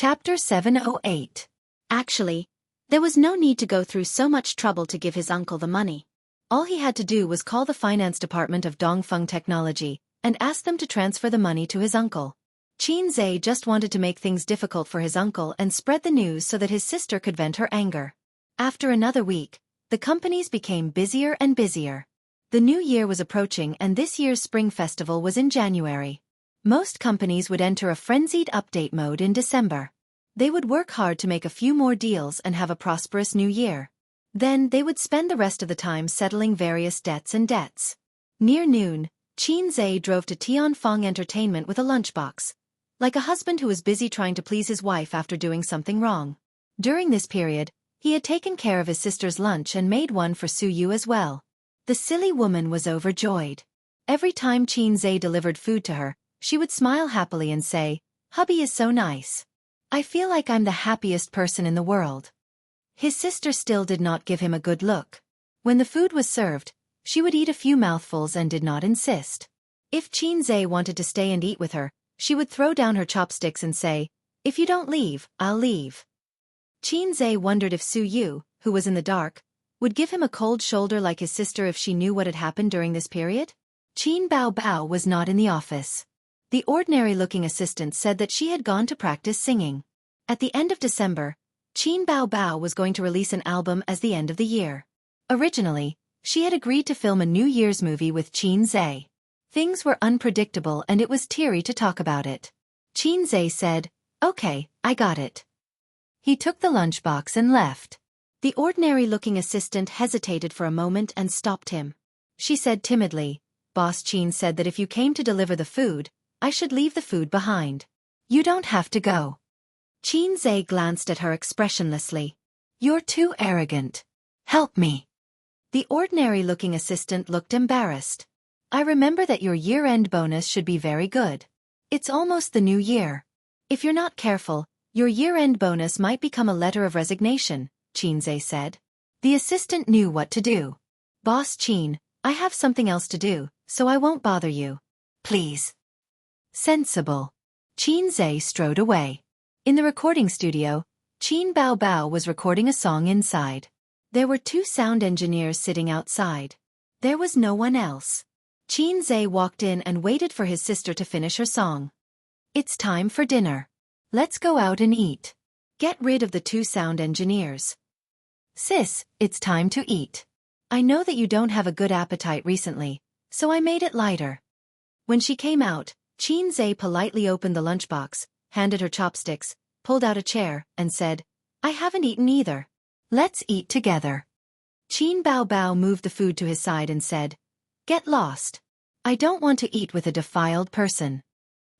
Chapter 708. Actually, there was no need to go through so much trouble to give his uncle the money. All he had to do was call the finance department of Dongfeng Technology and ask them to transfer the money to his uncle. Xianxia just wanted to make things difficult for his uncle and spread the news so that his sister could vent her anger. After another week, the companies became busier and busier. The new year was approaching and this year's spring festival was in January. Most companies would enter a frenzied update mode in December. They would work hard to make a few more deals and have a prosperous new year. Then they would spend the rest of the time settling various debts. Near noon, Xianxia drove to Tianfeng Entertainment with a lunchbox, like a husband who was busy trying to please his wife after doing something wrong. During this period, he had taken care of his sister's lunch and made one for Su Yu as well. The silly woman was overjoyed. Every time Xianxia delivered food to her, she would smile happily and say, "Hubby is so nice. I feel like I'm the happiest person in the world." His sister still did not give him a good look. When the food was served, she would eat a few mouthfuls and did not insist. If Xianxia wanted to stay and eat with her, she would throw down her chopsticks and say, "If you don't leave, I'll leave." Xianxia wondered if Su Yu, who was in the dark, would give him a cold shoulder like his sister if she knew what had happened during this period. Qin Bao Bao was not in the office. The ordinary-looking assistant said that she had gone to practice singing. At the end of December, Qin Bao Bao was going to release an album as the end of the year. Originally, she had agreed to film a New Year's movie with Xianxia. Things were unpredictable and it was teary to talk about it. Xianxia said, "Okay, I got it." He took the lunchbox and left. The ordinary-looking assistant hesitated for a moment and stopped him. She said timidly, "Boss Qin said that if you came to deliver the food, I should leave the food behind. You don't have to go." Xianxia glanced at her expressionlessly. "You're too arrogant. Help me." The ordinary-looking assistant looked embarrassed. "I remember that your year-end bonus should be very good. It's almost the new year. If you're not careful, your year-end bonus might become a letter of resignation," Xianxia said. The assistant knew what to do. "Boss Qin, I have something else to do, so I won't bother you. Please." Sensible. Xianxia strode away. In the recording studio, Qin Bao Bao was recording a song inside. There were two sound engineers sitting outside. There was no one else. Xianxia walked in and waited for his sister to finish her song. "It's time for dinner. Let's go out and eat." Get rid of the two sound engineers. "Sis, it's time to eat. I know that you don't have a good appetite recently, so I made it lighter." When she came out, Xianxia politely opened the lunchbox, handed her chopsticks, pulled out a chair, and said, "I haven't eaten either. Let's eat together." Qin Bao Bao moved the food to his side and said, "Get lost. I don't want to eat with a defiled person."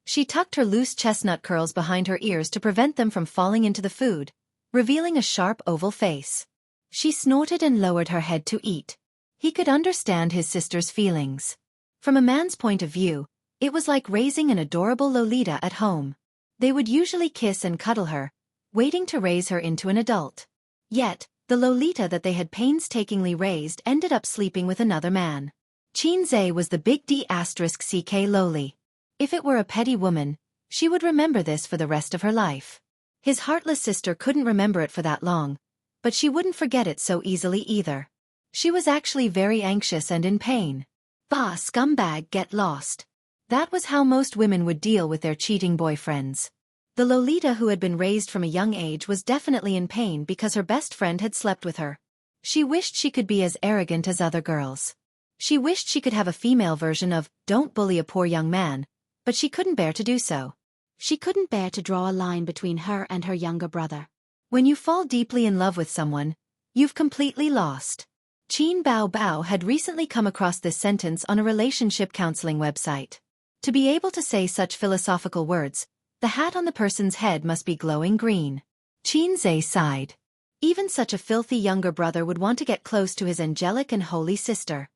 She tucked her loose chestnut curls behind her ears to prevent them from falling into the food, revealing a sharp oval face. She snorted and lowered her head to eat. He could understand his sister's feelings. From a man's point of view, it was like raising an adorable Lolita at home. They would usually kiss and cuddle her, waiting to raise her into an adult. Yet, the Lolita that they had painstakingly raised ended up sleeping with another man. Xianxia was the big D*ck Loli. If it were a petty woman, she would remember this for the rest of her life. His heartless sister couldn't remember it for that long, but she wouldn't forget it so easily either. She was actually very anxious and in pain. "Bah, scumbag, get lost." That was how most women would deal with their cheating boyfriends. The Lolita who had been raised from a young age was definitely in pain because her best friend had slept with her. She wished she could be as arrogant as other girls. She wished she could have a female version of, "Don't bully a poor young man," but she couldn't bear to do so. She couldn't bear to draw a line between her and her younger brother. When you fall deeply in love with someone, you've completely lost. Qin Bao Bao had recently come across this sentence on a relationship counseling website. To be able to say such philosophical words, the hat on the person's head must be glowing green. Xianxia sighed. Even such a filthy younger brother would want to get close to his angelic and holy sister.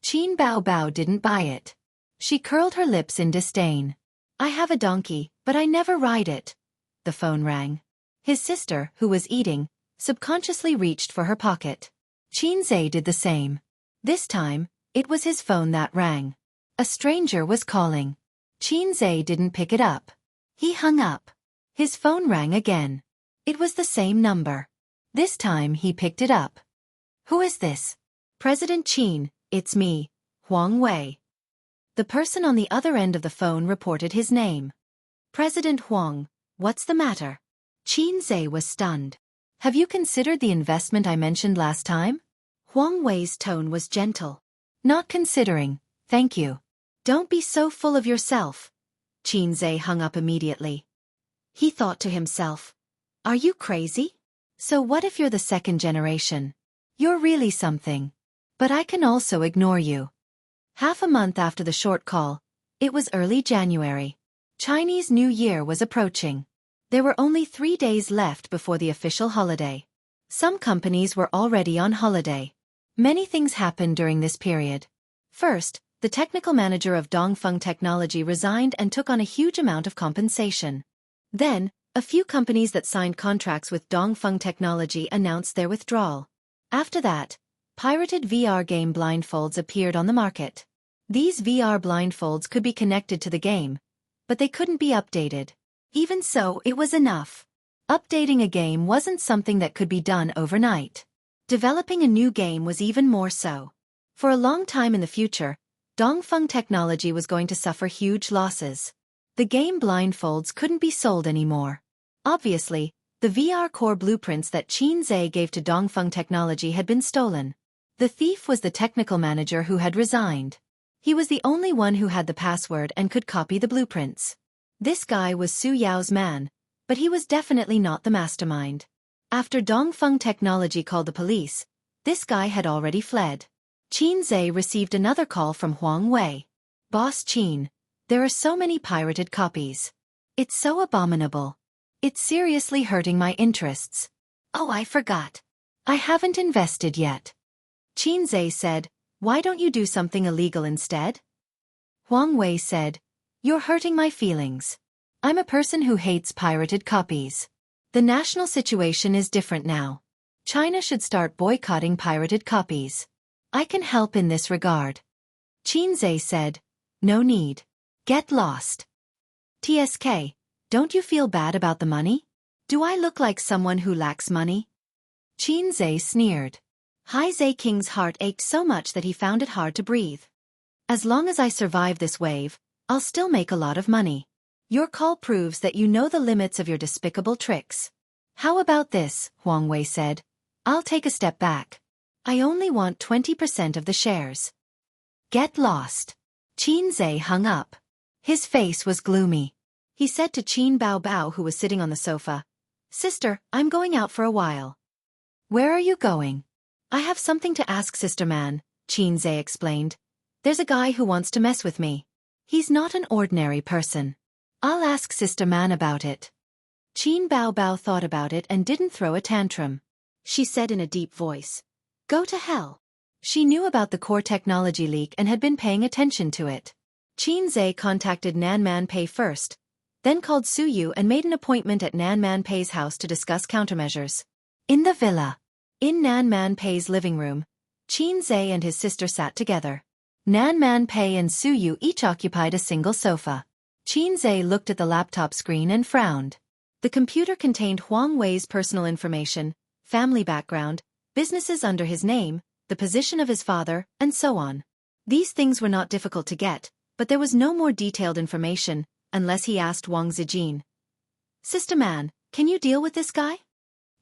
Qin Bao Bao didn't buy it. She curled her lips in disdain. "I have a donkey, but I never ride it." The phone rang. His sister, who was eating, subconsciously reached for her pocket. Xianxia did the same. This time, it was his phone that rang. A stranger was calling. Xianxia didn't pick it up. He hung up. His phone rang again. It was the same number. This time he picked it up. Who is this? President Qin, it's me, Huang Wei. The person on the other end of the phone reported his name. President Huang, what's the matter? Xianxia was stunned. Have you considered the investment I mentioned last time? Huang Wei's tone was gentle. Not considering, thank you. Don't be so full of yourself. Xianxia hung up immediately. He thought to himself, are you crazy? So what if you're the second generation? You're really something. But I can also ignore you. Half a month after the short call, it was early January. Chinese New Year was approaching. There were only 3 days left before the official holiday. Some companies were already on holiday. Many things happened during this period. First, the technical manager of Dongfeng Technology resigned and took on a huge amount of compensation. Then, a few companies that signed contracts with Dongfeng Technology announced their withdrawal. After that, pirated VR game blindfolds appeared on the market. These VR blindfolds could be connected to the game, but they couldn't be updated. Even so, it was enough. Updating a game wasn't something that could be done overnight. Developing a new game was even more so. For a long time in the future, Dongfeng Technology was going to suffer huge losses. The game blindfolds couldn't be sold anymore. Obviously, the VR core blueprints that Xianxia gave to Dongfeng Technology had been stolen. The thief was the technical manager who had resigned. He was the only one who had the password and could copy the blueprints. This guy was Su Yao's man, but he was definitely not the mastermind. After Dongfeng Technology called the police, this guy had already fled. Xianxia received another call from Huang Wei. Boss Qin, there are so many pirated copies. It's so abominable. It's seriously hurting my interests. Oh, I forgot. I haven't invested yet. Xianxia said, why don't you do something illegal instead? Huang Wei said, you're hurting my feelings. I'm a person who hates pirated copies. The national situation is different now. China should start boycotting pirated copies. I can help in this regard. Xianxia said, no need. Get lost. TSK, don't you feel bad about the money? Do I look like someone who lacks money? Xianxia sneered. Haizhe King's heart ached so much that he found it hard to breathe. As long as I survive this wave, I'll still make a lot of money. Your call proves that you know the limits of your despicable tricks. How about this, Huang Wei said. I'll take a step back. I only want 20% of the shares. Get lost. Xianxia hung up. His face was gloomy. He said to Qin Bao Bao, who was sitting on the sofa, Sister, I'm going out for a while. Where are you going? I have something to ask Sister Man, Xianxia explained. There's a guy who wants to mess with me. He's not an ordinary person. I'll ask Sister Man about it. Qin Bao Bao thought about it and didn't throw a tantrum. She said in a deep voice, Go to hell. She knew about the core technology leak and had been paying attention to it. Xianxia contacted Nan Man Pei first, then called Su Yu and made an appointment at Nan Man Pei's house to discuss countermeasures. In the villa. In Nan Man Pei's living room, Xianxia and his sister sat together. Nan Man Pei and Su Yu each occupied a single sofa. Xianxia looked at the laptop screen and frowned. The computer contained Huang Wei's personal information, family background, businesses under his name, the position of his father, and so on. These things were not difficult to get, but there was no more detailed information, unless he asked Wang Zijin. Sister Man, can you deal with this guy?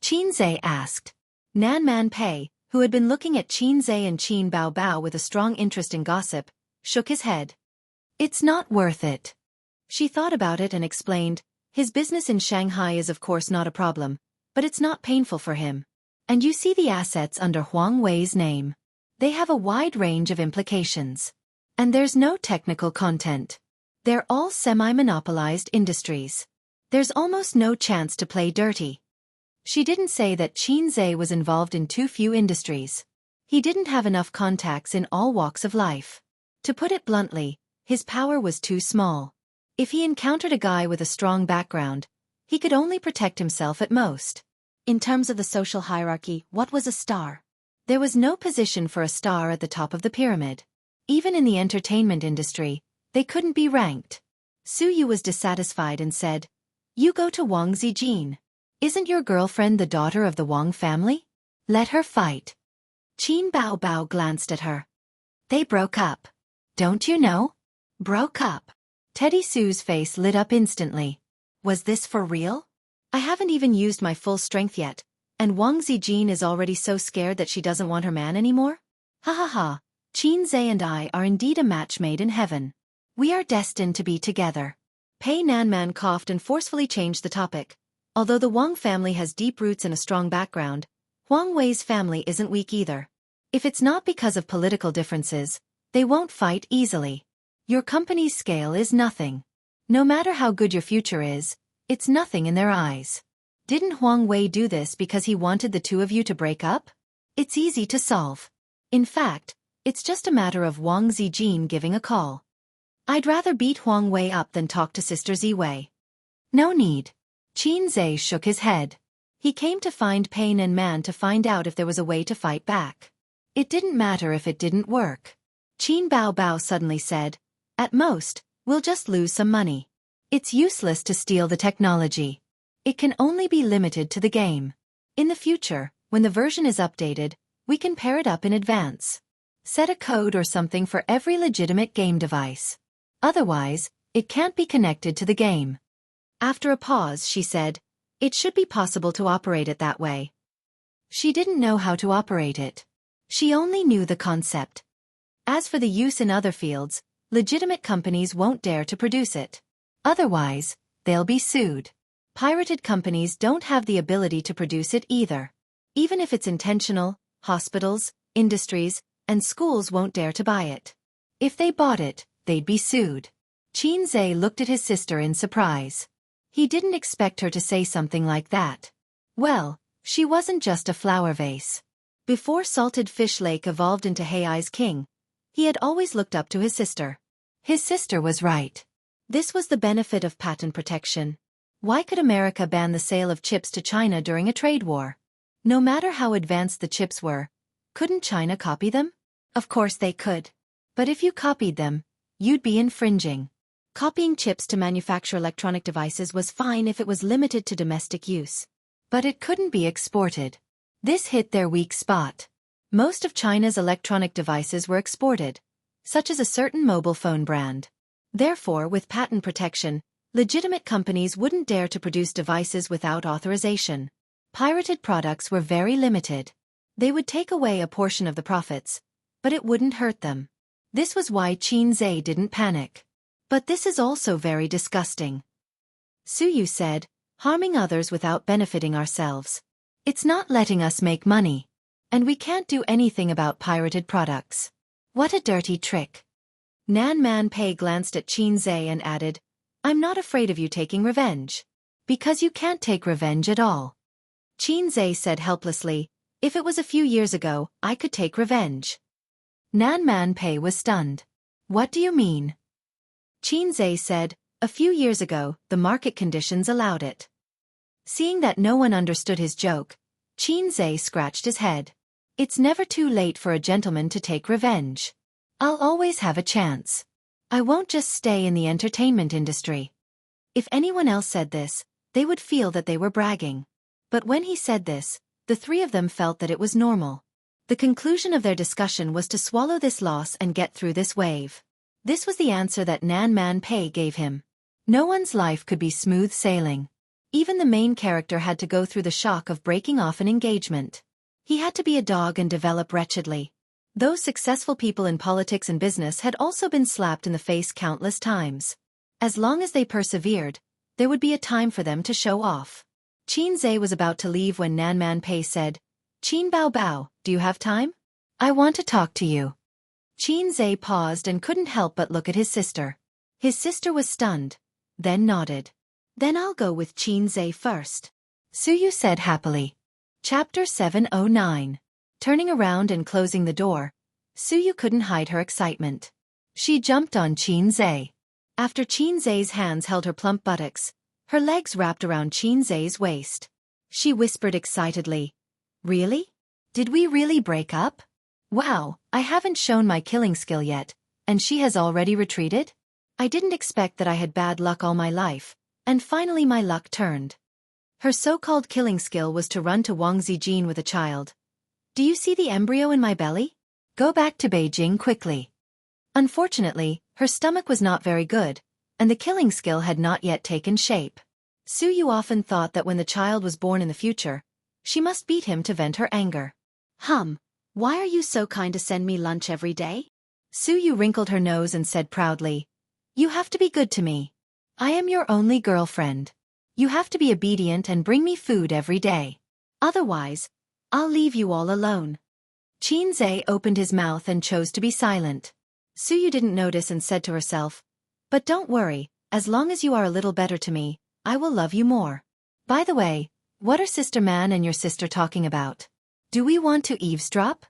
Xianxia asked. Nan Man Pei, who had been looking at Xianxia and Qin Bao Bao with a strong interest in gossip, shook his head. It's not worth it. She thought about it and explained, his business in Shanghai is of course not a problem, but it's not painful for him. And you see the assets under Huang Wei's name. They have a wide range of implications. And there's no technical content. They're all semi-monopolized industries. There's almost no chance to play dirty. She didn't say that Xianxia was involved in too few industries. He didn't have enough contacts in all walks of life. To put it bluntly, his power was too small. If he encountered a guy with a strong background, he could only protect himself at most. In terms of the social hierarchy, what was a star? There was no position for a star at the top of the pyramid. Even in the entertainment industry, they couldn't be ranked. Su Yu was dissatisfied and said, You go to Wang Zijin. Isn't your girlfriend the daughter of the Wang family? Let her fight. Qin Bao Bao glanced at her. They broke up. Don't you know? Broke up. Teddy Sue's face lit up instantly. Was this for real? I haven't even used my full strength yet, and Wang Zijin is already so scared that she doesn't want her man anymore? Ha ha ha, Qin Zhe and I are indeed a match made in heaven. We are destined to be together. Pei Nanman coughed and forcefully changed the topic. Although the Wang family has deep roots and a strong background, Huang Wei's family isn't weak either. If it's not because of political differences, they won't fight easily. Your company's scale is nothing. No matter how good your future is, it's nothing in their eyes. Didn't Huang Wei do this because he wanted the two of you to break up? It's easy to solve. In fact, it's just a matter of Wang Zijin giving a call. I'd rather beat Huang Wei up than talk to Sister Ziwei. No need. Qin Zhe shook his head. He came to find Pei Nanman to find out if there was a way to fight back. It didn't matter if it didn't work. Qin Bao Bao suddenly said, at most, we'll just lose some money. It's useless to steal the technology. It can only be limited to the game. In the future, when the version is updated, we can pair it up in advance. Set a code or something for every legitimate game device. Otherwise, it can't be connected to the game. After a pause, she said, it should be possible to operate it that way. She didn't know how to operate it. She only knew the concept. As for the use in other fields, legitimate companies won't dare to produce it. Otherwise, they'll be sued. Pirated companies don't have the ability to produce it either. Even if it's intentional, hospitals, industries, and schools won't dare to buy it. If they bought it, they'd be sued. Qin Zhe looked at his sister in surprise. He didn't expect her to say something like that. Well, she wasn't just a flower vase. Before Salted Fish Lake evolved into Hei's King, he had always looked up to his sister. His sister was right. This was the benefit of patent protection. Why could America ban the sale of chips to China during a trade war? No matter how advanced the chips were, couldn't China copy them? Of course they could. But if you copied them, you'd be infringing. Copying chips to manufacture electronic devices was fine if it was limited to domestic use. But it couldn't be exported. This hit their weak spot. Most of China's electronic devices were exported, such as a certain mobile phone brand. Therefore, with patent protection, legitimate companies wouldn't dare to produce devices without authorization. Pirated products were very limited. They would take away a portion of the profits, but it wouldn't hurt them. This was why Qin Zhe didn't panic. But this is also very disgusting. Suyu said, harming others without benefiting ourselves. It's not letting us make money. And we can't do anything about pirated products. What a dirty trick. Nanman Pei glanced at Qin Zhe and added, I'm not afraid of you taking revenge. Because you can't take revenge at all. Qin Zhe said helplessly, if it was a few years ago, I could take revenge. Nanman Pei was stunned. What do you mean? Qin Zhe said, a few years ago, the market conditions allowed it. Seeing that no one understood his joke, Qin Zhe scratched his head. It's never too late for a gentleman to take revenge. I'll always have a chance. I won't just stay in the entertainment industry. If anyone else said this, they would feel that they were bragging. But when he said this, the three of them felt that it was normal. The conclusion of their discussion was to swallow this loss and get through this wave. This was the answer that Nanman Pei gave him. No one's life could be smooth sailing. Even the main character had to go through the shock of breaking off an engagement. He had to be a dog and develop wretchedly. Those successful people in politics and business had also been slapped in the face countless times. As long as they persevered, there would be a time for them to show off. Qin Zhe was about to leave when Nanman Pei said, Qin Bao Bao, do you have time? I want to talk to you. Qin Zhe paused and couldn't help but look at his sister. His sister was stunned, then nodded. Then I'll go with Qin Zhe first. Suyu said happily. Chapter 709. Turning around and closing the door, Suyu couldn't hide her excitement. She jumped on Qin Zhe. After Qin Zhe's hands held her plump buttocks, her legs wrapped around Qin Zhe's waist. She whispered excitedly, Really? Did we really break up? Wow, I haven't shown my killing skill yet, and she has already retreated? I didn't expect that I had bad luck all my life, And finally my luck turned. Her so-called killing skill was to run to Wang Zijin with a child. Do you see the embryo in my belly? Go back to Beijing quickly. Unfortunately, her stomach was not very good, and the killing skill had not yet taken shape. Su Yu often thought that when the child was born in the future, she must beat him to vent her anger. Why are you so kind to send me lunch every day? Su Yu wrinkled her nose and said proudly, You have to be good to me. I am your only girlfriend. You have to be obedient and bring me food every day. Otherwise, I'll leave you all alone. Xianxia opened his mouth and chose to be silent. Su Yu didn't notice and said to herself, But don't worry, as long as you are a little better to me, I will love you more. By the way, what are Sister Man and your sister talking about? Do we want to eavesdrop?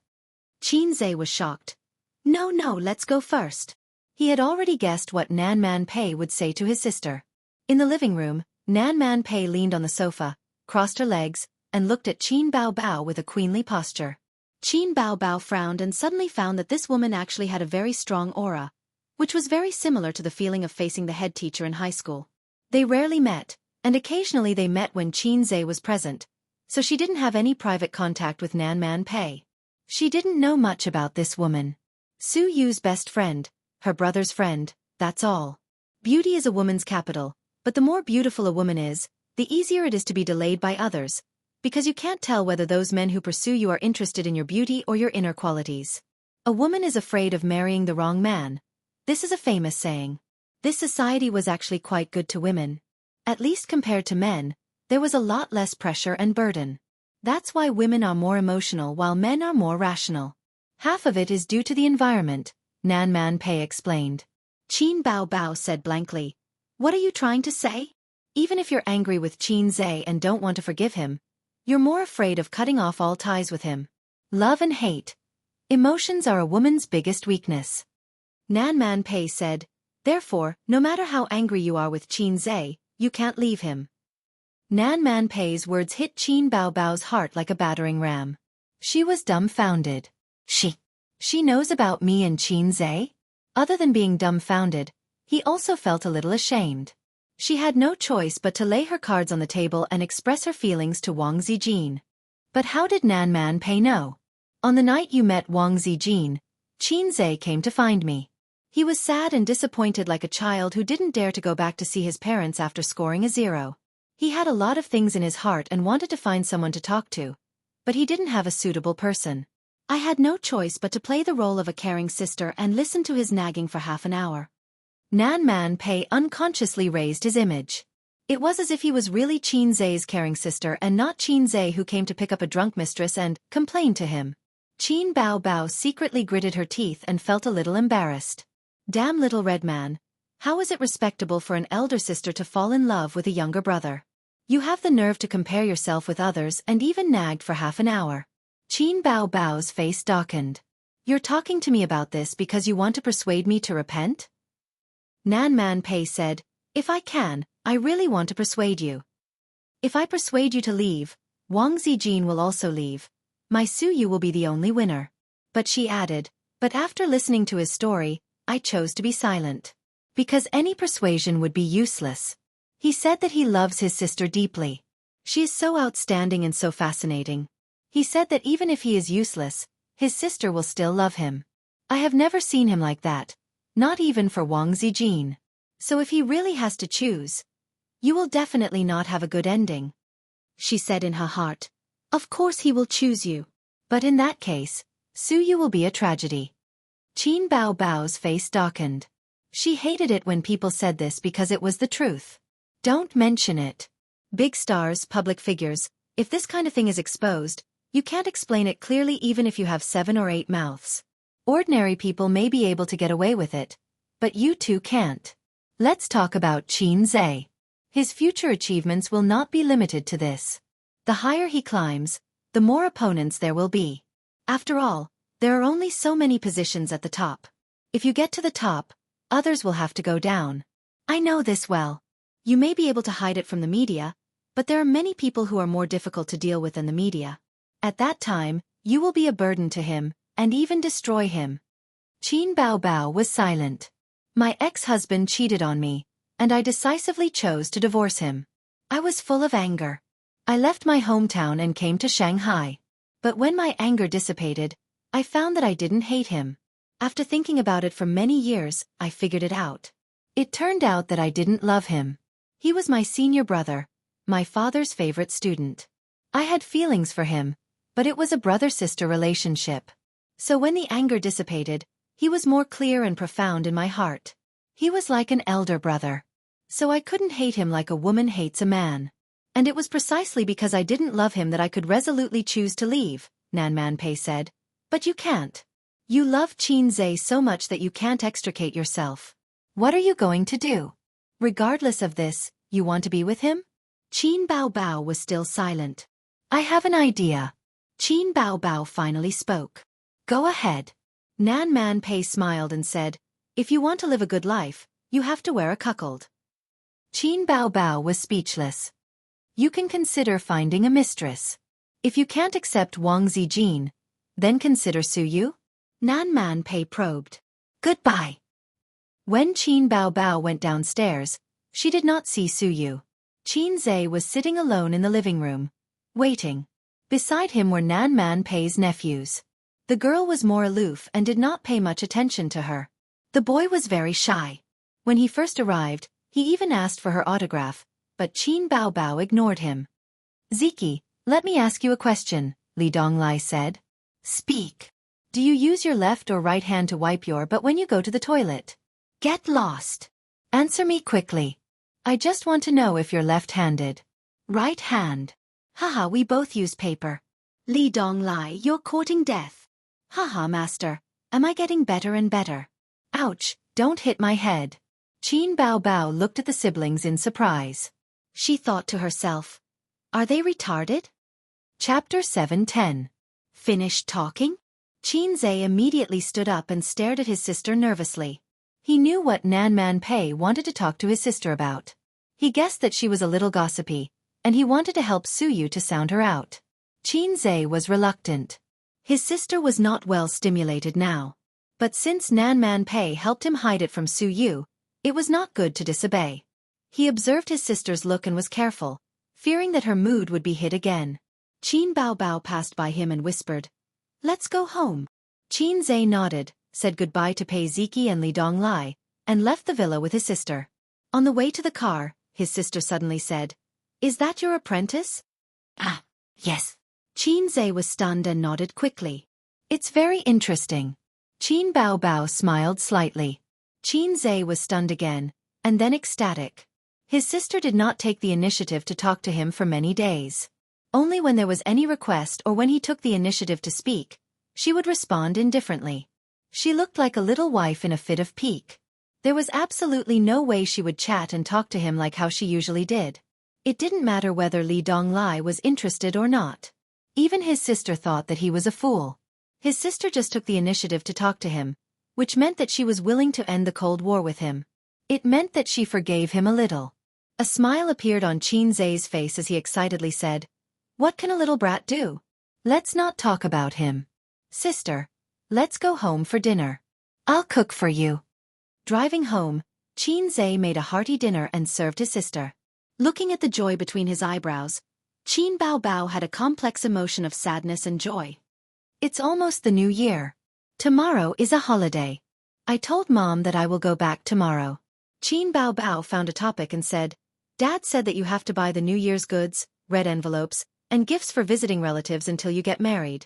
Xianxia was shocked. No, let's go first. He had already guessed what Nan Man Pei would say to his sister. In the living room, Nan Man Pei leaned on the sofa, crossed her legs, and looked at Qin Bao Bao with a queenly posture. Qin Bao Bao frowned and suddenly found that this woman actually had a very strong aura, which was very similar to the feeling of facing the head teacher in high school. They rarely met, and occasionally they met when Xianxia was present, so she didn't have any private contact with Nan Man Pei. She didn't know much about this woman. Su Yu's best friend, her brother's friend, that's all. Beauty is a woman's capital, but the more beautiful a woman is, the easier it is to be delayed by others, because you can't tell whether those men who pursue you are interested in your beauty or your inner qualities. A woman is afraid of marrying the wrong man. This is a famous saying. This society was actually quite good to women. At least compared to men, there was a lot less pressure and burden. That's why women are more emotional while men are more rational. Half of it is due to the environment, Nan Man Pei explained. Qin Bao Bao said blankly, What are you trying to say? Even if you're angry with Xianxia and don't want to forgive him, you're more afraid of cutting off all ties with him. Love and hate. Emotions are a woman's biggest weakness. Nan Man Pei said, Therefore, no matter how angry you are with Xianxia, you can't leave him. Nan Man Pei's words hit Qin Bao Bao's heart like a battering ram. She was dumbfounded. She knows about me and Xianxia? Other than being dumbfounded, he also felt a little ashamed. She had no choice but to lay her cards on the table and express her feelings to Wang Zijin. But how did Nan Man Pei know? On the night you met Wang Zijin, Xianxia came to find me. He was sad and disappointed like a child who didn't dare to go back to see his parents after scoring a 0. He had a lot of things in his heart and wanted to find someone to talk to, but he didn't have a suitable person. I had no choice but to play the role of a caring sister and listen to his nagging for half an hour. Nan Man Pei unconsciously raised his image. It was as if he was really Xianxia's caring sister and not Xianxia who came to pick up a drunk mistress and complain to him. Qin Bao Bao secretly gritted her teeth and felt a little embarrassed. Damn little red man. How is it respectable for an elder sister to fall in love with a younger brother? You have the nerve to compare yourself with others and even nagged for half an hour. Qin Bao Bao's face darkened. You're talking to me about this because you want to persuade me to repent? Nan Man Pei said, If I can, I really want to persuade you. If I persuade you to leave, Wang Zijin will also leave. My Su Yu will be the only winner. But she added, But after listening to his story, I chose to be silent. Because any persuasion would be useless. He said that he loves his sister deeply. She is so outstanding and so fascinating. He said that even if he is useless, his sister will still love him. I have never seen him like that. Not even for Wang Zijin. So if he really has to choose, you will definitely not have a good ending. She said in her heart. Of course he will choose you. But in that case, Su Yu will be a tragedy. Qin Bao Bao's face darkened. She hated it when people said this because it was the truth. Don't mention it. Big stars, public figures, if this kind of thing is exposed, you can't explain it clearly even if you have 7 or 8 mouths. Ordinary people may be able to get away with it, but you two can't. Let's talk about Xianxia. His future achievements will not be limited to this. The higher he climbs, the more opponents there will be. After all, there are only so many positions at the top. If you get to the top, others will have to go down. I know this well. You may be able to hide it from the media, but there are many people who are more difficult to deal with than the media. At that time, you will be a burden to him, and even destroy him. Qin Bao Bao was silent. My ex-husband cheated on me, and I decisively chose to divorce him. I was full of anger. I left my hometown and came to Shanghai. But when my anger dissipated, I found that I didn't hate him. After thinking about it for many years, I figured it out. It turned out that I didn't love him. He was my senior brother, my father's favorite student. I had feelings for him, but it was a brother-sister relationship. So when the anger dissipated, he was more clear and profound in my heart. He was like an elder brother. So I couldn't hate him like a woman hates a man. And it was precisely because I didn't love him that I could resolutely choose to leave, Nan Manpei said. But you can't. You love Xianxia so much that you can't extricate yourself. What are you going to do? Regardless of this, you want to be with him? Qin Baobao was still silent. I have an idea. Qin Baobao finally spoke. Go ahead. Nan Manpei smiled and said, if you want to live a good life, you have to wear a cuckold. Qin Baobao was speechless. You can consider finding a mistress. If you can't accept Wang Zijin, then consider Su Yu? Nan Manpei probed. Goodbye. When Qin Baobao went downstairs, she did not see Su Yu. Xianxia was sitting alone in the living room, waiting. Beside him were Nan Manpei's nephews. The girl was more aloof and did not pay much attention to her. The boy was very shy. When he first arrived, he even asked for her autograph, but Qin Baobao ignored him. Ziki, let me ask you a question, Li Donglai said. Speak. Do you use your left or right hand to wipe your butt when you go to the toilet? Get lost. Answer me quickly. I just want to know if you're left-handed. Right hand. Haha, we both use paper. Li Donglai, you're courting death. Haha, master, am I getting better and better? Ouch, don't hit my head. Qin Baobao looked at the siblings in surprise. She thought to herself, are they retarded? Chapter 7:10. Finished talking? Xianxia immediately stood up and stared at his sister nervously. He knew what Nan Manpei wanted to talk to his sister about. He guessed that she was a little gossipy, and he wanted to help Su Yu to sound her out. Xianxia was reluctant. His sister was not well stimulated now. But since Nan Manpei helped him hide it from Su Yu, it was not good to disobey. He observed his sister's look and was careful, fearing that her mood would be hit again. Qin Baobao passed by him and whispered, let's go home. Xianxia nodded, said goodbye to Pei Ziki and Li Donglai, and left the villa with his sister. On the way to the car, his sister suddenly said, is that your apprentice? Ah, yes. Xianxia was stunned and nodded quickly. It's very interesting. Qin Baobao smiled slightly. Xianxia was stunned again, and then ecstatic. His sister did not take the initiative to talk to him for many days. Only when there was any request or when he took the initiative to speak, she would respond indifferently. She looked like a little wife in a fit of pique. There was absolutely no way she would chat and talk to him like how she usually did. It didn't matter whether Li Donglai was interested or not. Even his sister thought that he was a fool. His sister just took the initiative to talk to him, which meant that she was willing to end the Cold War with him. It meant that she forgave him a little. A smile appeared on Xianxia's face as he excitedly said, what can a little brat do? Let's not talk about him. Sister, let's go home for dinner. I'll cook for you. Driving home, Xianxia made a hearty dinner and served his sister. Looking at the joy between his eyebrows, Qin Baobao had a complex emotion of sadness and joy. It's almost the new year. Tomorrow is a holiday. I told Mom that I will go back tomorrow. Qin Baobao found a topic and said, Dad said that you have to buy the New Year's goods, red envelopes, and gifts for visiting relatives until you get married.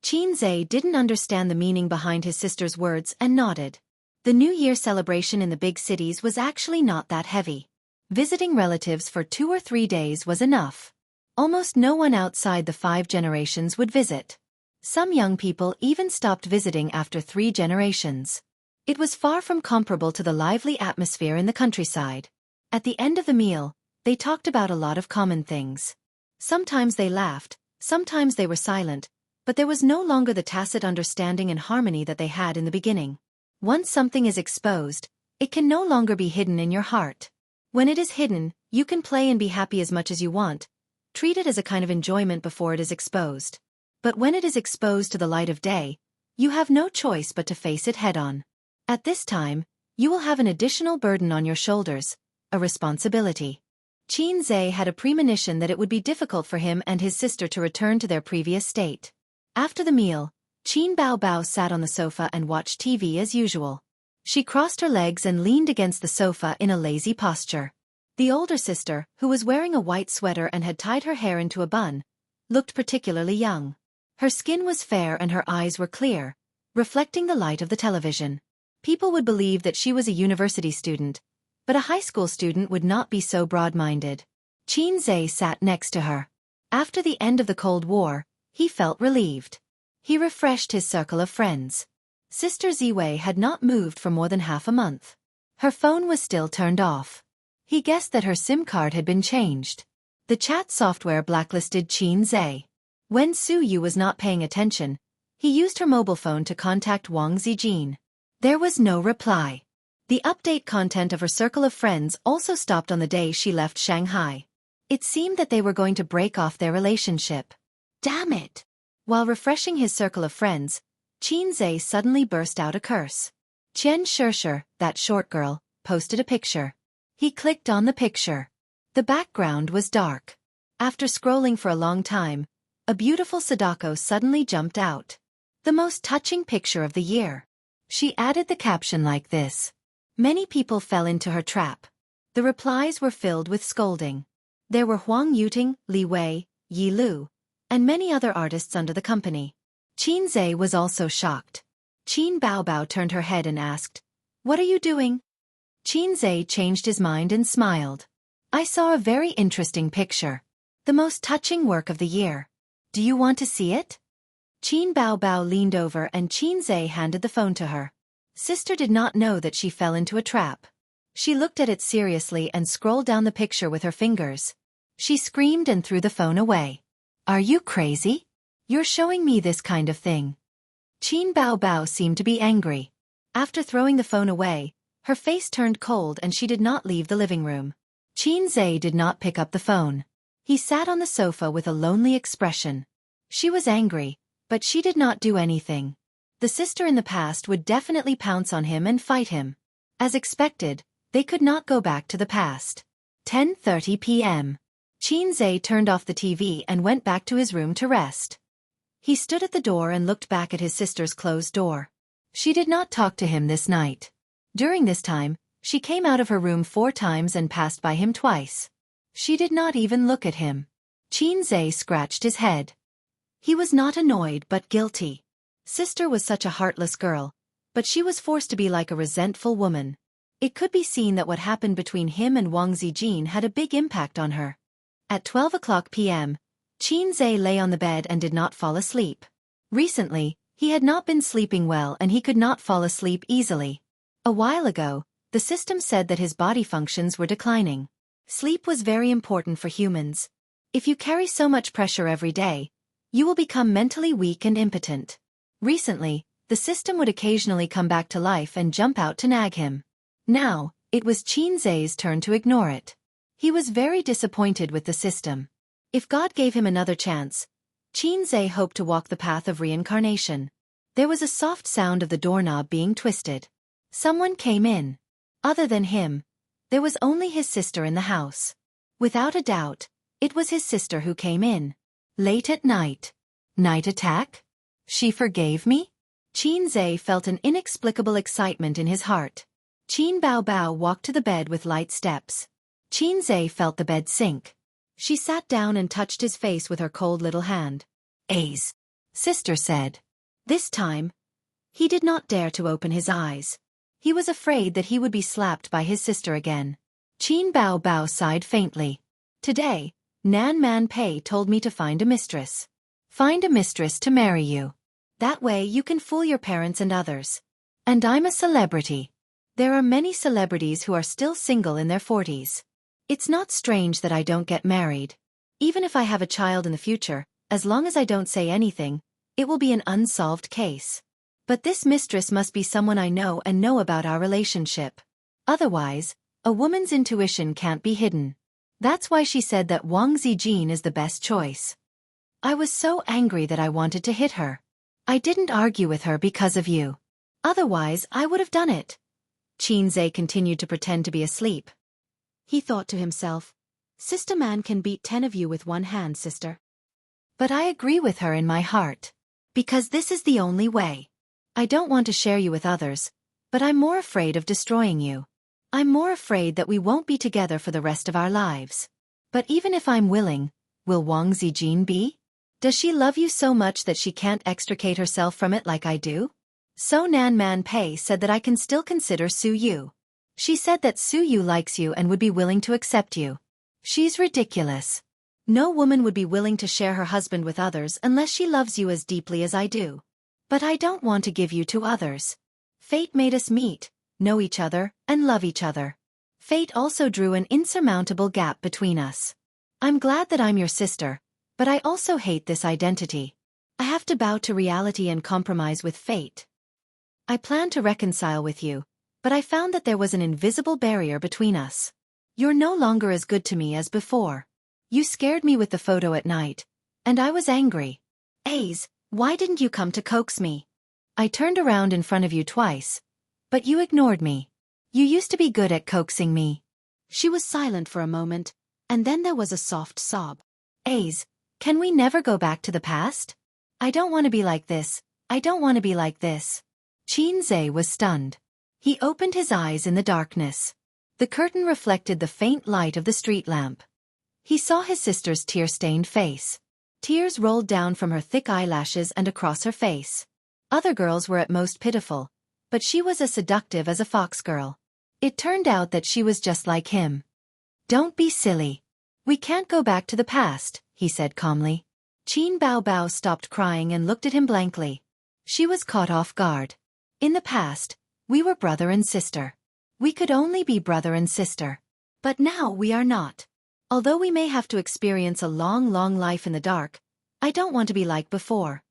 Xianxia didn't understand the meaning behind his sister's words and nodded. The New Year celebration in the big cities was actually not that heavy. Visiting relatives for 2 or 3 days was enough. Almost no one outside the 5 generations would visit. Some young people even stopped visiting after 3 generations. It was far from comparable to the lively atmosphere in the countryside. At the end of the meal, they talked about a lot of common things. Sometimes they laughed, sometimes they were silent, but there was no longer the tacit understanding and harmony that they had in the beginning. Once something is exposed, it can no longer be hidden in your heart. When it is hidden, you can play and be happy as much as you want. Treat it as a kind of enjoyment before it is exposed. But when it is exposed to the light of day, you have no choice but to face it head-on. At this time, You will have an additional burden on your shoulders, a responsibility. Xianxia had a premonition that it would be difficult for him and his sister to return to their previous state. After the meal, Qin Baobao sat on the sofa and watched TV as usual. She crossed her legs and leaned against the sofa in a lazy posture. The older sister, who was wearing a white sweater and had tied her hair into a bun, looked particularly young. Her skin was fair and her eyes were clear, reflecting the light of the television. People would believe that she was a university student, but a high school student would not be so broad-minded. Xianxia sat next to her. After the end of the Cold War, he felt relieved. He refreshed his circle of friends. Sister Ziwei had not moved for more than half a month. Her phone was still turned off. He guessed that her SIM card had been changed. The chat software blacklisted Xianxia. When Su Yu was not paying attention, he used her mobile phone to contact Wang Zijin. There was no reply. The update content of her circle of friends also stopped on the day she left Shanghai. It seemed that they were going to break off their relationship. Damn it! While refreshing his circle of friends, Xianxia suddenly burst out a curse. Qian Shishir, that short girl, posted a picture. He clicked on the picture. The background was dark. After scrolling for a long time, a beautiful Sadako suddenly jumped out. The most touching picture of the year. She added the caption like this. Many people fell into her trap. The replies were filled with scolding. There were Huang Yuting, Li Wei, Yi Lu, and many other artists under the company. Xianxia was also shocked. Qin Baobao turned her head and asked, "What are you doing?" Xianxia changed his mind and smiled. "I saw a very interesting picture. The most touching work of the year. Do you want to see it?" Qin Baobao leaned over and Xianxia handed the phone to her. Sister did not know that she fell into a trap. She looked at it seriously and scrolled down the picture with her fingers. She screamed and threw the phone away. "Are you crazy? You're showing me this kind of thing." Qin Baobao seemed to be angry. After throwing the phone away, her face turned cold and she did not leave the living room. Xianxia did not pick up the phone. He sat on the sofa with a lonely expression. She was angry, but she did not do anything. The sister in the past would definitely pounce on him and fight him. As expected, they could not go back to the past. 10:30 p.m. Xianxia turned off the TV and went back to his room to rest. He stood at the door and looked back at his sister's closed door. She did not talk to him this night. During this time, she came out of her room 4 times and passed by him twice. She did not even look at him. Xianxia scratched his head. He was not annoyed but guilty. Sister was such a heartless girl, but she was forced to be like a resentful woman. It could be seen that what happened between him and Wang Zijin had a big impact on her. At 12 o'clock p.m., Xianxia lay on the bed and did not fall asleep. Recently, he had not been sleeping well and he could not fall asleep easily. A while ago, the system said that his body functions were declining. Sleep was very important for humans. If you carry so much pressure every day, you will become mentally weak and impotent. Recently, the system would occasionally come back to life and jump out to nag him. Now, it was Xianxia's turn to ignore it. He was very disappointed with the system. If God gave him another chance, Xianxia hoped to walk the path of reincarnation. There was a soft sound of the doorknob being twisted. Someone came in. Other than him, there was only his sister in the house. Without a doubt, it was his sister who came in. Late at night. Night attack? She forgave me? Xianxia felt an inexplicable excitement in his heart. Qin Baobao walked to the bed with light steps. Xianxia felt the bed sink. She sat down and touched his face with her cold little hand. "Aze," Sister said. This time, he did not dare to open his eyes. He was afraid that he would be slapped by his sister again. Qin Baobao sighed faintly. "Today, Nan Man Pei told me to find a mistress. Find a mistress to marry you. That way you can fool your parents and others. And I'm a celebrity. There are many celebrities who are still single in their 40s. It's not strange that I don't get married. Even if I have a child in the future, as long as I don't say anything, it will be an unsolved case. But this mistress must be someone I know and know about our relationship. Otherwise, a woman's intuition can't be hidden. That's why she said that Wang Zijin is the best choice." I was so angry that I wanted to hit her. I didn't argue with her because of you. Otherwise, I would have done it. Xianxia continued to pretend to be asleep. He thought to himself, "Sister man can beat 10 of you with one hand, sister." But I agree with her in my heart. Because this is the only way. I don't want to share you with others, but I'm more afraid of destroying you. I'm more afraid that we won't be together for the rest of our lives. But even if I'm willing, will Wang Zijin be? Does she love you so much that she can't extricate herself from it like I do? So Nan Man Pei said that I can still consider Su Yu. She said that Su Yu likes you and would be willing to accept you. She's ridiculous. No woman would be willing to share her husband with others unless she loves you as deeply as I do. But I don't want to give you to others. Fate made us meet, know each other, and love each other. Fate also drew an insurmountable gap between us. I'm glad that I'm your sister, but I also hate this identity. I have to bow to reality and compromise with fate. I planned to reconcile with you, but I found that there was an invisible barrier between us. You're no longer as good to me as before. You scared me with the photo at night, and I was angry. Aze, why didn't you come to coax me? I turned around in front of you twice, but you ignored me. You used to be good at coaxing me. She was silent for a moment, and then there was a soft sob. Aze, can we never go back to the past? I don't want to be like this. I don't want to be like this. Xianxia was stunned. He opened his eyes in the darkness. The curtain reflected the faint light of the street lamp. He saw his sister's tear-stained face. Tears rolled down from her thick eyelashes and across her face. Other girls were at most pitiful, but she was as seductive as a fox girl. It turned out that she was just like him. Don't be silly. We can't go back to the past, he said calmly. Qin Bao Bao stopped crying and looked at him blankly. She was caught off guard. In the past, we were brother and sister. We could only be brother and sister. But now we are not. Although we may have to experience a long, long life in the dark, I don't want to be like before.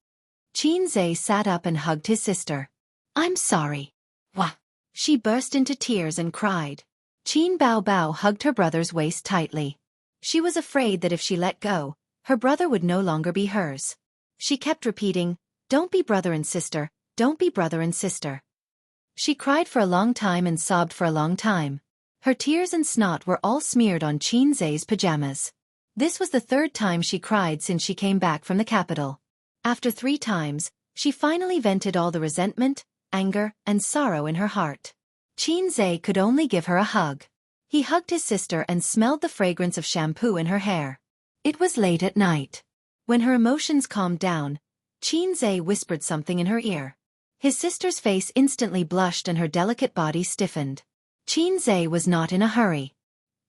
Xianxia sat up and hugged his sister. I'm sorry. Wah! She burst into tears and cried. Qin Bao Bao hugged her brother's waist tightly. She was afraid that if she let go, her brother would no longer be hers. She kept repeating, "Don't be brother and sister, don't be brother and sister." She cried for a long time and sobbed for a long time. Her tears and snot were all smeared on Xianxia's pajamas. This was the third time she cried since she came back from the capital. After 3 times, she finally vented all the resentment, anger, and sorrow in her heart. Xianxia could only give her a hug. He hugged his sister and smelled the fragrance of shampoo in her hair. It was late at night. When her emotions calmed down, Xianxia whispered something in her ear. His sister's face instantly blushed and her delicate body stiffened. Xianxia was not in a hurry.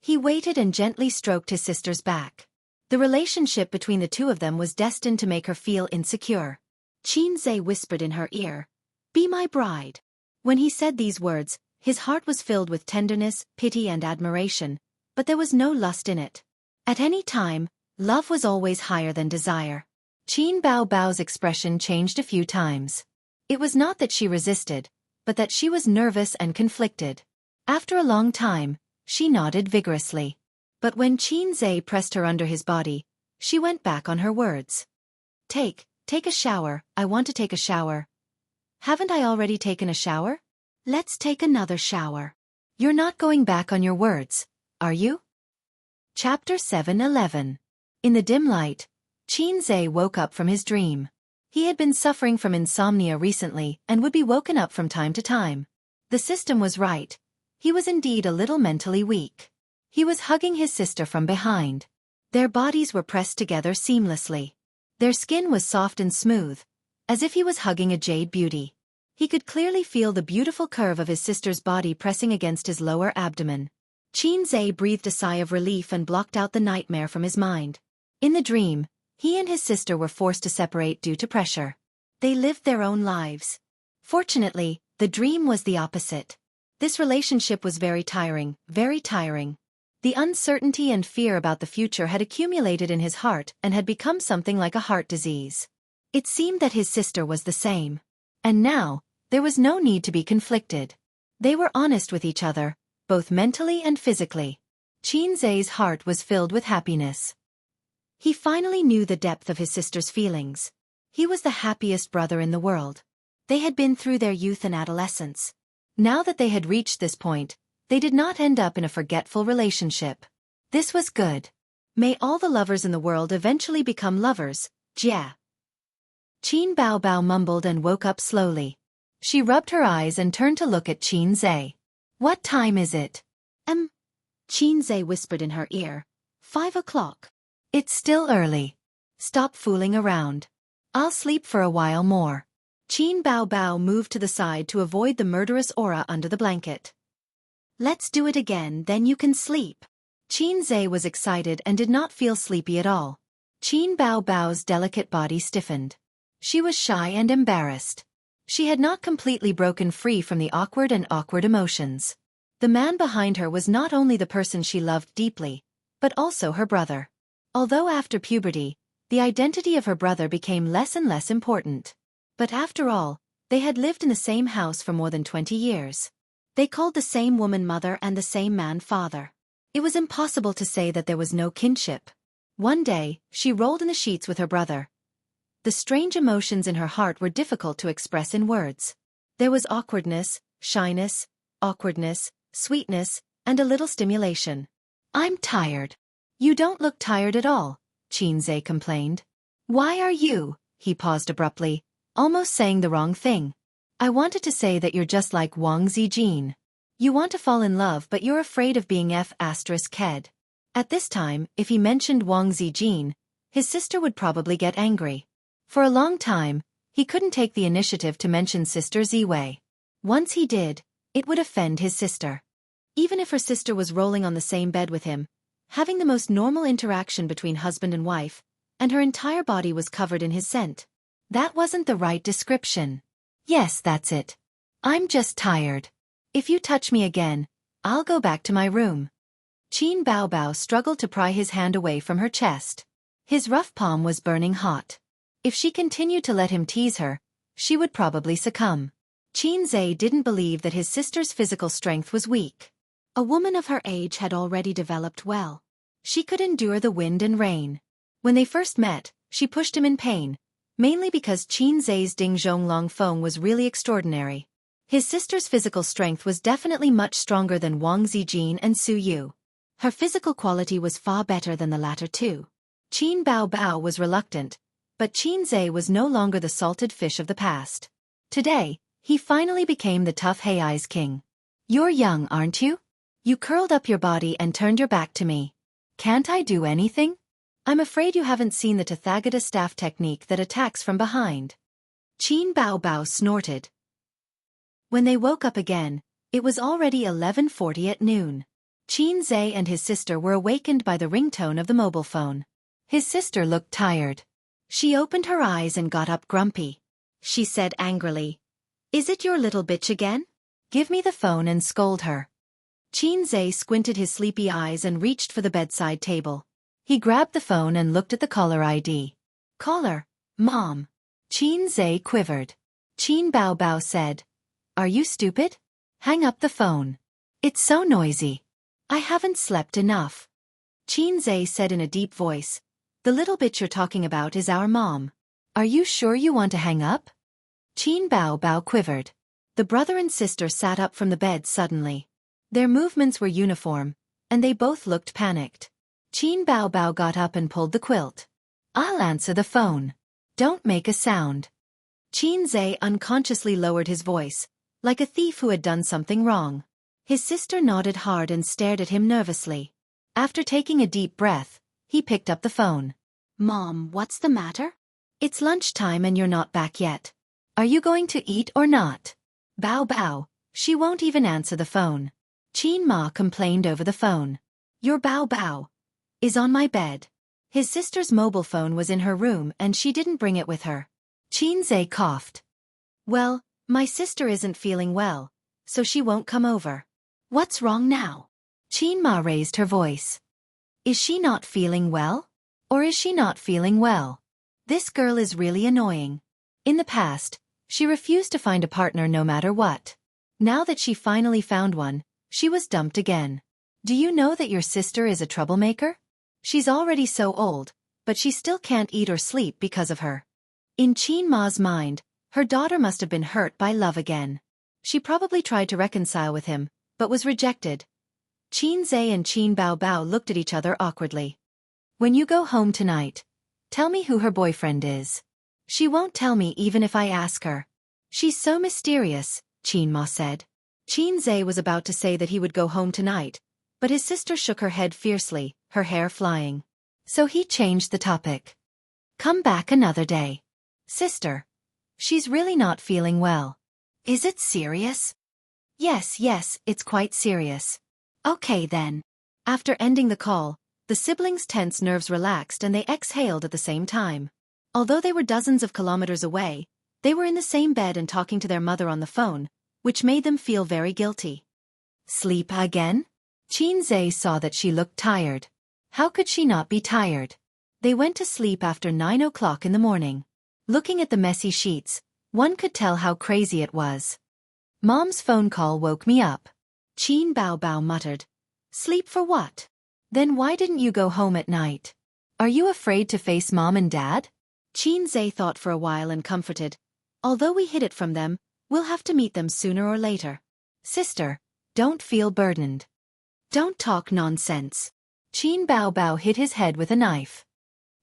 He waited and gently stroked his sister's back. The relationship between the two of them was destined to make her feel insecure. Xianxia whispered in her ear, "Be my bride." When he said these words, his heart was filled with tenderness, pity and admiration, but there was no lust in it. At any time, love was always higher than desire. Qin Bao Bao's expression changed a few times. It was not that she resisted, but that she was nervous and conflicted. After a long time, she nodded vigorously. But when Xianxia pressed her under his body, she went back on her words. Take a shower, I want to take a shower. Haven't I already taken a shower? Let's take another shower. You're not going back on your words, are you? Chapter 7:11. In the dim light, Xianxia woke up from his dream. He had been suffering from insomnia recently and would be woken up from time to time. The system was right. He was indeed a little mentally weak. He was hugging his sister from behind. Their bodies were pressed together seamlessly. Their skin was soft and smooth, as if he was hugging a jade beauty. He could clearly feel the beautiful curve of his sister's body pressing against his lower abdomen. Xianxia breathed a sigh of relief and blocked out the nightmare from his mind. In the dream, he and his sister were forced to separate due to pressure. They lived their own lives. Fortunately, the dream was the opposite. This relationship was very tiring, very tiring. The uncertainty and fear about the future had accumulated in his heart and had become something like a heart disease. It seemed that his sister was the same. And now, there was no need to be conflicted. They were honest with each other, both mentally and physically. Xianxia's heart was filled with happiness. He finally knew the depth of his sister's feelings. He was the happiest brother in the world. They had been through their youth and adolescence. Now that they had reached this point, they did not end up in a forgetful relationship. This was good. May all the lovers in the world eventually become lovers, Jia. Qin Bao Bao mumbled and woke up slowly. She rubbed her eyes and turned to look at Qin Zhe. What time is it? Qin Zhe whispered in her ear. 5 o'clock. It's still early. Stop fooling around. I'll sleep for a while more. Qin Bao Bao moved to the side to avoid the murderous aura under the blanket. Let's do it again, then you can sleep. Qin Zhe was excited and did not feel sleepy at all. Qin Bao Bao's delicate body stiffened. She was shy and embarrassed. She had not completely broken free from the awkward emotions. The man behind her was not only the person she loved deeply, but also her brother. Although after puberty, the identity of her brother became less and less important. But after all, they had lived in the same house for more than 20 years. They called the same woman mother and the same man father. It was impossible to say that there was no kinship. One day, she rolled in the sheets with her brother. The strange emotions in her heart were difficult to express in words. There was awkwardness, shyness, sweetness, and a little stimulation. I'm tired. You don't look tired at all, Qin Zhe complained. Why are you? He paused abruptly, almost saying the wrong thing. I wanted to say that you're just like Wang Zijin. You want to fall in love but you're afraid of being f***ed. At this time, if he mentioned Wang Zijin, his sister would probably get angry. For a long time, he couldn't take the initiative to mention Sister Ziwei. Once he did, it would offend his sister. Even if her sister was rolling on the same bed with him, having the most normal interaction between husband and wife, and her entire body was covered in his scent. That wasn't the right description. Yes, that's it. I'm just tired. If you touch me again, I'll go back to my room. Qin Bao Bao struggled to pry his hand away from her chest. His rough palm was burning hot. If she continued to let him tease her, she would probably succumb. Qin Zhe didn't believe that his sister's physical strength was weak. A woman of her age had already developed well. She could endure the wind and rain. When they first met, she pushed him in pain, mainly because Qin Zhe's Ding Zhonglong Feng was really extraordinary. His sister's physical strength was definitely much stronger than Wang Zijin and Su Yu. Her physical quality was far better than the latter two. Qin Bao Bao was reluctant, but Qin Zhe was no longer the salted fish of the past. Today, he finally became the tough Hei's king. You're young, aren't you? You curled up your body and turned your back to me. Can't I do anything? I'm afraid you haven't seen the Tathagata staff technique that attacks from behind. Qin Bao Bao snorted. When they woke up again, it was already 11:40 at noon. Qin Zhe and his sister were awakened by the ringtone of the mobile phone. His sister looked tired. She opened her eyes and got up grumpy. She said angrily, "Is it your little bitch again? Give me the phone and scold her." Qin Zhe squinted his sleepy eyes and reached for the bedside table. He grabbed the phone and looked at the caller ID. "Caller, Mom." Qin Zhe quivered. Qin Bao Bao said, "Are you stupid? Hang up the phone. It's so noisy. I haven't slept enough." Qin Zhe said in a deep voice, "The little bitch you're talking about is our mom. Are you sure you want to hang up?" Qin Bao Bao quivered. The brother and sister sat up from the bed suddenly. Their movements were uniform, and they both looked panicked. Qin Bao Bao got up and pulled the quilt. "I'll answer the phone. Don't make a sound." Qin Zhe unconsciously lowered his voice, like a thief who had done something wrong. His sister nodded hard and stared at him nervously. After taking a deep breath, he picked up the phone. "Mom, what's the matter? It's lunchtime and you're not back yet. Are you going to eat or not?" "Bao Bao, she won't even answer the phone." Qin Ma complained over the phone. "Your Bao Bao is on my bed." His sister's mobile phone was in her room and she didn't bring it with her. Qin Zhe coughed. "Well, my sister isn't feeling well, so she won't come over." "What's wrong now?" Qin Ma raised her voice. "Is she not feeling well? Or is she not feeling well? This girl is really annoying." In the past, she refused to find a partner no matter what. Now that she finally found one, she was dumped again. "Do you know that your sister is a troublemaker? She's already so old, but she still can't eat or sleep because of her." In Qin Ma's mind, her daughter must have been hurt by love again. She probably tried to reconcile with him, but was rejected. Qin Zhe and Qin Baobao looked at each other awkwardly. When you go home tonight, tell me who her boyfriend is. She won't tell me even if I ask her. She's so mysterious, Qin Ma said. Qin Zhe was about to say that he would go home tonight, but his sister shook her head fiercely, her hair flying. So he changed the topic. Come back another day. Sister. She's really not feeling well. Is it serious? Yes, it's quite serious. Okay then. After ending the call, the siblings' tense nerves relaxed and they exhaled at the same time. Although they were dozens of kilometers away, they were in the same bed and talking to their mother on the phone, which made them feel very guilty. Sleep again? Qin Zhe saw that she looked tired. How could she not be tired? They went to sleep after 9 o'clock in the morning. Looking at the messy sheets, one could tell how crazy it was. Mom's phone call woke me up. Qin Baobao muttered. Sleep for what? Then why didn't you go home at night? Are you afraid to face Mom and Dad? Qin Zhe thought for a while and comforted. Although we hid it from them, we'll have to meet them sooner or later. Sister, don't feel burdened. Don't talk nonsense. Qin Baobao hit his head with a knife.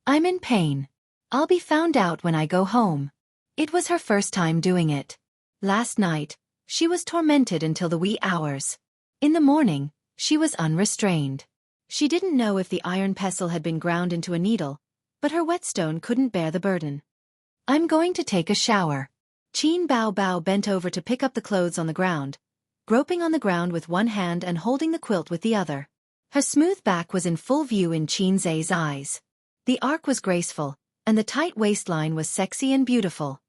I'm in pain. I'll be found out when I go home. It was her first time doing it. Last night, she was tormented until the wee hours. In the morning, she was unrestrained. She didn't know if the iron pestle had been ground into a needle, but her whetstone couldn't bear the burden. I'm going to take a shower. Qin Baobao bent over to pick up the clothes on the ground, groping on the ground with one hand and holding the quilt with the other. Her smooth back was in full view in Qin Zhe's eyes. The arc was graceful, and the tight waistline was sexy and beautiful.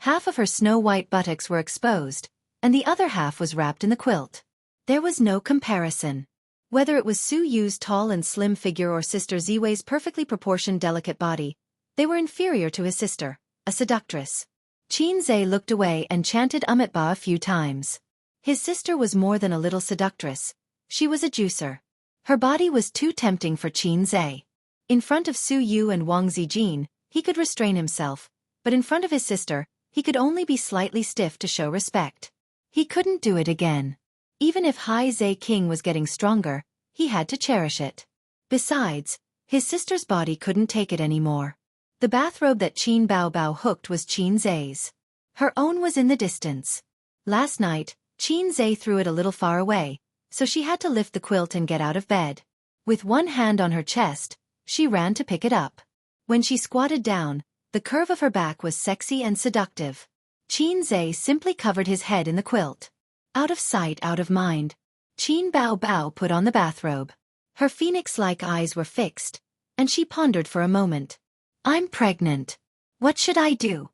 Half of her snow-white buttocks were exposed, and the other half was wrapped in the quilt. There was no comparison. Whether it was Su Yu's tall and slim figure or Sister Ziwei's perfectly proportioned delicate body, they were inferior to his sister, a seductress. Qin Zhe looked away and chanted Ba a few times. His sister was more than a little seductress. She was a juicer. Her body was too tempting for Qin Zhe. In front of Su Yu and Wang Zijin, he could restrain himself, but in front of his sister, he could only be slightly stiff to show respect. He couldn't do it again. Even if Hai Zhe King was getting stronger, he had to cherish it. Besides, his sister's body couldn't take it anymore. The bathrobe that Qin Baobao hooked was Qin Zhe's. Her own was in the distance. Last night, Qin Zhe threw it a little far away, so she had to lift the quilt and get out of bed. With one hand on her chest, she ran to pick it up. When she squatted down, the curve of her back was sexy and seductive. Qin Zhe simply covered his head in the quilt. Out of sight, out of mind. Qin Baobao put on the bathrobe. Her phoenix-like eyes were fixed, and she pondered for a moment. I'm pregnant. What should I do?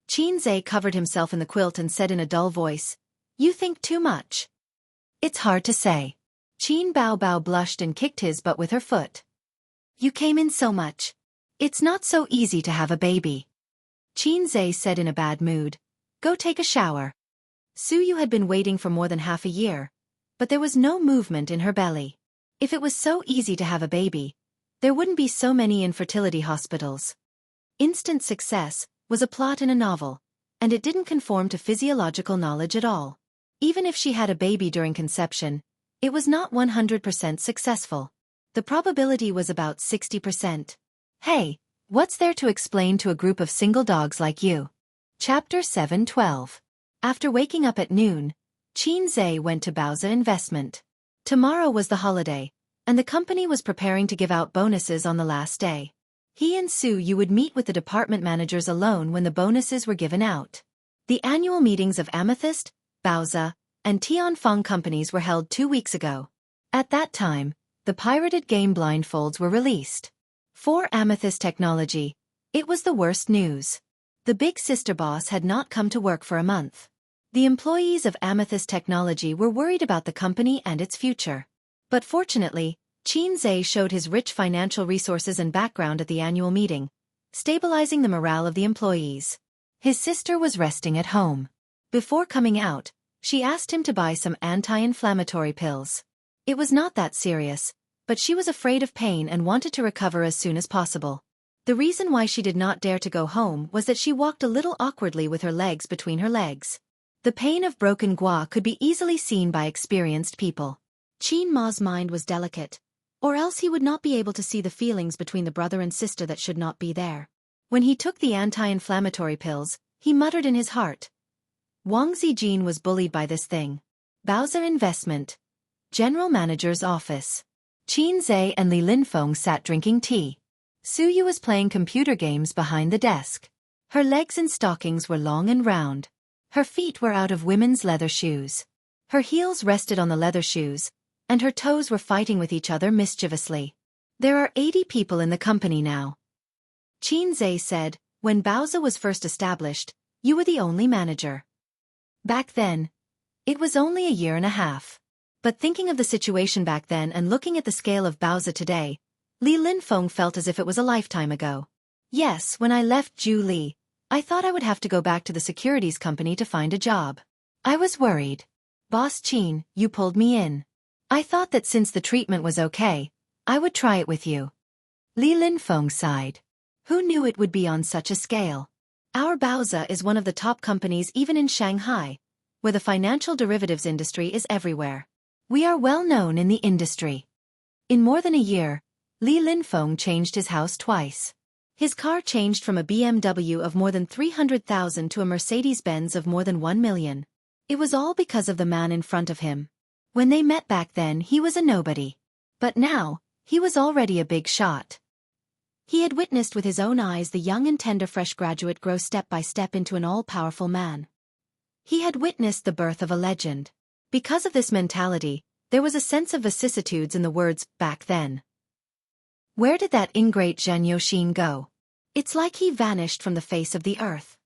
Qin Zhe covered himself in the quilt and said in a dull voice, You think too much. It's hard to say. Qin Baobao blushed and kicked his butt with her foot. You came in so much. It's not so easy to have a baby. Qin Zhe said in a bad mood. Go take a shower. Su Yu had been waiting for more than half a year, but there was no movement in her belly. If it was so easy to have a baby, there wouldn't be so many infertility hospitals. Instant success was a plot in a novel, and it didn't conform to physiological knowledge at all. Even if she had a baby during conception, it was not 100% successful. The probability was about 60%. Hey, what's there to explain to a group of single dogs like you? Chapter 7:12. After waking up at noon, Qin Zhe went to Baoza Investment. Tomorrow was the holiday, and the company was preparing to give out bonuses on the last day. He and Su Yu would meet with the department managers alone when the bonuses were given out. The annual meetings of Amethyst, Baoza, and Tianfeng companies were held 2 weeks ago. At that time, the pirated game blindfolds were released. For Amethyst Technology, it was the worst news. The big sister boss had not come to work for a month. The employees of Amethyst Technology were worried about the company and its future. But fortunately, Qin Zhe showed his rich financial resources and background at the annual meeting, stabilizing the morale of the employees. His sister was resting at home. Before coming out, she asked him to buy some anti-inflammatory pills. It was not that serious, but she was afraid of pain and wanted to recover as soon as possible. The reason why she did not dare to go home was that she walked a little awkwardly with her legs between her legs. The pain of broken gua could be easily seen by experienced people. Qin Ma's mind was delicate, or else he would not be able to see the feelings between the brother and sister that should not be there. When he took the anti-inflammatory pills, he muttered in his heart. Wang Zijin was bullied by this thing. Bowser Investment. General Manager's office. Qin Zhe and Li Linfeng sat drinking tea. Suyu was playing computer games behind the desk. Her legs in stockings were long and round. Her feet were out of women's leather shoes. Her heels rested on the leather shoes, and her toes were fighting with each other mischievously. There are 80 people in the company now. Qin Zhe said, when Bowser was first established, you were the only manager. Back then, it was only a year and a half. But thinking of the situation back then and looking at the scale of Bowser today, Li Linfeng felt as if it was a lifetime ago. Yes, when I left Zhu Li, I thought I would have to go back to the securities company to find a job. I was worried. Boss Qin, you pulled me in. I thought that since the treatment was okay, I would try it with you. Li Linfeng sighed. Who knew it would be on such a scale? Our Bowser is one of the top companies even in Shanghai, where the financial derivatives industry is everywhere. We are well known in the industry. In more than a year, Li Linfeng changed his house twice. His car changed from a BMW of more than 300,000 to a Mercedes-Benz of more than 1 million. It was all because of the man in front of him. When they met back then, he was a nobody. But now, he was already a big shot. He had witnessed with his own eyes the young and tender fresh graduate grow step by step into an all-powerful man. He had witnessed the birth of a legend. Because of this mentality, there was a sense of vicissitudes in the words, back then. Where did that ingrate Xianxia go? It's like he vanished from the face of the earth.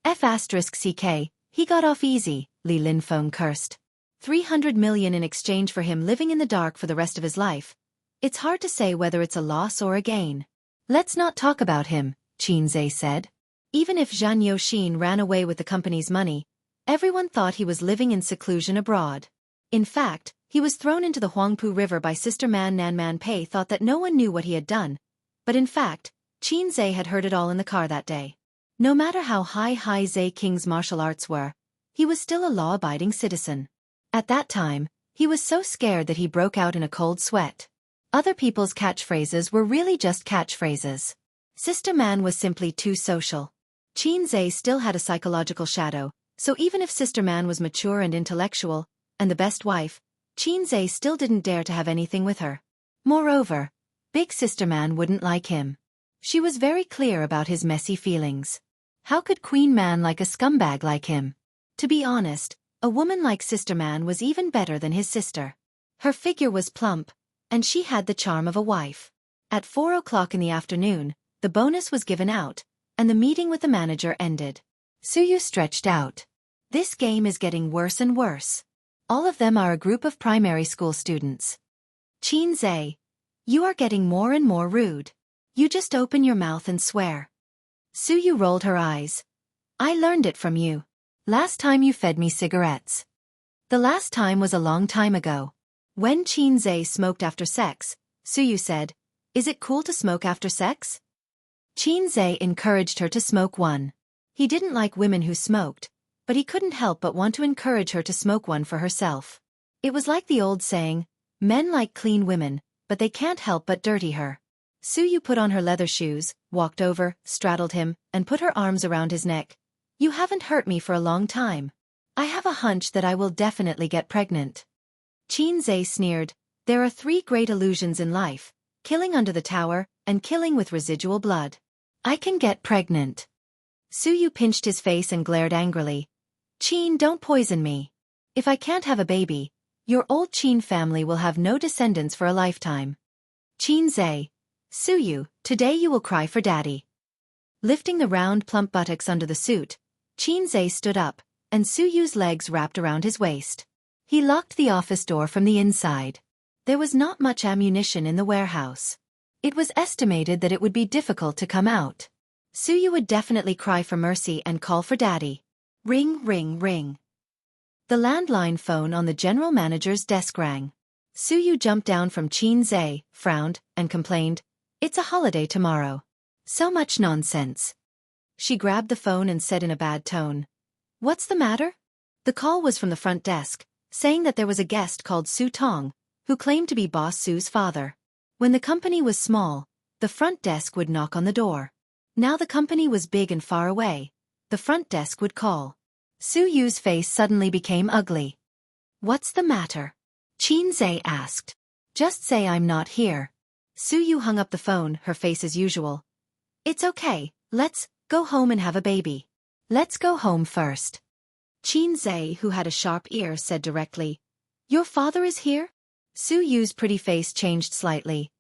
F*ck, he got off easy, Li Linfeng cursed. 300 million in exchange for him living in the dark for the rest of his life. It's hard to say whether it's a loss or a gain. Let's not talk about him, Qin Zhe said. Even if Xianxia ran away with the company's money, everyone thought he was living in seclusion abroad. In fact, he was thrown into the Huangpu River by Sister Man Nanman Pei thought that no one knew what he had done. But in fact, Qin Zhe had heard it all in the car that day. No matter how high Zhe King's martial arts were, he was still a law-abiding citizen. At that time, he was so scared that he broke out in a cold sweat. Other people's catchphrases were really just catchphrases. Sister Man was simply too social. Qin Zhe still had a psychological shadow, so even if Sister Man was mature and intellectual, and the best wife, Qin Zhe still didn't dare to have anything with her. Moreover, Big Sister Man wouldn't like him. She was very clear about his messy feelings. How could Queen Man like a scumbag like him? To be honest, a woman like Sister Man was even better than his sister. Her figure was plump, and she had the charm of a wife. At 4 o'clock in the afternoon, the bonus was given out, and the meeting with the manager ended. Suyu stretched out. This game is getting worse and worse. All of them are a group of primary school students. Qin Zhe, you are getting more and more rude. You just open your mouth and swear. Suyu rolled her eyes. I learned it from you. Last time you fed me cigarettes. The last time was a long time ago. When Qin Zhe smoked after sex, Suyu said, is it cool to smoke after sex? Qin Zhe encouraged her to smoke one. He didn't like women who smoked, but he couldn't help but want to encourage her to smoke one for herself. It was like the old saying, men like clean women, but they can't help but dirty her. Suyu put on her leather shoes, walked over, straddled him, and put her arms around his neck. You haven't hurt me for a long time. I have a hunch that I will definitely get pregnant. Qin Zhe sneered, there are 3 great illusions in life, killing under the tower, and killing with residual blood. I can get pregnant. Suyu pinched his face and glared angrily. Qin, don't poison me. If I can't have a baby, your old Qin family will have no descendants for a lifetime. Qin Zhe, Suyu, today you will cry for daddy. Lifting the round plump buttocks under the suit, Qin Zhe stood up, and Suyu's legs wrapped around his waist. He locked the office door from the inside. There was not much ammunition in the warehouse. It was estimated that it would be difficult to come out. Suyu would definitely cry for mercy and call for daddy. Ring, ring, ring. The landline phone on the general manager's desk rang. Suyu jumped down from Qin Zhe, frowned, and complained, it's a holiday tomorrow. So much nonsense. She grabbed the phone and said in a bad tone, what's the matter? The call was from the front desk, saying that there was a guest called Su Tong, who claimed to be Boss Su's father. When the company was small, the front desk would knock on the door. Now the company was big and far away. The front desk would call. Su Yu's face suddenly became ugly. "What's the matter?" Xianxia asked. "Just say I'm not here." Su Yu hung up the phone, her face as usual. "It's okay, let's go home and have a baby." "Let's go home first." Xianxia, who had a sharp ear, said directly. "Your father is here?" Su Yu's pretty face changed slightly.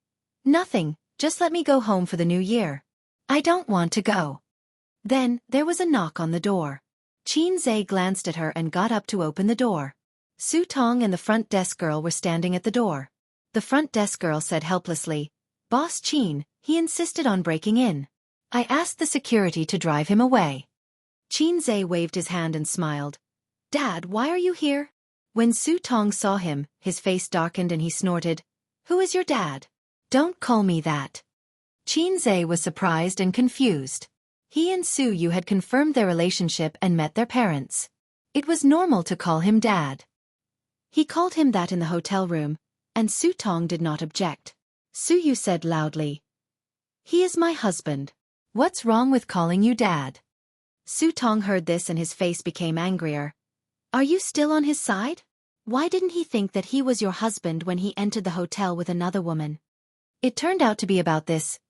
"Nothing, just let me go home for the new year." "I don't want to go." Then, there was a knock on the door. Xianxia glanced at her and got up to open the door. Su Tong and the front desk girl were standing at the door. The front desk girl said helplessly, "Boss Qin, he insisted on breaking in. I asked the security to drive him away." Xianxia waved his hand and smiled. "Dad, why are you here?" When Su Tong saw him, his face darkened and he snorted, "Who is your dad?" "Don't call me that." Xianxia was surprised and confused. He and Su Yu had confirmed their relationship and met their parents. It was normal to call him dad. He called him that in the hotel room, and Su Tong did not object. Su Yu said loudly, "He is my husband. What's wrong with calling you dad?" Su Tong heard this and his face became angrier. "Are you still on his side? Why didn't he think that he was your husband when he entered the hotel with another woman?" It turned out to be about this.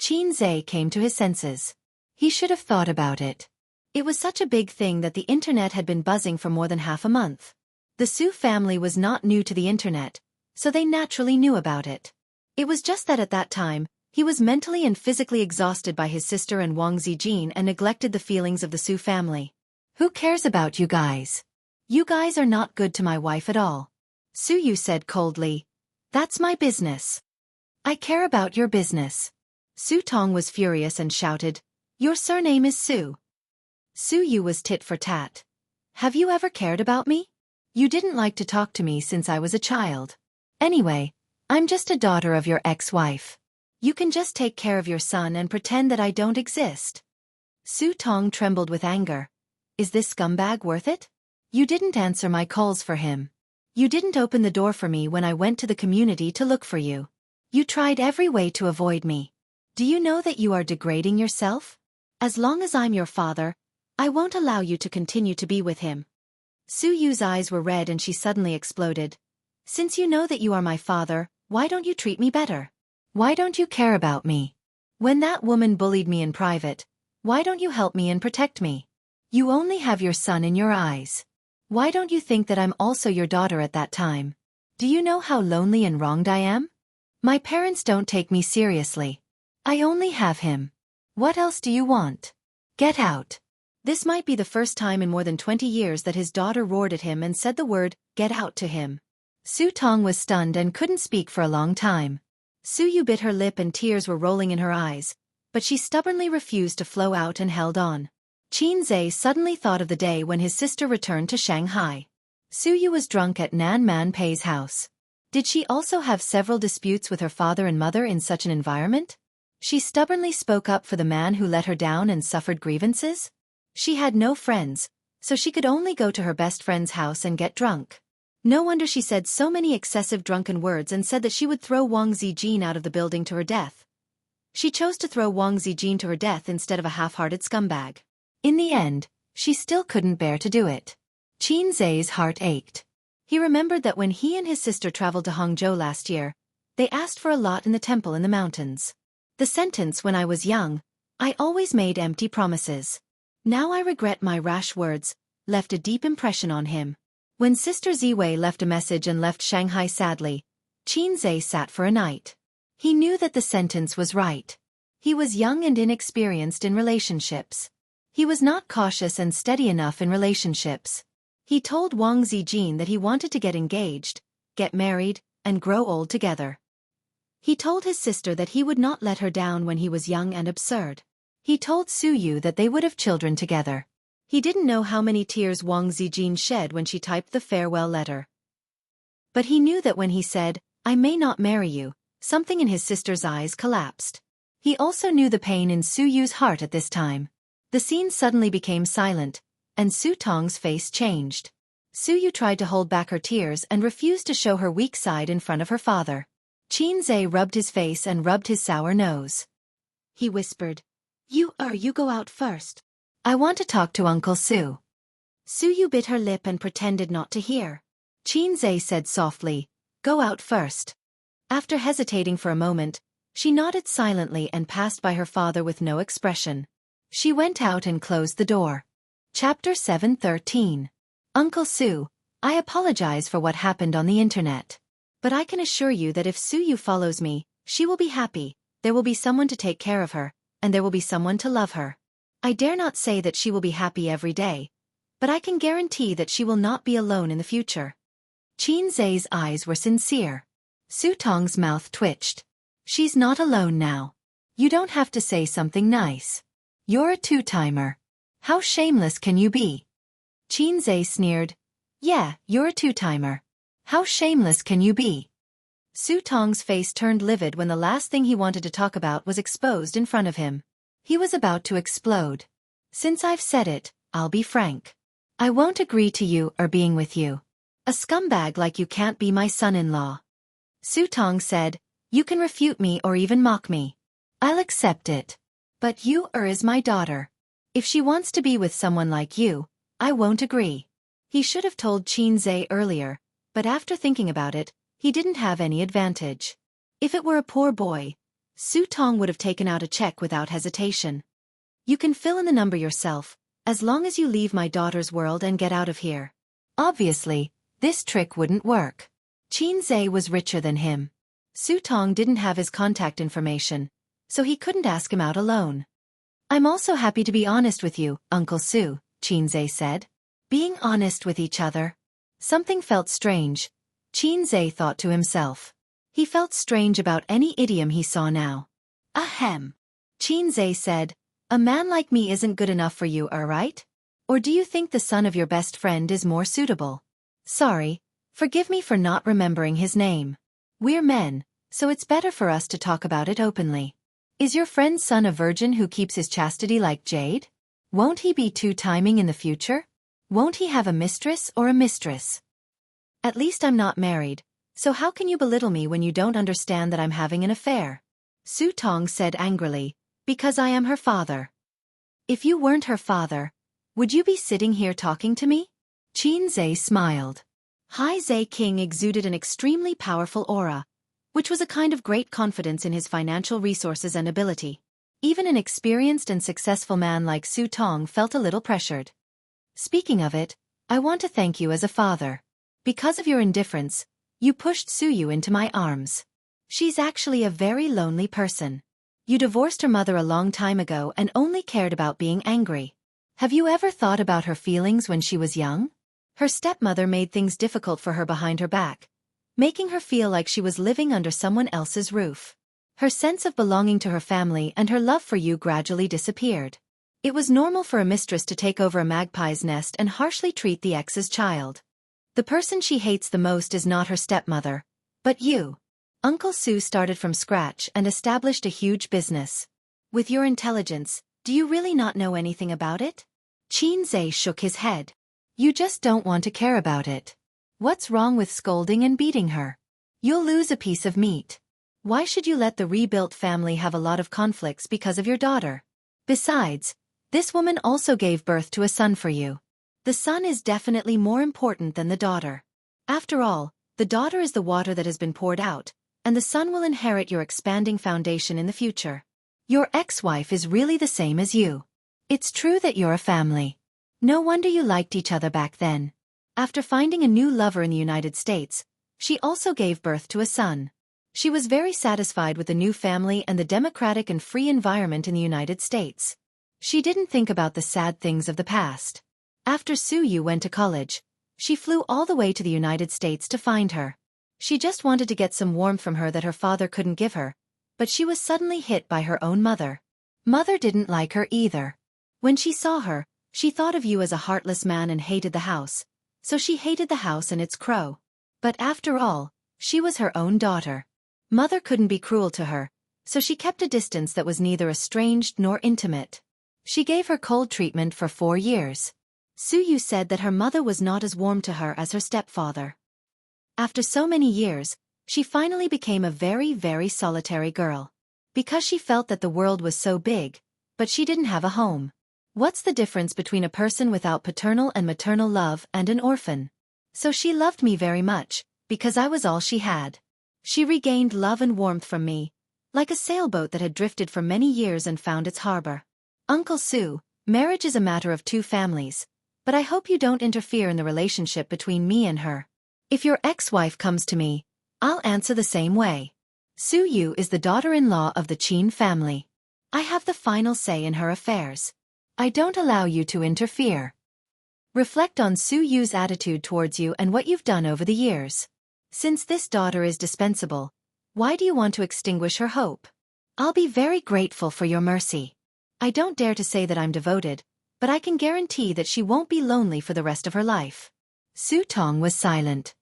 Xianxia came to his senses. He should have thought about it. It was such a big thing that the internet had been buzzing for more than half a month. The Su family was not new to the internet, so they naturally knew about it. It was just that at that time, he was mentally and physically exhausted by his sister and Wang Zijin and neglected the feelings of the Su family. "Who cares about you guys? You guys are not good to my wife at all." Su Yu said coldly, "That's my business." "I care about your business." Su Tong was furious and shouted, "Your surname is Su." Su Yu was tit for tat. "Have you ever cared about me? You didn't like to talk to me since I was a child. Anyway, I'm just a daughter of your ex-wife. You can just take care of your son and pretend that I don't exist." Su Tong trembled with anger. "Is this scumbag worth it? You didn't answer my calls for him. You didn't open the door for me when I went to the community to look for you. You tried every way to avoid me. Do you know that you are degrading yourself? As long as I'm your father, I won't allow you to continue to be with him." Su Yu's eyes were red and she suddenly exploded. "Since you know that you are my father, why don't you treat me better? Why don't you care about me? When that woman bullied me in private, why don't you help me and protect me? You only have your son in your eyes. Why don't you think that I'm also your daughter at that time? Do you know how lonely and wronged I am? My parents don't take me seriously. I only have him. What else do you want? Get out." This might be the first time in more than 20 years that his daughter roared at him and said the word, "Get out" to him. Su Tong was stunned and couldn't speak for a long time. Su Yu bit her lip and tears were rolling in her eyes, but she stubbornly refused to flow out and held on. Xianxia suddenly thought of the day when his sister returned to Shanghai. Su Yu was drunk at Nan Man Pei's house. Did she also have several disputes with her father and mother in such an environment? She stubbornly spoke up for the man who let her down and suffered grievances? She had no friends, so she could only go to her best friend's house and get drunk. No wonder she said so many excessive drunken words and said that she would throw Wang Zijin out of the building to her death. She chose to throw Wang Zijin to her death instead of a half-hearted scumbag. In the end, she still couldn't bear to do it. Xianxia's heart ached. He remembered that when he and his sister traveled to Hangzhou last year, they asked for a lot in the temple in the mountains. The sentence, "When I was young, I always made empty promises. Now I regret my rash words," left a deep impression on him. When Sister Ziwei left a message and left Shanghai sadly, Xianxia sat for a night. He knew that the sentence was right. He was young and inexperienced in relationships. He was not cautious and steady enough in relationships. He told Wang Zijin that he wanted to get engaged, get married, and grow old together. He told his sister that he would not let her down when he was young and absurd. He told Su Yu that they would have children together. He didn't know how many tears Wang Zijin shed when she typed the farewell letter. But he knew that when he said, "I may not marry you," something in his sister's eyes collapsed. He also knew the pain in Su Yu's heart at this time. The scene suddenly became silent, and Su Tong's face changed. Suyu tried to hold back her tears and refused to show her weak side in front of her father. Xianxia rubbed his face and rubbed his sour nose. He whispered, You go out first. I want to talk to Uncle Su. Suyu bit her lip and pretended not to hear. Xianxia said softly, Go out first. After hesitating for a moment, she nodded silently and passed by her father with no expression. She went out and closed the door. Chapter 7:13. Uncle Su, I apologize for what happened on the internet. But I can assure you that if Suyu follows me, she will be happy, there will be someone to take care of her, and there will be someone to love her. I dare not say that she will be happy every day, but I can guarantee that she will not be alone in the future. Xianxia's eyes were sincere. Su Tong's mouth twitched. She's not alone now. You don't have to say something nice. You're a two-timer. How shameless can you be? Xianxia sneered. Yeah, you're a two-timer. How shameless can you be? Su Tong's face turned livid when the last thing he wanted to talk about was exposed in front of him. He was about to explode. Since I've said it, I'll be frank. I won't agree to you or being with you. A scumbag like you can't be my son-in-law. Su Tong said, You can refute me or even mock me. I'll accept it. But you is my daughter. If she wants to be with someone like you, I won't agree. He should have told Xianxia earlier, but after thinking about it, he didn't have any advantage. If it were a poor boy, Su Tong would have taken out a check without hesitation. You can fill in the number yourself, as long as you leave my daughter's world and get out of here. Obviously, this trick wouldn't work. Xianxia was richer than him. Su Tong didn't have his contact information, so he couldn't ask him out alone. I'm also happy to be honest with you, Uncle Su, Xianxia said. Being honest with each other. Something felt strange, Xianxia thought to himself. He felt strange about any idiom he saw now. Ahem. Xianxia said, A man like me isn't good enough for you, right? Or do you think the son of your best friend is more suitable? Sorry, forgive me for not remembering his name. We're men, so it's better for us to talk about it openly. Is your friend's son a virgin who keeps his chastity like jade? Won't he be two-timing in the future? Won't he have a mistress or a mistress? At least I'm not married, so how can you belittle me when you don't understand that I'm having an affair? Su Tong said angrily, Because I am her father. If you weren't her father, would you be sitting here talking to me? Xianxia smiled. Hai Zhe King exuded an extremely powerful aura, which was a kind of great confidence in his financial resources and ability. Even an experienced and successful man like Su Tong felt a little pressured. Speaking of it, I want to thank you as a father. Because of your indifference, you pushed Suyu into my arms. She's actually a very lonely person. You divorced her mother a long time ago and only cared about being angry. Have you ever thought about her feelings when she was young? Her stepmother made things difficult for her behind her back, making her feel like she was living under someone else's roof. Her sense of belonging to her family and her love for you gradually disappeared. It was normal for a mistress to take over a magpie's nest and harshly treat the ex's child. The person she hates the most is not her stepmother, but you. Uncle Su started from scratch and established a huge business. With your intelligence, do you really not know anything about it? Xianxia shook his head. You just don't want to care about it. What's wrong with scolding and beating her? You'll lose a piece of meat. Why should you let the rebuilt family have a lot of conflicts because of your daughter? Besides, this woman also gave birth to a son for you. The son is definitely more important than the daughter. After all, the daughter is the water that has been poured out, and the son will inherit your expanding foundation in the future. Your ex-wife is really the same as you. It's true that you're a family. No wonder you liked each other back then. After finding a new lover in the United States, she also gave birth to a son. She was very satisfied with the new family and the democratic and free environment in the United States. She didn't think about the sad things of the past. After Suyu went to college, she flew all the way to the United States to find her. She just wanted to get some warmth from her that her father couldn't give her, but she was suddenly hit by her own mother. Mother didn't like her either. When she saw her, she thought of you as a heartless man and hated the house, so she hated the house and its crow. But after all, she was her own daughter. Mother couldn't be cruel to her, so she kept a distance that was neither estranged nor intimate. She gave her cold treatment for 4 years. Su Yu said that her mother was not as warm to her as her stepfather. After so many years, she finally became a very, very solitary girl. Because she felt that the world was so big, but she didn't have a home. What's the difference between a person without paternal and maternal love and an orphan? So she loved me very much, because I was all she had. She regained love and warmth from me, like a sailboat that had drifted for many years and found its harbor. Uncle Su, marriage is a matter of two families, but I hope you don't interfere in the relationship between me and her. If your ex-wife comes to me, I'll answer the same way. Su Yu is the daughter-in-law of the Qin family. I have the final say in her affairs. I don't allow you to interfere. Reflect on Su Yu's attitude towards you and what you've done over the years. Since this daughter is dispensable, why do you want to extinguish her hope? I'll be very grateful for your mercy. I don't dare to say that I'm devoted, but I can guarantee that she won't be lonely for the rest of her life. Su Tong was silent.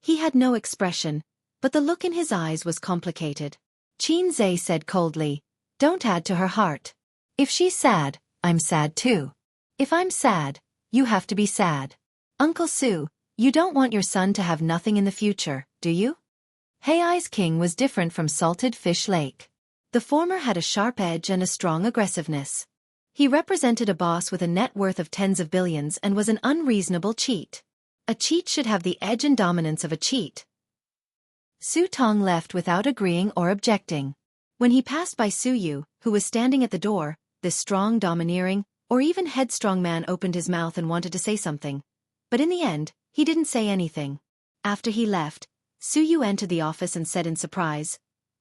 He had no expression, but the look in his eyes was complicated. Qin Zhe said coldly, "Don't add to her heart. If she's sad, I'm sad too. If I'm sad, you have to be sad. Uncle Su, you don't want your son to have nothing in the future, do you?" Hei's king was different from Salted Fish Lake. The former had a sharp edge and a strong aggressiveness. He represented a boss with a net worth of tens of billions and was an unreasonable cheat. A cheat should have the edge and dominance of a cheat. Su Tong left without agreeing or objecting. When he passed by Su Yu, who was standing at the door, this strong, domineering, or even headstrong man opened his mouth and wanted to say something. But in the end, he didn't say anything. After he left, Su Yu entered the office and said in surprise,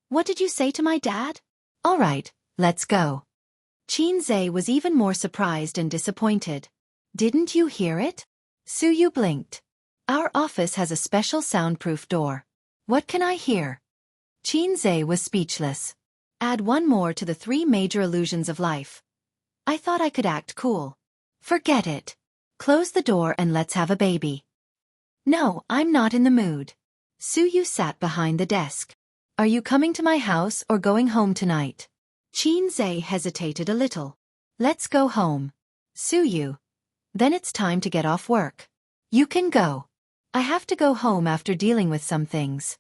"What did you say to my dad?" "All right, let's go." Qin Zhe was even more surprised and disappointed. "Didn't you hear it?" Su Yu blinked. "Our office has a special soundproof door. What can I hear?" Qin Zhe was speechless. Add one more to the three major illusions of life. I thought I could act cool. Forget it. Close the door and let's have a baby. No, I'm not in the mood. Su Yu sat behind the desk. Are you coming to my house or going home tonight? Qin Zhe hesitated a little. Let's go home. Su Yu. Then it's time to get off work. You can go. I have to go home after dealing with some things.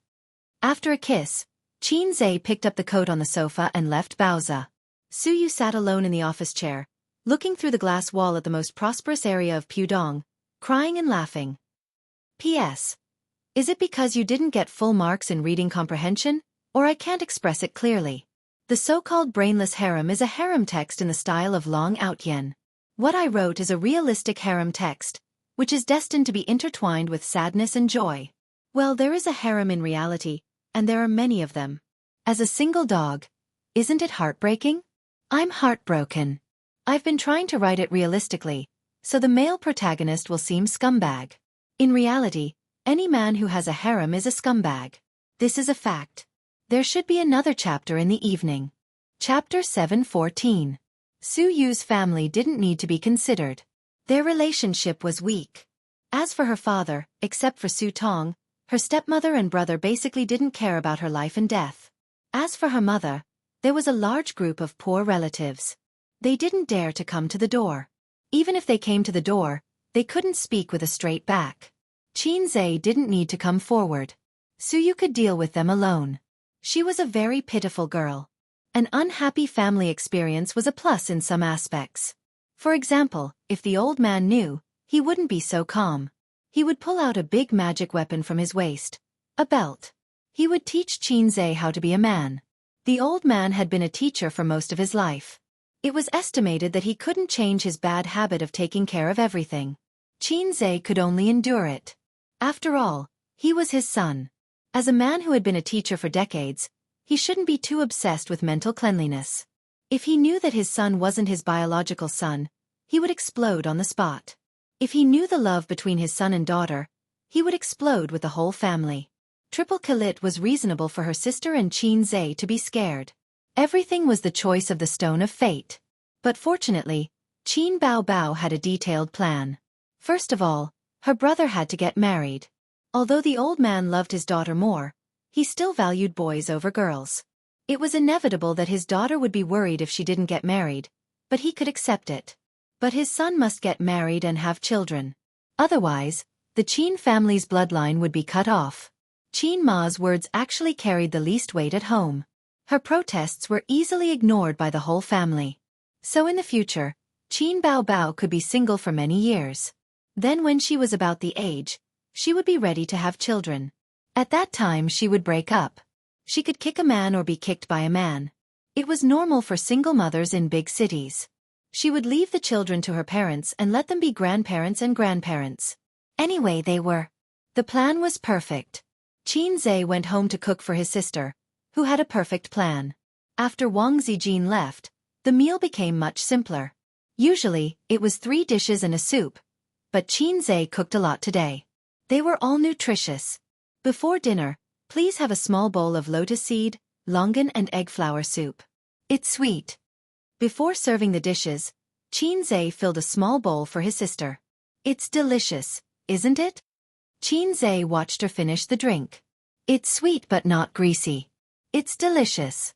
After a kiss, Qin Zhe picked up the coat on the sofa and left Baoza. Su Yu sat alone in the office chair, looking through the glass wall at the most prosperous area of Pudong, crying and laughing. P.S. Is it because you didn't get full marks in reading comprehension, or I can't express it clearly? The so-called brainless harem is a harem text in the style of Long Outyen. What I wrote is a realistic harem text, which is destined to be intertwined with sadness and joy. Well, there is a harem in reality, and there are many of them. As a single dog, isn't it heartbreaking? I'm heartbroken. I've been trying to write it realistically, so the male protagonist will seem scumbag. In reality, any man who has a harem is a scumbag. This is a fact. There should be another chapter in the evening. Chapter 714. Su Yu's family didn't need to be considered. Their relationship was weak. As for her father, except for Su Tong, her stepmother and brother basically didn't care about her life and death. As for her mother, there was a large group of poor relatives. They didn't dare to come to the door. Even if they came to the door, they couldn't speak with a straight back. Qin Zhe didn't need to come forward. Su Yu could deal with them alone. She was a very pitiful girl. An unhappy family experience was a plus in some aspects. For example, if the old man knew, he wouldn't be so calm. He would pull out a big magic weapon from his waist, a belt. He would teach Qin Zhe how to be a man. The old man had been a teacher for most of his life. It was estimated that he couldn't change his bad habit of taking care of everything. Qin Zhe could only endure it. After all, he was his son. As a man who had been a teacher for decades, he shouldn't be too obsessed with mental cleanliness. If he knew that his son wasn't his biological son, he would explode on the spot. If he knew the love between his son and daughter, he would explode with the whole family. Triple Kalit was reasonable for her sister and Qin Zhe to be scared. Everything was the choice of the stone of fate. But fortunately, Qin Bao Bao had a detailed plan. First of all, her brother had to get married. Although the old man loved his daughter more, he still valued boys over girls. It was inevitable that his daughter would be worried if she didn't get married, but he could accept it. But his son must get married and have children. Otherwise, the Qin family's bloodline would be cut off. Qin Ma's words actually carried the least weight at home. Her protests were easily ignored by the whole family. So in the future, Qin Baobao could be single for many years. Then when she was about the age, she would be ready to have children. At that time she would break up. She could kick a man or be kicked by a man. It was normal for single mothers in big cities. She would leave the children to her parents and let them be grandparents and grandparents. Anyway, they were. The plan was perfect. Qin Zhe went home to cook for his sister, who had a perfect plan. After Wang Zijin left, the meal became much simpler. Usually, it was 3 dishes and a soup, but Qin Zhe cooked a lot today. They were all nutritious. Before dinner, please have a small bowl of lotus seed, longan and egg flour soup. It's sweet. Before serving the dishes, Qin Zhe filled a small bowl for his sister. It's delicious, isn't it? Qin Zhe watched her finish the drink. It's sweet but not greasy. It's delicious.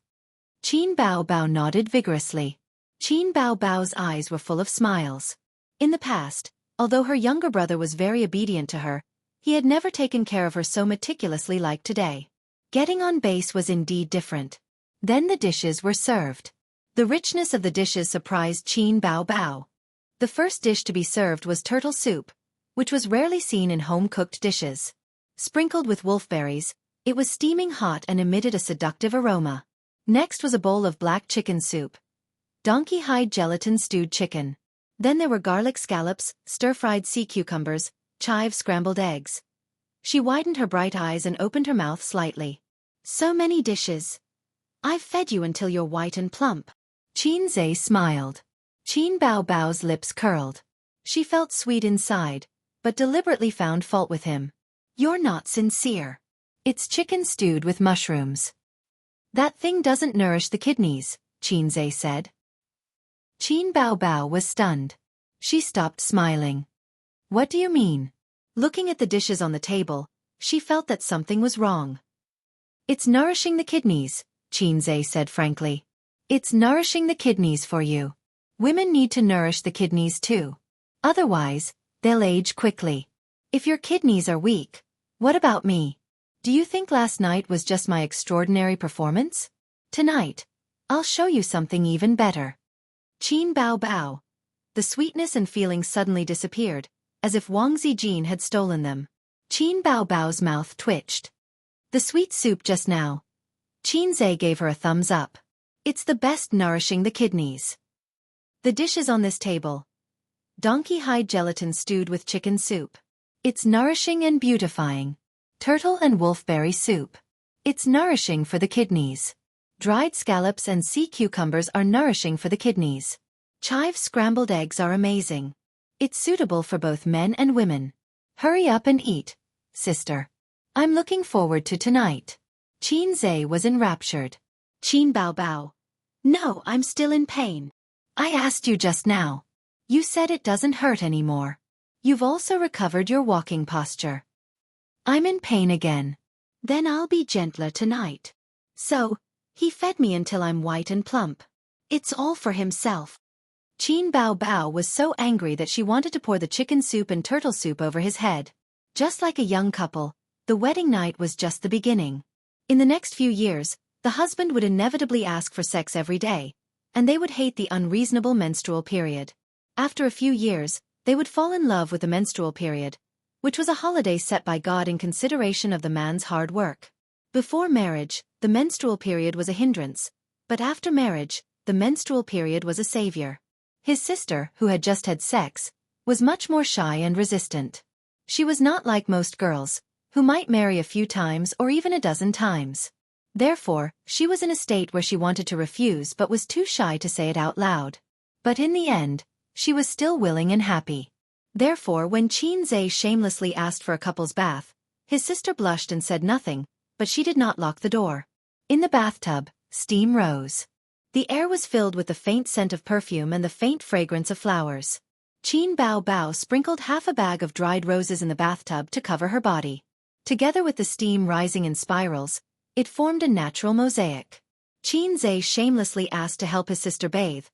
Qin Baobao nodded vigorously. Qin Baobao's eyes were full of smiles. In the past, although her younger brother was very obedient to her, he had never taken care of her so meticulously like today. Getting on base was indeed different. Then the dishes were served. The richness of the dishes surprised Qin Baobao. The first dish to be served was turtle soup, which was rarely seen in home-cooked dishes. Sprinkled with wolfberries, it was steaming hot and emitted a seductive aroma. Next was a bowl of black chicken soup. Donkey hide gelatin stewed chicken. Then there were garlic scallops, stir-fried sea cucumbers, chive scrambled eggs. She widened her bright eyes and opened her mouth slightly. So many dishes. I've fed you until you're white and plump. Qin Zhe smiled. Qin Baobao's lips curled. She felt sweet inside, but deliberately found fault with him. You're not sincere. It's chicken stewed with mushrooms. That thing doesn't nourish the kidneys, Qin Zhe said. Qin Baobao was stunned. She stopped smiling. What do you mean? Looking at the dishes on the table, she felt that something was wrong. It's nourishing the kidneys, Qin Zhe said frankly. It's nourishing the kidneys for you. Women need to nourish the kidneys too. Otherwise, they'll age quickly. If your kidneys are weak, what about me? Do you think last night was just my extraordinary performance? Tonight, I'll show you something even better. Qin Baobao. The sweetness and feeling suddenly disappeared, as if Wang Zijin had stolen them. Qin Baobao's mouth twitched. The sweet soup just now. Qin Zhe gave her a thumbs up. It's the best nourishing the kidneys. The dishes on this table. Donkey hide gelatin stewed with chicken soup. It's nourishing and beautifying. Turtle and wolfberry soup. It's nourishing for the kidneys. Dried scallops and sea cucumbers are nourishing for the kidneys. Chive scrambled eggs are amazing. It's suitable for both men and women. Hurry up and eat, sister. I'm looking forward to tonight. Qin Zhe was enraptured. Qin Baobao. No, I'm still in pain. I asked you just now. You said it doesn't hurt anymore. You've also recovered your walking posture. I'm in pain again. Then I'll be gentler tonight. So, he fed me until I'm white and plump. It's all for himself. Qin Baobao was so angry that she wanted to pour the chicken soup and turtle soup over his head. Just like a young couple, the wedding night was just the beginning. In the next few years, the husband would inevitably ask for sex every day, and they would hate the unreasonable menstrual period. After a few years, they would fall in love with the menstrual period, which was a holiday set by God in consideration of the man's hard work. Before marriage, the menstrual period was a hindrance, but after marriage, the menstrual period was a savior. His sister, who had just had sex, was much more shy and resistant. She was not like most girls, who might marry a few times or even a dozen times. Therefore, she was in a state where she wanted to refuse but was too shy to say it out loud. But in the end, she was still willing and happy. Therefore, when Qin Zhe shamelessly asked for a couple's bath, his sister blushed and said nothing, but she did not lock the door. In the bathtub, steam rose. The air was filled with the faint scent of perfume and the faint fragrance of flowers. Qin Baobao sprinkled half a bag of dried roses in the bathtub to cover her body. Together with the steam rising in spirals, it formed a natural mosaic. Qin Zhe shamelessly asked to help his sister bathe,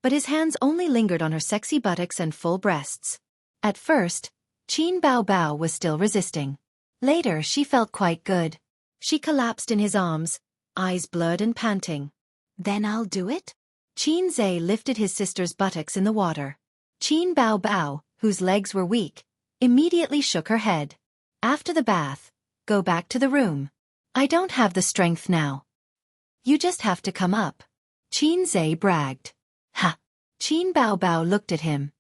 but his hands only lingered on her sexy buttocks and full breasts. At first, Qin Bao Bao was still resisting. Later she felt quite good. She collapsed in his arms, eyes blurred and panting. Then I'll do it? Qin Zhe lifted his sister's buttocks in the water. Qin Bao Bao, whose legs were weak, immediately shook her head. After the bath, go back to the room. I don't have the strength now. You just have to come up. Qin Zhe bragged. Ha! Qin Bao Bao looked at him.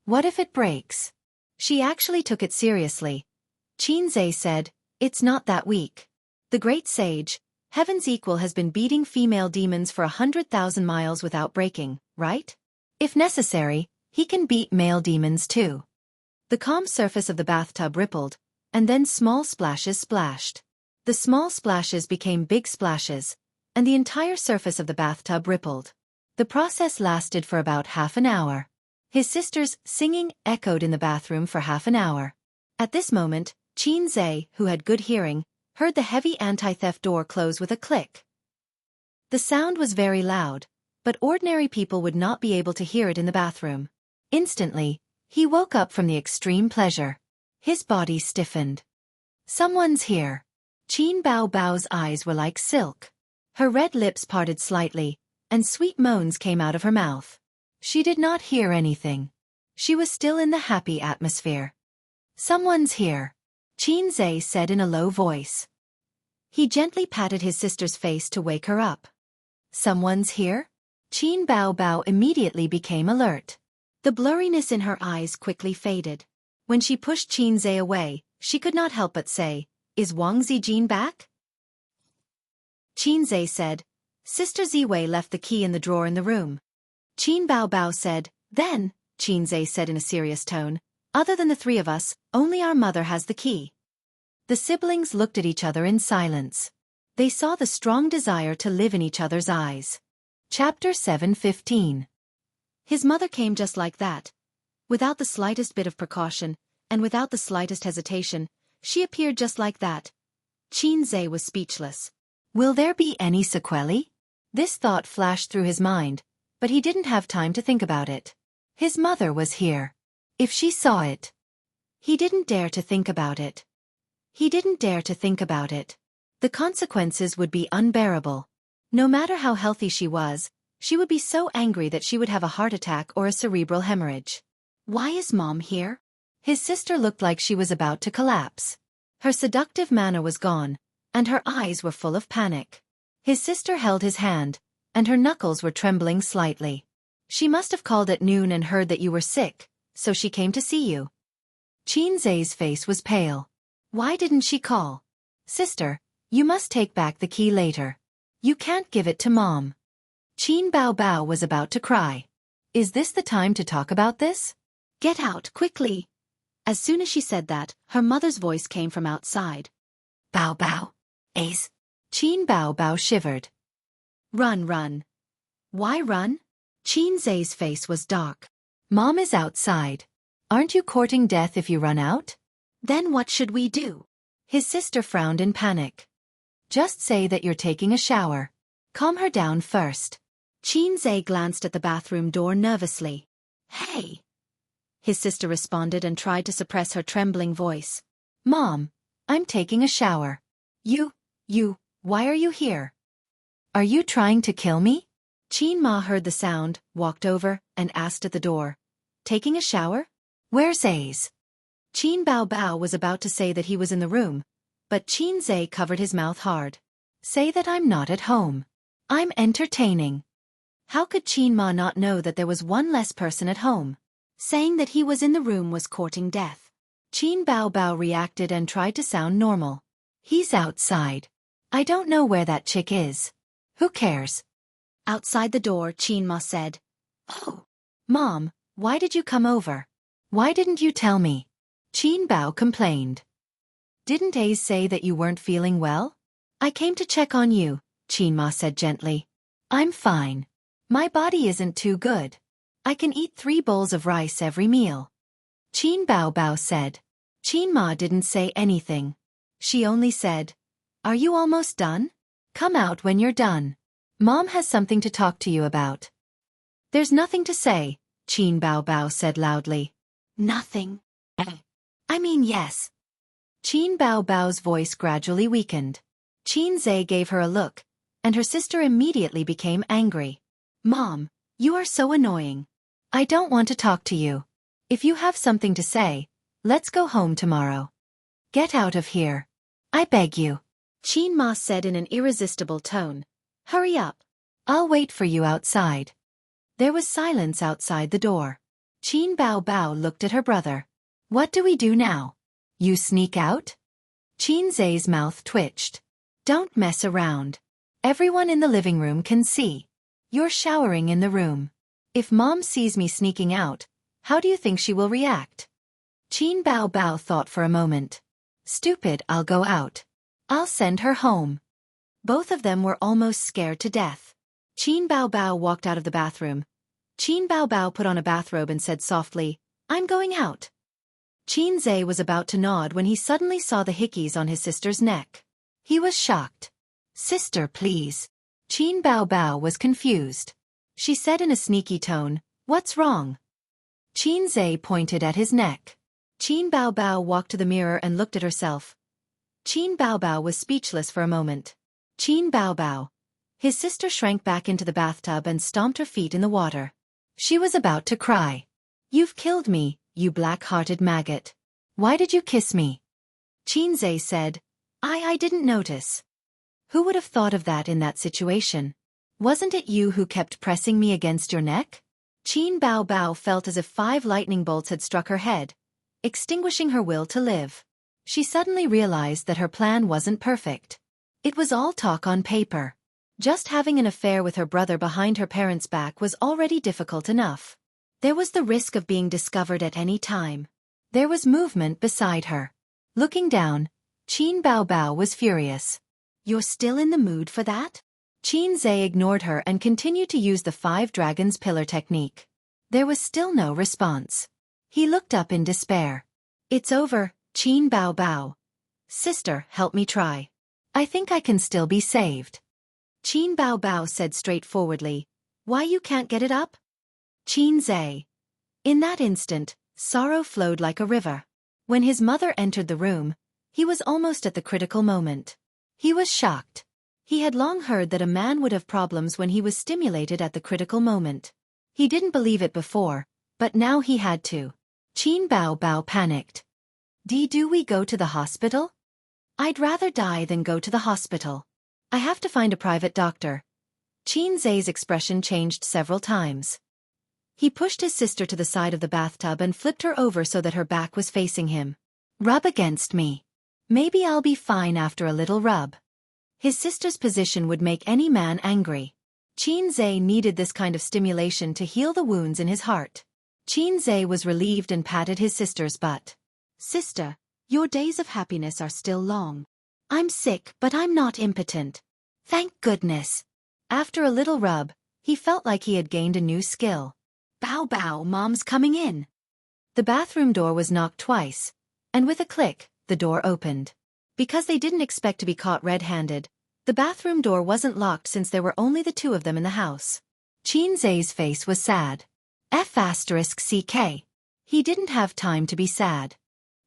What if it breaks? She actually took it seriously. Qin Zhe said, it's not that weak. The great sage, Heaven's equal, has been beating female demons for 100,000 miles without breaking, right? If necessary, he can beat male demons too. The calm surface of the bathtub rippled, and then small splashes splashed. The small splashes became big splashes, and the entire surface of the bathtub rippled. The process lasted for about half an hour. His sister's singing echoed in the bathroom for half an hour. At this moment, Qin Zhe, who had good hearing, heard the heavy anti-theft door close with a click. The sound was very loud, but ordinary people would not be able to hear it in the bathroom. Instantly, he woke up from the extreme pleasure. His body stiffened. Someone's here. Qin Bao Bao's eyes were like silk. Her red lips parted slightly, and sweet moans came out of her mouth. She did not hear anything. She was still in the happy atmosphere. Someone's here, Qin Zhe said in a low voice. He gently patted his sister's face to wake her up. Someone's here? Qin Bao Bao immediately became alert. The blurriness in her eyes quickly faded. When she pushed Qin Zhe away, she could not help but say, is Wang Zijin back? Qin Zhe said, Sister Ziwei left the key in the drawer in the room. Qin Bao Bao said, then, Qin Zhe said in a serious tone, other than the three of us, only our mother has the key. The siblings looked at each other in silence. They saw the strong desire to live in each other's eyes. Chapter 7:15. His mother came just like that. Without the slightest bit of precaution, and without the slightest hesitation, she appeared just like that. Qin Zhe was speechless. Will there be any sequelae? This thought flashed through his mind, but he didn't have time to think about it. His mother was here. If she saw it. He didn't dare to think about it. He didn't dare to think about it. The consequences would be unbearable. No matter how healthy she was, she would be so angry that she would have a heart attack or a cerebral hemorrhage. Why is Mom here? His sister looked like she was about to collapse. Her seductive manner was gone, and her eyes were full of panic. His sister held his hand, and her knuckles were trembling slightly. She must have called at noon and heard that you were sick, so she came to see you. Qin Zhe's face was pale. Why didn't she call? Sister, you must take back the key later. You can't give it to Mom. Qin Bao Bao was about to cry. Is this the time to talk about this? Get out, quickly. As soon as she said that, her mother's voice came from outside. Bao Bao. Ace. Qin Bao Bao shivered. Run, run. Why run? Qin Zhe's face was dark. Mom is outside. Aren't you courting death if you run out? Then what should we do? His sister frowned in panic. Just say that you're taking a shower. Calm her down first. Qin Zhe glanced at the bathroom door nervously. Hey! His sister responded and tried to suppress her trembling voice. Mom, I'm taking a shower. Why are you here? Are you trying to kill me? Qin Ma heard the sound, walked over, and asked at the door. Taking a shower? Where's Ace? Qin Bao Bao was about to say that he was in the room, but Qin Zhe covered his mouth hard. Say that I'm not at home. I'm entertaining. How could Qin Ma not know that there was one less person at home? Saying that he was in the room was courting death. Qin Bao Bao reacted and tried to sound normal. He's outside. I don't know where that chick is. Who cares? Outside the door, Qin Ma said. Oh. Mom, why did you come over? Why didn't you tell me? Qin Bao complained. Didn't Ace say that you weren't feeling well? I came to check on you, Qin Ma said gently. I'm fine. My body isn't too good. I can eat 3 bowls of rice every meal. Qin Bao Bao said. Qin Ma didn't say anything. She only said, Are you almost done? Come out when you're done. Mom has something to talk to you about. There's nothing to say, Qin Bao Bao said loudly. Nothing? I mean yes. Qin Bao Bao's voice gradually weakened. Qin Zhe gave her a look, and her sister immediately became angry. Mom, you are so annoying. I don't want to talk to you. If you have something to say, let's go home tomorrow. Get out of here. I beg you. Qin Ma said in an irresistible tone. Hurry up. I'll wait for you outside. There was silence outside the door. Qin Bao Bao looked at her brother. What do we do now? You sneak out? Qin Zhe's mouth twitched. Don't mess around. Everyone in the living room can see. You're showering in the room. If Mom sees me sneaking out, how do you think she will react? Qin Bao Bao thought for a moment. Stupid, I'll go out. I'll send her home. Both of them were almost scared to death. Qin Bao Bao walked out of the bathroom. Qin Bao Bao put on a bathrobe and said softly, I'm going out. Qin Zhe was about to nod when he suddenly saw the hickeys on his sister's neck. He was shocked. Sister, please. Qin Bao Bao was confused. She said in a sneaky tone, What's wrong? Qin Zhe pointed at his neck. Qin Bao Bao walked to the mirror and looked at herself. Qin Bao Bao was speechless for a moment. Qin Bao Bao. His sister shrank back into the bathtub and stomped her feet in the water. She was about to cry. You've killed me, you black-hearted maggot. Why did you kiss me? Qin Zhe said, I didn't notice. Who would have thought of that in that situation? Wasn't it you who kept pressing me against your neck? Qin Bao Bao felt as if 5 lightning bolts had struck her head, extinguishing her will to live. She suddenly realized that her plan wasn't perfect. It was all talk on paper. Just having an affair with her brother behind her parents' back was already difficult enough. There was the risk of being discovered at any time. There was movement beside her. Looking down, Qin Bao Bao was furious. You're still in the mood for that? Qin Zhe ignored her and continued to use the 5 dragons pillar technique. There was still no response. He looked up in despair. It's over, Qin Bao Bao. Sister, help me try. I think I can still be saved. Qin Bao Bao said straightforwardly, Why you can't get it up? Qin Zhe. In that instant, sorrow flowed like a river. When his mother entered the room, he was almost at the critical moment. He was shocked. He had long heard that a man would have problems when he was stimulated at the critical moment. He didn't believe it before, but now he had to. Qin Bao Bao panicked. Do we go to the hospital? I'd rather die than go to the hospital. I have to find a private doctor. Qin Zhe's expression changed several times. He pushed his sister to the side of the bathtub and flipped her over so that her back was facing him. Rub against me. Maybe I'll be fine after a little rub. His sister's position would make any man angry. Qin Zhe needed this kind of stimulation to heal the wounds in his heart. Qin Zhe was relieved and patted his sister's butt. Sister, your days of happiness are still long. I'm sick, but I'm not impotent. Thank goodness. After a little rub, he felt like he had gained a new skill. Bao Bao, Mom's coming in. The bathroom door was knocked twice, and with a click, the door opened. Because they didn't expect to be caught red-handed, the bathroom door wasn't locked since there were only the 2 of them in the house. Qin Zhe's face was sad. F***CK. He didn't have time to be sad.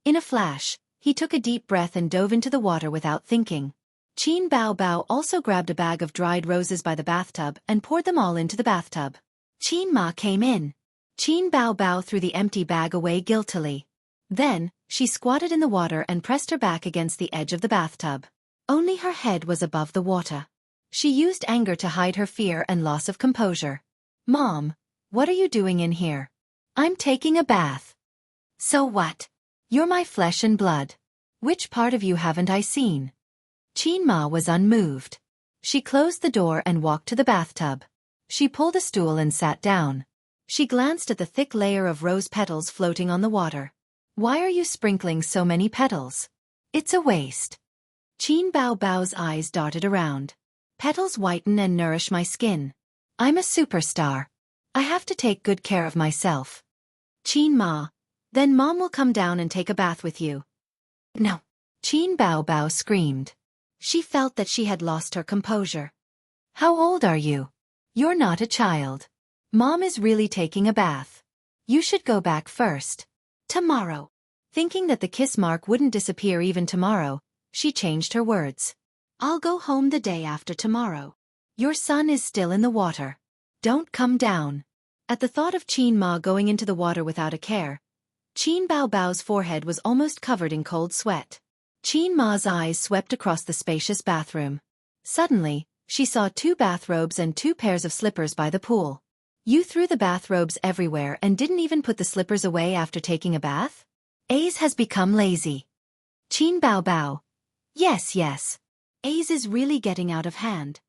In a flash, he took a deep breath and dove into the water without thinking. Qin Bao Bao also grabbed a bag of dried roses by the bathtub and poured them all into the bathtub. Qin Ma came in. Qin Bao Bao threw the empty bag away guiltily. Then, she squatted in the water and pressed her back against the edge of the bathtub. Only her head was above the water. She used anger to hide her fear and loss of composure. Mom, what are you doing in here? I'm taking a bath. So what? You're my flesh and blood. Which part of you haven't I seen? Qin Ma was unmoved. She closed the door and walked to the bathtub. She pulled a stool and sat down. She glanced at the thick layer of rose petals floating on the water. Why are you sprinkling so many petals? It's a waste. Qin Bao Bao's eyes darted around. Petals whiten and nourish my skin. I'm a superstar. I have to take good care of myself. Qin Ma. Then Mom will come down and take a bath with you. No. Qin Bao Bao screamed. She felt that she had lost her composure. How old are you? You're not a child. Mom is really taking a bath. You should go back first. Tomorrow. Thinking that the kiss mark wouldn't disappear even tomorrow, she changed her words. I'll go home the day after tomorrow. Your son is still in the water. Don't come down. At the thought of Qin Ma going into the water without a care, Qin Bao Bao's forehead was almost covered in cold sweat. Qin Ma's eyes swept across the spacious bathroom. Suddenly, she saw 2 bathrobes and 2 pairs of slippers by the pool. You threw the bathrobes everywhere and didn't even put the slippers away after taking a bath? Ace has become lazy. Qin Bao Bao. Yes. Ace is really getting out of hand.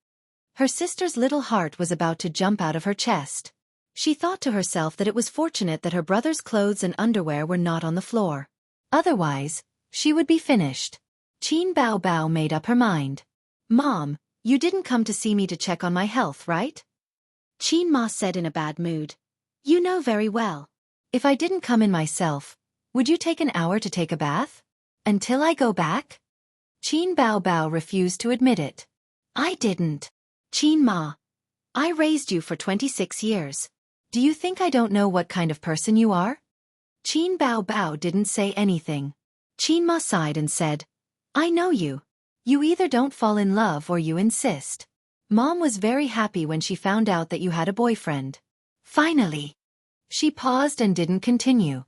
Her sister's little heart was about to jump out of her chest. She thought to herself that it was fortunate that her brother's clothes and underwear were not on the floor. Otherwise, she would be finished. Qin Bao Bao made up her mind. Mom, you didn't come to see me to check on my health, right? Qin Ma said in a bad mood. You know very well. If I didn't come in myself, would you take an hour to take a bath? Until I go back? Qin Bao Bao refused to admit it. I didn't. Qin Ma. I raised you for 26 years. Do you think I don't know what kind of person you are? Qin Bao Bao didn't say anything. Qin Ma sighed and said, I know you. You either don't fall in love or you insist. Mom was very happy when she found out that you had a boyfriend. Finally. She paused and didn't continue.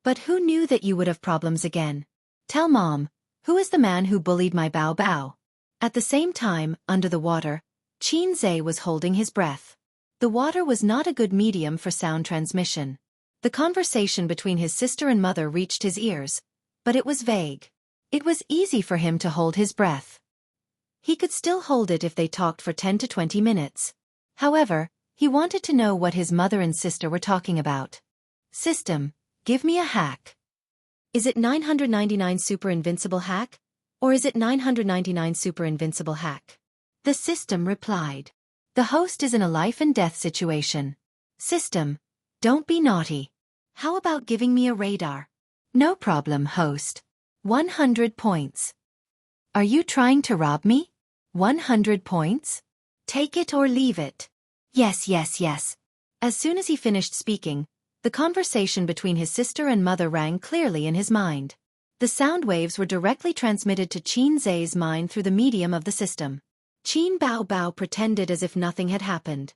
But who knew that you would have problems again? Tell Mom, who is the man who bullied my Bao Bao? At the same time, under the water, Qin Zhe was holding his breath. The water was not a good medium for sound transmission. The conversation between his sister and mother reached his ears, but it was vague. It was easy for him to hold his breath. He could still hold it if they talked for 10 to 20 minutes. However, he wanted to know what his mother and sister were talking about. System, give me a hack. Is it 999 super invincible hack? Or is it 999 super invincible hack? The system replied. The host is in a life and death situation. System, don't be naughty. How about giving me a radar? No problem, host. 100 points. Are you trying to rob me? 100 points? Take it or leave it. Yes. As soon as he finished speaking, the conversation between his sister and mother rang clearly in his mind. The sound waves were directly transmitted to Qin Zhe's mind through the medium of the system. Qin Bao Bao pretended as if nothing had happened.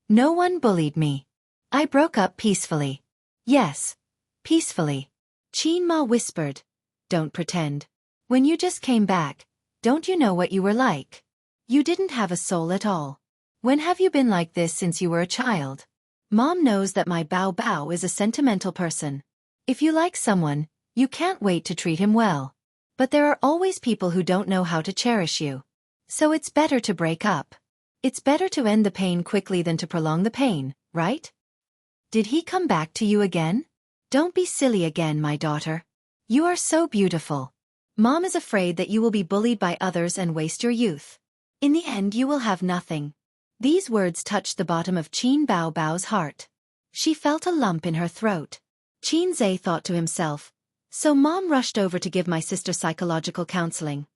No one bullied me. I broke up peacefully. Yes, peacefully. Qin Ma whispered. Don't pretend. When you just came back, don't you know what you were like? You didn't have a soul at all. When have you been like this since you were a child? Mom knows that my Bao Bao is a sentimental person. If you like someone, you can't wait to treat him well. But there are always people who don't know how to cherish you. So it's better to break up. It's better to end the pain quickly than to prolong the pain, right? Did he come back to you again? Don't be silly again, my daughter. You are so beautiful. Mom is afraid that you will be bullied by others and waste your youth. In the end you will have nothing. These words touched the bottom of Qin Bao Bao's heart. She felt a lump in her throat. Qin Zhe thought to himself, so Mom rushed over to give my sister psychological counseling.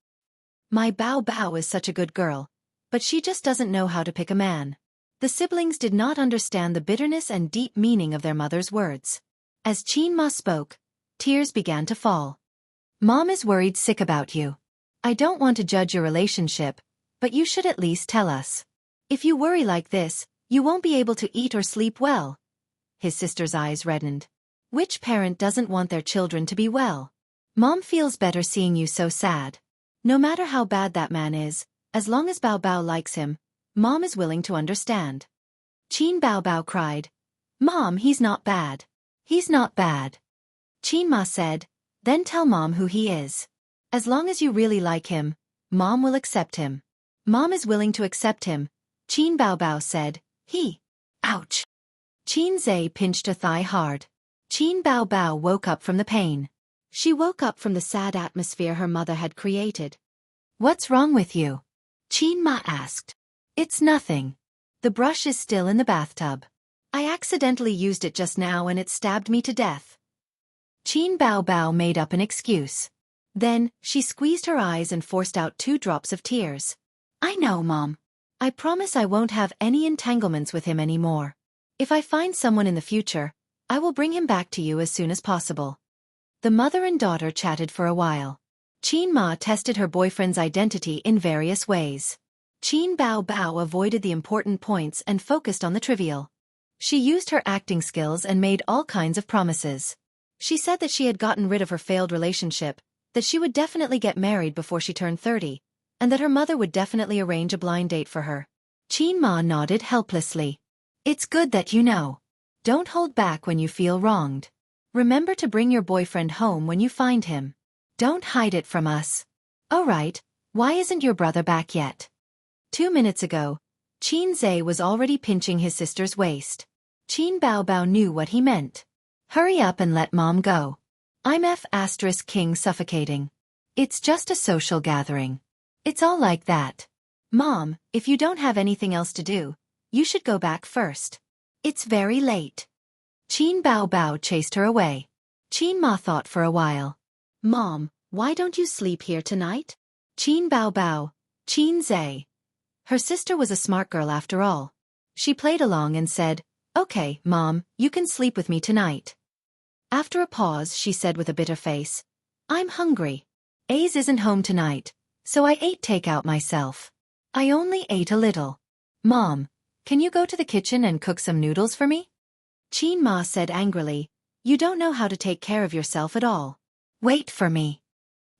My Bao Bao is such a good girl, but she just doesn't know how to pick a man. The siblings did not understand the bitterness and deep meaning of their mother's words. As Qin Ma spoke, tears began to fall. Mom is worried sick about you. I don't want to judge your relationship, but you should at least tell us. If you worry like this, you won't be able to eat or sleep well. His sister's eyes reddened. Which parent doesn't want their children to be well? Mom feels better seeing you so sad. No matter how bad that man is, as long as Bao Bao likes him, Mom is willing to understand. Qin Bao Bao cried. Mom, he's not bad. He's not bad. Qin Ma said, then tell Mom who he is. As long as you really like him, Mom will accept him. Mom is willing to accept him, Qin Bao Bao said. He. Ouch. Qin Zhe pinched a thigh hard. Qin Bao Bao woke up from the pain. She woke up from the sad atmosphere her mother had created. What's wrong with you? Qin Ma asked. It's nothing. The brush is still in the bathtub. I accidentally used it just now and it stabbed me to death. Qin Bao Bao made up an excuse. Then, she squeezed her eyes and forced out 2 drops of tears. I know, Mom. I promise I won't have any entanglements with him anymore. If I find someone in the future, I will bring him back to you as soon as possible. The mother and daughter chatted for a while. Qin Ma tested her boyfriend's identity in various ways. Qin Bao Bao avoided the important points and focused on the trivial. She used her acting skills and made all kinds of promises. She said that she had gotten rid of her failed relationship, that she would definitely get married before she turned 30, and that her mother would definitely arrange a blind date for her. Qin Ma nodded helplessly. It's good that you know. Don't hold back when you feel wronged. Remember to bring your boyfriend home when you find him. Don't hide it from us. Oh right, why isn't your brother back yet? 2 minutes ago, Qin Zhe was already pinching his sister's waist. Qin Bao Bao knew what he meant. Hurry up and let mom go. I'm F*King suffocating. It's just a social gathering. It's all like that. Mom, if you don't have anything else to do, you should go back first. It's very late. Qin Bao Bao chased her away. Qin Ma thought for a while. Mom, why don't you sleep here tonight? Qin Bao Bao, Qin Zhe. Her sister was a smart girl after all. She played along and said, Okay, Mom, you can sleep with me tonight. After a pause, she said with a bitter face, I'm hungry. Ace isn't home tonight, so I ate takeout myself. I only ate a little. Mom, can you go to the kitchen and cook some noodles for me? Qin Ma said angrily, You don't know how to take care of yourself at all. Wait for me.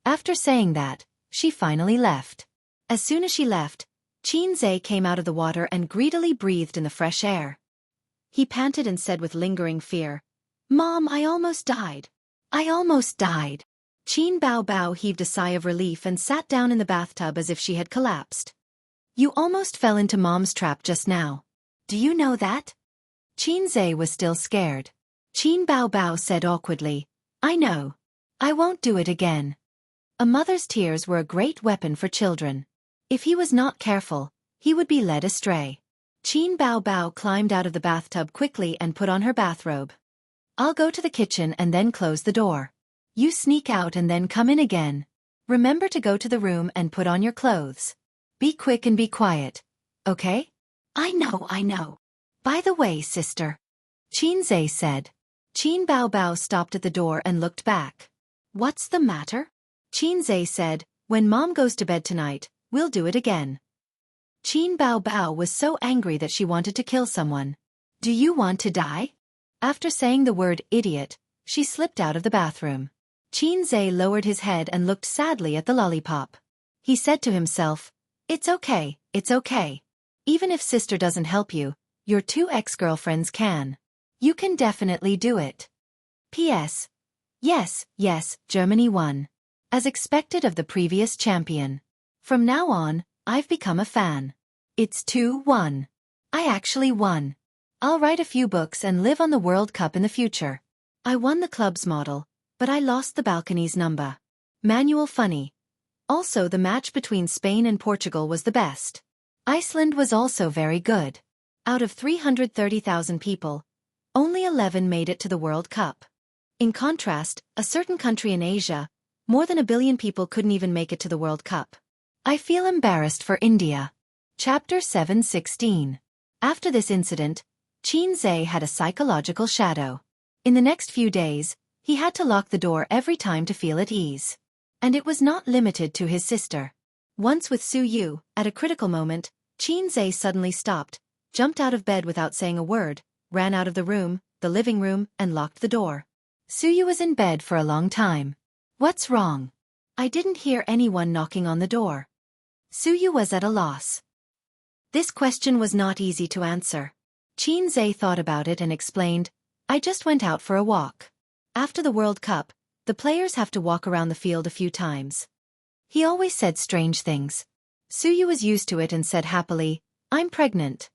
After saying that, she finally left. As soon as she left, Qin Zhe came out of the water and greedily breathed in the fresh air. He panted and said with lingering fear, Mom, I almost died. I almost died. Qin Bao Bao heaved a sigh of relief and sat down in the bathtub as if she had collapsed. You almost fell into Mom's trap just now. Do you know that? Qin Zhe was still scared. Qin Bao Bao said awkwardly, I know. I won't do it again. A mother's tears were a great weapon for children. If he was not careful, he would be led astray. Qin Bao Bao climbed out of the bathtub quickly and put on her bathrobe. I'll go to the kitchen and then close the door. You sneak out and then come in again. Remember to go to the room and put on your clothes. Be quick and be quiet. Okay? I know. By the way, sister. Qin Zhe said. Qin Bao Bao stopped at the door and looked back. What's the matter? Qin Zhe said, When Mom goes to bed tonight, we'll do it again. Qin Bao Bao was so angry that she wanted to kill someone. Do you want to die? After saying the word idiot, she slipped out of the bathroom. Qin Zhe lowered his head and looked sadly at the lollipop. He said to himself, It's okay. Even if sister doesn't help you, your 2 ex-girlfriends can. You can definitely do it. P.S. Yes, Germany won. As expected of the previous champion. From now on, I've become a fan. It's 2-1. I actually won. I'll write a few books and live on the World Cup in the future. I won the club's model, but I lost the balcony's number. Manual funny. Also, the match between Spain and Portugal was the best. Iceland was also very good. Out of 330,000 people, only 11 made it to the World Cup. In contrast, a certain country in Asia, more than 1 billion people couldn't even make it to the World Cup. I feel embarrassed for India. Chapter 7:16. After this incident, Qin Zhe had a psychological shadow. In the next few days, he had to lock the door every time to feel at ease. And it was not limited to his sister. Once with Su Yu, at a critical moment, Qin Zhe suddenly stopped, jumped out of bed without saying a word, ran out of the room, the living room, and locked the door. Su Yu was in bed for a long time. What's wrong? I didn't hear anyone knocking on the door. Su Yu was at a loss. This question was not easy to answer. Qin Zhe thought about it and explained, I just went out for a walk. After the World Cup, the players have to walk around the field a few times. He always said strange things. Su Yu was used to it and said happily, I'm pregnant.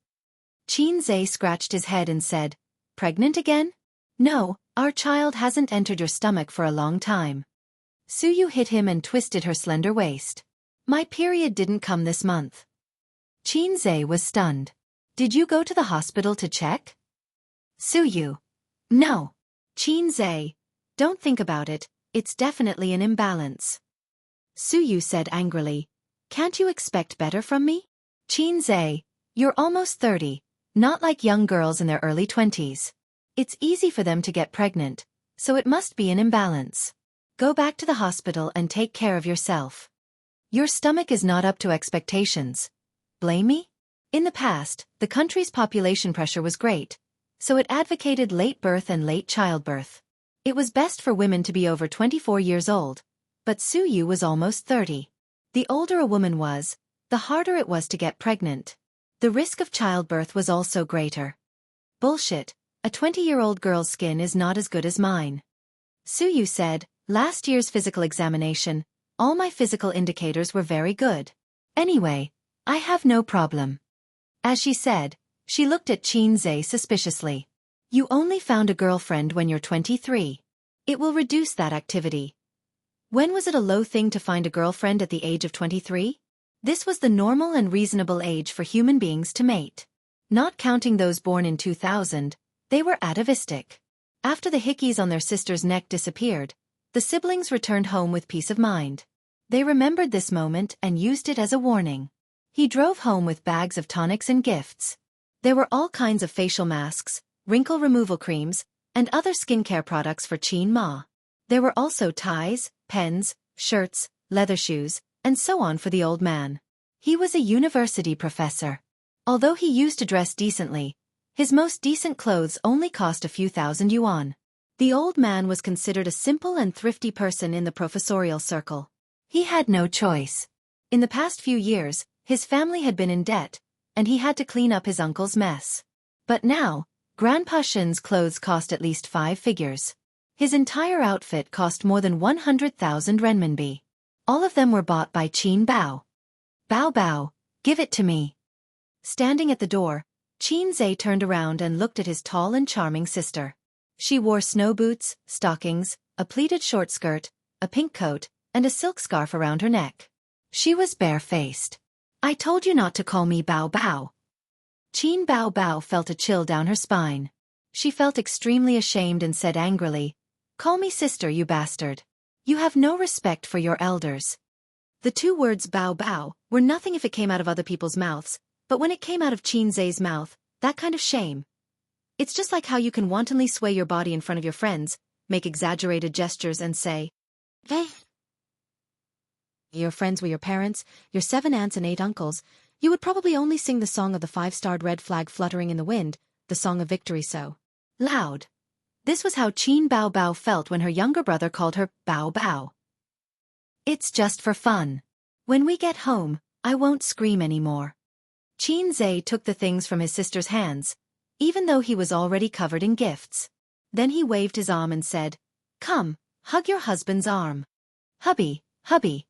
Qin Zhe scratched his head and said, Pregnant again? No, our child hasn't entered your stomach for a long time. Su Yu hit him and twisted her slender waist. My period didn't come this month. Qin Zhe was stunned. Did you go to the hospital to check? Su Yu. No. Qin Zhe. Don't think about it, it's definitely an imbalance. Su Yu said angrily, Can't you expect better from me? Qin Zhe. You're almost 30. Not like young girls in their early 20s. It's easy for them to get pregnant, so it must be an imbalance. Go back to the hospital and take care of yourself. Your stomach is not up to expectations. Blame me? In the past, the country's population pressure was great, so it advocated late birth and late childbirth. It was best for women to be over 24 years old, but Su Yu was almost 30. The older a woman was, the harder it was to get pregnant. The risk of childbirth was also greater. Bullshit, a 20-year-old girl's skin is not as good as mine. Su Yu said, last year's physical examination, all my physical indicators were very good. Anyway, I have no problem. As she said, she looked at Xianxia suspiciously. You only found a girlfriend when you're 23. It will reduce that activity. When was it a low thing to find a girlfriend at the age of 23? This was the normal and reasonable age for human beings to mate. Not counting those born in 2000, they were atavistic. After the hickeys on their sister's neck disappeared, the siblings returned home with peace of mind. They remembered this moment and used it as a warning. He drove home with bags of tonics and gifts. There were all kinds of facial masks, wrinkle removal creams, and other skincare products for Qin Ma. There were also ties, pens, shirts, leather shoes, and so on for the old man. He was a university professor. Although he used to dress decently, his most decent clothes only cost a few thousand yuan. The old man was considered a simple and thrifty person in the professorial circle. He had no choice. In the past few years, his family had been in debt, and he had to clean up his uncle's mess. But now, Grandpa Shen's clothes cost at least 5 figures. His entire outfit cost more than 100,000 renminbi. All of them were bought by Qin Bao. Bao Bao, give it to me. Standing at the door, Xianxia turned around and looked at his tall and charming sister. She wore snow boots, stockings, a pleated short skirt, a pink coat, and a silk scarf around her neck. She was bare-faced. I told you not to call me Bao Bao. Qin Bao Bao felt a chill down her spine. She felt extremely ashamed and said angrily, "Call me sister, you bastard. You have no respect for your elders." The 2 words Bao Bao were nothing if it came out of other people's mouths, but when it came out of Xianxia's mouth, that kind of shame. It's just like how you can wantonly sway your body in front of your friends, make exaggerated gestures and say, "Hey." Your friends were your parents, your 7 aunts and 8 uncles. You would probably only sing the song of the 5-starred red flag fluttering in the wind, the song of victory so loud. This was how Qin Bao Bao felt when her younger brother called her Bao Bao. It's just for fun. When we get home, I won't scream anymore. Xianxia took the things from his sister's hands, even though he was already covered in gifts. Then he waved his arm and said, "Come, hug your husband's arm." "Hubby, hubby."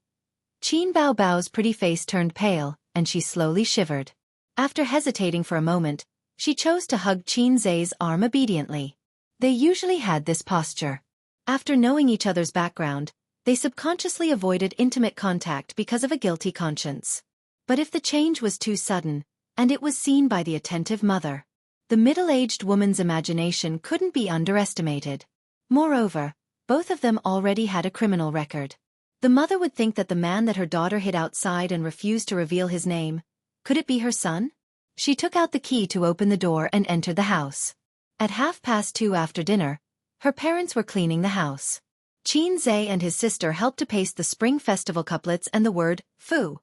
Qin Bao Bao's pretty face turned pale, and she slowly shivered. After hesitating for a moment, she chose to hug Xianxia's arm obediently. They usually had this posture. After knowing each other's background, they subconsciously avoided intimate contact because of a guilty conscience. But if the change was too sudden, and it was seen by the attentive mother, the middle-aged woman's imagination couldn't be underestimated. Moreover, both of them already had a criminal record. The mother would think that the man that her daughter hid outside and refused to reveal his name, could it be her son? She took out the key to open the door and entered the house. At 2:30 after dinner, her parents were cleaning the house. Xianxia and his sister helped to paste the Spring Festival couplets and the word, "Fu."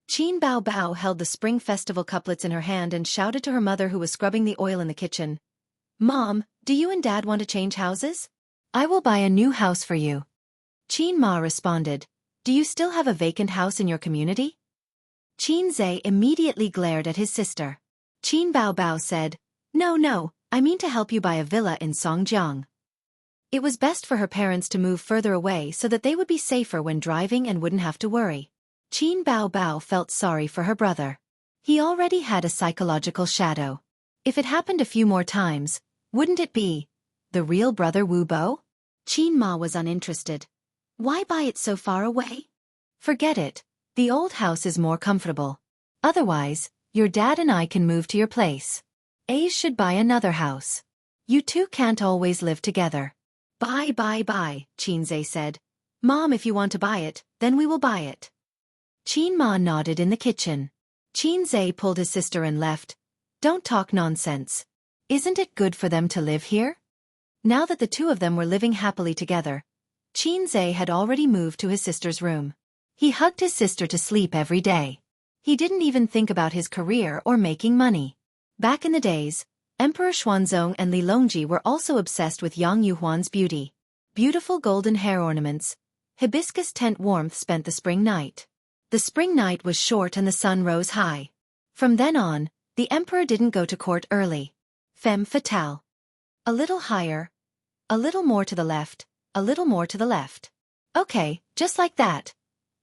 Qin Bao Bao held the Spring Festival couplets in her hand and shouted to her mother who was scrubbing the oil in the kitchen, "Mom, do you and Dad want to change houses? I will buy a new house for you." Qin Ma responded, "Do you still have a vacant house in your community?" Xianxia immediately glared at his sister. Qin Bao Bao said, No, I mean to help you buy a villa in Songjiang." It was best for her parents to move further away so that they would be safer when driving and wouldn't have to worry. Qin Bao Bao felt sorry for her brother. He already had a psychological shadow. If it happened a few more times, wouldn't it be the real brother Wu Bo? Qin Ma was uninterested. Why buy it so far away? Forget it. The old house is more comfortable. Otherwise, your dad and I can move to your place. Ace should buy another house. You two can't always live together. Buy, Xianxia said. Mom, if you want to buy it, then we will buy it. Qin Ma nodded in the kitchen. Xianxia pulled his sister and left. Don't talk nonsense. Isn't it good for them to live here? Now that the two of them were living happily together, Xianxia had already moved to his sister's room. He hugged his sister to sleep every day. He didn't even think about his career or making money. Back in the days, Emperor Xuanzong and Li Longji were also obsessed with Yang Yuhuan's beauty. Beautiful golden hair ornaments, hibiscus tent warmth spent the spring night. The spring night was short and the sun rose high. From then on, the emperor didn't go to court early. Femme fatale. A little higher. A little more to the left. A little more to the left. Okay, just like that.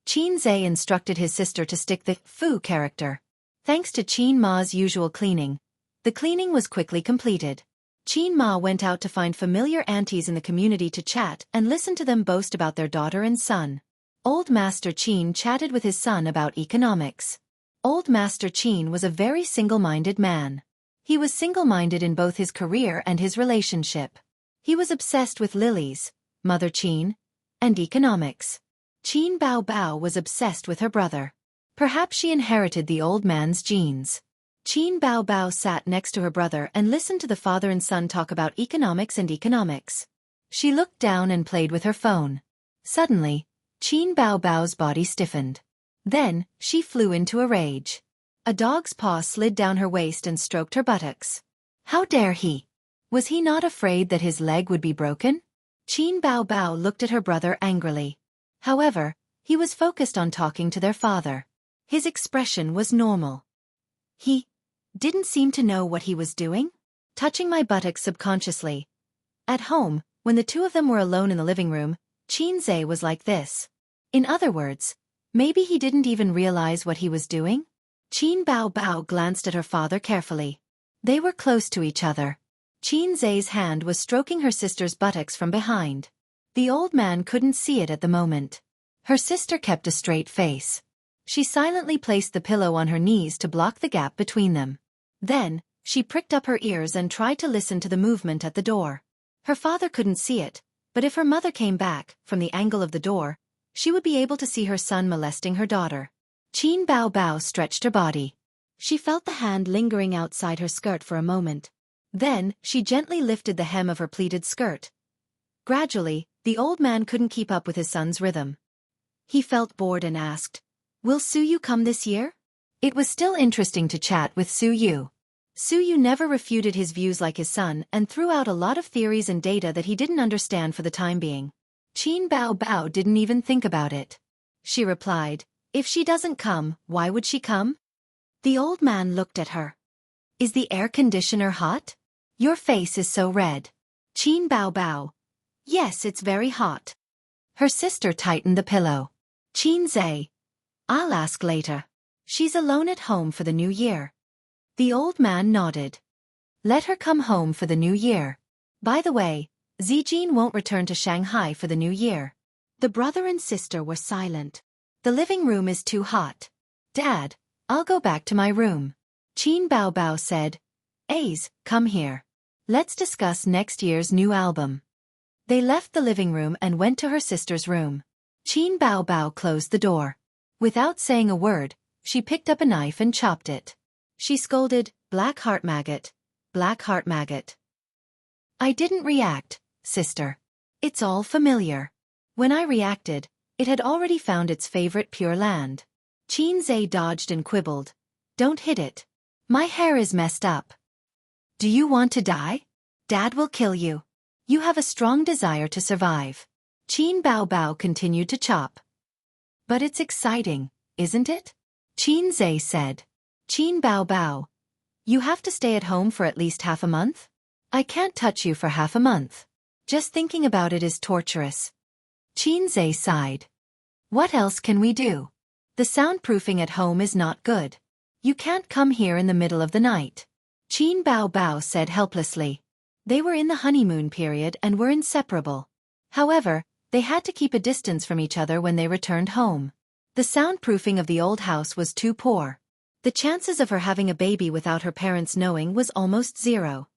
Xianxia instructed his sister to stick the fu character. Thanks to Qin Ma's usual cleaning, the cleaning was quickly completed. Qin Ma went out to find familiar aunties in the community to chat and listen to them boast about their daughter and son. Old Master Qin chatted with his son about economics. Old Master Qin was a very single-minded man. He was single-minded in both his career and his relationship. He was obsessed with lilies, Mother Qin, and economics. Qin Bao Bao was obsessed with her brother. Perhaps she inherited the old man's genes. Qin Bao Bao sat next to her brother and listened to the father and son talk about economics and economics. She looked down and played with her phone. Suddenly, Qin Bao Bao's body stiffened. Then, she flew into a rage. A dog's paw slid down her waist and stroked her buttocks. How dare he? Was he not afraid that his leg would be broken? Qin Bao Bao looked at her brother angrily. However, he was focused on talking to their father. His expression was normal. He didn't seem to know what he was doing, touching my buttocks subconsciously. At home, when the two of them were alone in the living room, Xianxia was like this. In other words, maybe he didn't even realize what he was doing? Qin Bao Bao glanced at her father carefully. They were close to each other. Xianxia's hand was stroking her sister's buttocks from behind. The old man couldn't see it at the moment. Her sister kept a straight face. She silently placed the pillow on her knees to block the gap between them. Then, she pricked up her ears and tried to listen to the movement at the door. Her father couldn't see it, but if her mother came back, from the angle of the door, she would be able to see her son molesting her daughter. Qin Bao Bao stretched her body. She felt the hand lingering outside her skirt for a moment. Then, she gently lifted the hem of her pleated skirt. Gradually, the old man couldn't keep up with his son's rhythm. He felt bored and asked, "Will Su Yu come this year?" It was still interesting to chat with Su Yu. Su Yu never refuted his views like his son and threw out a lot of theories and data that he didn't understand for the time being. Qin Bao Bao didn't even think about it. She replied, "If she doesn't come, why would she come?" The old man looked at her. "Is the air conditioner hot? Your face is so red." Qin Bao Bao, "Yes, it's very hot." Her sister tightened the pillow. Xianxia, "I'll ask later. She's alone at home for the new year." The old man nodded. "Let her come home for the new year. By the way, Zijin won't return to Shanghai for the new year." The brother and sister were silent. "The living room is too hot. Dad, I'll go back to my room." Qin Bao Bao said, "Ace, come here. Let's discuss next year's new album." They left the living room and went to her sister's room. Qin Bao Bao closed the door. Without saying a word, she picked up a knife and chopped it. She scolded, "Black heart maggot, black heart maggot." "I didn't react, sister. It's all familiar. When I reacted, it had already found its favorite pure land." Xianxia dodged and quibbled, "Don't hit it. My hair is messed up." "Do you want to die? Dad will kill you. You have a strong desire to survive." Qin Bao Bao continued to chop. "But it's exciting, isn't it?" Xianxia said. "Qin Bao Bao, you have to stay at home for at least half a month? I can't touch you for half a month. Just thinking about it is torturous." Xianxia sighed. "What else can we do? The soundproofing at home is not good. You can't come here in the middle of the night." Qin Bao Bao said helplessly. They were in the honeymoon period and were inseparable. However, they had to keep a distance from each other when they returned home. The soundproofing of the old house was too poor. The chances of her having a baby without her parents knowing was almost zero.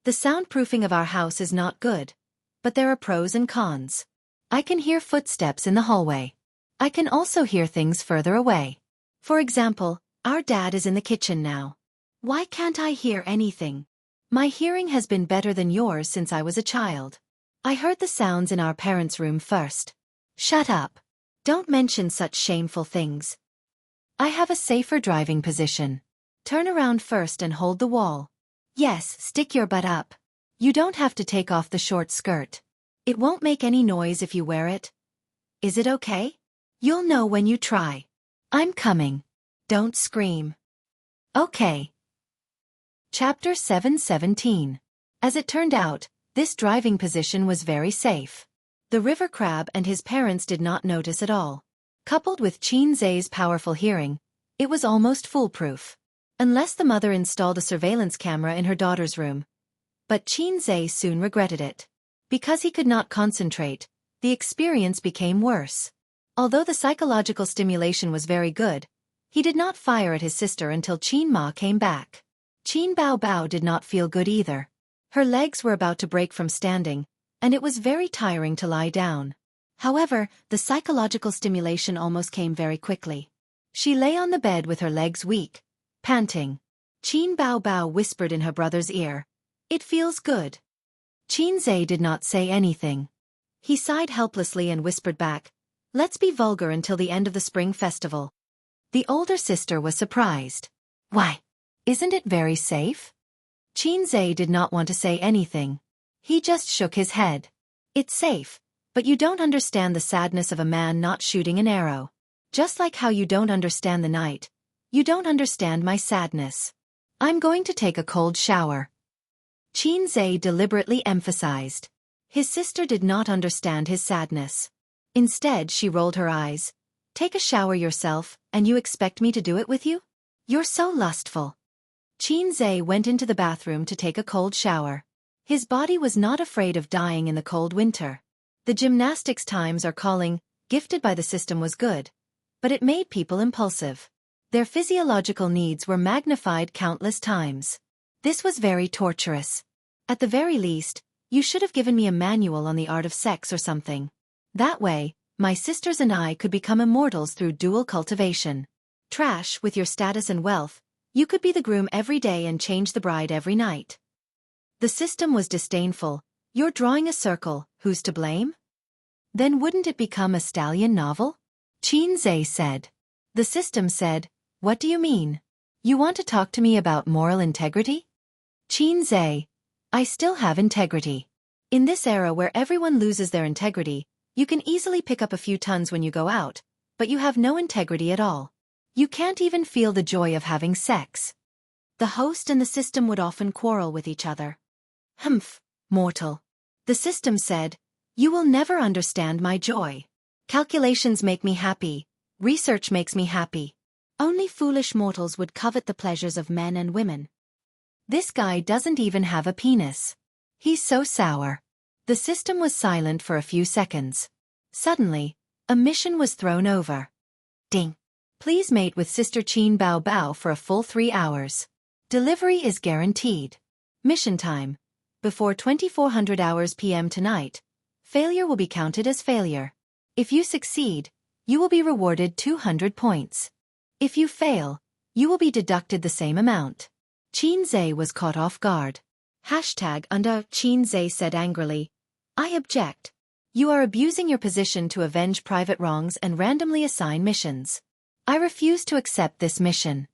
"The soundproofing of our house is not good. But there are pros and cons. I can hear footsteps in the hallway. I can also hear things further away. For example, our dad is in the kitchen now. Why can't I hear anything? My hearing has been better than yours since I was a child. I heard the sounds in our parents' room first. Shut up. Don't mention such shameful things. I have a safer driving position. Turn around first and hold the wall. Yes, stick your butt up. You don't have to take off the short skirt. It won't make any noise if you wear it. Is it okay? You'll know when you try. I'm coming. Don't scream. Okay. Chapter 7:17. As it turned out, this driving position was very safe. The river crab and his parents did not notice at all. Coupled with Xianxia's powerful hearing, it was almost foolproof. Unless the mother installed a surveillance camera in her daughter's room. But Xianxia soon regretted it. Because he could not concentrate, the experience became worse. Although the psychological stimulation was very good, he did not fire at his sister until Qin Ma came back. Qin Bao Bao did not feel good either. Her legs were about to break from standing, and it was very tiring to lie down. However, the psychological stimulation almost came very quickly. She lay on the bed with her legs weak, panting. Qin Bao Bao whispered in her brother's ear, "It feels good." Xianxia did not say anything. He sighed helplessly and whispered back, "Let's be vulgar until the end of the spring festival." The older sister was surprised. "Why? Isn't it very safe?" Xianxia did not want to say anything. He just shook his head. "It's safe, but you don't understand the sadness of a man not shooting an arrow. Just like how you don't understand the night, you don't understand my sadness. I'm going to take a cold shower." Xianxia deliberately emphasized. His sister did not understand his sadness. Instead, she rolled her eyes. "Take a shower yourself, and you expect me to do it with you? You're so lustful." Xianxia went into the bathroom to take a cold shower. His body was not afraid of dying in the cold winter. The gymnastics times are calling, gifted by the system was good, but it made people impulsive. Their physiological needs were magnified countless times. This was very torturous. At the very least, you should have given me a manual on the art of sex or something. That way, my sisters and I could become immortals through dual cultivation. Trash, with your status and wealth, you could be the groom every day and change the bride every night. The system was disdainful. "You're drawing a circle, who's to blame?" "Then wouldn't it become a stallion novel?" Xianxia said. The system said, "What do you mean? You want to talk to me about moral integrity?" Xianxia, "I still have integrity. In this era where everyone loses their integrity, you can easily pick up a few tons when you go out, but you have no integrity at all. You can't even feel the joy of having sex." The host and the system would often quarrel with each other. "Humph, mortal." The system said, "You will never understand my joy. Calculations make me happy. Research makes me happy. Only foolish mortals would covet the pleasures of men and women. This guy doesn't even have a penis. He's so sour." The system was silent for a few seconds. Suddenly, a mission was thrown over. Ding. "Please mate with Sister Qin Bao Bao for a full 3 hours. Delivery is guaranteed. Mission time. Before 2400 hours p.m. tonight. Failure will be counted as failure. If you succeed, you will be rewarded 200 points. If you fail, you will be deducted the same amount." Xianxia was caught off guard. Under Xianxia said angrily, "I object. You are abusing your position to avenge private wrongs and randomly assign missions. I refuse to accept this mission."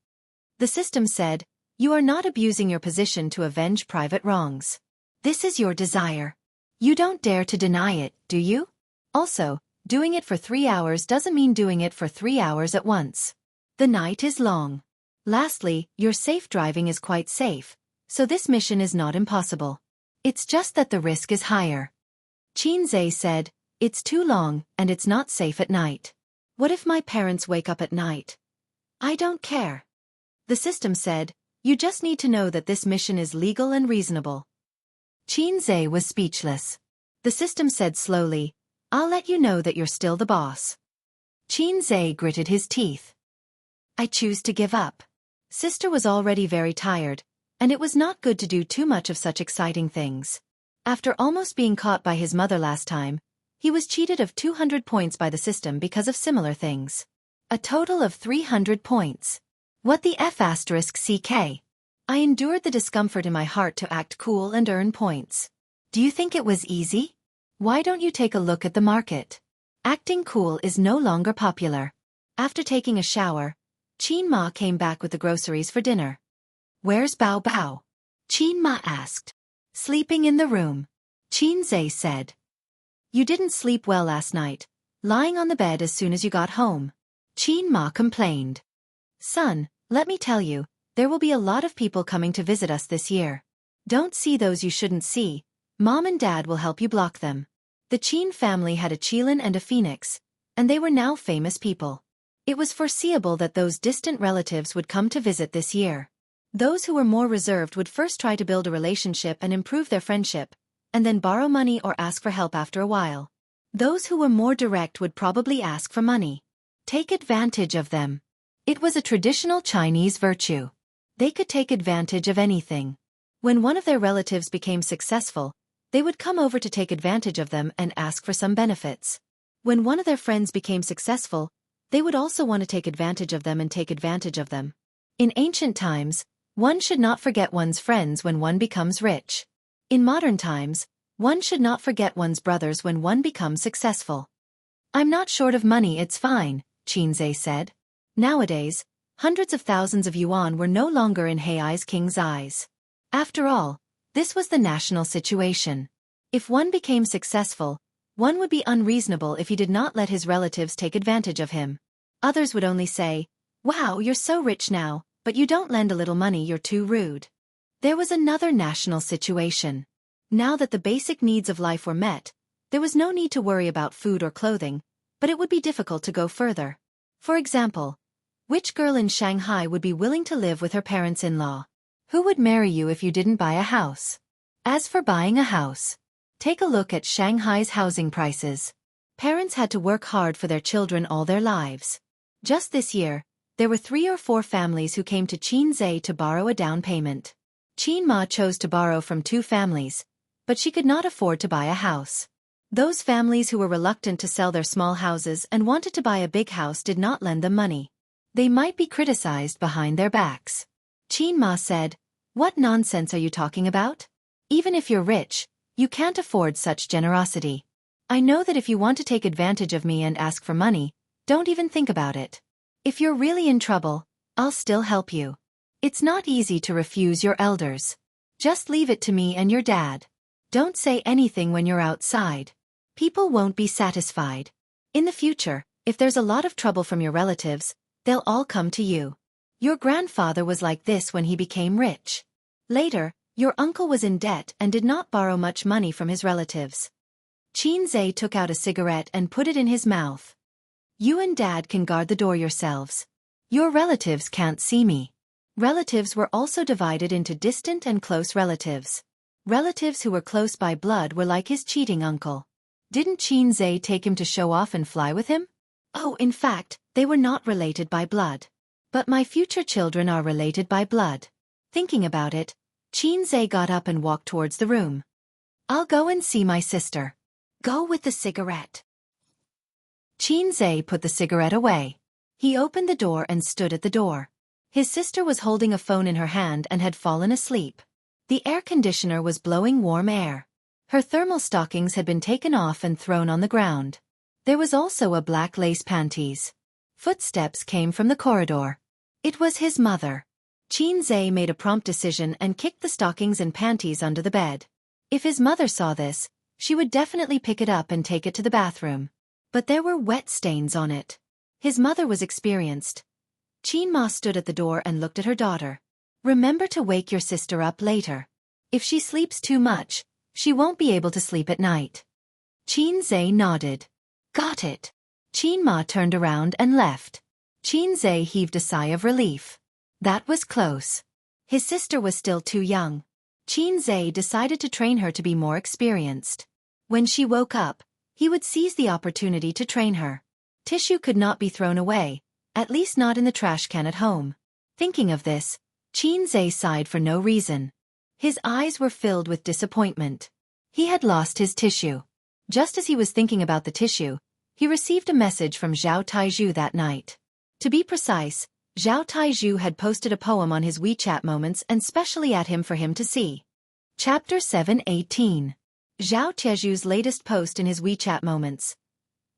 The system said, "You are not abusing your position to avenge private wrongs. This is your desire. You don't dare to deny it, do you? Also, doing it for 3 hours doesn't mean doing it for 3 hours at once. The night is long. Lastly, your safe driving is quite safe, so this mission is not impossible. It's just that the risk is higher." Xianxia said, "It's too long, and it's not safe at night. What if my parents wake up at night? I don't care." The system said, "You just need to know that this mission is legal and reasonable." Xianxia was speechless. The system said slowly, "I'll let you know that you're still the boss." Xianxia gritted his teeth. "I choose to give up." Sister was already very tired, and it was not good to do too much of such exciting things. After almost being caught by his mother last time, he was cheated of 200 points by the system because of similar things. A total of 300 points. What the F***ck? I endured the discomfort in my heart to act cool and earn points. Do you think it was easy? Why don't you take a look at the market? Acting cool is no longer popular. After taking a shower, Qin Ma came back with the groceries for dinner. Where's Bao Bao? Qin Ma asked. Sleeping in the room. Qin Zhe said. You didn't sleep well last night, lying on the bed as soon as you got home. Qin Ma complained. Son, let me tell you, there will be a lot of people coming to visit us this year. Don't see those you shouldn't see. Mom and Dad will help you block them. The Qin family had a Qilin and a Phoenix, and they were now famous people. It was foreseeable that those distant relatives would come to visit this year. Those who were more reserved would first try to build a relationship and improve their friendship, and then borrow money or ask for help after a while. Those who were more direct would probably ask for money. Take advantage of them. It was a traditional Chinese virtue. They could take advantage of anything. When one of their relatives became successful, they would come over to take advantage of them and ask for some benefits. When one of their friends became successful, they would also want to take advantage of them and take advantage of them. In ancient times, one should not forget one's friends when one becomes rich. In modern times, one should not forget one's brothers when one becomes successful. I'm not short of money, it's fine, Qinzhe said. Nowadays, hundreds of thousands of yuan were no longer in Hei's king's eyes. After all, this was the national situation. If one became successful, one would be unreasonable if he did not let his relatives take advantage of him. Others would only say, wow, you're so rich now, but you don't lend a little money, you're too rude. There was another national situation. Now that the basic needs of life were met, there was no need to worry about food or clothing, but it would be difficult to go further. For example, which girl in Shanghai would be willing to live with her parents-in-law? Who would marry you if you didn't buy a house? As for buying a house, take a look at Shanghai's housing prices. Parents had to work hard for their children all their lives. Just this year, there were 3 or 4 families who came to Qinzhe to borrow a down payment. Qin Ma chose to borrow from 2 families, but she could not afford to buy a house. Those families who were reluctant to sell their small houses and wanted to buy a big house did not lend them money. They might be criticized behind their backs. Qin Ma said, what nonsense are you talking about? Even if you're rich, you can't afford such generosity. I know that if you want to take advantage of me and ask for money, don't even think about it. If you're really in trouble, I'll still help you. It's not easy to refuse your elders. Just leave it to me and your dad. Don't say anything when you're outside. People won't be satisfied. In the future, if there's a lot of trouble from your relatives, they'll all come to you. Your grandfather was like this when he became rich. Later, your uncle was in debt and did not borrow much money from his relatives. Qinzhe took out a cigarette and put it in his mouth. You and Dad can guard the door yourselves. Your relatives can't see me. Relatives were also divided into distant and close relatives. Relatives who were close by blood were like his cheating uncle. Didn't Qinzhe take him to show off and fly with him? Oh, in fact, they were not related by blood. But my future children are related by blood. Thinking about it, Qinzhe got up and walked towards the room. I'll go and see my sister. Go with the cigarette. Qinzhe put the cigarette away. He opened the door and stood at the door. His sister was holding a phone in her hand and had fallen asleep. The air conditioner was blowing warm air. Her thermal stockings had been taken off and thrown on the ground. There was also a black lace panties. Footsteps came from the corridor. It was his mother. Qinzhe made a prompt decision and kicked the stockings and panties under the bed. If his mother saw this, she would definitely pick it up and take it to the bathroom. But there were wet stains on it. His mother was experienced. Qin Ma stood at the door and looked at her daughter. Remember to wake your sister up later. If she sleeps too much, she won't be able to sleep at night. Qinzhe nodded. Got it. Qin Ma turned around and left. Qinzhe heaved a sigh of relief. That was close. His sister was still too young. Qinzhe decided to train her to be more experienced. When she woke up, he would seize the opportunity to train her. Tissue could not be thrown away, at least not in the trash can at home. Thinking of this, Qinzhe sighed for no reason. His eyes were filled with disappointment. He had lost his tissue. Just as he was thinking about the tissue, he received a message from Zhao Taizhu that night. To be precise, Zhao Taizhu had posted a poem on his WeChat moments and specially at him for him to see. Chapter 7:18. Zhao Taizhu's latest post in his WeChat moments.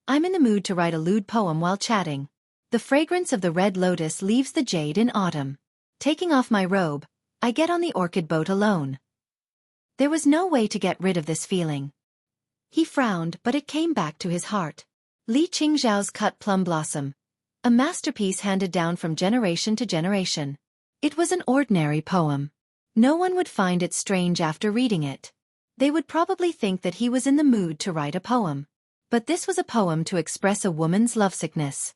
I'm in the mood to write a lewd poem while chatting. The fragrance of the red lotus leaves the jade in autumn. Taking off my robe, I get on the orchid boat alone. There was no way to get rid of this feeling. He frowned, but it came back to his heart. Li Qingzhao's Cut Plum Blossom. A masterpiece handed down from generation to generation. It was an ordinary poem. No one would find it strange after reading it. They would probably think that he was in the mood to write a poem. But this was a poem to express a woman's lovesickness.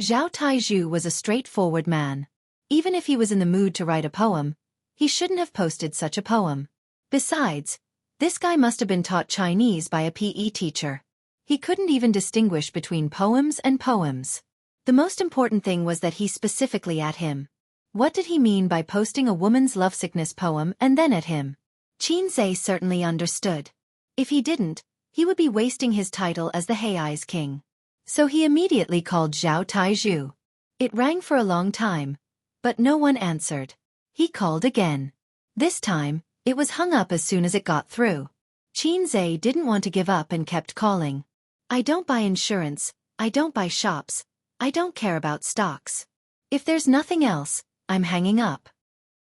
Zhao Taizhu was a straightforward man. Even if he was in the mood to write a poem, he shouldn't have posted such a poem. Besides, this guy must have been taught Chinese by a PE teacher. He couldn't even distinguish between poems and poems. The most important thing was that he specifically at him. What did he mean by posting a woman's lovesickness poem and then at him? Qin Zhe certainly understood. If he didn't, he would be wasting his title as the Hei's king. So he immediately called Zhao Taizhu. It rang for a long time, but no one answered. He called again. This time, it was hung up as soon as it got through. Qin Zhe didn't want to give up and kept calling. I don't buy insurance, I don't buy shops, I don't care about stocks. If there's nothing else, I'm hanging up.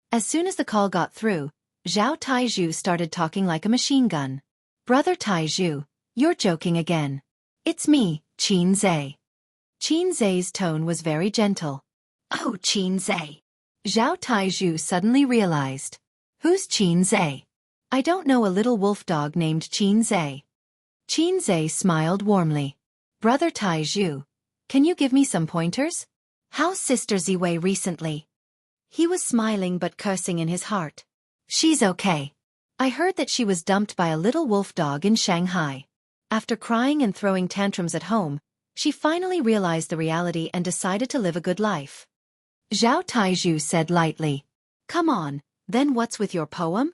As soon as the call got through, Zhao Taizhu started talking like a machine gun. Brother Taizhu, you're joking again. It's me, Qin Zhe. Qin Zhe's tone was very gentle. Oh, Qin Zhe. Zhao Taizhu suddenly realized. Who's Qin Zhe? I don't know a little wolf dog named Qin Zhe. Qin Zhe smiled warmly. Brother Taizhu, can you give me some pointers? How's Sister Ziwei recently? He was smiling but cursing in his heart. She's okay. I heard that she was dumped by a little wolf dog in Shanghai. After crying and throwing tantrums at home, she finally realized the reality and decided to live a good life. Zhao Taizhu said lightly. Come on, then what's with your poem?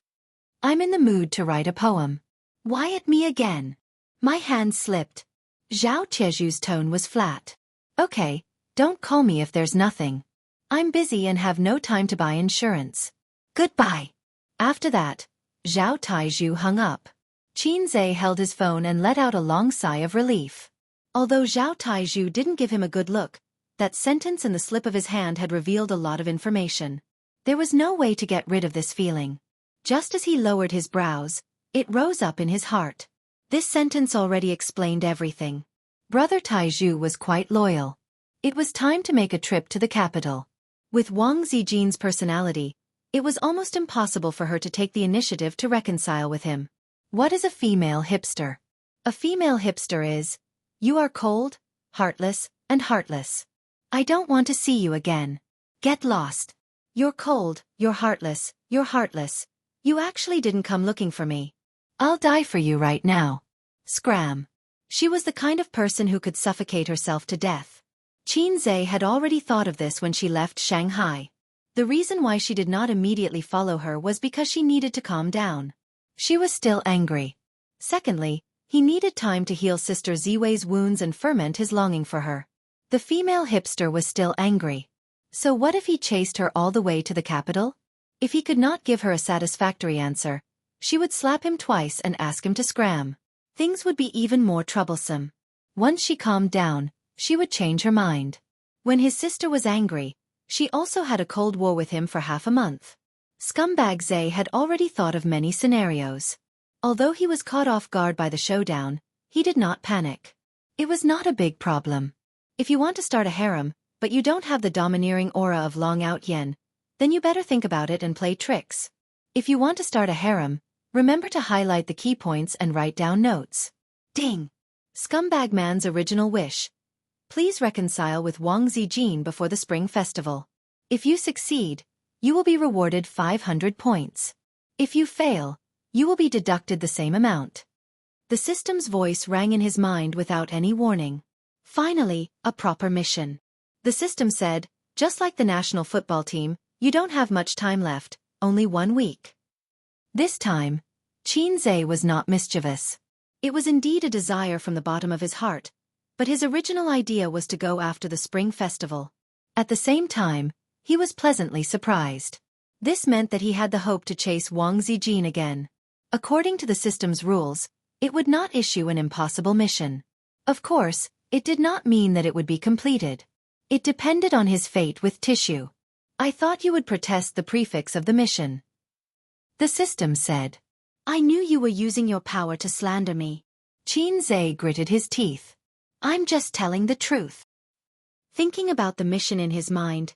I'm in the mood to write a poem. Why at me again? My hand slipped. Zhao Taizhu's tone was flat. Okay, don't call me if there's nothing. I'm busy and have no time to buy insurance. Goodbye. After that, Zhao Taizhu hung up. Qin Zhe held his phone and let out a long sigh of relief. Although Zhao Taizhu didn't give him a good look, that sentence in the slip of his hand had revealed a lot of information. There was no way to get rid of this feeling. Just as he lowered his brows, it rose up in his heart. This sentence already explained everything. Brother Taizhu was quite loyal. It was time to make a trip to the capital. With Wang Zijin's personality, it was almost impossible for her to take the initiative to reconcile with him. What is a female hipster? A female hipster is, you are cold, heartless, and heartless. I don't want to see you again. Get lost. You're cold, you're heartless, you're heartless. You actually didn't come looking for me. I'll die for you right now. Scram. She was the kind of person who could suffocate herself to death. Qin Zhe had already thought of this when she left Shanghai. The reason why she did not immediately follow her was because she needed to calm down. She was still angry. Secondly, he needed time to heal Sister Ziwei's wounds and ferment his longing for her. The female hipster was still angry. So what if he chased her all the way to the capital? If he could not give her a satisfactory answer, she would slap him twice and ask him to scram. Things would be even more troublesome. Once she calmed down, she would change her mind. When his sister was angry, she also had a cold war with him for half a month. Scumbag Zhe had already thought of many scenarios. Although he was caught off guard by the showdown, he did not panic. It was not a big problem. If you want to start a harem, but you don't have the domineering aura of Long Out Yen, then you better think about it and play tricks. If you want to start a harem, remember to highlight the key points and write down notes. Ding! Scumbag Man's original wish. Please reconcile with Wang Zijin before the Spring Festival. If you succeed, you will be rewarded 500 points. If you fail, you will be deducted the same amount. The system's voice rang in his mind without any warning. Finally, a proper mission. The system said, just like the national football team, you don't have much time left, only 1 week. This time, Qin Zhe was not mischievous. It was indeed a desire from the bottom of his heart, but his original idea was to go after the Spring Festival. At the same time, He was pleasantly surprised. This meant that he had the hope to chase Wang Zijin again. According to the system's rules, it would not issue an impossible mission. Of course, it did not mean that it would be completed. It depended on his fate with tissue. I thought you would protest the prefix of the mission. The system said. I knew you were using your power to slander me. Qin Zhe gritted his teeth. I'm just telling the truth. Thinking about the mission in his mind,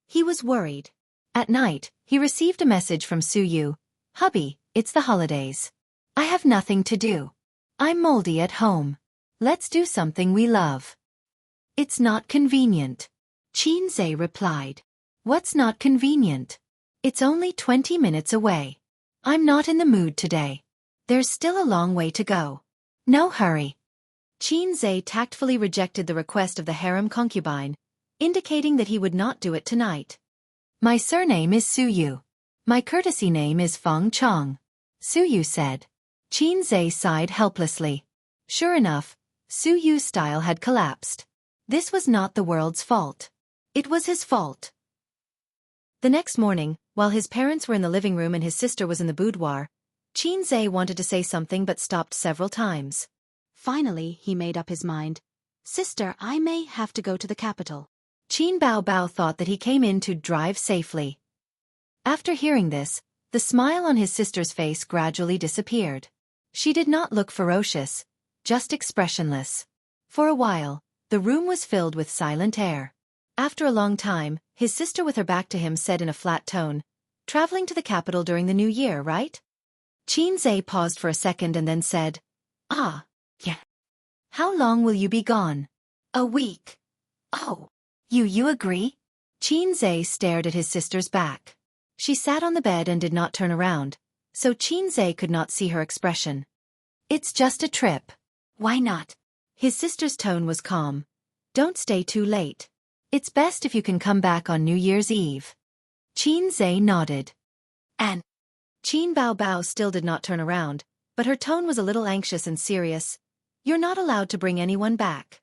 he was worried. At night, he received a message from Su Yu. Hubby, it's the holidays. I have nothing to do. I'm moldy at home. Let's do something we love. It's not convenient. Qin Zhe replied. What's not convenient? It's only 20 minutes away. I'm not in the mood today. There's still a long way to go. No hurry. Qin Zhe tactfully rejected the request of the harem concubine, indicating that he would not do it tonight. My surname is Su Yu. My courtesy name is Feng Chong. Su Yu said. Qin Zhe sighed helplessly. Sure enough, Su Yu's style had collapsed. This was not the world's fault. It was his fault. The next morning, while his parents were in the living room and his sister was in the boudoir, Qin Zhe wanted to say something but stopped several times. Finally, he made up his mind. Sister, I may have to go to the capital. Qin Bao Bao thought that he came in to drive safely. After hearing this, the smile on his sister's face gradually disappeared. She did not look ferocious, just expressionless. For a while, the room was filled with silent air. After a long time, his sister with her back to him said in a flat tone, Traveling to the capital during the new year, right? Qin Zhe paused for a second and then said, Ah, yeah. How long will you be gone? A week. Oh. You agree? Qin Zhe stared at his sister's back. She sat on the bed and did not turn around, so Qin Zhe could not see her expression. It's just a trip. Why not? His sister's tone was calm. Don't stay too late. It's best if you can come back on New Year's Eve. Qin Zhe nodded. And Qin Bao Bao still did not turn around, but her tone was a little anxious and serious. You're not allowed to bring anyone back.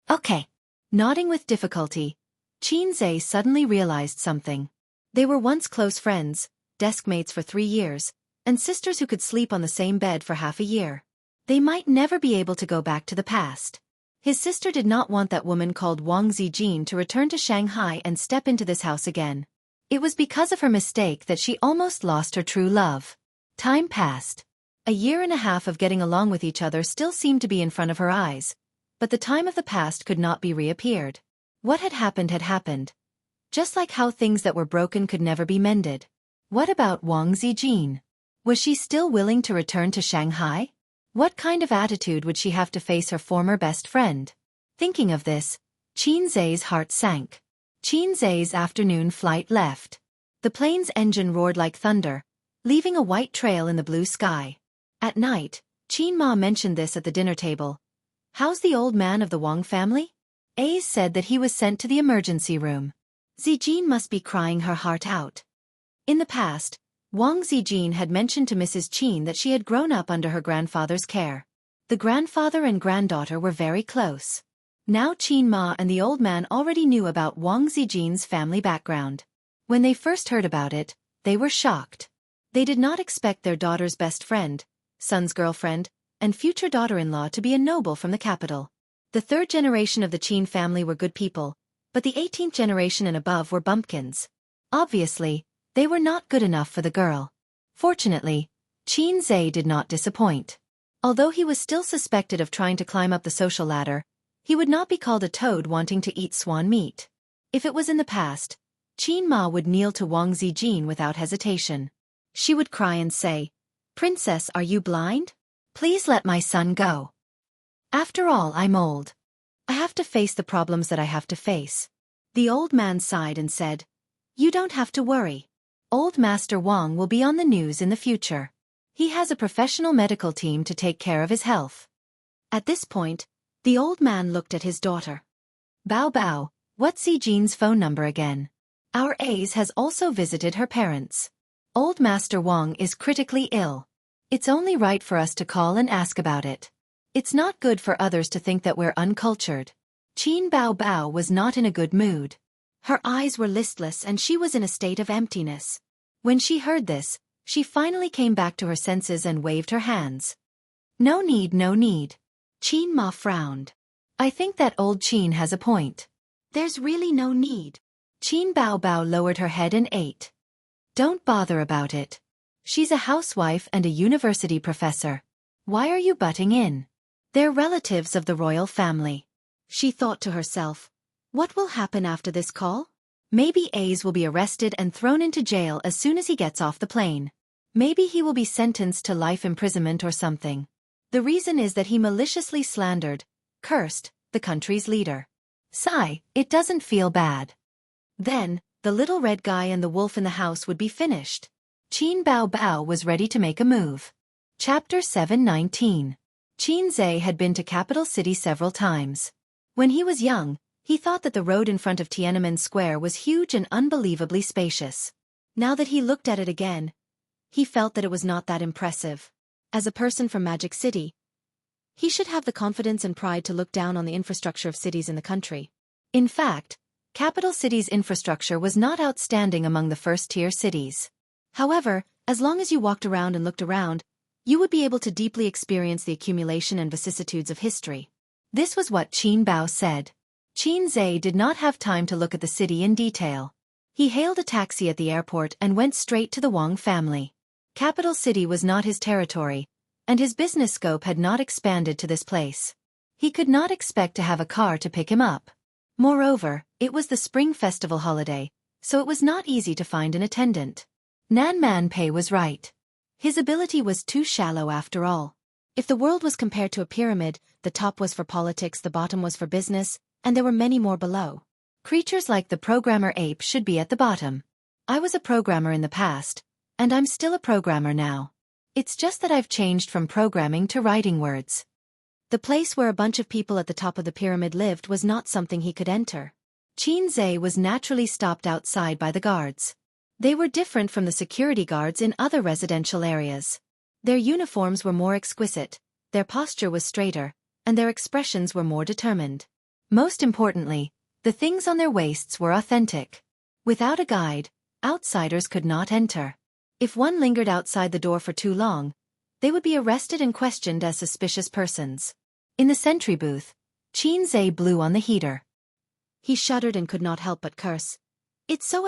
Okay. Nodding with difficulty, Qin Zhe suddenly realized something. They were once close friends, deskmates for 3 years, and sisters who could sleep on the same bed for half a year. They might never be able to go back to the past. His sister did not want that woman called Wang Zijin to return to Shanghai and step into this house again. It was because of her mistake that she almost lost her true love. Time passed. A year and a half of getting along with each other still seemed to be in front of her eyes. But the time of the past could not be reappeared. What had happened. Just like how things that were broken could never be mended. What about Wang Zijin? Was she still willing to return to Shanghai? What kind of attitude would she have to face her former best friend? Thinking of this, Qin Zhe's heart sank. Qin Zhe's afternoon flight left. The plane's engine roared like thunder, leaving a white trail in the blue sky. At night, Qin Ma mentioned this at the dinner table. How's the old man of the Wang family? Ace said that he was sent to the emergency room. Zijin must be crying her heart out. In the past, Wang Zijin had mentioned to Mrs. Qin that she had grown up under her grandfather's care. The grandfather and granddaughter were very close. Now Qin Ma and the old man already knew about Wang Zijin's family background. When they first heard about it, they were shocked. They did not expect their daughter's best friend, son's girlfriend, and future daughter-in-law to be a noble from the capital. The 3rd generation of the Qin family were good people, but the 18th generation and above were bumpkins. Obviously, they were not good enough for the girl. Fortunately, Qin Zhe did not disappoint. Although he was still suspected of trying to climb up the social ladder, he would not be called a toad wanting to eat swan meat. If it was in the past, Qin Ma would kneel to Wang Zijin without hesitation. She would cry and say, Princess, are you blind? Please let my son go. After all, I'm old. I have to face the problems that I have to face. The old man sighed and said, You don't have to worry. Old Master Wang will be on the news in the future. He has a professional medical team to take care of his health. At this point, the old man looked at his daughter. Bao Bao, what's Zijin's phone number again? Our Ace has also visited her parents. Old Master Wang is critically ill. It's only right for us to call and ask about it. It's not good for others to think that we're uncultured. Qin Bao Bao was not in a good mood. Her eyes were listless and she was in a state of emptiness. When she heard this, she finally came back to her senses and waved her hands. No need, no need. Qin Ma frowned. I think that old Qin has a point. There's really no need. Qin Bao Bao lowered her head and ate. Don't bother about it. She's a housewife and a university professor. Why are you butting in? They're relatives of the royal family. She thought to herself, what will happen after this call? Maybe Ace will be arrested and thrown into jail as soon as he gets off the plane. Maybe he will be sentenced to life imprisonment or something. The reason is that he maliciously slandered, cursed, the country's leader. Sigh, it doesn't feel bad. Then, the little red guy and the wolf in the house would be finished. Qin Bao Bao was ready to make a move. Chapter 719. Qin Zhe had been to capital city several times. When he was young, he thought that the road in front of Tiananmen Square was huge and unbelievably spacious. Now that he looked at it again, he felt that it was not that impressive. As a person from Magic City, he should have the confidence and pride to look down on the infrastructure of cities in the country. In fact, capital city's infrastructure was not outstanding among the first-tier cities. However, as long as you walked around and looked around, you would be able to deeply experience the accumulation and vicissitudes of history. This was what Qin Bao said. Qin Zhe did not have time to look at the city in detail. He hailed a taxi at the airport and went straight to the Wang family. Capital City was not his territory, and his business scope had not expanded to this place. He could not expect to have a car to pick him up. Moreover, it was the Spring Festival holiday, so it was not easy to find an attendant. Nan Man Pei was right. His ability was too shallow after all. If the world was compared to a pyramid, the top was for politics, the bottom was for business, and there were many more below. Creatures like the programmer ape should be at the bottom. I was a programmer in the past, and I'm still a programmer now. It's just that I've changed from programming to writing words. The place where a bunch of people at the top of the pyramid lived was not something he could enter. Qin Zhe was naturally stopped outside by the guards. They were different from the security guards in other residential areas. Their uniforms were more exquisite, their posture was straighter, and their expressions were more determined. Most importantly, the things on their waists were authentic. Without a guide, outsiders could not enter. If one lingered outside the door for too long, they would be arrested and questioned as suspicious persons. In the sentry booth, Qin Zhe blew on the heater. He shuddered and could not help but curse. It's so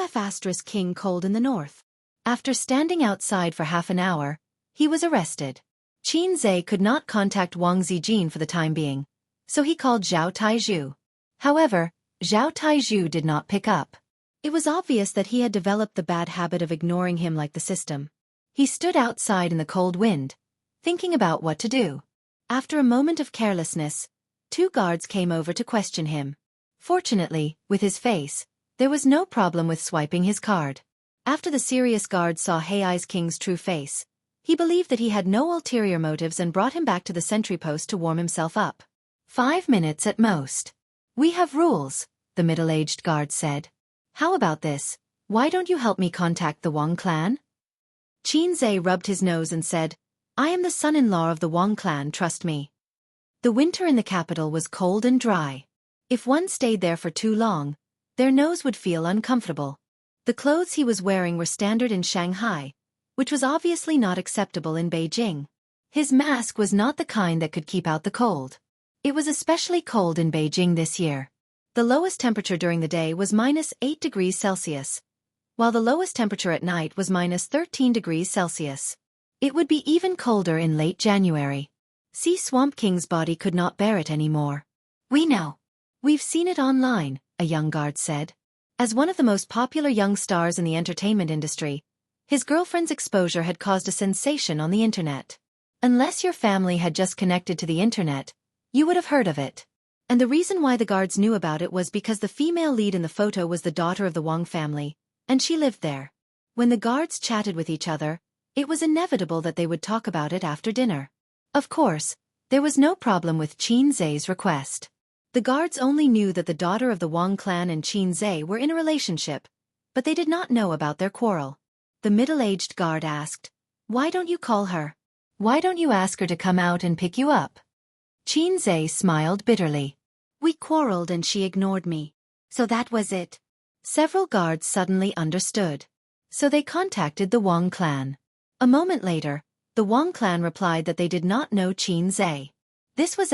king cold in the north. After standing outside for half an hour, he was arrested. Qin Zhe could not contact Wang Zijin for the time being, so he called Zhao Taizhu. However, Zhao Taizhu did not pick up. It was obvious that he had developed the bad habit of ignoring him like the system. He stood outside in the cold wind, thinking about what to do. After a moment of carelessness, 2 guards came over to question him. Fortunately, with his face, there was no problem with swiping his card. After the serious guard saw Hei's king's true face, he believed that he had no ulterior motives and brought him back to the sentry post to warm himself up. 5 minutes at most. We have rules, the middle-aged guard said. How about this? Why don't you help me contact the Wang clan? Qin Zhe rubbed his nose and said, I am the son-in-law of the Wang clan, trust me. The winter in the capital was cold and dry. If one stayed there for too long, their nose would feel uncomfortable. The clothes he was wearing were standard in Shanghai, which was obviously not acceptable in Beijing. His mask was not the kind that could keep out the cold. It was especially cold in Beijing this year. The lowest temperature during the day was -8 degrees Celsius, while the lowest temperature at night was -13 degrees Celsius. It would be even colder in late January. See, Swamp King's body could not bear it anymore. We know. We've seen it online, a young guard said. As one of the most popular young stars in the entertainment industry, his girlfriend's exposure had caused a sensation on the internet. Unless your family had just connected to the internet, you would have heard of it. And the reason why the guards knew about it was because the female lead in the photo was the daughter of the Wang family, and she lived there. When the guards chatted with each other, it was inevitable that they would talk about it after dinner. Of course, there was no problem with Qin Zhe's request. The guards only knew that the daughter of the Wang clan and Qin Zhe were in a relationship, but they did not know about their quarrel. The middle-aged guard asked, Why don't you call her? Why don't you ask her to come out and pick you up? Qin Zhe smiled bitterly. We quarreled and she ignored me. So that was it. Several guards suddenly understood. So they contacted the Wang clan. A moment later, the Wang clan replied that they did not know Qin Zhe. This was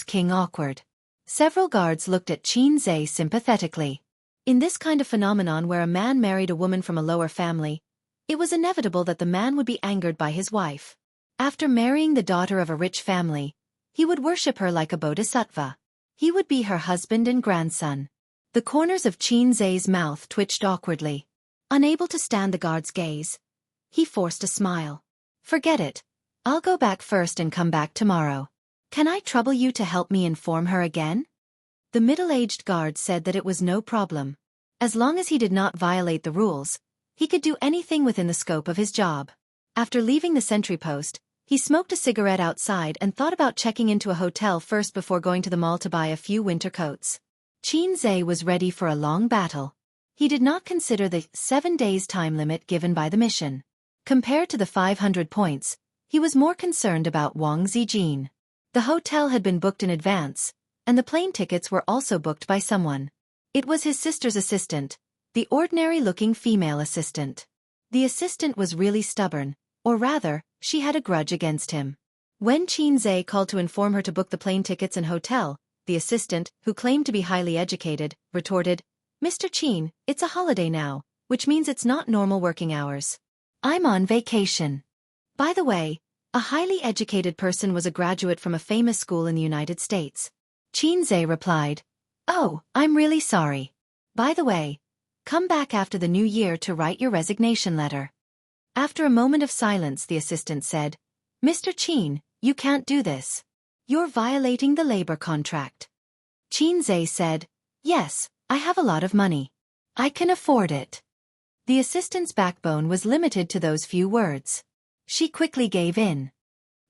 King awkward. Several guards looked at Qin Zhe sympathetically. In this kind of phenomenon where a man married a woman from a lower family, it was inevitable that the man would be angered by his wife. After marrying the daughter of a rich family, he would worship her like a bodhisattva. He would be her husband and grandson. The corners of Qin Zhe's mouth twitched awkwardly. Unable to stand the guard's gaze, he forced a smile. Forget it. I'll go back first and come back tomorrow. Can I trouble you to help me inform her again? The middle-aged guard said that it was no problem. As long as he did not violate the rules, he could do anything within the scope of his job. After leaving the sentry post, he smoked a cigarette outside and thought about checking into a hotel first before going to the mall to buy a few winter coats. Qin Zhe was ready for a long battle. He did not consider the 7 days time limit given by the mission. Compared to the 500 points, he was more concerned about Wang Zijin. The hotel had been booked in advance, and the plane tickets were also booked by someone. It was his sister's assistant, the ordinary-looking female assistant. The assistant was really stubborn, or rather, she had a grudge against him. When Qin Zhe called to inform her to book the plane tickets and hotel, the assistant, who claimed to be highly educated, retorted, "Mr. Qin, it's a holiday now, which means it's not normal working hours. I'm on vacation." By the way, a highly educated person was a graduate from a famous school in the United States. Qin Zhe replied, "Oh, I'm really sorry. By the way, come back after the new year to write your resignation letter." After a moment of silence, the assistant said, "Mr. Qin, you can't do this. You're violating the labor contract." Qin Zhe said, "Yes, I have a lot of money. I can afford it." The assistant's backbone was limited to those few words. She quickly gave in.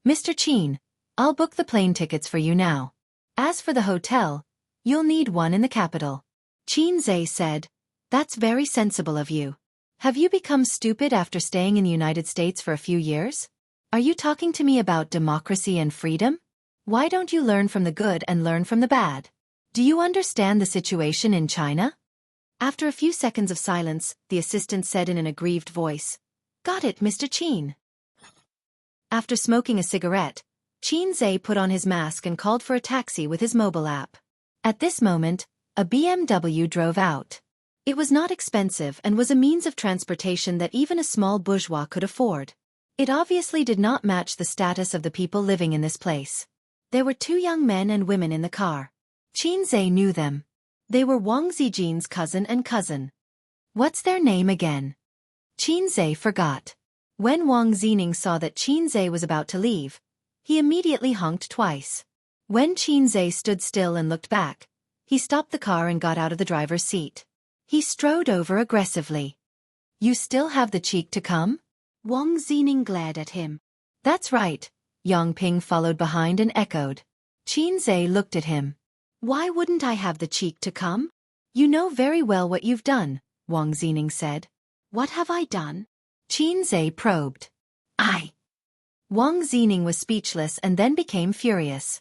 "Mr. Qin, I'll book the plane tickets for you now. As for the hotel, you'll need one in the capital." Qin Zhe said, "That's very sensible of you. Have you become stupid after staying in the United States for a few years? Are you talking to me about democracy and freedom? Why don't you learn from the good and learn from the bad? Do you understand the situation in China?" After a few seconds of silence, the assistant said in an aggrieved voice, "Got it, Mr. Qin." After smoking a cigarette, Qin Zhe put on his mask and called for a taxi with his mobile app. At this moment, a BMW drove out. It was not expensive and was a means of transportation that even a small bourgeois could afford. It obviously did not match the status of the people living in this place. There were 2 young men and women in the car. Qin Zhe knew them. They were Wang Zijin's cousin and cousin. What's their name again? Qin Zhe forgot. When Wang Zining saw that Qin Zhe was about to leave, he immediately honked twice. When Qin Zhe stood still and looked back, he stopped the car and got out of the driver's seat. He strode over aggressively. "You still have the cheek to come?" Wang Zining glared at him. "That's right," Yang Ping followed behind and echoed. Qin Zhe looked at him. "Why wouldn't I have the cheek to come? You know very well what you've done," Wang Zining said. "What have I done?" Qin Zhe probed. Wang Zining was speechless and then became furious.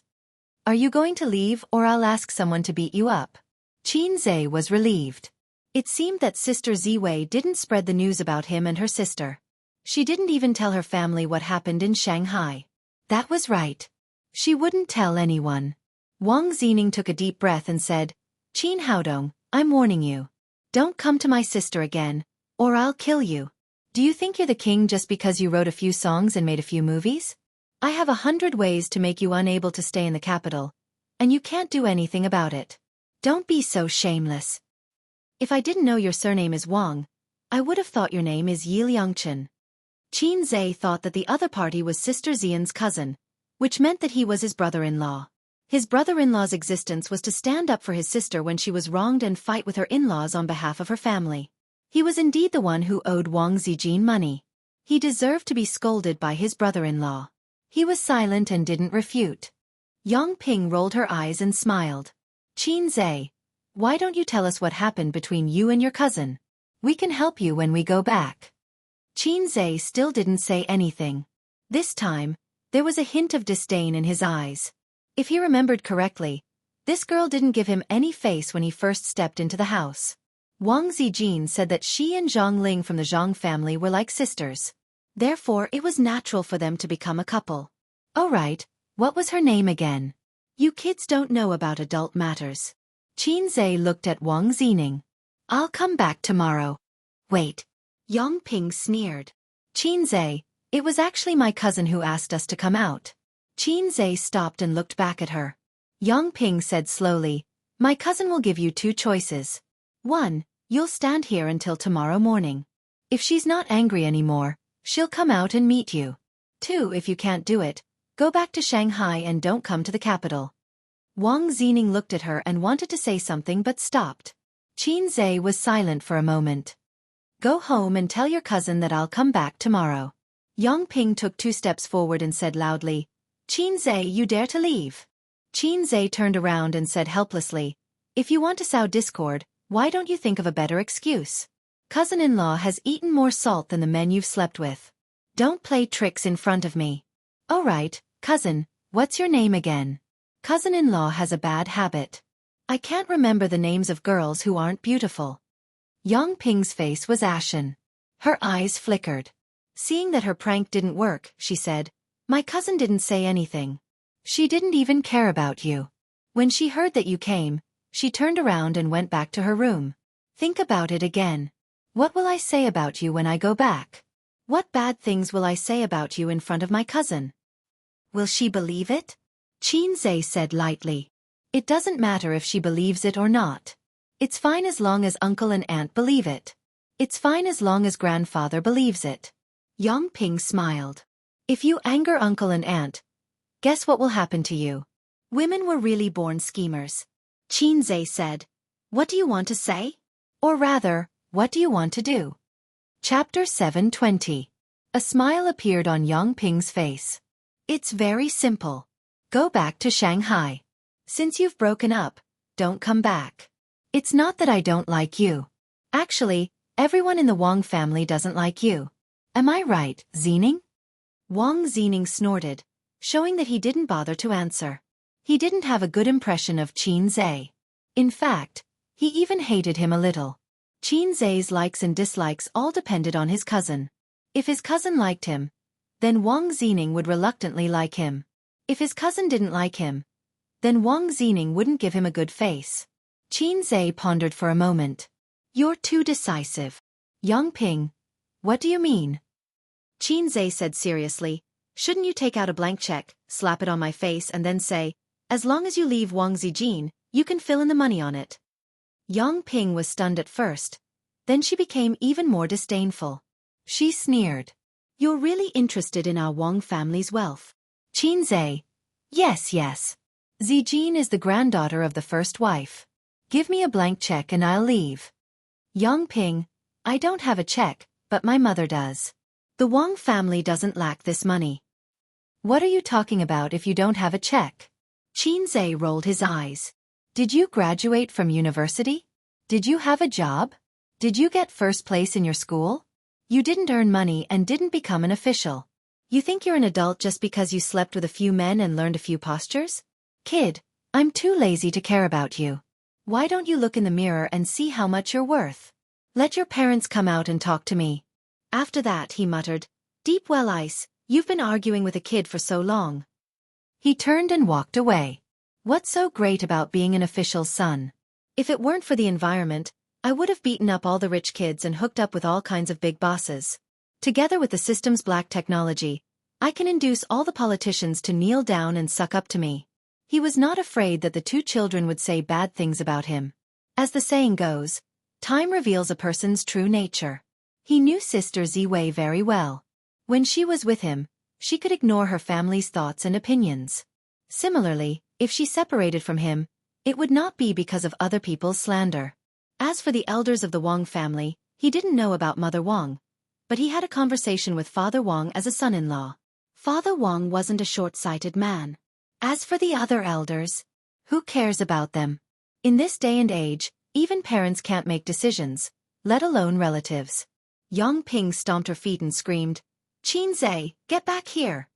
"Are you going to leave or I'll ask someone to beat you up?" Qin Zhe was relieved. It seemed that Sister Ziwei didn't spread the news about him and her sister. She didn't even tell her family what happened in Shanghai. That was right. She wouldn't tell anyone. Wang Zining took a deep breath and said, "Qin Haodong, I'm warning you. Don't come to my sister again, or I'll kill you. Do you think you're the king just because you wrote a few songs and made a few movies? I have 100 ways to make you unable to stay in the capital, and you can't do anything about it. Don't be so shameless. If I didn't know your surname is Wang, I would have thought your name is Yi Liangchen." Qin Zhe thought that the other party was Sister Xian's cousin, which meant that he was his brother-in-law. His brother-in-law's existence was to stand up for his sister when she was wronged and fight with her in-laws on behalf of her family. He was indeed the one who owed Wang Zijin money. He deserved to be scolded by his brother-in-law. He was silent and didn't refute. Yang Ping rolled her eyes and smiled. "Qin Zhe, why don't you tell us what happened between you and your cousin? We can help you when we go back." Qin Zhe still didn't say anything. This time, there was a hint of disdain in his eyes. If he remembered correctly, this girl didn't give him any face when he first stepped into the house. Wang Zijin said that she and Zhang Ling from the Zhang family were like sisters. Therefore, it was natural for them to become a couple. Oh right, what was her name again? You kids don't know about adult matters. Qinzhe looked at Wang Zining. I'll come back tomorrow. Wait. Yang Ping sneered. Qinzhe, it was actually my cousin who asked us to come out. Qinzhe stopped and looked back at her. Yang Ping said slowly, my cousin will give you two choices. 1. You'll stand here until tomorrow morning. If she's not angry anymore, she'll come out and meet you. 2. If you can't do it, go back to Shanghai and don't come to the capital. Wang Zining looked at her and wanted to say something but stopped. Qinzhe was silent for a moment. Go home and tell your cousin that I'll come back tomorrow. Yang Ping took 2 steps forward and said loudly, Qinzhe, you dare to leave? Qinzhe turned around and said helplessly, if you want to sow discord, why don't you think of a better excuse? Cousin-in-law has eaten more salt than the men you've slept with. Don't play tricks in front of me. All right, cousin, what's your name again? Cousin-in-law has a bad habit. I can't remember the names of girls who aren't beautiful. Yang Ping's face was ashen. Her eyes flickered. Seeing that her prank didn't work, she said, my cousin didn't say anything. She didn't even care about you. When she heard that you came, she turned around and went back to her room. Think about it again. What will I say about you when I go back? What bad things will I say about you in front of my cousin? Will she believe it? Qinzhe said lightly. It doesn't matter if she believes it or not. It's fine as long as uncle and aunt believe it. It's fine as long as grandfather believes it. Yang Ping smiled. If you anger uncle and aunt, guess what will happen to you? Women were really born schemers. Qinzhe said. What do you want to say? Or rather, what do you want to do? Chapter 720. A smile appeared on Yang Ping's face. It's very simple. Go back to Shanghai. Since you've broken up, don't come back. It's not that I don't like you. Actually, everyone in the Wang family doesn't like you. Am I right, Zining? Wang Zining snorted, showing that he didn't bother to answer. He didn't have a good impression of Qinzhe. In fact, he even hated him a little. Qinzhe's likes and dislikes all depended on his cousin. If his cousin liked him, then Wang Zining would reluctantly like him. If his cousin didn't like him, then Wang Zining wouldn't give him a good face. Qinzhe pondered for a moment. You're too decisive. Yang Ping, what do you mean? Qinzhe said seriously, shouldn't you take out a blank check, slap it on my face and then say, as long as you leave Wang Zijin, you can fill in the money on it. Yang Ping was stunned at first. Then she became even more disdainful. She sneered. You're really interested in our Wang family's wealth. Qinzhe. Yes. Zijin is the granddaughter of the first wife. Give me a blank check and I'll leave. Yang Ping. I don't have a check, but my mother does. The Wang family doesn't lack this money. What are you talking about if you don't have a check? Qinzhe rolled his eyes. Did you graduate from university? Did you have a job? Did you get first place in your school? You didn't earn money and didn't become an official. You think you're an adult just because you slept with a few men and learned a few postures? Kid, I'm too lazy to care about you. Why don't you look in the mirror and see how much you're worth? Let your parents come out and talk to me. After that, he muttered, Deep well ice, you've been arguing with a kid for so long. He turned and walked away. What's so great about being an official's son? If it weren't for the environment, I would have beaten up all the rich kids and hooked up with all kinds of big bosses. Together with the system's black technology, I can induce all the politicians to kneel down and suck up to me. He was not afraid that the 2 children would say bad things about him. As the saying goes, time reveals a person's true nature. He knew Sister Ziwei very well. When she was with him, she could ignore her family's thoughts and opinions. Similarly, if she separated from him, it would not be because of other people's slander. As for the elders of the Wang family, he didn't know about Mother Wang, but he had a conversation with Father Wang as a son-in-law. Father Wang wasn't a short-sighted man. As for the other elders, who cares about them? In this day and age, even parents can't make decisions, let alone relatives. Yang Ping stomped her feet and screamed, Qinzhe, get back here.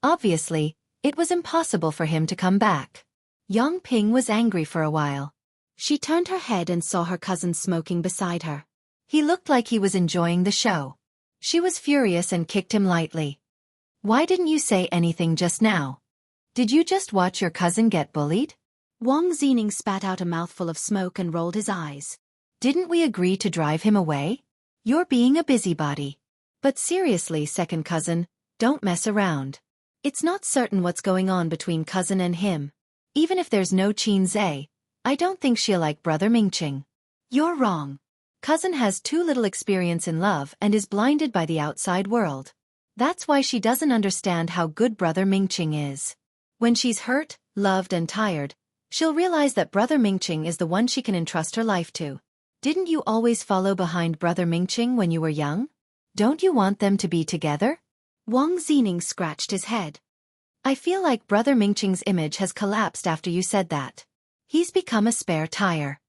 Obviously, it was impossible for him to come back. Yang Ping was angry for a while. She turned her head and saw her cousin smoking beside her. He looked like he was enjoying the show. She was furious and kicked him lightly. Why didn't you say anything just now? Did you just watch your cousin get bullied? Wang Zining spat out a mouthful of smoke and rolled his eyes. Didn't we agree to drive him away? You're being a busybody. But seriously, second cousin, don't mess around. It's not certain what's going on between cousin and him. Even if there's no Xianxia, I don't think she'll like brother Mingqing. You're wrong. Cousin has too little experience in love and is blinded by the outside world. That's why she doesn't understand how good brother Mingqing is. When she's hurt, loved and tired, she'll realize that brother Mingqing is the one she can entrust her life to. Didn't you always follow behind brother Mingqing when you were young? Don't you want them to be together? Wang Zining scratched his head. I feel like brother Mingqing's image has collapsed after you said that. He's become a spare tire.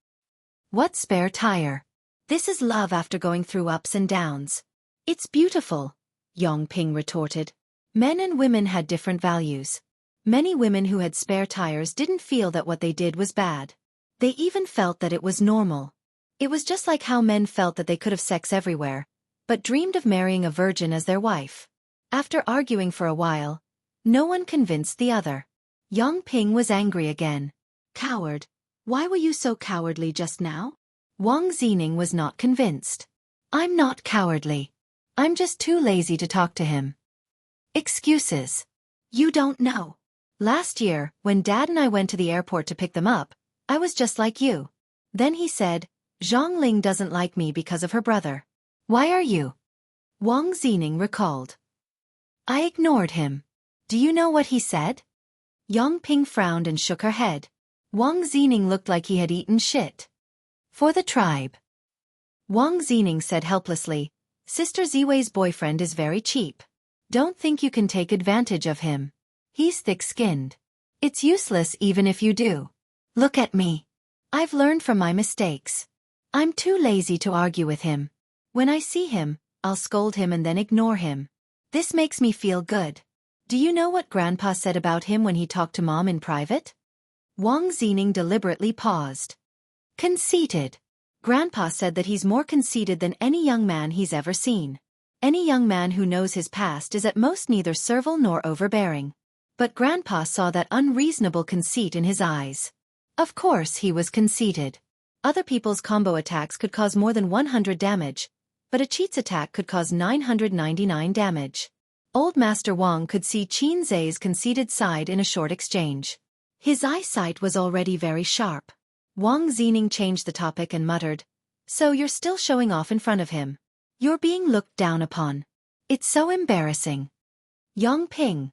What spare tire? This is love after going through ups and downs. It's beautiful, Yongping retorted. Men and women had different values. Many women who had spare tires didn't feel that what they did was bad. They even felt that it was normal. It was just like how men felt that they could have sex everywhere, but dreamed of marrying a virgin as their wife. After arguing for a while, no one convinced the other. Yongping was angry again. Coward, why were you so cowardly just now? Wang Zining was not convinced. I'm not cowardly. I'm just too lazy to talk to him. Excuses. You don't know. Last year, when Dad and I went to the airport to pick them up, I was just like you. Then he said, Zhang Ling doesn't like me because of her brother. Why are you? Wang Zining recalled. I ignored him. Do you know what he said? Yongping frowned and shook her head. Wang Zining looked like he had eaten shit. For the tribe. Wang Zining said helplessly, Sister Ziwei's boyfriend is very cheap. Don't think you can take advantage of him. He's thick-skinned. It's useless even if you do. Look at me. I've learned from my mistakes. I'm too lazy to argue with him. When I see him, I'll scold him and then ignore him. This makes me feel good. Do you know what Grandpa said about him when he talked to Mom in private? Wang Zining deliberately paused. Conceited. Grandpa said that he's more conceited than any young man he's ever seen. Any young man who knows his past is at most neither servile nor overbearing. But Grandpa saw that unreasonable conceit in his eyes. Of course he was conceited. Other people's combo attacks could cause more than 100 damage, but a cheat's attack could cause 999 damage. Old Master Wang could see Qin Zai's conceited side in a short exchange. His eyesight was already very sharp. Wang Zining changed the topic and muttered, So you're still showing off in front of him. You're being looked down upon. It's so embarrassing. Yongping.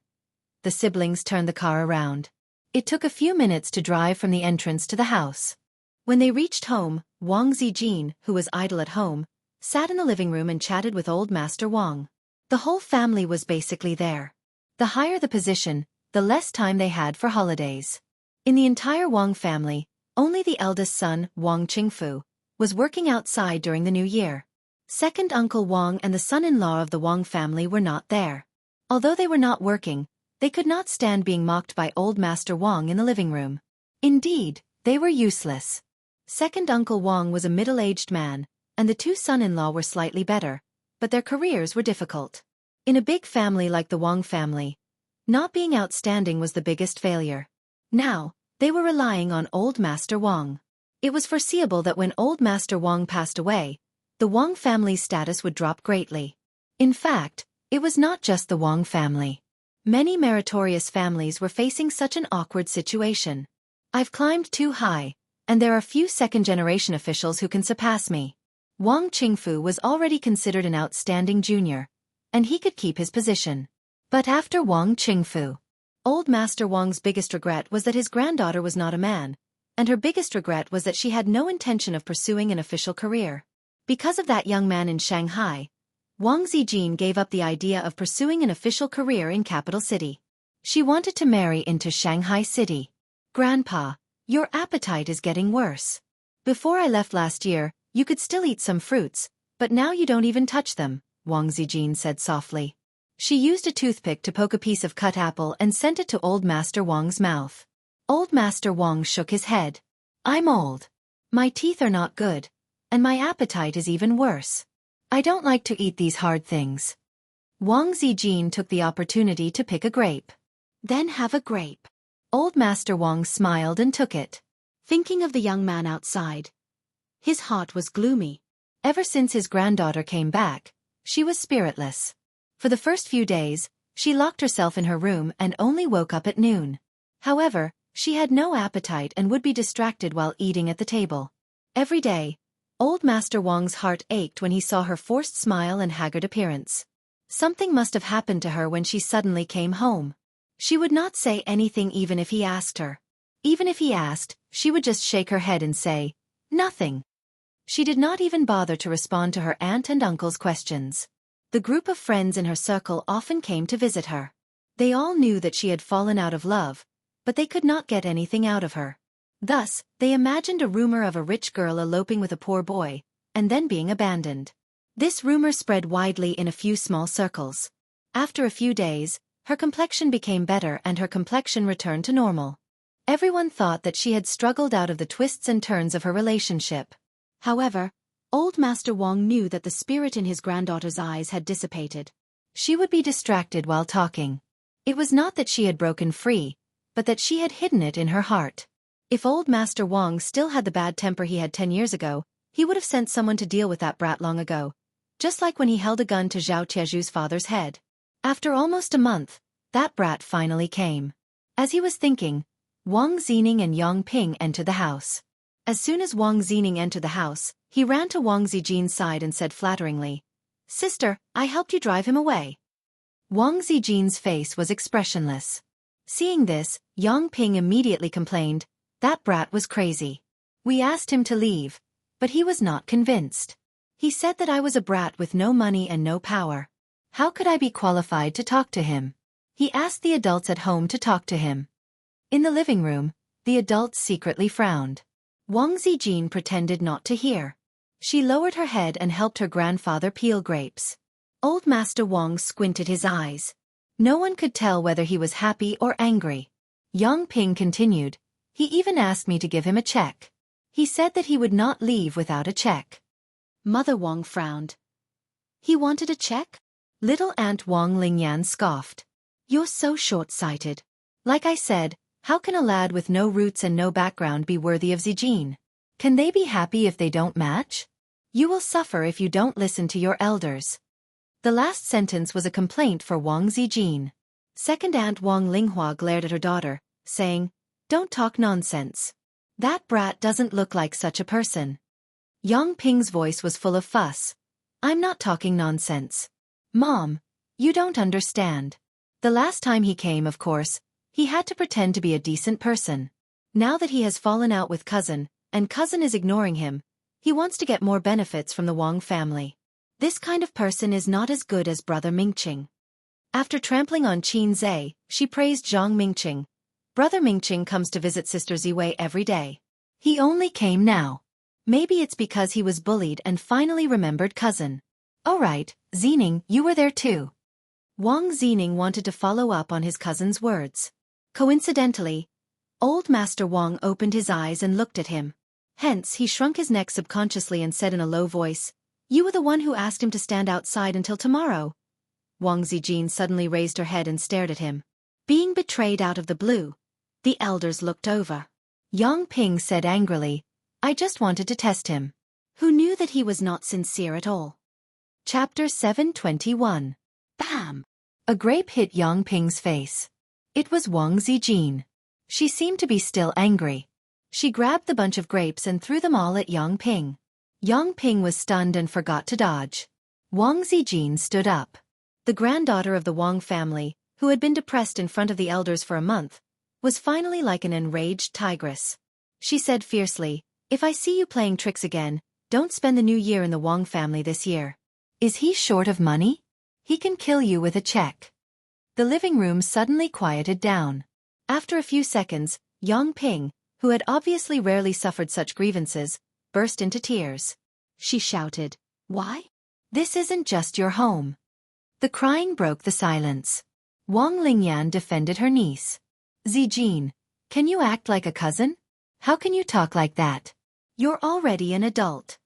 The siblings turned the car around. It took a few minutes to drive from the entrance to the house. When they reached home, Wang Zijin, who was idle at home, sat in the living room and chatted with Old Master Wang. The whole family was basically there. The higher the position, the less time they had for holidays. In the entire Wang family, only the eldest son, Wang Qingfu, was working outside during the new year. Second Uncle Wang and the son-in-law of the Wang family were not there. Although they were not working, they could not stand being mocked by Old Master Wang in the living room. Indeed, they were useless. Second Uncle Wang was a middle-aged man, and the two son-in-law were slightly better, but their careers were difficult. In a big family like the Wang family, not being outstanding was the biggest failure. Now, they were relying on Old Master Wang. It was foreseeable that when Old Master Wang passed away, the Wang family's status would drop greatly. In fact, it was not just the Wang family. Many meritorious families were facing such an awkward situation. I've climbed too high, and there are few second-generation officials who can surpass me. Wang Qingfu was already considered an outstanding junior, and he could keep his position. But after Wang Qingfu, Old Master Wang's biggest regret was that his granddaughter was not a man, and her biggest regret was that she had no intention of pursuing an official career. Because of that young man in Shanghai, Wang Zijin gave up the idea of pursuing an official career in capital city. She wanted to marry into Shanghai City. Grandpa, your appetite is getting worse. Before I left last year, you could still eat some fruits, but now you don't even touch them, Wang Zijin said softly. She used a toothpick to poke a piece of cut apple and sent it to Old Master Wang's mouth. Old Master Wang shook his head. I'm old. My teeth are not good, and my appetite is even worse. I don't like to eat these hard things. Wang Zijin took the opportunity to pick a grape. Then have a grape. Old Master Wang smiled and took it. Thinking of the young man outside, his heart was gloomy. Ever since his granddaughter came back, she was spiritless. For the first few days, she locked herself in her room and only woke up at noon. However, she had no appetite and would be distracted while eating at the table. Every day, Old Master Wang's heart ached when he saw her forced smile and haggard appearance. Something must have happened to her when she suddenly came home. She would not say anything even if he asked her. Even if he asked, she would just shake her head and say, "Nothing." She did not even bother to respond to her aunt and uncle's questions. The group of friends in her circle often came to visit her. They all knew that she had fallen out of love, but they could not get anything out of her. Thus, they imagined a rumor of a rich girl eloping with a poor boy, and then being abandoned. This rumor spread widely in a few small circles. After a few days, her complexion became better and her complexion returned to normal. Everyone thought that she had struggled out of the twists and turns of her relationship. However, Old Master Wang knew that the spirit in his granddaughter's eyes had dissipated. She would be distracted while talking. It was not that she had broken free, but that she had hidden it in her heart. If Old Master Wang still had the bad temper he had 10 years ago, he would have sent someone to deal with that brat long ago, just like when he held a gun to Zhao Tieju's father's head. After almost a month, that brat finally came. As he was thinking, Wang Zining and Yang Ping entered the house. As soon as Wang Zining entered the house, he ran to Wang Zijin's side and said flatteringly, "Sister, I helped you drive him away." Wang Zijin's face was expressionless. Seeing this, Yang Ping immediately complained, "That brat was crazy. We asked him to leave, but he was not convinced. He said that I was a brat with no money and no power. How could I be qualified to talk to him?" He asked the adults at home to talk to him. In the living room, the adults secretly frowned. Wang Zijin pretended not to hear. She lowered her head and helped her grandfather peel grapes. Old Master Wang squinted his eyes. No one could tell whether he was happy or angry. Yang Ping continued, "He even asked me to give him a check. He said that he would not leave without a check." Mother Wang frowned. "He wanted a check?" Little Aunt Wang Lingyan scoffed. "You're so short-sighted. Like I said, how can a lad with no roots and no background be worthy of Zijin? Can they be happy if they don't match? You will suffer if you don't listen to your elders." The last sentence was a complaint for Wang Zijin. Second Aunt Wang Linghua glared at her daughter, saying, "Don't talk nonsense. That brat doesn't look like such a person." Yang Ping's voice was full of fuss. "I'm not talking nonsense. Mom, you don't understand. The last time he came, of course, he had to pretend to be a decent person. Now that he has fallen out with cousin, and cousin is ignoring him, he wants to get more benefits from the Wang family. This kind of person is not as good as Brother Mingqing." After trampling on Qin Zhe, she praised Zhang Mingqing. "Brother Mingqing comes to visit Sister Ziwei every day. He only came now. Maybe it's because he was bullied and finally remembered cousin. Oh right, Zining, you were there too." Wang Zining wanted to follow up on his cousin's words. Coincidentally, Old Master Wang opened his eyes and looked at him. Hence, he shrunk his neck subconsciously and said in a low voice, "You were the one who asked him to stand outside until tomorrow." Wang Zijin suddenly raised her head and stared at him. Being betrayed out of the blue, the elders looked over. Yang Ping said angrily, "I just wanted to test him." Who knew that he was not sincere at all? Chapter 721. Bam! A grape hit Yang Ping's face. It was Wang Zijin. She seemed to be still angry. She grabbed the bunch of grapes and threw them all at Yang Ping. Yang Ping was stunned and forgot to dodge. Wang Zijin stood up. The granddaughter of the Wang family, who had been depressed in front of the elders for a month, was finally like an enraged tigress. She said fiercely, "If I see you playing tricks again, don't spend the new year in the Wang family this year. Is he short of money? He can kill you with a check." The living room suddenly quieted down. After a few seconds, Yang Ping, who had obviously rarely suffered such grievances, burst into tears. She shouted, "Why? This isn't just your home." The crying broke the silence. Wang Lingyan defended her niece. "Zijin, can you act like a cousin? How can you talk like that? You're already an adult.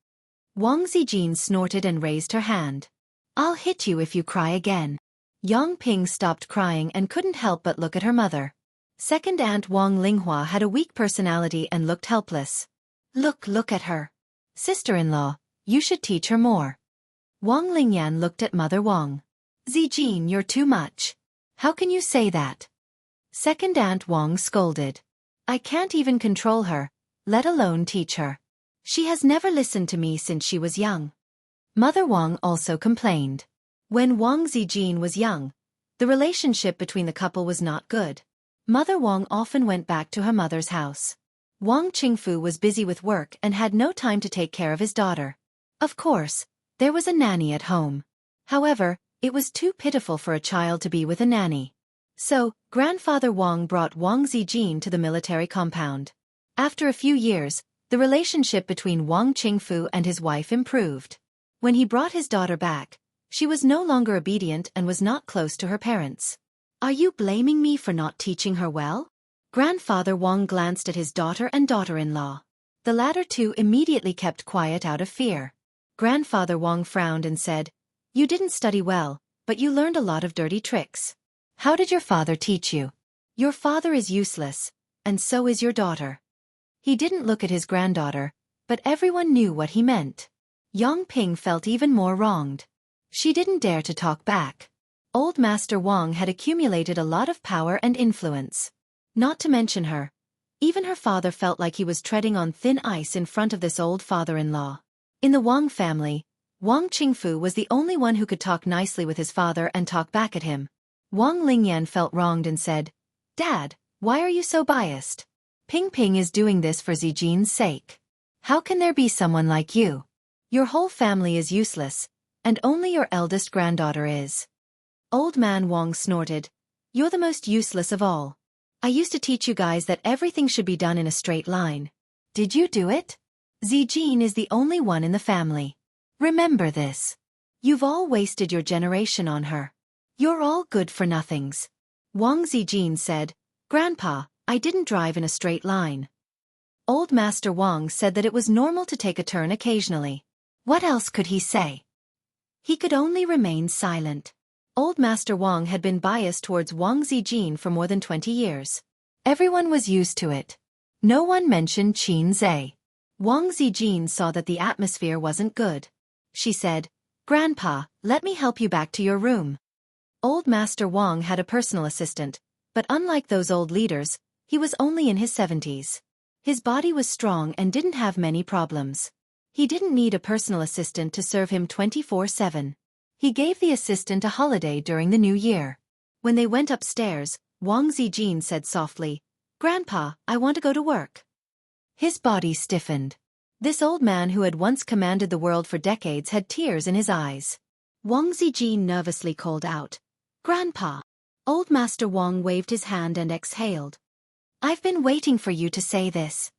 Wang Zijin snorted and raised her hand. I'll hit you if you cry again. Yang Ping stopped crying and couldn't help but look at her mother. Second Aunt Wang Linghua had a weak personality and looked helpless. Look at her. Sister-in-law, you should teach her more. Wang Lingyan looked at Mother Wang. Zijin, you're too much. How can you say that? Second Aunt Wang scolded. I can't even control her, let alone teach her. She has never listened to me since she was young. Mother Wang also complained. When Wang Zijin was young, the relationship between the couple was not good. Mother Wang often went back to her mother's house. Wang Qingfu was busy with work and had no time to take care of his daughter. Of course, there was a nanny at home. However, it was too pitiful for a child to be with a nanny. So, Grandfather Wang brought Wang Zijin to the military compound. After a few years, the relationship between Wang Qingfu and his wife improved. When he brought his daughter back, she was no longer obedient and was not close to her parents. Are you blaming me for not teaching her well? Grandfather Wang glanced at his daughter and daughter-in-law. The latter two immediately kept quiet out of fear. Grandfather Wang frowned and said, You didn't study well, but you learned a lot of dirty tricks. How did your father teach you? Your father is useless, and so is your daughter. He didn't look at his granddaughter, but everyone knew what he meant. Yang Ping felt even more wronged. She didn't dare to talk back. Old Master Wang had accumulated a lot of power and influence. Not to mention her. Even her father felt like he was treading on thin ice in front of this old father-in-law. In the Wang family, Wang Qingfu was the only one who could talk nicely with his father and talk back at him. Wang Lingyan felt wronged and said, Dad, why are you so biased? Ping Ping is doing this for Zijin's sake. How can there be someone like you? Your whole family is useless, and only your eldest granddaughter is. Old man Wang snorted, You're the most useless of all. I used to teach you guys that everything should be done in a straight line. Did you do it? Zijin is the only one in the family. Remember this. You've all wasted your generation on her. You're all good for nothings. Wang Zijin said, Grandpa, I didn't drive in a straight line. Old Master Wang said that it was normal to take a turn occasionally. What else could he say? He could only remain silent. Old Master Wang had been biased towards Wang Zijin for more than 20 years. Everyone was used to it. No one mentioned Qin Zhe. Wang Zijin saw that the atmosphere wasn't good. She said, Grandpa, let me help you back to your room. Old Master Wang had a personal assistant, but unlike those old leaders, he was only in his 70s. His body was strong and didn't have many problems. He didn't need a personal assistant to serve him 24/7. He gave the assistant a holiday during the new year. When they went upstairs, Wang Zijin said softly, Grandpa, I want to go to work. His body stiffened. This old man who had once commanded the world for decades had tears in his eyes. Wang Zijin nervously called out, Grandpa. Old Master Wang waved his hand and exhaled. I've been waiting for you to say this.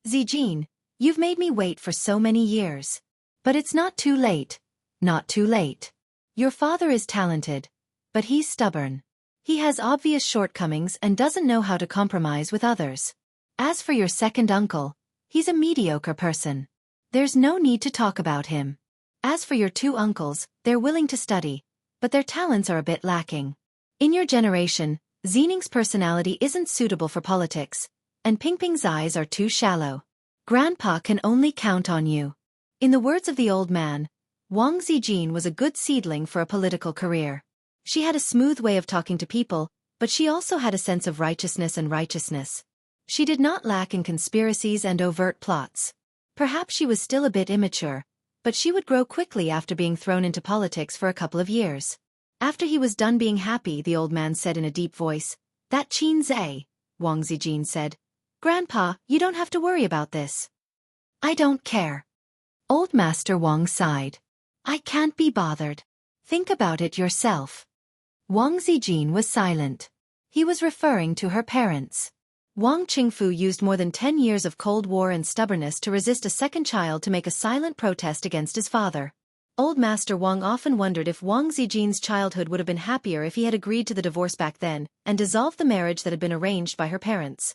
Zijin, you've made me wait for so many years. But it's not too late. Not too late. Your father is talented, but he's stubborn. He has obvious shortcomings and doesn't know how to compromise with others. As for your second uncle, he's a mediocre person. There's no need to talk about him. As for your two uncles, they're willing to study, but their talents are a bit lacking. In your generation, Zining's personality isn't suitable for politics, and Pingping's eyes are too shallow. Grandpa can only count on you. In the words of the old man, Wang Zijin was a good seedling for a political career. She had a smooth way of talking to people, but she also had a sense of righteousness. She did not lack in conspiracies and overt plots. Perhaps she was still a bit immature, but she would grow quickly after being thrown into politics for a couple of years. After he was done being happy, the old man said in a deep voice, That Qin Zhe, Wang Zijin said. Grandpa, you don't have to worry about this. I don't care. Old Master Wang sighed. I can't be bothered. Think about it yourself. Wang Zijin was silent. He was referring to her parents. Wang Qingfu used more than 10 years of Cold War and stubbornness to resist a second child to make a silent protest against his father. Old Master Wang often wondered if Wang Zijin's childhood would have been happier if he had agreed to the divorce back then and dissolved the marriage that had been arranged by her parents.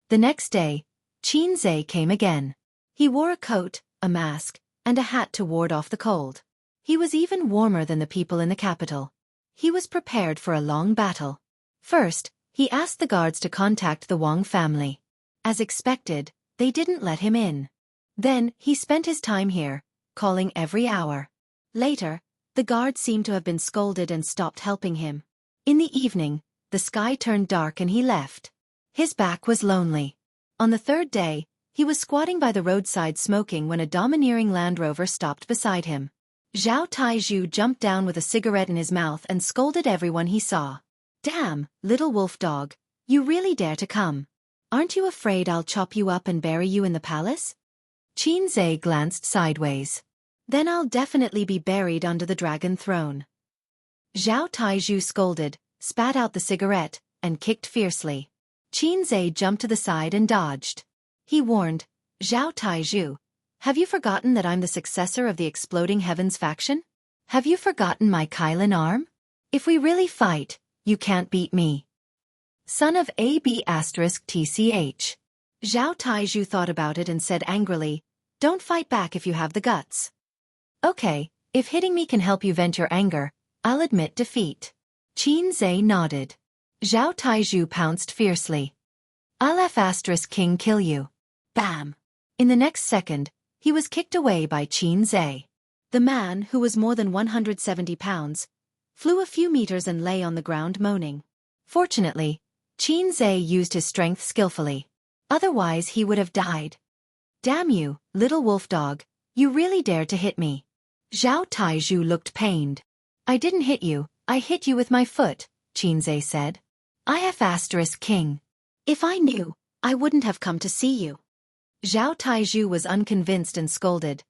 The next day, Qin Zhe came again. He wore a coat, a mask, and a hat to ward off the cold. He was even warmer than the people in the capital. He was prepared for a long battle. First, he asked the guards to contact the Wang family. As expected, they didn't let him in. Then, he spent his time here, calling every hour. Later, the guards seemed to have been scolded and stopped helping him. In the evening, the sky turned dark and he left. His back was lonely. On the third day, he was squatting by the roadside smoking when a domineering Land Rover stopped beside him. Zhao Taizhu jumped down with a cigarette in his mouth and scolded everyone he saw. "Damn, little wolf dog, you really dare to come. Aren't you afraid I'll chop you up and bury you in the palace?" Xianxia glanced sideways. "Then I'll definitely be buried under the dragon throne." Zhao Taizhu scolded, spat out the cigarette, and kicked fiercely. Xianxia jumped to the side and dodged. He warned, "Zhao Taizhu, have you forgotten that I'm the successor of the Exploding Heavens faction? Have you forgotten my Kylin arm? If we really fight, you can't beat me." Son of AB*TCH. Zhao Taizhu thought about it and said angrily, "Don't fight back if you have the guts." "Okay, if hitting me can help you vent your anger, I'll admit defeat." Xianxia nodded. Zhao Taizhu pounced fiercely. "I'll F***king kill you." Bam! In the next second, he was kicked away by Xianxia. The man, who was more than 170 pounds, flew a few meters and lay on the ground moaning. Fortunately, Xianxia used his strength skillfully. Otherwise he would have died. "Damn you, little wolf dog, you really dared to hit me." Zhao Taizhu looked pained. "I didn't hit you, I hit you with my foot," Xianxia said. "King. If I knew, I wouldn't have come to see you." Zhao Taizhu was unconvinced and scolded.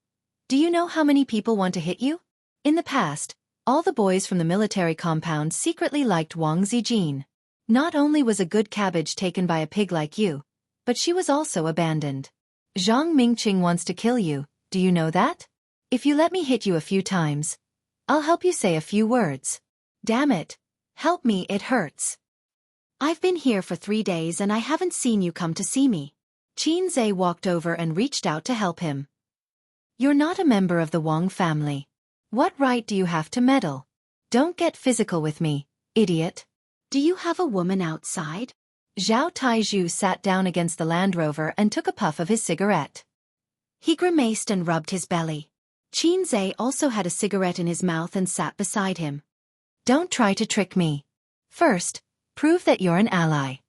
"Do you know how many people want to hit you? In the past, all the boys from the military compound secretly liked Wang Zijin. Not only was a good cabbage taken by a pig like you, but she was also abandoned. Zhang Mingqing wants to kill you, do you know that? If you let me hit you a few times, I'll help you say a few words. Damn it, help me, it hurts. I've been here for 3 days and I haven't seen you come to see me." Xianxia walked over and reached out to help him. "You're not a member of the Wang family. What right do you have to meddle? Don't get physical with me, idiot. Do you have a woman outside?" Zhao Taizhu sat down against the Land Rover and took a puff of his cigarette. He grimaced and rubbed his belly. Xianxia also had a cigarette in his mouth and sat beside him. "Don't try to trick me. First, prove that you're an ally."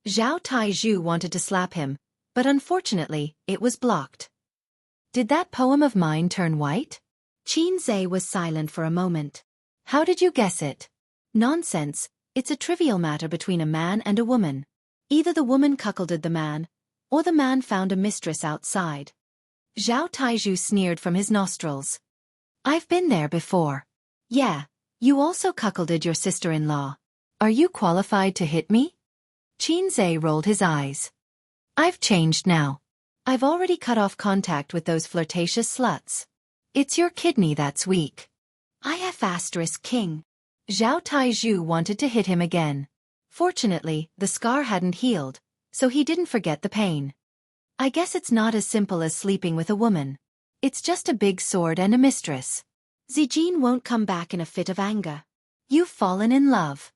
Zhao Taizhu wanted to slap him, but unfortunately, it was blocked. "Did that poem of mine turn white?" Xianxia was silent for a moment. "How did you guess it?" "Nonsense, it's a trivial matter between a man and a woman. Either the woman cuckolded the man, or the man found a mistress outside." Zhao Taizhu sneered from his nostrils. "I've been there before." "Yeah, you also cuckolded your sister-in-law. Are you qualified to hit me?" Xianxia rolled his eyes. "I've changed now. I've already cut off contact with those flirtatious sluts. It's your kidney that's weak." King. Zhao Taizhu wanted to hit him again. Fortunately, the scar hadn't healed, so he didn't forget the pain. "I guess it's not as simple as sleeping with a woman. It's just a big sword and a mistress. Zijin won't come back in a fit of anger. You've fallen in love."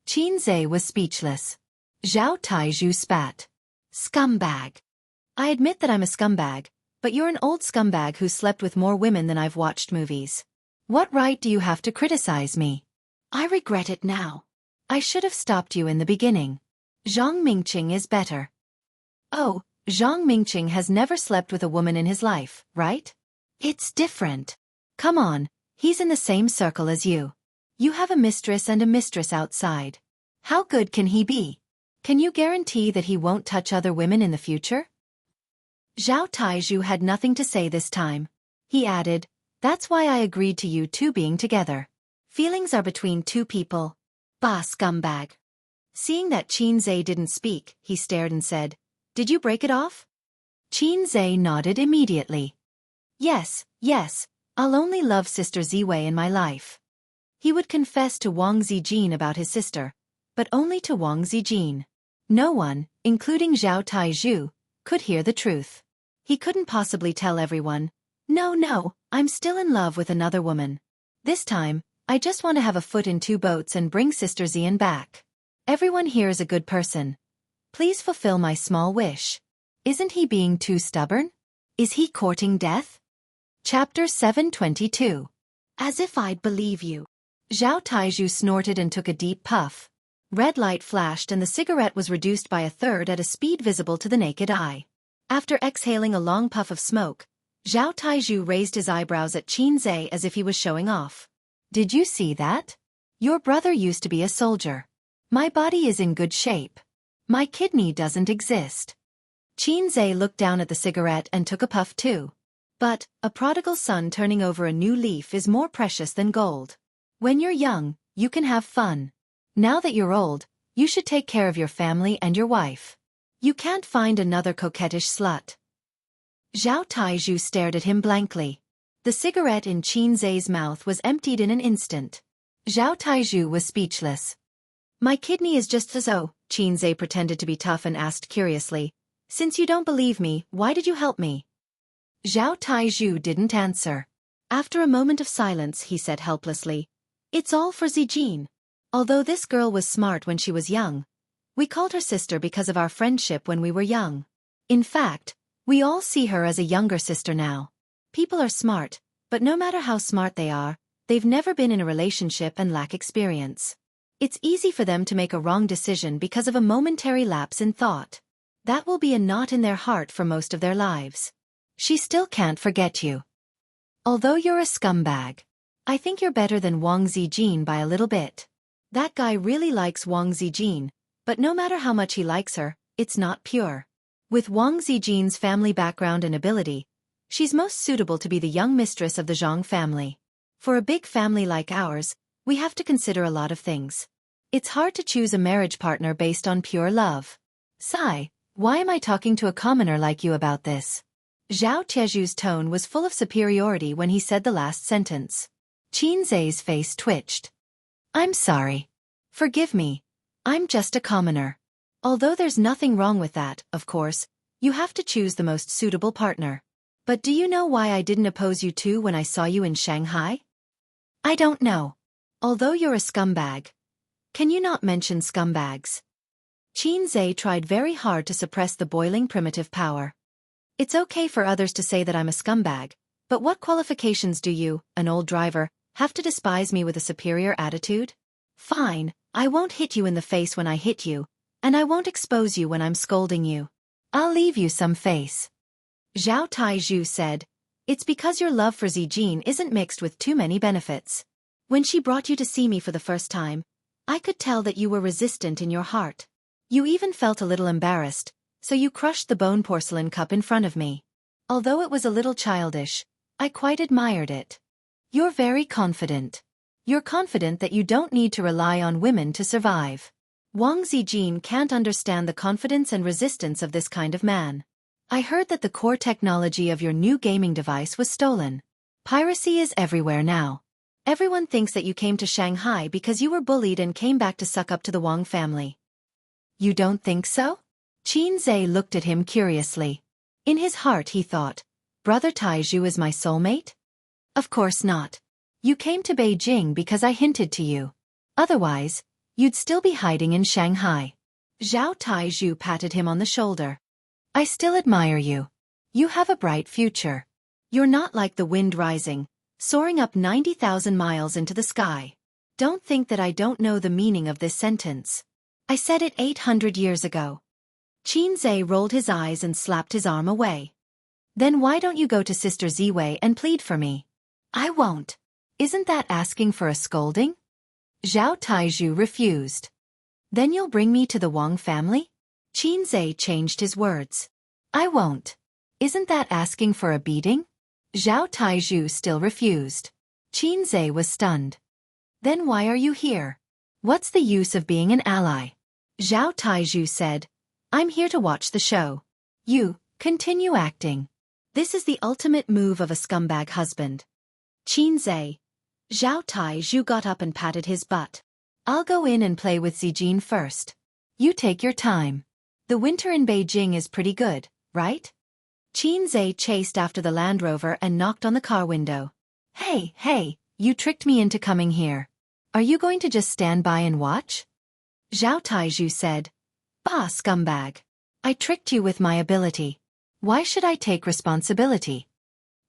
Xianxia was speechless. Zhao Taizhu spat. "Scumbag. I admit that I'm a scumbag, but you're an old scumbag who slept with more women than I've watched movies. What right do you have to criticize me?" "I regret it now. I should have stopped you in the beginning. Zhang Mingqing is better." "Oh, Zhang Mingqing has never slept with a woman in his life, right? It's different. Come on, he's in the same circle as you. You have a mistress and a mistress outside. How good can he be? Can you guarantee that he won't touch other women in the future?" Zhao Taizhu had nothing to say this time. He added, "That's why I agreed to you two being together. Feelings are between two people. Bah, scumbag." Seeing that Xianxia didn't speak, he stared and said, "Did you break it off?" Xianxia nodded immediately. Yes, I'll only love Sister Ziwei in my life." He would confess to Wang Zijin about his sister, but only to Wang Zijin. No one, including Zhao Taizhu, could hear the truth. He couldn't possibly tell everyone, "No, no, I'm still in love with another woman. This time, I just want to have a foot in two boats and bring Sister Xian back. Everyone here is a good person. Please fulfill my small wish." Isn't he being too stubborn? Is he courting death? Chapter 722. As if I'd believe you. Zhao Taizhu snorted and took a deep puff. Red light flashed and the cigarette was reduced by a third at a speed visible to the naked eye. After exhaling a long puff of smoke, Zhao Taizhu raised his eyebrows at Xianxia as if he was showing off. "Did you see that? Your brother used to be a soldier. My body is in good shape. My kidney doesn't exist." Xianxia looked down at the cigarette and took a puff too. But, a prodigal son turning over a new leaf is more precious than gold. When you're young, you can have fun. Now that you're old, you should take care of your family and your wife. You can't find another coquettish slut. Zhao Taizhu stared at him blankly. The cigarette in Xianxia's mouth was emptied in an instant. Zhao Taizhu was speechless. "My kidney is just as oh," Xianxia pretended to be tough and asked curiously, "Since you don't believe me, why did you help me?" Zhao Taizhu didn't answer. After a moment of silence, he said helplessly, "It's all for Zijin. Although this girl was smart when she was young, we called her sister because of our friendship when we were young. In fact, we all see her as a younger sister now. People are smart, but no matter how smart they are, they've never been in a relationship and lack experience. It's easy for them to make a wrong decision because of a momentary lapse in thought. That will be a knot in their heart for most of their lives. She still can't forget you. Although you're a scumbag, I think you're better than Wang Zijin by a little bit. That guy really likes Wang Zijin, but no matter how much he likes her, it's not pure. With Wang Zijin's family background and ability, she's most suitable to be the young mistress of the Zhang family. For a big family like ours, we have to consider a lot of things. It's hard to choose a marriage partner based on pure love. Sigh, why am I talking to a commoner like you about this?" Zhao Taizhu's tone was full of superiority when he said the last sentence. Xianxia's face twitched. "I'm sorry. Forgive me. I'm just a commoner. Although there's nothing wrong with that, of course, you have to choose the most suitable partner. But do you know why I didn't oppose you too when I saw you in Shanghai?" "I don't know. Although you're a scumbag. Can you not mention scumbags?" Xianxia tried very hard to suppress the boiling primitive power. "It's okay for others to say that I'm a scumbag, but what qualifications do you, an old driver, have to despise me with a superior attitude? Fine, I won't hit you in the face when I hit you, and I won't expose you when I'm scolding you. I'll leave you some face." Zhao Taizhu said, "It's because your love for Zijin isn't mixed with too many benefits. When she brought you to see me for the first time, I could tell that you were resistant in your heart. You even felt a little embarrassed, so you crushed the bone porcelain cup in front of me. Although it was a little childish, I quite admired it. You're very confident. You're confident that you don't need to rely on women to survive. Wang Zijin can't understand the confidence and resistance of this kind of man. I heard that the core technology of your new gaming device was stolen. Piracy is everywhere now. Everyone thinks that you came to Shanghai because you were bullied and came back to suck up to the Wang family. You don't think so?" Xianxia looked at him curiously. In his heart he thought, "Brother Taizhu is my soulmate? Of course not. You came to Beijing because I hinted to you. Otherwise, you'd still be hiding in Shanghai." Zhao Taizhu patted him on the shoulder. "I still admire you. You have a bright future. You're not like the wind rising, soaring up 90,000 miles into the sky. Don't think that I don't know the meaning of this sentence. I said it 800 years ago." Xianxia rolled his eyes and slapped his arm away. "Then why don't you go to Sister Ziwei and plead for me?" "I won't. Isn't that asking for a scolding?" Zhao Taizhu refused. "Then you'll bring me to the Wang family?" Xianxia changed his words. "I won't. Isn't that asking for a beating?" Zhao Taizhu still refused. Xianxia was stunned. "Then why are you here? What's the use of being an ally?" Zhao Taizhu said, "I'm here to watch the show. You, continue acting. This is the ultimate move of a scumbag husband." Xianxia. Zhao Taizhu got up and patted his butt. "I'll go in and play with Zijin first. You take your time. The winter in Beijing is pretty good, right?" Xianxia chased after the Land Rover and knocked on the car window. Hey, hey, you tricked me into coming here. Are you going to just stand by and watch? Zhao Taizhu said. Bah, scumbag. I tricked you with my ability. Why should I take responsibility?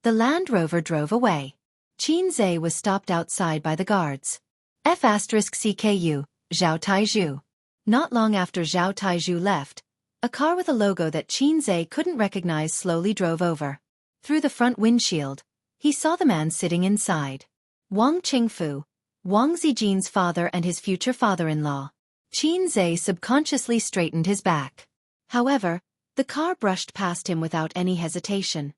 The Land Rover drove away. Xianxia was stopped outside by the guards. F*CKU, Zhao Taizhu. Not long after Zhao Taizhu left, a car with a logo that Xianxia couldn't recognize slowly drove over. Through the front windshield, he saw the man sitting inside. Wang Qingfu, Wang Zijin's father and his future father-in-law. Xianxia subconsciously straightened his back. However, the car brushed past him without any hesitation.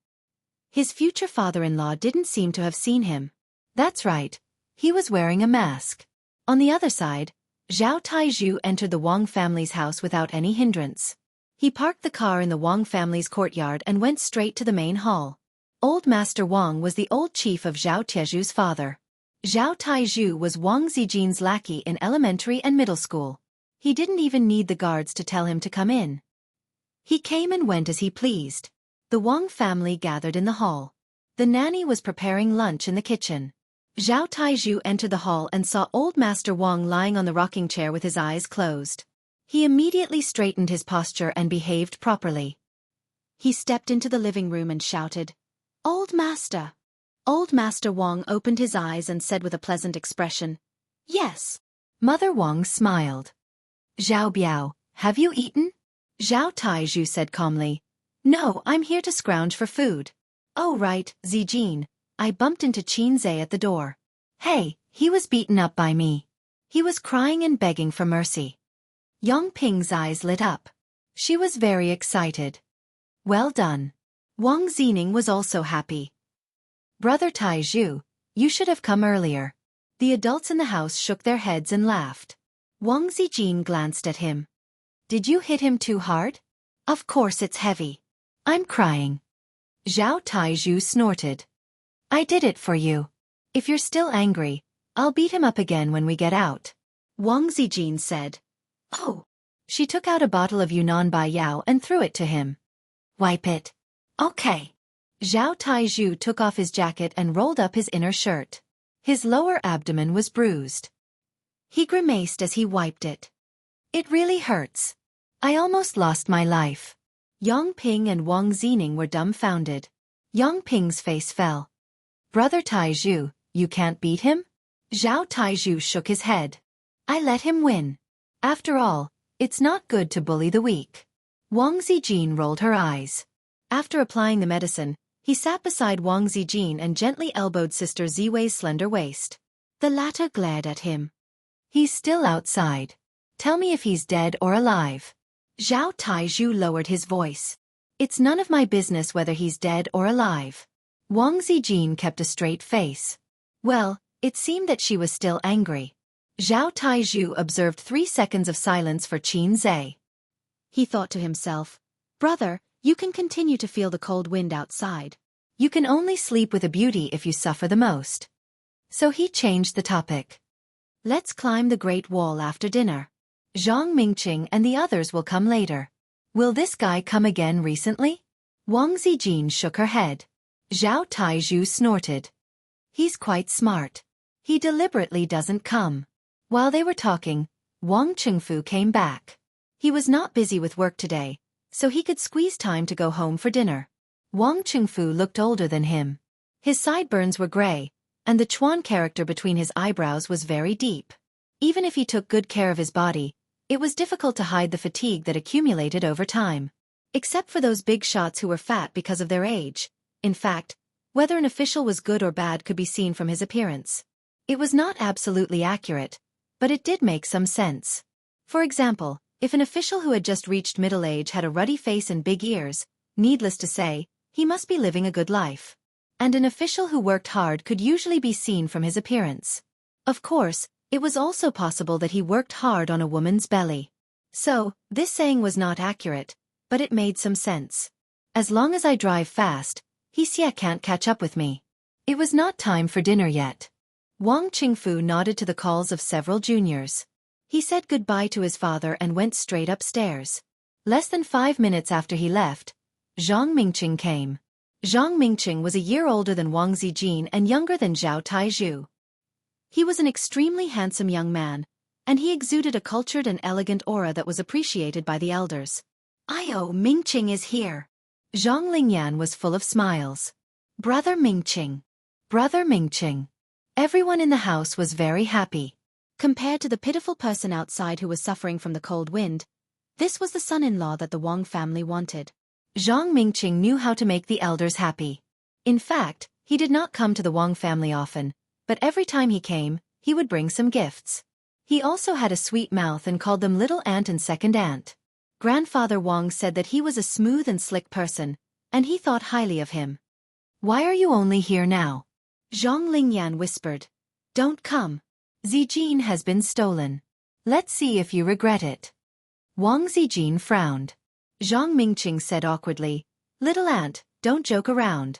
His future father-in-law didn't seem to have seen him. That's right, he was wearing a mask. On the other side, Zhao Taizhu entered the Wang family's house without any hindrance. He parked the car in the Wang family's courtyard and went straight to the main hall. Old Master Wang was the old chief of Zhao Tieju's father. Zhao Taizhu was Wang Zijin's lackey in elementary and middle school. He didn't even need the guards to tell him to come in. He came and went as he pleased. The Wang family gathered in the hall. The nanny was preparing lunch in the kitchen. Zhao Taizhu entered the hall and saw Old Master Wang lying on the rocking chair with his eyes closed. He immediately straightened his posture and behaved properly. He stepped into the living room and shouted, "Old Master!" Old Master Wang opened his eyes and said with a pleasant expression, "Yes." Mother Wang smiled. "Zhao Biao, have you eaten?" Zhao Taizhu said calmly, "No, I'm here to scrounge for food." "Oh right, Zijin, I bumped into Xianxia at the door. Hey, he was beaten up by me. He was crying and begging for mercy." Yang Ping's eyes lit up. She was very excited. Well done. Wang Zining was also happy. Brother Taizhu, you should have come earlier. The adults in the house shook their heads and laughed. Wang Zijin glanced at him. Did you hit him too hard? Of course it's heavy. I'm crying. Zhao Taizhu snorted. I did it for you. If you're still angry, I'll beat him up again when we get out. Wang Zijin said. Oh. She took out a bottle of Yunnan Bai Yao and threw it to him. Wipe it. Okay. Zhao Taizhu took off his jacket and rolled up his inner shirt. His lower abdomen was bruised. He grimaced as he wiped it. It really hurts. I almost lost my life. Yang Ping and Wang Zining were dumbfounded. Yang Ping's face fell. Brother Taizhu, you can't beat him? Zhao Taizhu shook his head. I let him win. After all, it's not good to bully the weak. Wang Zijin rolled her eyes. After applying the medicine, he sat beside Wang Zijin and gently elbowed Sister Ziwei's slender waist. The latter glared at him. He's still outside. Tell me if he's dead or alive. Zhao Taizhu lowered his voice. It's none of my business whether he's dead or alive. Wang Zijin kept a straight face. Well, it seemed that she was still angry. Zhao Taizhu observed 3 seconds of silence for Xianxia. He thought to himself, Brother, you can continue to feel the cold wind outside. You can only sleep with a beauty if you suffer the most. So he changed the topic. Let's climb the Great Wall after dinner. Zhang Mingqing and the others will come later. Will this guy come again recently? Wang Zijin shook her head. Zhao Taizhu snorted. He's quite smart. He deliberately doesn't come. While they were talking, Wang Qingfu came back. He was not busy with work today, so he could squeeze time to go home for dinner. Wang Qingfu looked older than him. His sideburns were gray, and the Chuan character between his eyebrows was very deep. Even if he took good care of his body, it was difficult to hide the fatigue that accumulated over time. Except for those big shots who were fat because of their age. In fact, whether an official was good or bad could be seen from his appearance. It was not absolutely accurate, but it did make some sense. For example, if an official who had just reached middle age had a ruddy face and big ears, needless to say, he must be living a good life. And an official who worked hard could usually be seen from his appearance. Of course, it was also possible that he worked hard on a woman's belly. So, this saying was not accurate, but it made some sense. As long as I drive fast, Xianxia can't catch up with me. It was not time for dinner yet. Wang Qingfu nodded to the calls of several juniors. He said goodbye to his father and went straight upstairs. Less than 5 minutes after he left, Zhang Mingqing came. Zhang Mingqing was a year older than Wang Zijin and younger than Zhao Taizhu. He was an extremely handsome young man, and he exuded a cultured and elegant aura that was appreciated by the elders. "Io, Mingqing is here." Zhang Lingyan was full of smiles. "Brother Mingqing. Brother Mingqing." Everyone in the house was very happy. Compared to the pitiful person outside who was suffering from the cold wind, this was the son-in-law that the Wang family wanted. Zhang Mingqing knew how to make the elders happy. In fact, he did not come to the Wang family often, but every time he came, he would bring some gifts. He also had a sweet mouth and called them Little Aunt and Second Aunt. Grandfather Wang said that he was a smooth and slick person, and he thought highly of him. "Why are you only here now?" Zhang Lingyan whispered. "Don't come. Zijin has been stolen. Let's see if you regret it." Wang Zijin frowned. Zhang Mingqing said awkwardly, "Little Aunt, don't joke around."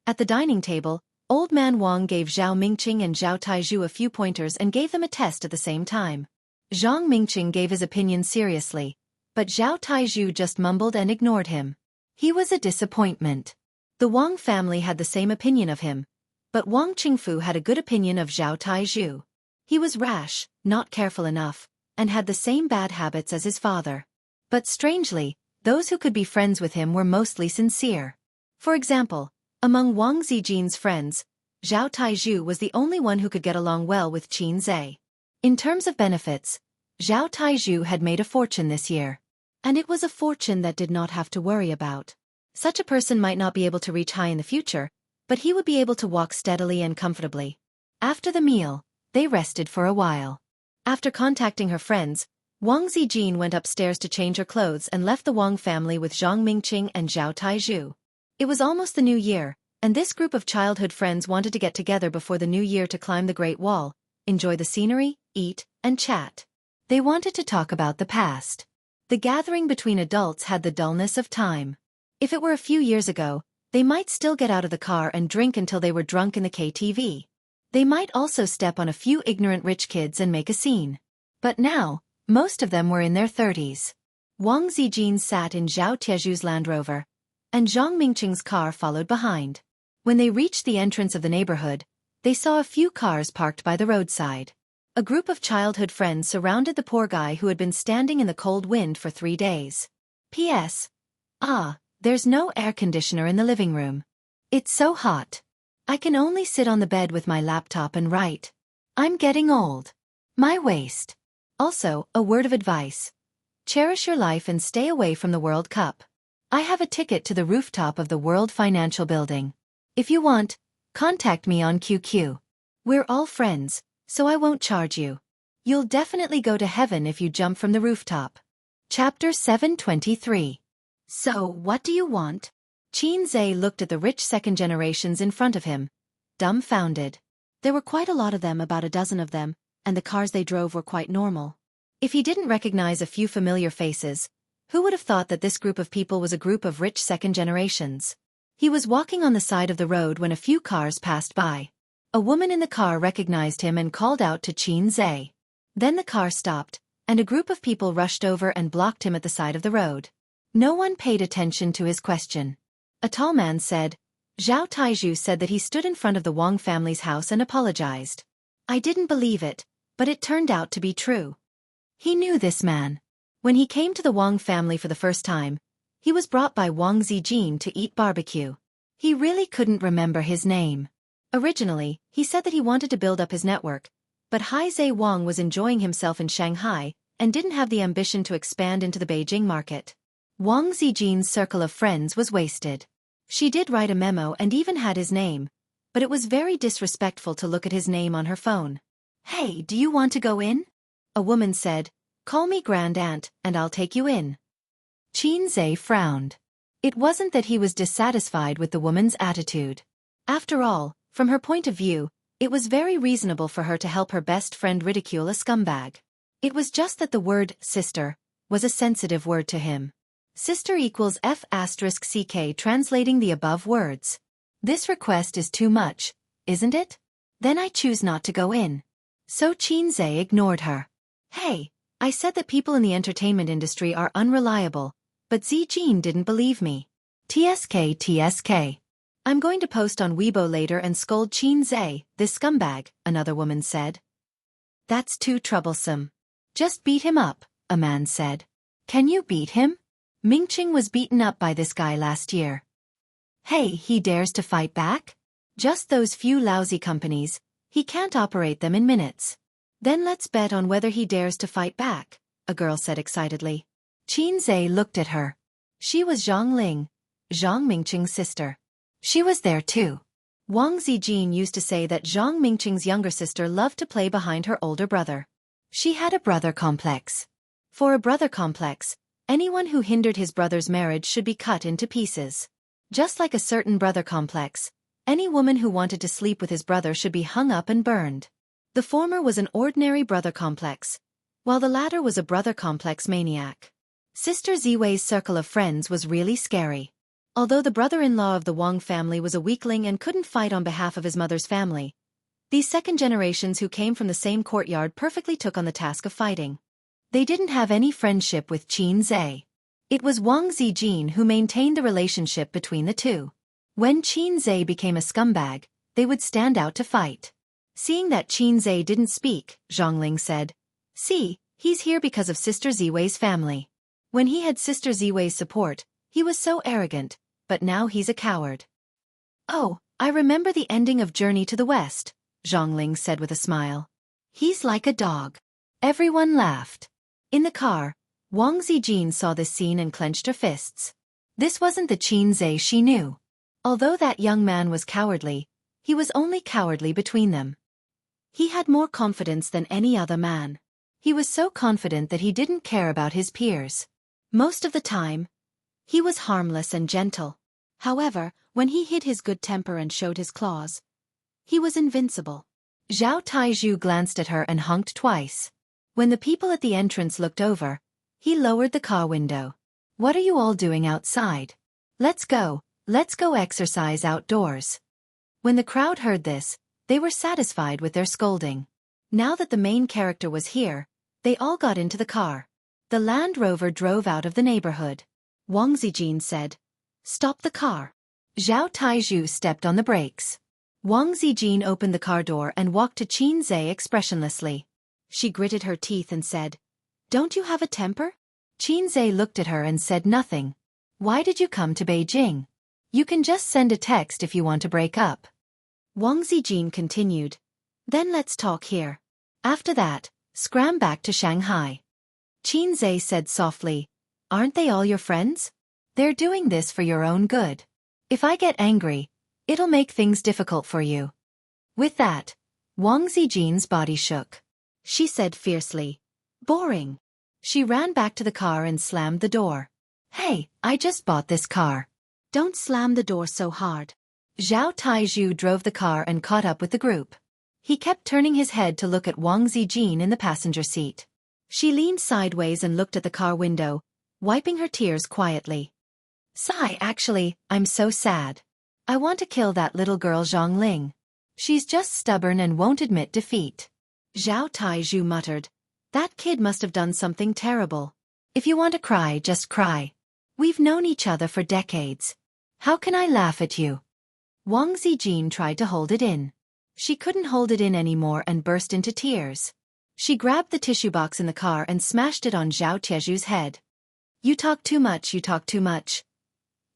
At the dining table, Old Man Wang gave Zhao Mingqing and Zhao Taizhu a few pointers and gave them a test at the same time. Zhang Mingqing gave his opinion seriously, but Zhao Taizhu just mumbled and ignored him. He was a disappointment. The Wang family had the same opinion of him, but Wang Qingfu had a good opinion of Zhao Taizhu. He was rash, not careful enough, and had the same bad habits as his father. But strangely, those who could be friends with him were mostly sincere. For example, among Wang Zijin's friends, Zhao Taizhu was the only one who could get along well with Qin Zhe. In terms of benefits, Zhao Taizhu had made a fortune this year. And it was a fortune that did not have to worry about. Such a person might not be able to reach high in the future, but he would be able to walk steadily and comfortably. After the meal, they rested for a while. After contacting her friends, Wang Zijin went upstairs to change her clothes and left the Wang family with Zhang Mingqing and Zhao Taizhu. It was almost the new year, and this group of childhood friends wanted to get together before the new year to climb the Great Wall, enjoy the scenery, eat, and chat. They wanted to talk about the past. The gathering between adults had the dullness of time. If it were a few years ago, they might still get out of the car and drink until they were drunk in the KTV. They might also step on a few ignorant rich kids and make a scene. But now, most of them were in their 30s. Wang Zijin sat in Zhao Tiezhu's Land Rover, and Zhang Mingqing's car followed behind. When they reached the entrance of the neighborhood, they saw a few cars parked by the roadside. A group of childhood friends surrounded the poor guy who had been standing in the cold wind for 3 days. P.S. There's no air conditioner in the living room. It's so hot. I can only sit on the bed with my laptop and write. I'm getting old. My waist. Also, a word of advice. Cherish your life and stay away from the World Cup. I have a ticket to the rooftop of the World Financial Building. If you want, contact me on QQ. We're all friends, so I won't charge you. You'll definitely go to heaven if you jump from the rooftop. Chapter 723. So, what do you want? Qin Zhe looked at the rich second generations in front of him, dumbfounded. There were quite a lot of them, about a dozen of them, and the cars they drove were quite normal. If he didn't recognize a few familiar faces, who would have thought that this group of people was a group of rich second generations? He was walking on the side of the road when a few cars passed by. A woman in the car recognized him and called out to Qin Zhe. Then the car stopped, and a group of people rushed over and blocked him at the side of the road. No one paid attention to his question. A tall man said, Zhao Taizhu said that he stood in front of the Wang family's house and apologized. I didn't believe it, but it turned out to be true. He knew this man. When he came to the Wang family for the first time, he was brought by Wang Zijin to eat barbecue. He really couldn't remember his name. Originally, he said that he wanted to build up his network, but Haizhe Wang was enjoying himself in Shanghai and didn't have the ambition to expand into the Beijing market. Wang Zijin's circle of friends was wasted. She did write a memo and even had his name, but it was very disrespectful to look at his name on her phone. Hey, do you want to go in? A woman said, Call me Grand Aunt, and I'll take you in. Qin Zhe frowned. It wasn't that he was dissatisfied with the woman's attitude. After all, from her point of view, it was very reasonable for her to help her best friend ridicule a scumbag. It was just that the word, sister, was a sensitive word to him. Sister equals F***CK translating the above words. This request is too much, isn't it? Then I choose not to go in. So Qin Zhe ignored her. Hey, I said that people in the entertainment industry are unreliable, but Zijin didn't believe me. TSK TSK. I'm going to post on Weibo later and scold Xianxia, this scumbag, another woman said. That's too troublesome. Just beat him up, a man said. Can you beat him? Mingqing was beaten up by this guy last year. Hey, he dares to fight back? Just those few lousy companies, he can't operate them in minutes. Then let's bet on whether he dares to fight back, a girl said excitedly. Xianxia looked at her. She was Zhang Ling, Zhang Mingqing's sister. She was there too. Wang Zijin used to say that Zhang Mingqing's younger sister loved to play behind her older brother. She had a brother complex. For a brother complex, anyone who hindered his brother's marriage should be cut into pieces. Just like a certain brother complex, any woman who wanted to sleep with his brother should be hung up and burned. The former was an ordinary brother complex, while the latter was a brother complex maniac. Sister Ziwei's circle of friends was really scary. Although the brother-in-law of the Wang family was a weakling and couldn't fight on behalf of his mother's family, these second generations who came from the same courtyard perfectly took on the task of fighting. They didn't have any friendship with Xianxia. It was Wang Zijin who maintained the relationship between the two. When Xianxia became a scumbag, they would stand out to fight. Seeing that Xianxia didn't speak, Zhang Ling said, "See, he's here because of Sister Ziwei's family." When he had Sister Ziwei's support, he was so arrogant, but now he's a coward. "Oh, I remember the ending of Journey to the West," Zhang Ling said with a smile. "He's like a dog." Everyone laughed. In the car, Wang Zijin saw this scene and clenched her fists. This wasn't the Xianxia she knew. Although that young man was cowardly, he was only cowardly between them. He had more confidence than any other man. He was so confident that he didn't care about his peers. Most of the time, he was harmless and gentle. However, when he hid his good temper and showed his claws, he was invincible. Zhao Taizhu glanced at her and honked twice. When the people at the entrance looked over, he lowered the car window. "What are you all doing outside? Let's go exercise outdoors." When the crowd heard this, they were satisfied with their scolding. Now that the main character was here, they all got into the car. The Land Rover drove out of the neighborhood. Wang Zijin said, "Stop the car." Zhao Taizhu stepped on the brakes. Wang Zijin opened the car door and walked to Xianxia expressionlessly. She gritted her teeth and said, "Don't you have a temper?" Xianxia looked at her and said nothing. "Why did you come to Beijing? You can just send a text if you want to break up." Wang Zijin continued, "Then let's talk here. After that, scram back to Shanghai." Xianxia said softly, "Aren't they all your friends? They're doing this for your own good. If I get angry, it'll make things difficult for you." With that, Wang Zijin's body shook. She said fiercely, "Boring." She ran back to the car and slammed the door. "Hey, I just bought this car. Don't slam the door so hard." Zhao Taizhu drove the car and caught up with the group. He kept turning his head to look at Wang Zijin in the passenger seat. She leaned sideways and looked at the car window, wiping her tears quietly. "Sigh, actually, I'm so sad. I want to kill that little girl Zhang Ling. She's just stubborn and won't admit defeat." Zhao Taizhu muttered, "That kid must have done something terrible. If you want to cry, just cry. We've known each other for decades. How can I laugh at you?" Wang Zijin tried to hold it in. She couldn't hold it in anymore and burst into tears. She grabbed the tissue box in the car and smashed it on Zhao Taizhu's head. "You talk too much, you talk too much.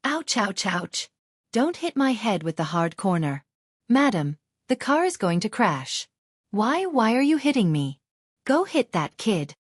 Ouch, ouch, ouch. Don't hit my head with the hard corner. Madam, the car is going to crash. Why are you hitting me? Go hit that kid."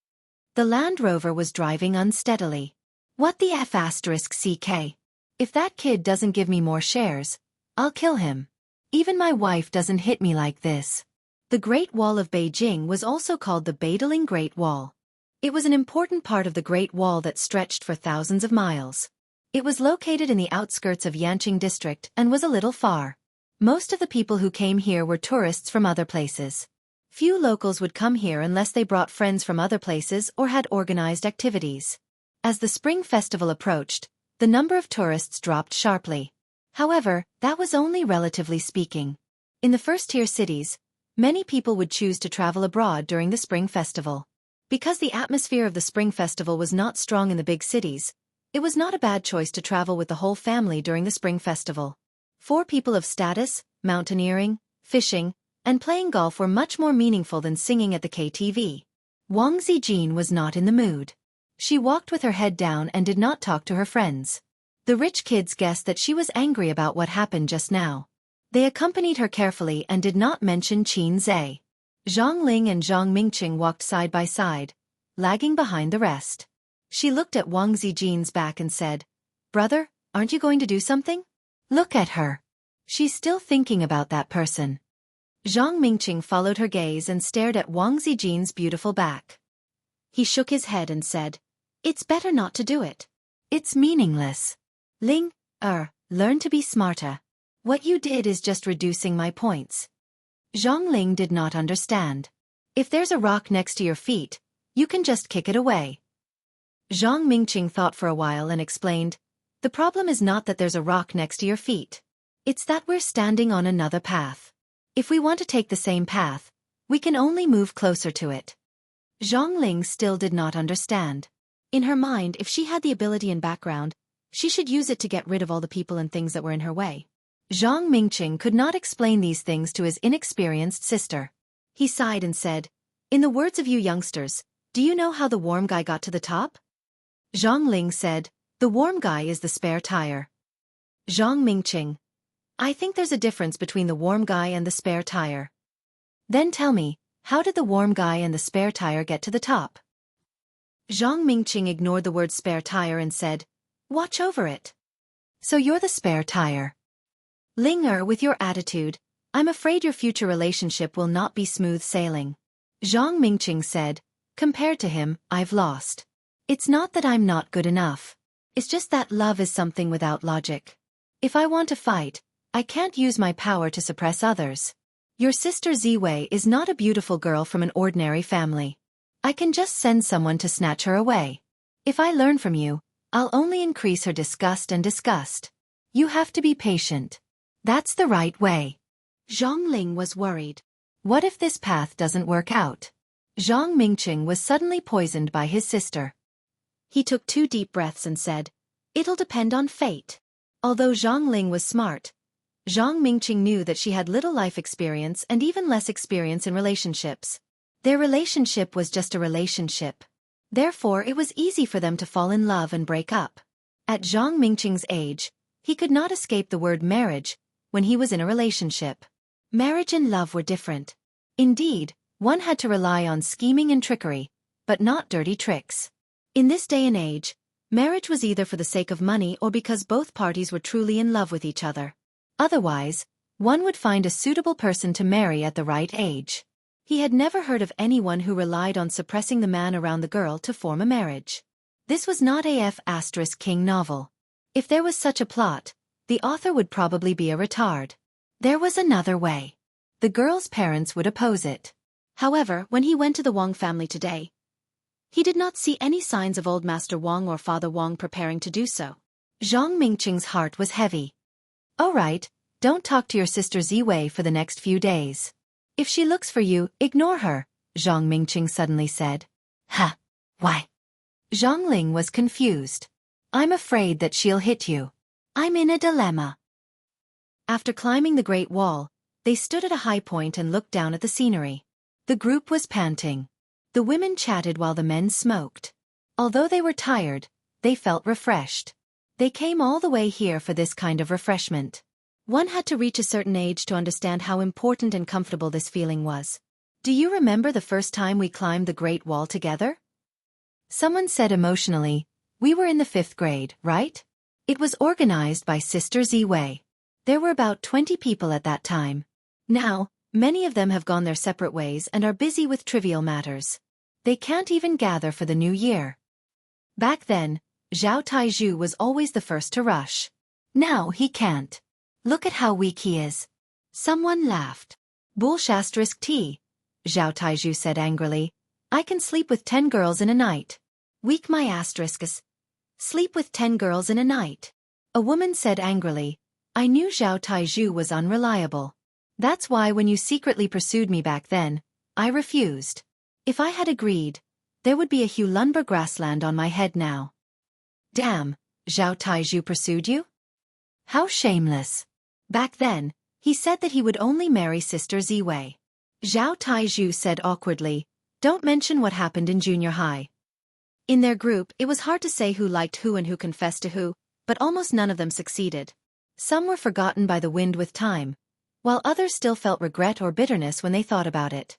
The Land Rover was driving unsteadily. "What the F***CK? If that kid doesn't give me more shares, I'll kill him. Even my wife doesn't hit me like this." The Great Wall of Beijing was also called the Badaling Great Wall. It was an important part of the Great Wall that stretched for thousands of miles. It was located in the outskirts of Yanqing district and was a little far. Most of the people who came here were tourists from other places. Few locals would come here unless they brought friends from other places or had organized activities. As the Spring Festival approached, the number of tourists dropped sharply. However, that was only relatively speaking. In the first-tier cities, many people would choose to travel abroad during the Spring Festival. Because the atmosphere of the Spring Festival was not strong in the big cities, It was not a bad choice to travel with the whole family during the spring festival. 4 people of status, mountaineering, fishing, and playing golf were much more meaningful than singing at the KTV. Wang Zijin was not in the mood. She walked with her head down and did not talk to her friends. The rich kids guessed that she was angry about what happened just now. They accompanied her carefully and did not mention Qin Zhe. Zhang Ling and Zhang Mingqing walked side by side, lagging behind the rest. She looked at Wang Zijin's back and said, "Brother, aren't you going to do something? Look at her. She's still thinking about that person." Zhang Mingqing followed her gaze and stared at Wang Zijin's beautiful back. He shook his head and said, "It's better not to do it. It's meaningless. Ling, learn to be smarter. What you did is just reducing my points." Zhang Ling did not understand. "If there's a rock next to your feet, you can just kick it away." Zhang Mingqing thought for a while and explained, "The problem is not that there's a rock next to your feet. It's that we're standing on another path. If we want to take the same path, we can only move closer to it." Zhang Ling still did not understand. In her mind, if she had the ability and background, she should use it to get rid of all the people and things that were in her way. Zhang Mingqing could not explain these things to his inexperienced sister. He sighed and said, "In the words of you youngsters, do you know how the warm guy got to the top?" Zhang Ling said, "The warm guy is the spare tire." Zhang Mingqing, "I think there's a difference between the warm guy and the spare tire." "Then tell me, how did the warm guy and the spare tire get to the top?" Zhang Mingqing ignored the word spare tire and said, "Watch over it." "So you're the spare tire." "Ling with your attitude, I'm afraid your future relationship will not be smooth sailing." Zhang Mingqing said, "Compared to him, I've lost. It's not that I'm not good enough. It's just that love is something without logic. If I want to fight, I can't use my power to suppress others. Your sister Ziwei is not a beautiful girl from an ordinary family. I can just send someone to snatch her away. If I learn from you, I'll only increase her disgust and disgust. You have to be patient. That's the right way." Zhang Ling was worried. What if this path doesn't work out? Zhang Mingqing was suddenly poisoned by his sister. He took 2 deep breaths and said, "It'll depend on fate." Although Zhang Ling was smart, Zhang Mingqing knew that she had little life experience and even less experience in relationships. Their relationship was just a relationship. Therefore, it was easy for them to fall in love and break up. At Zhang Mingqing's age, he could not escape the word marriage when he was in a relationship. Marriage and love were different. Indeed, one had to rely on scheming and trickery, but not dirty tricks. In this day and age, marriage was either for the sake of money or because both parties were truly in love with each other. Otherwise, one would find a suitable person to marry at the right age. He had never heard of anyone who relied on suppressing the man around the girl to form a marriage. This was not a F***King novel. If there was such a plot, the author would probably be a retard. There was another way. The girl's parents would oppose it. However, when he went to the Wang family today, he did not see any signs of old Master Wang or Father Wang preparing to do so. Zhang Mingqing's heart was heavy. "All right, don't talk to your sister Ziwei for the next few days. If she looks for you, ignore her," Zhang Mingqing suddenly said. "Huh? Why?" Zhang Ling was confused. "I'm afraid that she'll hit you. I'm in a dilemma." After climbing the Great Wall, they stood at a high point and looked down at the scenery. The group was panting. The women chatted while the men smoked. Although they were tired, they felt refreshed. They came all the way here for this kind of refreshment. One had to reach a certain age to understand how important and comfortable this feeling was. "Do you remember the first time we climbed the Great Wall together?" Someone said emotionally, "We were in the 5th grade, right? It was organized by Sister Ziwei. There were about 20 people at that time. Now, many of them have gone their separate ways and are busy with trivial matters. They can't even gather for the new year. Back then, Zhao Taizhu was always the first to rush. Now he can't. Look at how weak he is." Someone laughed. "Bullshit*T," Zhao Taizhu said angrily. "I can sleep with 10 girls in a night." "Weak my asteriskes. Sleep with 10 girls in a night." A woman said angrily, "I knew Zhao Taizhu was unreliable. That's why when you secretly pursued me back then, I refused. If I had agreed, there would be a Hulunber grassland on my head now." Damn, Zhao Taizhu pursued you? How shameless. Back then, he said that he would only marry Sister Ziwei. Zhao Taizhu said awkwardly, don't mention what happened in junior high. In their group, it was hard to say who liked who and who confessed to who, but almost none of them succeeded. Some were forgotten by the wind with time, while others still felt regret or bitterness when they thought about it.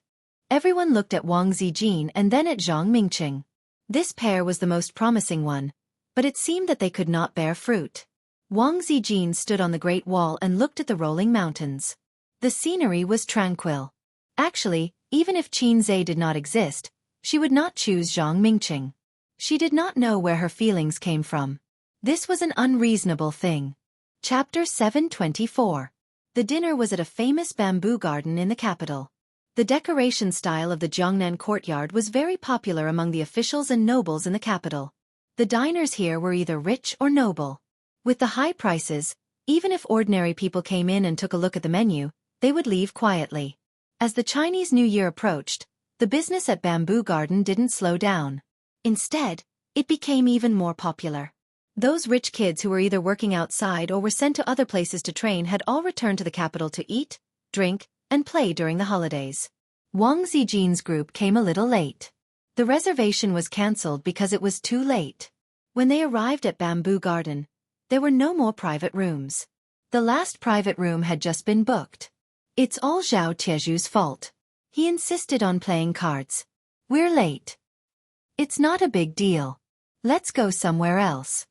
Everyone looked at Wang Zijin and then at Zhang Mingqing. This pair was the most promising one, but it seemed that they could not bear fruit. Wang Zijin stood on the Great Wall and looked at the rolling mountains. The scenery was tranquil. Actually, even if Qin Zhe did not exist, she would not choose Zhang Mingqing. She did not know where her feelings came from. This was an unreasonable thing. Chapter 724. The dinner was at a famous bamboo garden in the capital. The decoration style of the Jiangnan courtyard was very popular among the officials and nobles in the capital. The diners here were either rich or noble. With the high prices, even if ordinary people came in and took a look at the menu, they would leave quietly. As the Chinese New Year approached, the business at Bamboo Garden didn't slow down. Instead, it became even more popular. Those rich kids who were either working outside or were sent to other places to train had all returned to the capital to eat, drink, and play during the holidays. Wang Zijin's group came a little late. The reservation was cancelled because it was too late. When they arrived at Bamboo Garden, there were no more private rooms. The last private room had just been booked. It's all Zhao Tieju's fault. He insisted on playing cards. We're late. It's not a big deal. Let's go somewhere else.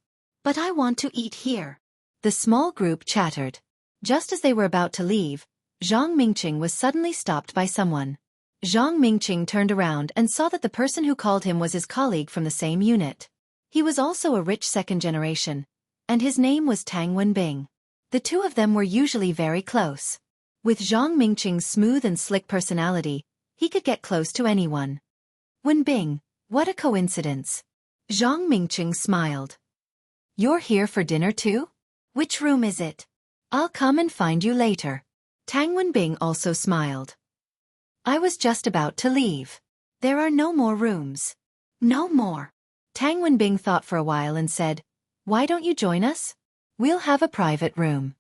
But I want to eat here. The small group chattered. Just as they were about to leave, Zhang Mingqing was suddenly stopped by someone. Zhang Mingqing turned around and saw that the person who called him was his colleague from the same unit. He was also a rich second generation, and his name was Tang Wenbing. The two of them were usually very close. With Zhang Mingqing's smooth and slick personality, he could get close to anyone. Wenbing, what a coincidence. Zhang Mingqing smiled. You're here for dinner too? Which room is it? I'll come and find you later. Tang Wenbing also smiled. I was just about to leave. There are no more rooms. No more. Tang Wenbing thought for a while and said, why don't you join us? We'll have a private room.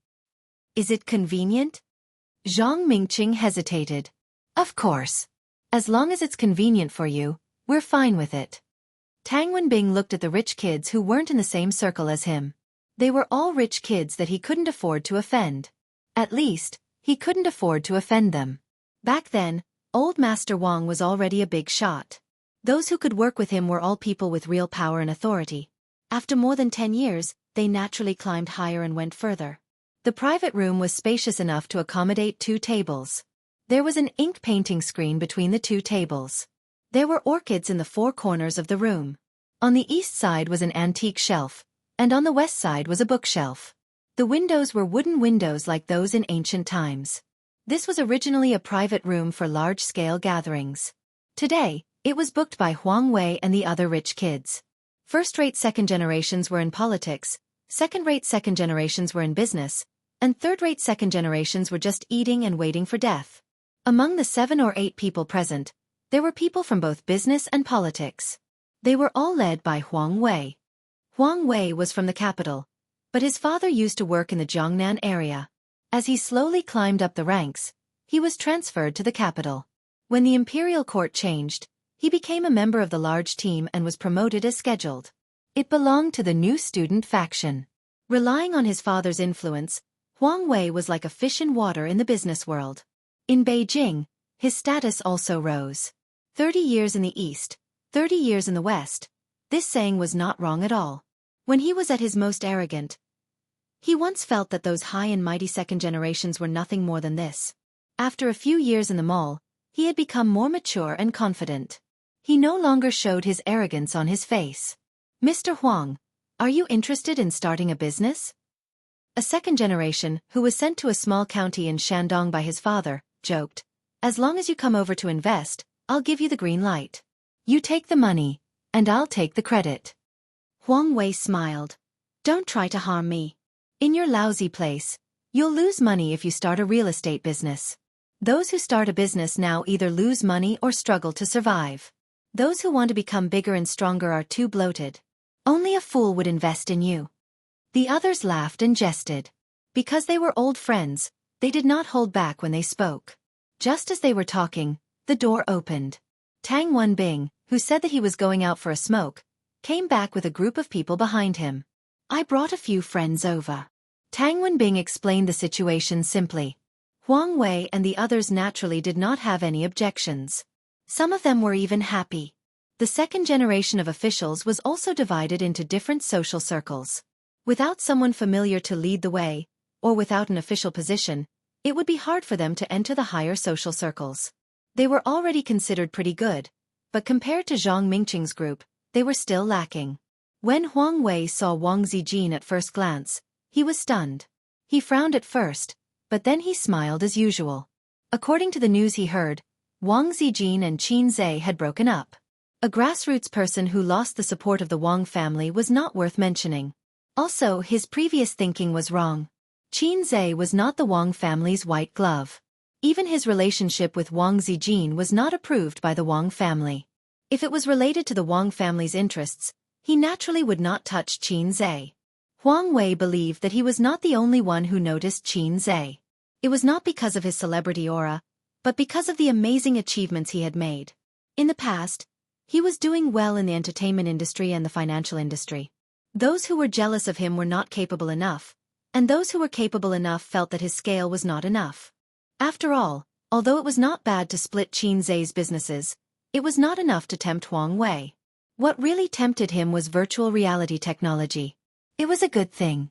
Is it convenient? Zhang Mingqing hesitated. Of course. As long as it's convenient for you, we're fine with it. Tang Wenbing looked at the rich kids who weren't in the same circle as him. They were all rich kids that he couldn't afford to offend. At least, he couldn't afford to offend them. Back then, old Master Wang was already a big shot. Those who could work with him were all people with real power and authority. After more than 10 years, they naturally climbed higher and went further. The private room was spacious enough to accommodate 2 tables. There was an ink painting screen between the 2 tables. There were orchids in the 4 corners of the room. On the east side was an antique shelf, and on the west side was a bookshelf. The windows were wooden windows like those in ancient times. This was originally a private room for large-scale gatherings. Today, it was booked by Huang Wei and the other rich kids. First-rate second generations were in politics, second-rate second generations were in business, and third-rate second generations were just eating and waiting for death. Among the 7 or 8 people present, there were people from both business and politics. They were all led by Huang Wei. Huang Wei was from the capital, but his father used to work in the Jiangnan area. As he slowly climbed up the ranks, he was transferred to the capital. When the imperial court changed, he became a member of the large team and was promoted as scheduled. It belonged to the new student faction. Relying on his father's influence, Huang Wei was like a fish in water in the business world. In Beijing, his status also rose. 30 years in the east, 30 years in the west. This saying was not wrong at all. When he was at his most arrogant, he once felt that those high and mighty second generations were nothing more than this. After a few years in the mall, he had become more mature and confident. He no longer showed his arrogance on his face. Mr. Huang, are you interested in starting a business? A second generation, who was sent to a small county in Shandong by his father, joked, as long as you come over to invest, I'll give you the green light. You take the money, and I'll take the credit. Huang Wei smiled. Don't try to harm me. In your lousy place, you'll lose money if you start a real estate business. Those who start a business now either lose money or struggle to survive. Those who want to become bigger and stronger are too bloated. Only a fool would invest in you." The others laughed and jested. Because they were old friends, they did not hold back when they spoke. Just as they were talking, the door opened. Tang Wenbing, who said that he was going out for a smoke, came back with a group of people behind him. "I brought a few friends over." Tang Wenbing explained the situation simply. Huang Wei and the others naturally did not have any objections. Some of them were even happy. The second generation of officials was also divided into different social circles. Without someone familiar to lead the way, or without an official position, it would be hard for them to enter the higher social circles. They were already considered pretty good, but compared to Zhang Mingqing's group, they were still lacking. When Huang Wei saw Wang Zijin at first glance, he was stunned. He frowned at first, but then he smiled as usual. According to the news he heard, Wang Zijin and Qin Zhe had broken up. A grassroots person who lost the support of the Wang family was not worth mentioning. Also, his previous thinking was wrong. Qin Zhe was not the Wang family's white glove. Even his relationship with Wang Zijin was not approved by the Wang family. If it was related to the Wang family's interests, he naturally would not touch Qin Zhe. Huang Wei believed that he was not the only one who noticed Qin Zhe. It was not because of his celebrity aura, but because of the amazing achievements he had made. In the past, he was doing well in the entertainment industry and the financial industry. Those who were jealous of him were not capable enough, and those who were capable enough felt that his scale was not enough. After all, although it was not bad to split Qin Zhe's businesses, it was not enough to tempt Huang Wei. What really tempted him was virtual reality technology. It was a good thing.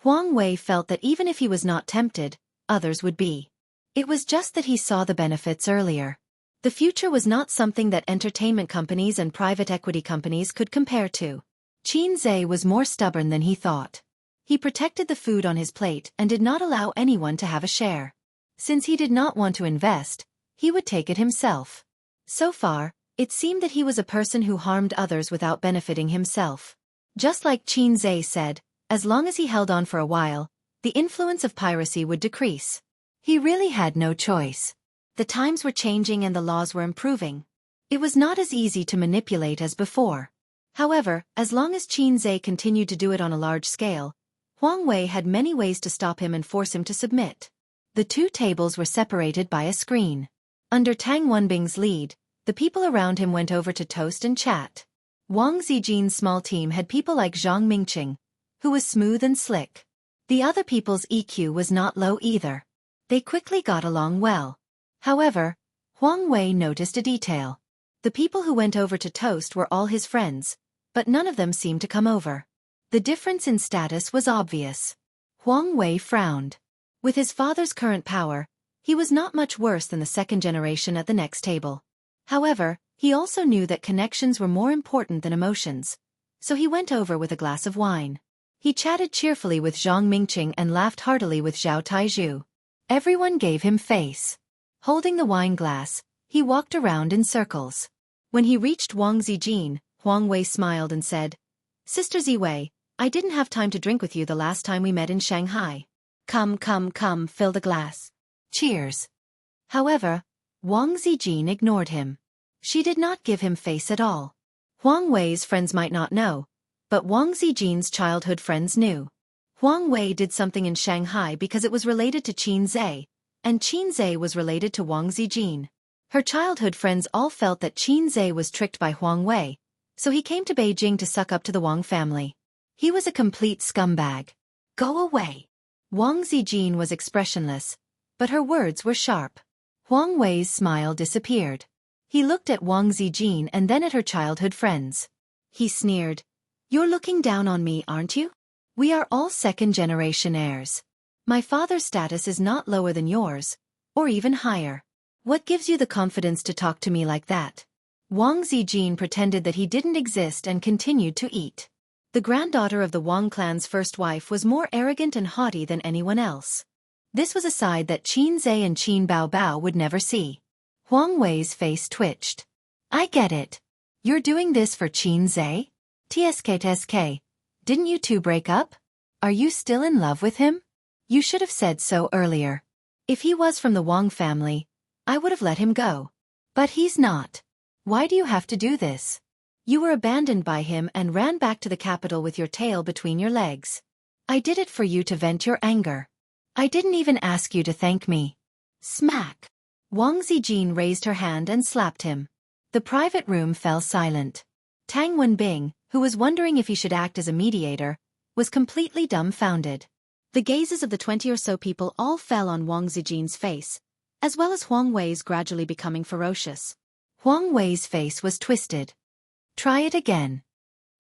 Huang Wei felt that even if he was not tempted, others would be. It was just that he saw the benefits earlier. The future was not something that entertainment companies and private equity companies could compare to. Qin Zhe was more stubborn than he thought. He protected the food on his plate and did not allow anyone to have a share. Since he did not want to invest, he would take it himself. So far, it seemed that he was a person who harmed others without benefiting himself. Just like Qin Zhe said, as long as he held on for a while, the influence of piracy would decrease. He really had no choice. The times were changing and the laws were improving. It was not as easy to manipulate as before. However, as long as Qin Zhe continued to do it on a large scale, Huang Wei had many ways to stop him and force him to submit. The two tables were separated by a screen. Under Tang Wenbing's lead, the people around him went over to toast and chat. Wang Zijin's small team had people like Zhang Mingqing, who was smooth and slick. The other people's EQ was not low either. They quickly got along well. However, Huang Wei noticed a detail. The people who went over to toast were all his friends, but none of them seemed to come over. The difference in status was obvious. Huang Wei frowned. With his father's current power, he was not much worse than the second generation at the next table. However, he also knew that connections were more important than emotions, so he went over with a glass of wine. He chatted cheerfully with Zhang Mingqing and laughed heartily with Zhao Taizhu. Everyone gave him face. Holding the wine glass, he walked around in circles. When he reached Wang Zijin, Huang Wei smiled and said, "Sister Ziwei, I didn't have time to drink with you the last time we met in Shanghai. Come, fill the glass. Cheers." However, Wang Zijin ignored him. She did not give him face at all. Huang Wei's friends might not know, but Wang Zijin's childhood friends knew. Huang Wei did something in Shanghai because it was related to Qin Zhe, and Qin Zhe was related to Wang Zijin. Her childhood friends all felt that Qin Zhe was tricked by Huang Wei, so he came to Beijing to suck up to the Wang family. He was a complete scumbag. "Go away." Wang Zijin was expressionless, but her words were sharp. Huang Wei's smile disappeared. He looked at Wang Zijin and then at her childhood friends. He sneered, "You're looking down on me, aren't you? We are all second-generation heirs. My father's status is not lower than yours, or even higher. What gives you the confidence to talk to me like that?" Wang Zijin pretended that he didn't exist and continued to eat. The granddaughter of the Wang clan's first wife was more arrogant and haughty than anyone else. This was a side that Qin Zhe and Qin Baobao would never see. Huang Wei's face twitched. "I get it. You're doing this for Qin Zhe? TSK. Didn't you two break up? Are you still in love with him? You should have said so earlier. If he was from the Wang family, I would have let him go. But he's not. Why do you have to do this? You were abandoned by him and ran back to the capital with your tail between your legs. I did it for you to vent your anger. I didn't even ask you to thank me. Smack! Wang Zijin raised her hand and slapped him. The private room fell silent. Tang Wenbing, who was wondering if he should act as a mediator, was completely dumbfounded. The gazes of the 20 or so people all fell on Wang Zijin's face, as well as Huang Wei's gradually becoming ferocious. Huang Wei's face was twisted. Try it again.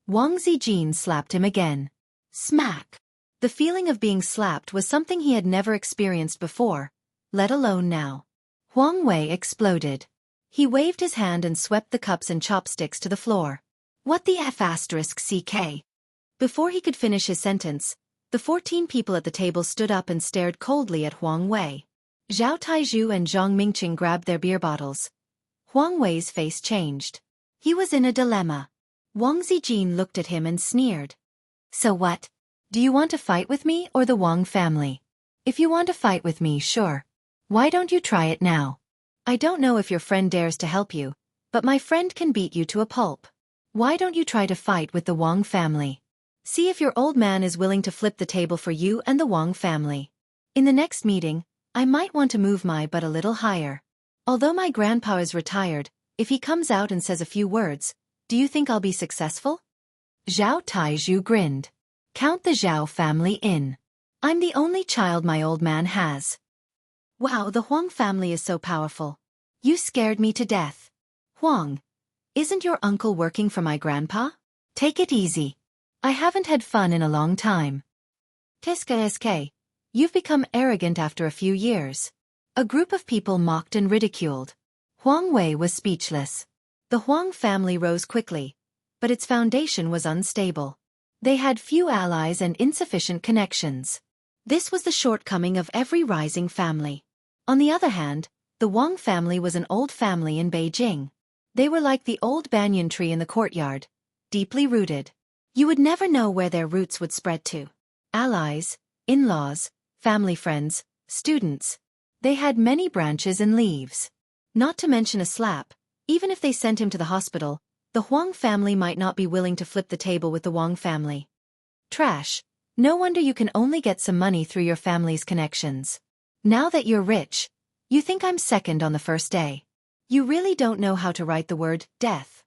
Wang Zijin slapped him again. Smack! The feeling of being slapped was something he had never experienced before, let alone now. Huang Wei exploded. He waved his hand and swept the cups and chopsticks to the floor. What the F***ck? Before he could finish his sentence, the 14 people at the table stood up and stared coldly at Huang Wei. Zhao Taizhu and Zhang Mingqing grabbed their beer bottles. Huang Wei's face changed. He was in a dilemma. Wang Zijin looked at him and sneered. So what? Do you want to fight with me or the Wang family? If you want to fight with me, sure. Why don't you try it now? I don't know if your friend dares to help you, but my friend can beat you to a pulp. Why don't you try to fight with the Wang family? See if your old man is willing to flip the table for you and the Wang family. In the next meeting, I might want to move my butt a little higher. Although my grandpa is retired, if he comes out and says a few words, do you think I'll be successful? Zhao Taizhu grinned. Count the Zhao family in. I'm the only child my old man has. Wow, the Huang family is so powerful. You scared me to death. Huang, isn't your uncle working for my grandpa? Take it easy. I haven't had fun in a long time. Tiska, you've become arrogant after a few years. A group of people mocked and ridiculed. Huang Wei was speechless. The Huang family rose quickly, but its foundation was unstable. They had few allies and insufficient connections. This was the shortcoming of every rising family. On the other hand, the Wang family was an old family in Beijing. They were like the old banyan tree in the courtyard, deeply rooted. You would never know where their roots would spread to. Allies, in-laws, family friends, students. They had many branches and leaves. Not to mention a slap, even if they sent him to the hospital, the Huang family might not be willing to flip the table with the Wang family. Trash. No wonder you can only get some money through your family's connections. Now that you're rich, you think I'm second on the first day. You really don't know how to write the word death.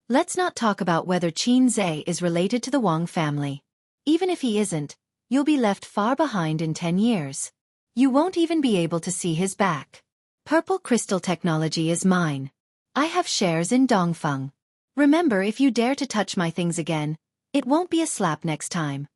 Let's not talk about whether Qin Zhe is related to the Wang family. Even if he isn't, you'll be left far behind in 10 years. You won't even be able to see his back. Purple crystal technology is mine. I have shares in Dongfeng. Remember, if you dare to touch my things again, it won't be a slap next time.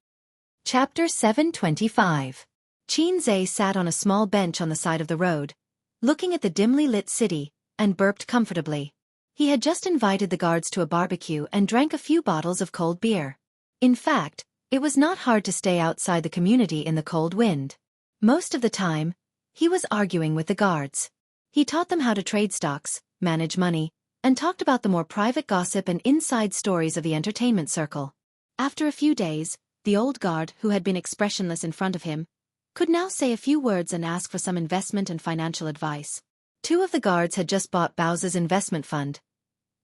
Chapter 725. Qin Zhe sat on a small bench on the side of the road, looking at the dimly lit city, and burped comfortably. He had just invited the guards to a barbecue and drank a few bottles of cold beer. In fact, it was not hard to stay outside the community in the cold wind. Most of the time, he was arguing with the guards. He taught them how to trade stocks, manage money, and talked about the more private gossip and inside stories of the entertainment circle. After a few days, the old guard, who had been expressionless in front of him, could now say a few words and ask for some investment and financial advice. 2 of the guards had just bought Bao's investment fund.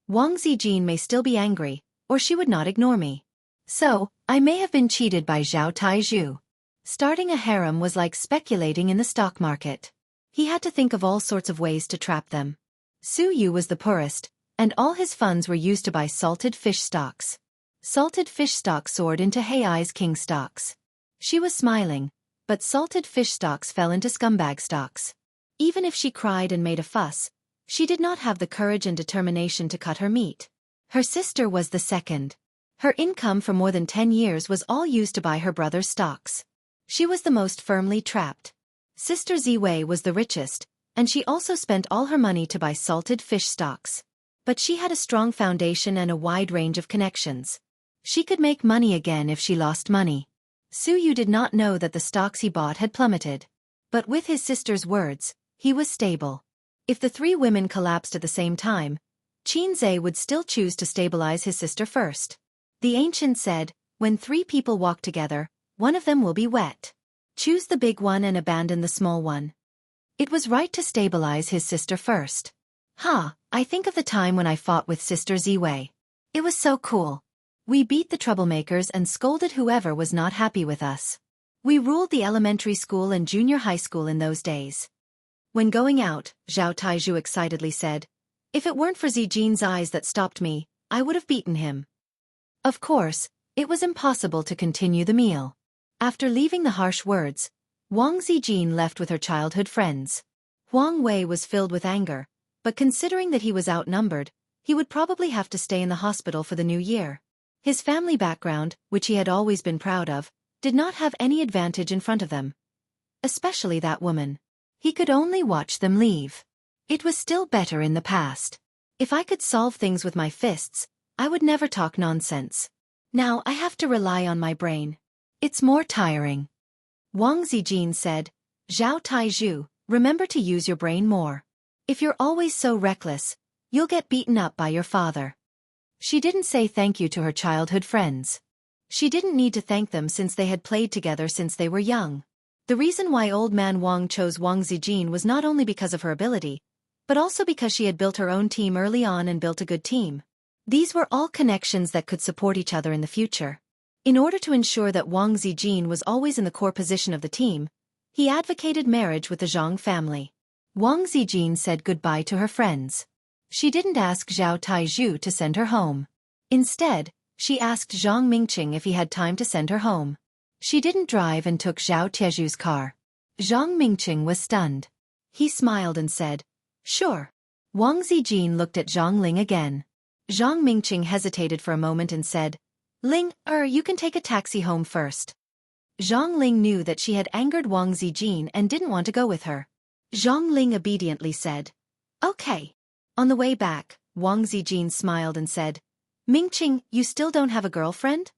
Wang Zijin may still be angry, or she would not ignore me. So, I may have been cheated by Zhao Taizhu. Starting a harem was like speculating in the stock market. He had to think of all sorts of ways to trap them. Su Yu was the poorest, and all his funds were used to buy salted fish stocks. Salted fish stocks soared into Hei's king stocks. She was smiling, but salted fish stocks fell into scumbag stocks. Even if she cried and made a fuss, she did not have the courage and determination to cut her meat. Her sister was the second. Her income for more than 10 years was all used to buy her brother's stocks. She was the most firmly trapped. Sister Ziwei was the richest, and she also spent all her money to buy salted fish stocks. But she had a strong foundation and a wide range of connections. She could make money again if she lost money. Su Yu did not know that the stocks he bought had plummeted. But with his sister's words, he was stable. If the 3 women collapsed at the same time, Qin Zhe would still choose to stabilize his sister first. The ancient said, when 3 people walk together, one of them will be wet. Choose the big one and abandon the small one. It was right to stabilize his sister first. I think of the time when I fought with Sister Ziwei. It was so cool. We beat the troublemakers and scolded whoever was not happy with us. We ruled the elementary school and junior high school in those days. When going out, Zhao Taizhu excitedly said, "If it weren't for Zijin's eyes that stopped me, I would have beaten him." Of course, it was impossible to continue the meal. After leaving the harsh words, Wang Zijin left with her childhood friends. Huang Wei was filled with anger, but considering that he was outnumbered, he would probably have to stay in the hospital for the new year. His family background, which he had always been proud of, did not have any advantage in front of them. Especially that woman. He could only watch them leave. It was still better in the past. If I could solve things with my fists, I would never talk nonsense. Now I have to rely on my brain. It's more tiring. Wang Zijin said, "Zhao Taizhu, remember to use your brain more. If you're always so reckless, you'll get beaten up by your father." She didn't say thank you to her childhood friends. She didn't need to thank them since they had played together since they were young. The reason why old man Wang chose Wang Zijin was not only because of her ability, but also because she had built her own team early on and built a good team. These were all connections that could support each other in the future. In order to ensure that Wang Zijin was always in the core position of the team, he advocated marriage with the Zhang family. Wang Zijin said goodbye to her friends. She didn't ask Zhao Taizhu to send her home. Instead, she asked Zhang Mingqing if he had time to send her home. She didn't drive and took Zhao Tiezhu's car. Zhang Mingqing was stunned. He smiled and said, "Sure." Wang Zijin looked at Zhang Ling again. Zhang Mingqing hesitated for a moment and said, "Ling, you can take a taxi home first." Zhang Ling knew that she had angered Wang Zijin and didn't want to go with her. Zhang Ling obediently said, "Okay." On the way back, Wang Zijin smiled and said, "Mingqing, you still don't have a girlfriend?"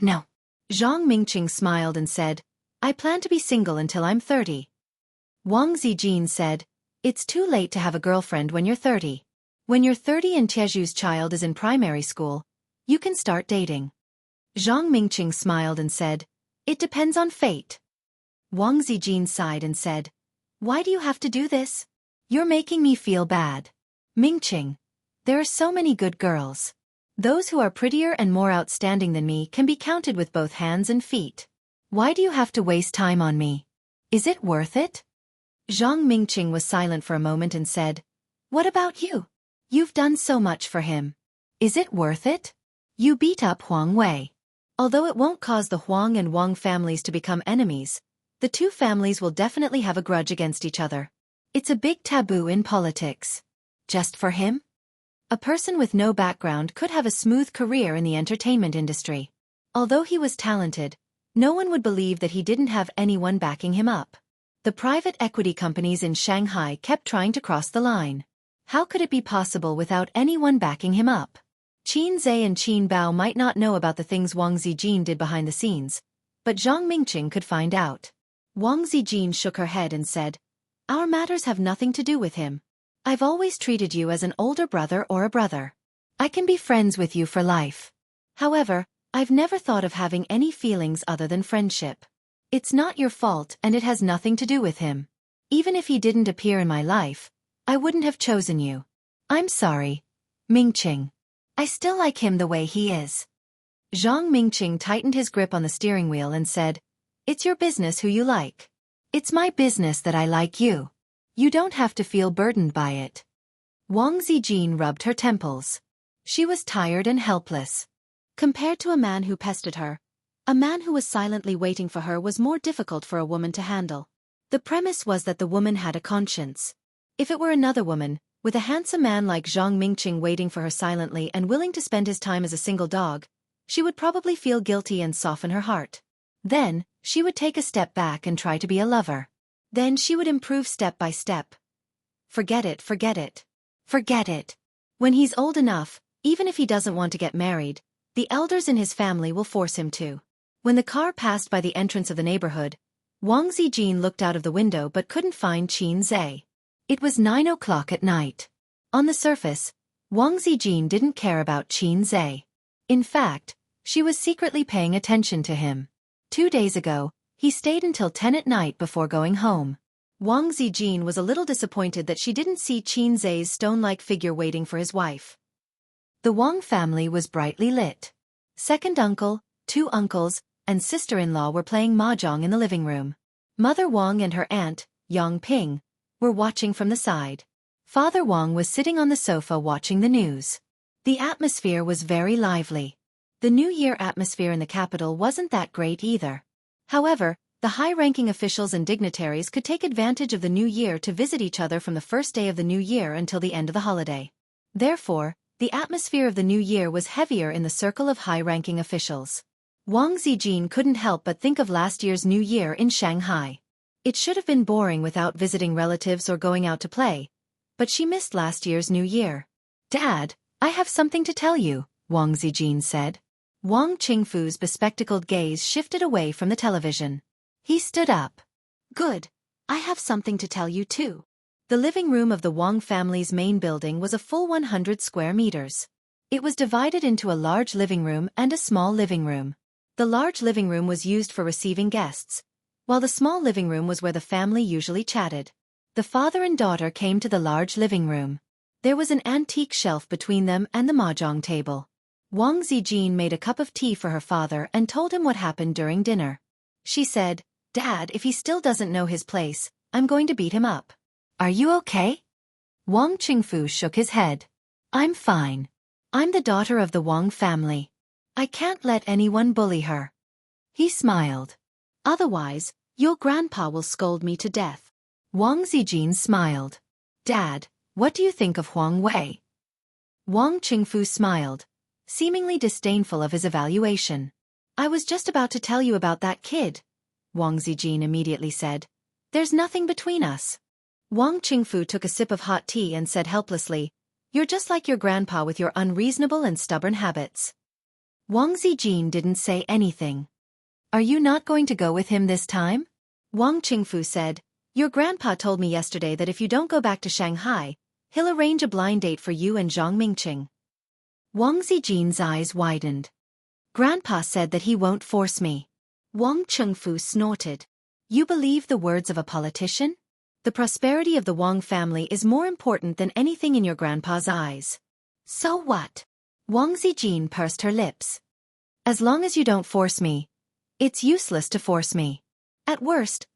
"No." Zhang Mingqing smiled and said, "I plan to be single until I'm 30. Wang Zijin said, "It's too late to have a girlfriend when you're 30. When you're 30 and Tiezhu's child is in primary school, you can start dating." Zhang Mingqing smiled and said, "It depends on fate." Wang Zijin sighed and said, "Why do you have to do this? You're making me feel bad. Mingqing, there are so many good girls. Those who are prettier and more outstanding than me can be counted with both hands and feet. Why do you have to waste time on me? Is it worth it?" Zhang Mingqing was silent for a moment and said, "What about you? You've done so much for him. Is it worth it? You beat up Huang Wei. Although it won't cause the Huang and Wang families to become enemies, the two families will definitely have a grudge against each other. It's a big taboo in politics. Just for him? A person with no background could have a smooth career in the entertainment industry. Although he was talented, no one would believe that he didn't have anyone backing him up. The private equity companies in Shanghai kept trying to cross the line. How could it be possible without anyone backing him up? Qin Zhe and Qin Bao might not know about the things Wang Zijin did behind the scenes, but Zhang Mingqing could find out. Wang Zijin shook her head and said, "Our matters have nothing to do with him. I've always treated you as an older brother or a brother. I can be friends with you for life. However, I've never thought of having any feelings other than friendship. It's not your fault and it has nothing to do with him. Even if he didn't appear in my life, I wouldn't have chosen you. I'm sorry, Mingqing. I still like him the way he is." Zhang Mingqing tightened his grip on the steering wheel and said, "It's your business who you like. It's my business that I like you. You don't have to feel burdened by it." Wang Zijin rubbed her temples. She was tired and helpless. Compared to a man who pestered her, a man who was silently waiting for her was more difficult for a woman to handle. The premise was that the woman had a conscience. If it were another woman, with a handsome man like Zhang Mingqing waiting for her silently and willing to spend his time as a single dog, she would probably feel guilty and soften her heart. Then, she would take a step back and try to be a lover. Then she would improve step by step. Forget it, forget it. Forget it. When he's old enough, even if he doesn't want to get married, the elders in his family will force him to. When the car passed by the entrance of the neighborhood, Wang Zijin looked out of the window but couldn't find Qin Zhe. It was 9 o'clock at night. On the surface, Wang Zijin didn't care about Qin Zhe. In fact, she was secretly paying attention to him. 2 days ago, he stayed until 10 at night before going home. Wang Zijin was a little disappointed that she didn't see Qin Zhe's stone-like figure waiting for his wife. The Wang family was brightly lit. Second uncle, two uncles, and sister-in-law were playing mahjong in the living room. Mother Wang and her aunt, Yang Ping, were watching from the side. Father Wang was sitting on the sofa watching the news. The atmosphere was very lively. The New Year atmosphere in the capital wasn't that great either. However, the high-ranking officials and dignitaries could take advantage of the New Year to visit each other from the first day of the New Year until the end of the holiday. Therefore, the atmosphere of the New Year was heavier in the circle of high-ranking officials. Wang Zijin couldn't help but think of last year's New Year in Shanghai. It should have been boring without visiting relatives or going out to play, but she missed last year's New Year. "Dad, I have something to tell you," Wang Zijin said. Wang Qingfu's bespectacled gaze shifted away from the television. He stood up. "Good. I have something to tell you too." The living room of the Wang family's main building was a full 100 square meters. It was divided into a large living room and a small living room. The large living room was used for receiving guests, while the small living room was where the family usually chatted. The father and daughter came to the large living room. There was an antique shelf between them and the mahjong table. Wang Zijin made a cup of tea for her father and told him what happened during dinner. She said, "Dad, if he still doesn't know his place, I'm going to beat him up." "Are you okay?" Wang Qingfu shook his head. "I'm fine. I'm the daughter of the Wang family. I can't let anyone bully her." He smiled. "Otherwise, your grandpa will scold me to death." Wang Zijin smiled. "Dad, what do you think of Huang Wei?" Wang Qingfu smiled, seemingly disdainful of his evaluation. "I was just about to tell you about that kid," Wang Zijin immediately said. "There's nothing between us." Wang Qingfu took a sip of hot tea and said helplessly, "You're just like your grandpa with your unreasonable and stubborn habits." Wang Zijin didn't say anything. "Are you not going to go with him this time?" Wang Qingfu said, "Your grandpa told me yesterday that if you don't go back to Shanghai, he'll arrange a blind date for you and Zhang Mingqing." Wang Zijin's eyes widened. "Grandpa said that he won't force me." Wang Qingfu snorted. "You believe the words of a politician? The prosperity of the Wang family is more important than anything in your grandpa's eyes." "So what?" Wang Zijin pursed her lips. "As long as you don't force me. It's useless to force me. At worst,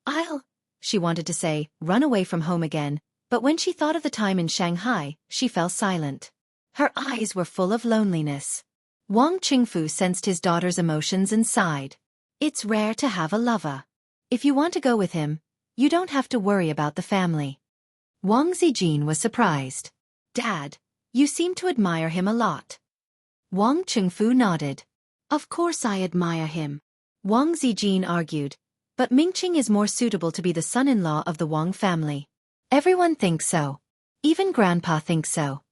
she wanted to say, run away from home again, but when she thought of the time in Shanghai, she fell silent. Her eyes were full of loneliness. Wang Qingfu sensed his daughter's emotions and sighed. "It's rare to have a lover. If you want to go with him, you don't have to worry about the family." Wang Zijin was surprised. "Dad, you seem to admire him a lot." Wang Qingfu nodded. "Of course I admire him," Wang Zijin argued, "but Mingqing is more suitable to be the son-in-law of the Wang family." "Everyone thinks so. Even Grandpa thinks so."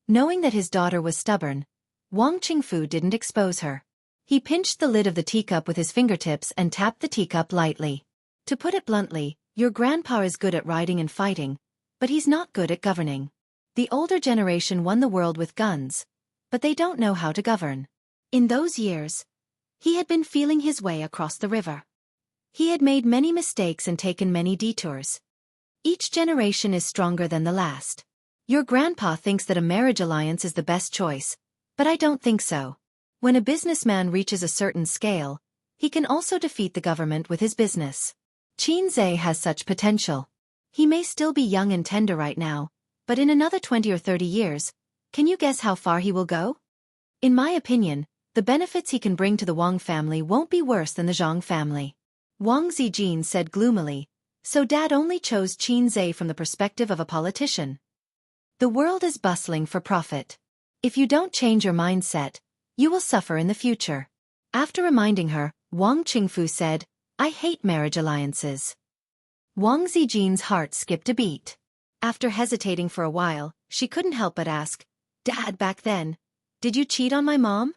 Knowing that his daughter was stubborn, Wang Qingfu didn't expose her. He pinched the lid of the teacup with his fingertips and tapped the teacup lightly. "To put it bluntly, your grandpa is good at riding and fighting, but he's not good at governing. The older generation won the world with guns, but they don't know how to govern. In those years, he had been feeling his way across the river. He had made many mistakes and taken many detours. Each generation is stronger than the last. Your grandpa thinks that a marriage alliance is the best choice, but I don't think so. When a businessman reaches a certain scale, he can also defeat the government with his business. Xianxia has such potential. He may still be young and tender right now, but in another 20 or 30 years, can you guess how far he will go? In my opinion, the benefits he can bring to the Wang family won't be worse than the Zhang family." Wang Zijin said gloomily, "So Dad only chose Xianxia from the perspective of a politician. The world is bustling for profit. If you don't change your mindset, you will suffer in the future." After reminding her, Wang Qingfu said, "I hate marriage alliances." Wang Zijin's heart skipped a beat. After hesitating for a while, she couldn't help but ask, "Dad, back then, did you cheat on my mom?"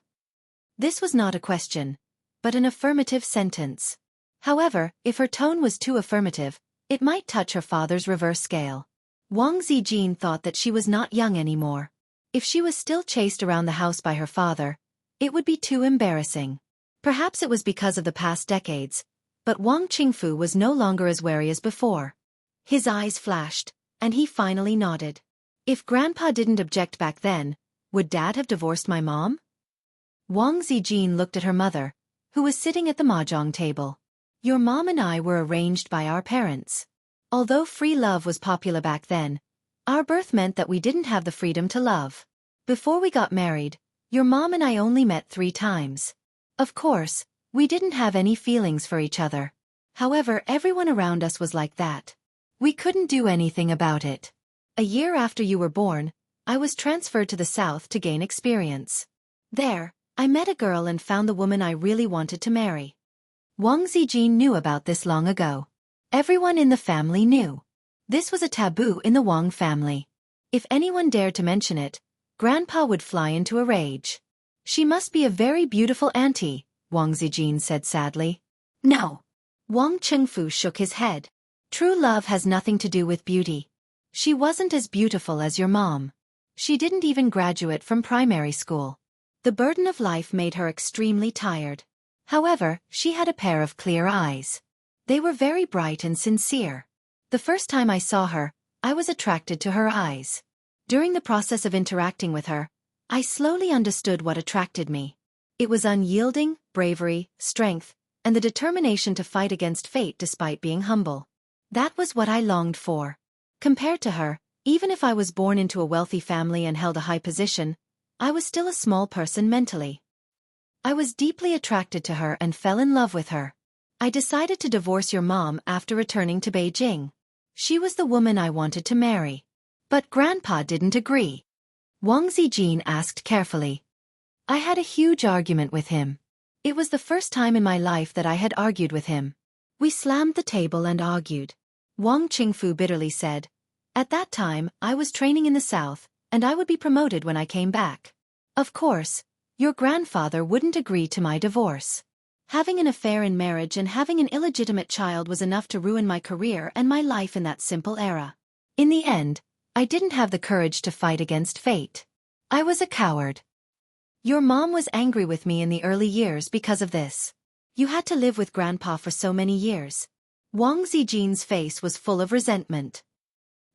This was not a question, but an affirmative sentence. However, if her tone was too affirmative, it might touch her father's reverse scale. Wang Zijin thought that she was not young anymore. If she was still chased around the house by her father, it would be too embarrassing. Perhaps it was because of the past decades, but Wang Qingfu was no longer as wary as before. His eyes flashed, and he finally nodded. If Grandpa didn't object back then, would Dad have divorced my mom? Wang Zijin looked at her mother, who was sitting at the mahjong table. Your mom and I were arranged by our parents. Although free love was popular back then, our birth meant that we didn't have the freedom to love. Before we got married, your mom and I only met 3 times. Of course, we didn't have any feelings for each other. However, everyone around us was like that. We couldn't do anything about it. A year after you were born, I was transferred to the south to gain experience. There, I met a girl and found the woman I really wanted to marry. Wang Zijin knew about this long ago. Everyone in the family knew. This was a taboo in the Wang family. If anyone dared to mention it, Grandpa would fly into a rage. She must be a very beautiful auntie, Wang Zijin said sadly. No. Wang Chengfu shook his head. True love has nothing to do with beauty. She wasn't as beautiful as your mom. She didn't even graduate from primary school. The burden of life made her extremely tired. However, she had a pair of clear eyes. They were very bright and sincere. The first time I saw her, I was attracted to her eyes. During the process of interacting with her, I slowly understood what attracted me. It was unyielding, bravery, strength, and the determination to fight against fate despite being humble. That was what I longed for. Compared to her, even if I was born into a wealthy family and held a high position, I was still a small person mentally. I was deeply attracted to her and fell in love with her. I decided to divorce your mom after returning to Beijing. She was the woman I wanted to marry. But Grandpa didn't agree. Wang Zijin asked carefully. I had a huge argument with him. It was the first time in my life that I had argued with him. We slammed the table and argued. Wang Qingfu bitterly said, at that time, I was training in the south, and I would be promoted when I came back. Of course, your grandfather wouldn't agree to my divorce. Having an affair in marriage and having an illegitimate child was enough to ruin my career and my life in that simple era. In the end, I didn't have the courage to fight against fate. I was a coward. Your mom was angry with me in the early years because of this. You had to live with Grandpa for so many years. Wang Zijin's face was full of resentment.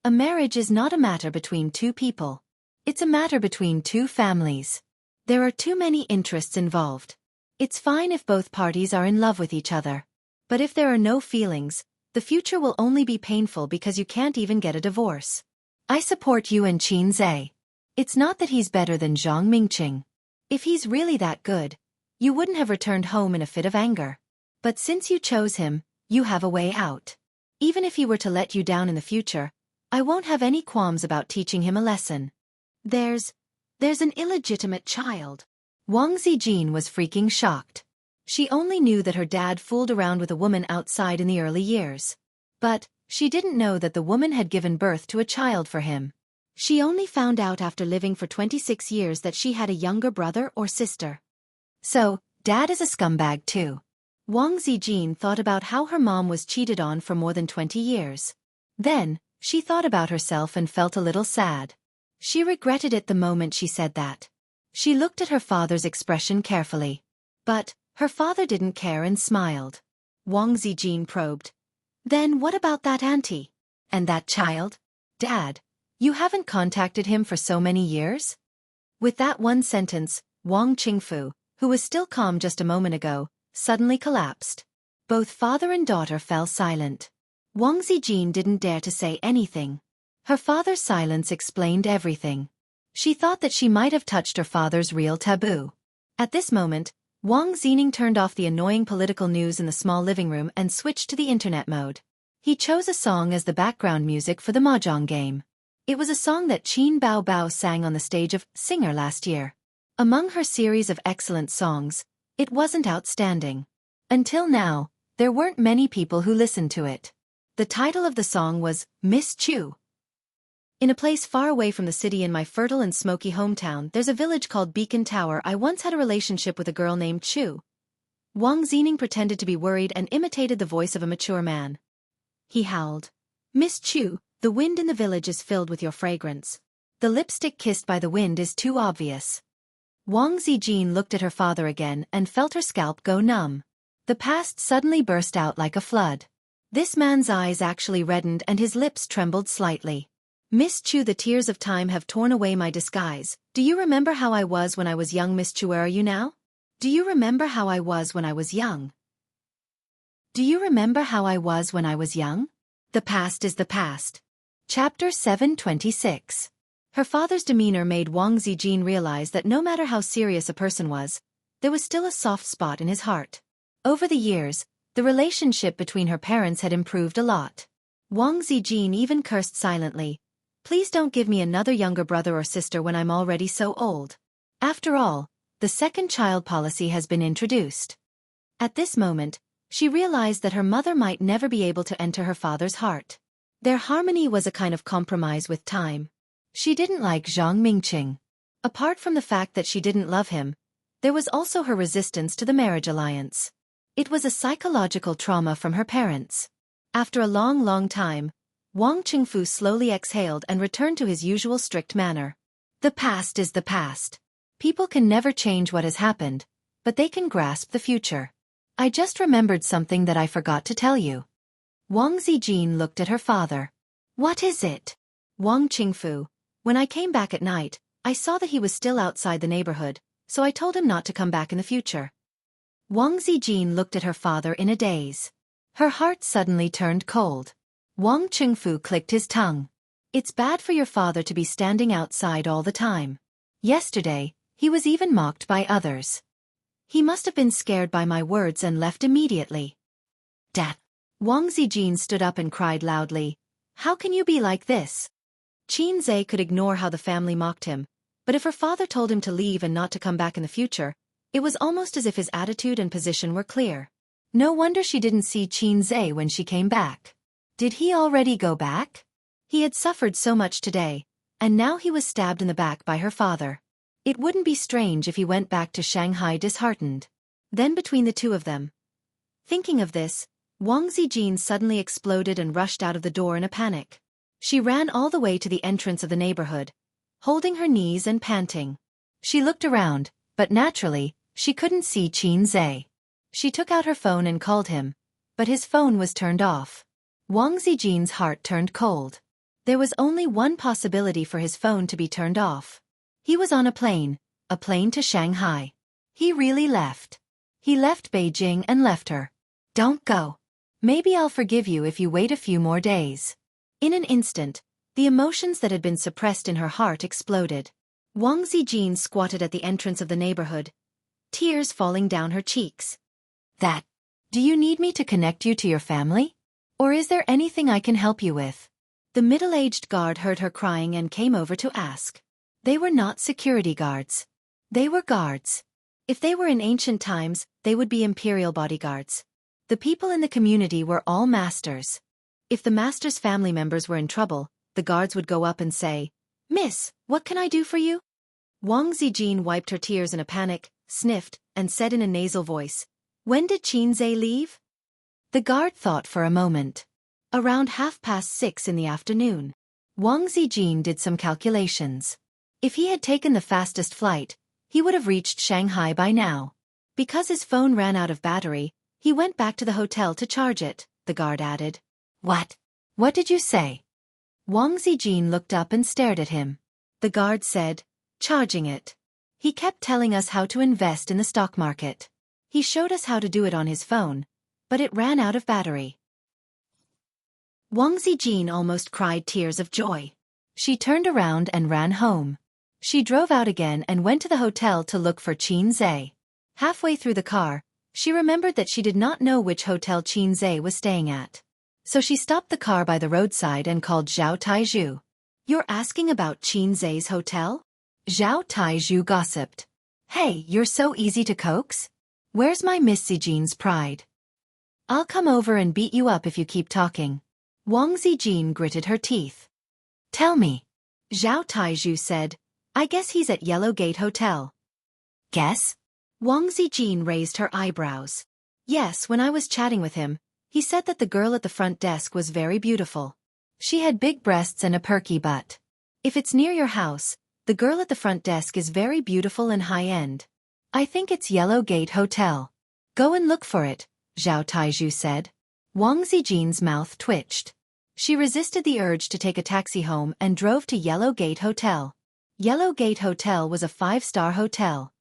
A marriage is not a matter between 2 people. It's a matter between 2 families. There are too many interests involved. It's fine if both parties are in love with each other. But if there are no feelings, the future will only be painful because you can't even get a divorce. I support you and Qin Zhe. It's not that he's better than Zhang Mingqing. If he's really that good, you wouldn't have returned home in a fit of anger. But since you chose him, you have a way out. Even if he were to let you down in the future, I won't have any qualms about teaching him a lesson. There's an illegitimate child. Wang Zijin was freaking shocked. She only knew that her dad fooled around with a woman outside in the early years. But she didn't know that the woman had given birth to a child for him. She only found out after living for 26 years that she had a younger brother or sister. So, Dad is a scumbag too. Wang Zijin thought about how her mom was cheated on for more than 20 years. Then, she thought about herself and felt a little sad. She regretted it the moment she said that. She looked at her father's expression carefully. But, her father didn't care and smiled. Wang Zijin probed. Then what about that auntie? And that child? Dad, you haven't contacted him for so many years? With that one sentence, Wang Qingfu, who was still calm just a moment ago, suddenly collapsed. Both father and daughter fell silent. Wang Zijin didn't dare to say anything. Her father's silence explained everything. She thought that she might have touched her father's real taboo. At this moment, Wang Zijin turned off the annoying political news in the small living room and switched to the internet mode. He chose a song as the background music for the mahjong game. It was a song that Qin Bao Bao sang on the stage of Singer last year. Among her series of excellent songs, it wasn't outstanding. Until now, there weren't many people who listened to it. The title of the song was Miss Chu. In a place far away from the city in my fertile and smoky hometown, there's a village called Beacon Tower. I once had a relationship with a girl named Chu. Wang Zijin pretended to be worried and imitated the voice of a mature man. He howled. Miss Chu, the wind in the village is filled with your fragrance. The lipstick kissed by the wind is too obvious. Wang Zijin looked at her father again and felt her scalp go numb. The past suddenly burst out like a flood. This man's eyes actually reddened and his lips trembled slightly. Miss Chu, the tears of time have torn away my disguise. Do you remember how I was when I was young, Miss Chu? Where are you now? Do you remember how I was when I was young? Do you remember how I was when I was young? The past is the past. Chapter 726. Her father's demeanor made Wang Zijin realize that no matter how serious a person was, there was still a soft spot in his heart. Over the years, the relationship between her parents had improved a lot. Wang Zijin even cursed silently. Please don't give me another younger brother or sister when I'm already so old. After all, the second child policy has been introduced. At this moment, she realized that her mother might never be able to enter her father's heart. Their harmony was a kind of compromise with time. She didn't like Zhang Mingqing. Apart from the fact that she didn't love him, there was also her resistance to the marriage alliance. It was a psychological trauma from her parents. After a long time, Wang Qingfu slowly exhaled and returned to his usual strict manner. The past is the past. People can never change what has happened, but they can grasp the future. I just remembered something that I forgot to tell you. Wang Zijin looked at her father. What is it? Wang Qingfu, when I came back at night, I saw that he was still outside the neighborhood, so I told him not to come back in the future. Wang Zijin looked at her father in a daze. Her heart suddenly turned cold. Wang Qingfu clicked his tongue. It's bad for your father to be standing outside all the time. Yesterday, he was even mocked by others. He must have been scared by my words and left immediately. Dad. Wang Zijin stood up and cried loudly. How can you be like this? Xianxia could ignore how the family mocked him, but if her father told him to leave and not to come back in the future, it was almost as if his attitude and position were clear. No wonder she didn't see Xianxia when she came back. Did he already go back? He had suffered so much today, and now he was stabbed in the back by her father. It wouldn't be strange if he went back to Shanghai disheartened. Then between the two of them. Thinking of this, Wang Zijin suddenly exploded and rushed out of the door in a panic. She ran all the way to the entrance of the neighborhood, holding her knees and panting. She looked around, but naturally, she couldn't see Xianxia. She took out her phone and called him, but his phone was turned off. Wang Zijin's heart turned cold. There was only one possibility for his phone to be turned off. He was on a plane to Shanghai. He really left. He left Beijing and left her. Don't go. Maybe I'll forgive you if you wait a few more days. In an instant, the emotions that had been suppressed in her heart exploded. Wang Zijin squatted at the entrance of the neighborhood, tears falling down her cheeks. Do you need me to connect you to your family? Or is there anything I can help you with? The middle-aged guard heard her crying and came over to ask. They were not security guards. They were guards. If they were in ancient times, they would be imperial bodyguards. The people in the community were all masters. If the master's family members were in trouble, the guards would go up and say, Miss, what can I do for you? Wang Zijin wiped her tears in a panic, sniffed, and said in a nasal voice, When did Xianxia leave? The guard thought for a moment. Around 6:30 in the afternoon. Wang Zijin did some calculations. If he had taken the fastest flight, he would have reached Shanghai by now. Because his phone ran out of battery, he went back to the hotel to charge it, the guard added. What? What did you say? Wang Zijin looked up and stared at him. The guard said, charging it. He kept telling us how to invest in the stock market. He showed us how to do it on his phone, but it ran out of battery. Wang Zijin almost cried tears of joy. She turned around and ran home. She drove out again and went to the hotel to look for Xianxia. Halfway through the car, she remembered that she did not know which hotel Xianxia was staying at. So she stopped the car by the roadside and called Zhao Taizhu. You're asking about Xianxia's hotel? Zhao Taizhu gossiped. Hey, you're so easy to coax. Where's my Miss Zijin's pride? I'll come over and beat you up if you keep talking. Wang Zijin gritted her teeth. Tell me. Zhao Taizhu said, I guess he's at Yellow Gate Hotel. Guess? Wang Zijin raised her eyebrows. Yes, when I was chatting with him, he said that the girl at the front desk was very beautiful. She had big breasts and a perky butt. If it's near your house, the girl at the front desk is very beautiful and high-end. I think it's Yellow Gate Hotel. Go and look for it, Zhao Taizhu said. Wang Zijin's mouth twitched. She resisted the urge to take a taxi home and drove to Yellow Gate Hotel. Yellow Gate Hotel was a 5-star hotel.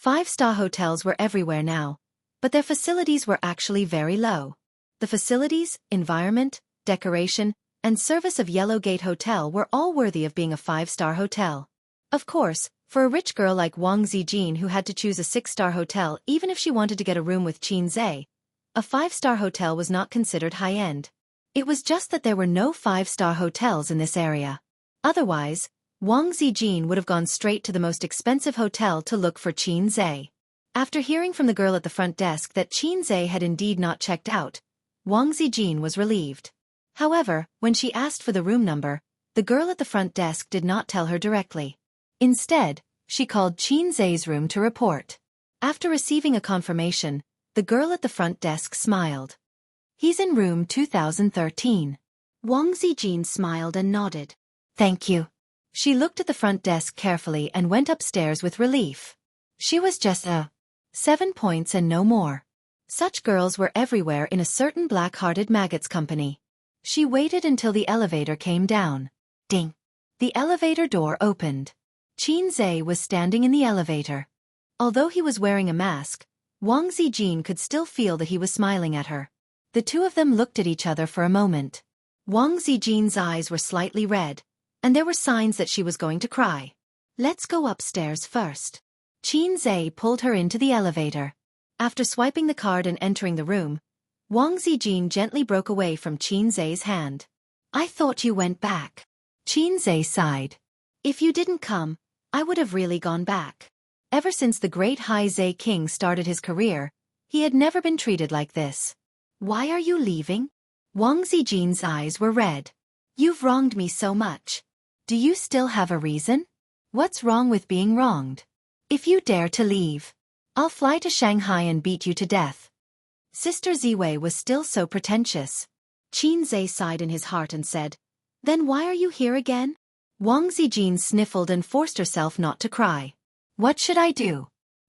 5-star hotels were everywhere now, but their facilities were actually very low. The facilities, environment, decoration, and service of Yellow Gate Hotel were all worthy of being a 5-star hotel. Of course, for a rich girl like Wang Zijin who had to choose a 6-star hotel even if she wanted to get a room with Xianxia, a 5-star hotel was not considered high-end. It was just that there were no 5-star hotels in this area. Otherwise, Wang Zijin would have gone straight to the most expensive hotel to look for Xianxia. After hearing from the girl at the front desk that Xianxia had indeed not checked out, Wang Zijin was relieved. However, when she asked for the room number, the girl at the front desk did not tell her directly. Instead, she called Xianxia's room to report. After receiving a confirmation, the girl at the front desk smiled. "He's in room 2013. Wang Zijin smiled and nodded. "Thank you." She looked at the front desk carefully and went upstairs with relief. She was just 7 points and no more. Such girls were everywhere in a certain black-hearted maggot's company. She waited until the elevator came down. Ding! The elevator door opened. Xianxia was standing in the elevator. Although he was wearing a mask, Wang Zijin could still feel that he was smiling at her. The two of them looked at each other for a moment. Wang Zijin's eyes were slightly red, and there were signs that she was going to cry. "Let's go upstairs first." Xianxia pulled her into the elevator. After swiping the card and entering the room, Wang Zijin gently broke away from Xianxia's hand. "I thought you went back." Xianxia sighed. "If you didn't come, I would have really gone back." Ever since the great Zhe King started his career, he had never been treated like this. "Why are you leaving?" Wang Zijin's eyes were red. "You've wronged me so much. Do you still have a reason? What's wrong with being wronged? If you dare to leave, I'll fly to Shanghai and beat you to death." Sister Ziwei was still so pretentious. Xianxia sighed in his heart and said, "Then why are you here again?" Wang Zijin sniffled and forced herself not to cry. "What should I do?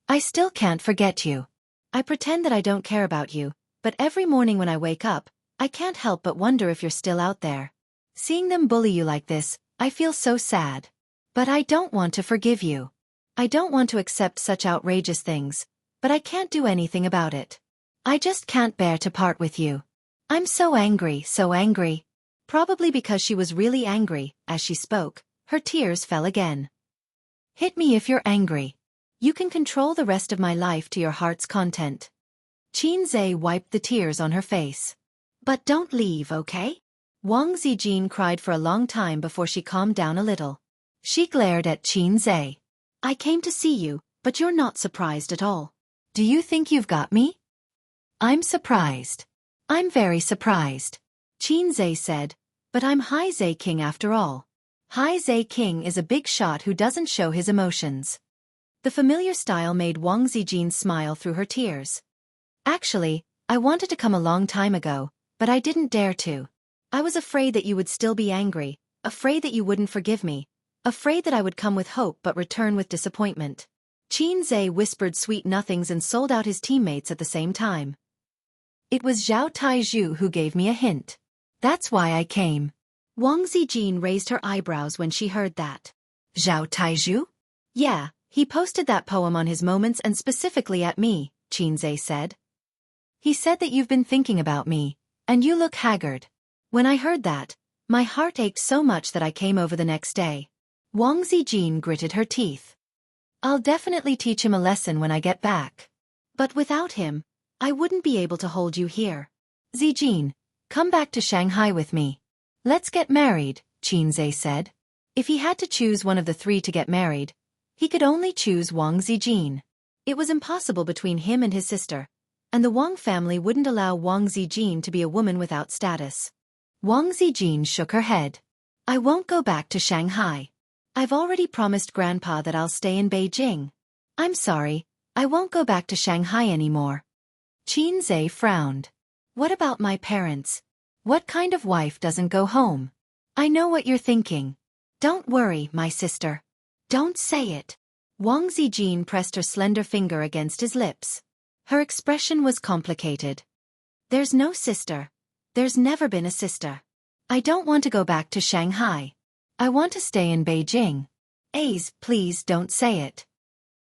I still can't forget you. I pretend that I don't care about you, but every morning when I wake up, I can't help but wonder if you're still out there. Seeing them bully you like this, I feel so sad. But I don't want to forgive you. I don't want to accept such outrageous things, but I can't do anything about it. I just can't bear to part with you. I'm so angry, so angry." Probably because she was really angry, as she spoke, her tears fell again. "Hit me if you're angry. You can control the rest of my life to your heart's content." Xianxia wiped the tears on her face. "But don't leave, okay?" Wang Zijin cried for a long time before she calmed down a little. She glared at Xianxia. "I came to see you, but you're not surprised at all. Do you think you've got me?" "I'm surprised. I'm very surprised," Xianxia said, "but I'm Zhe King after all." Zhe King is a big shot who doesn't show his emotions. The familiar style made Wang Zijin smile through her tears. "Actually, I wanted to come a long time ago, but I didn't dare to. I was afraid that you would still be angry, afraid that you wouldn't forgive me, afraid that I would come with hope but return with disappointment." Xianxia whispered sweet nothings and sold out his teammates at the same time. "It was Zhao Taizhu who gave me a hint. That's why I came." Wang Zijin raised her eyebrows when she heard that. "Zhao Taizhu?" "Yeah, he posted that poem on his moments and specifically at me," Xianxia said. "He said that you've been thinking about me, and you look haggard." When I heard that, my heart ached so much that I came over the next day. Wang Zijin gritted her teeth. "I'll definitely teach him a lesson when I get back. But without him, I wouldn't be able to hold you here. Zijin, come back to Shanghai with me. Let's get married," Xianxia said. If he had to choose one of the three to get married, he could only choose Wang Zijin. It was impossible between him and his sister, and the Wang family wouldn't allow Wang Zijin to be a woman without status. Wang Zijin shook her head. "I won't go back to Shanghai. I've already promised Grandpa that I'll stay in Beijing. I'm sorry, I won't go back to Shanghai anymore." Xianxia frowned. "What about my parents? What kind of wife doesn't go home? I know what you're thinking. Don't worry, my sister. Don't say it." Wang Zijin pressed her slender finger against his lips. Her expression was complicated. "There's no sister. There's never been a sister. I don't want to go back to Shanghai. I want to stay in Beijing. Please don't say it.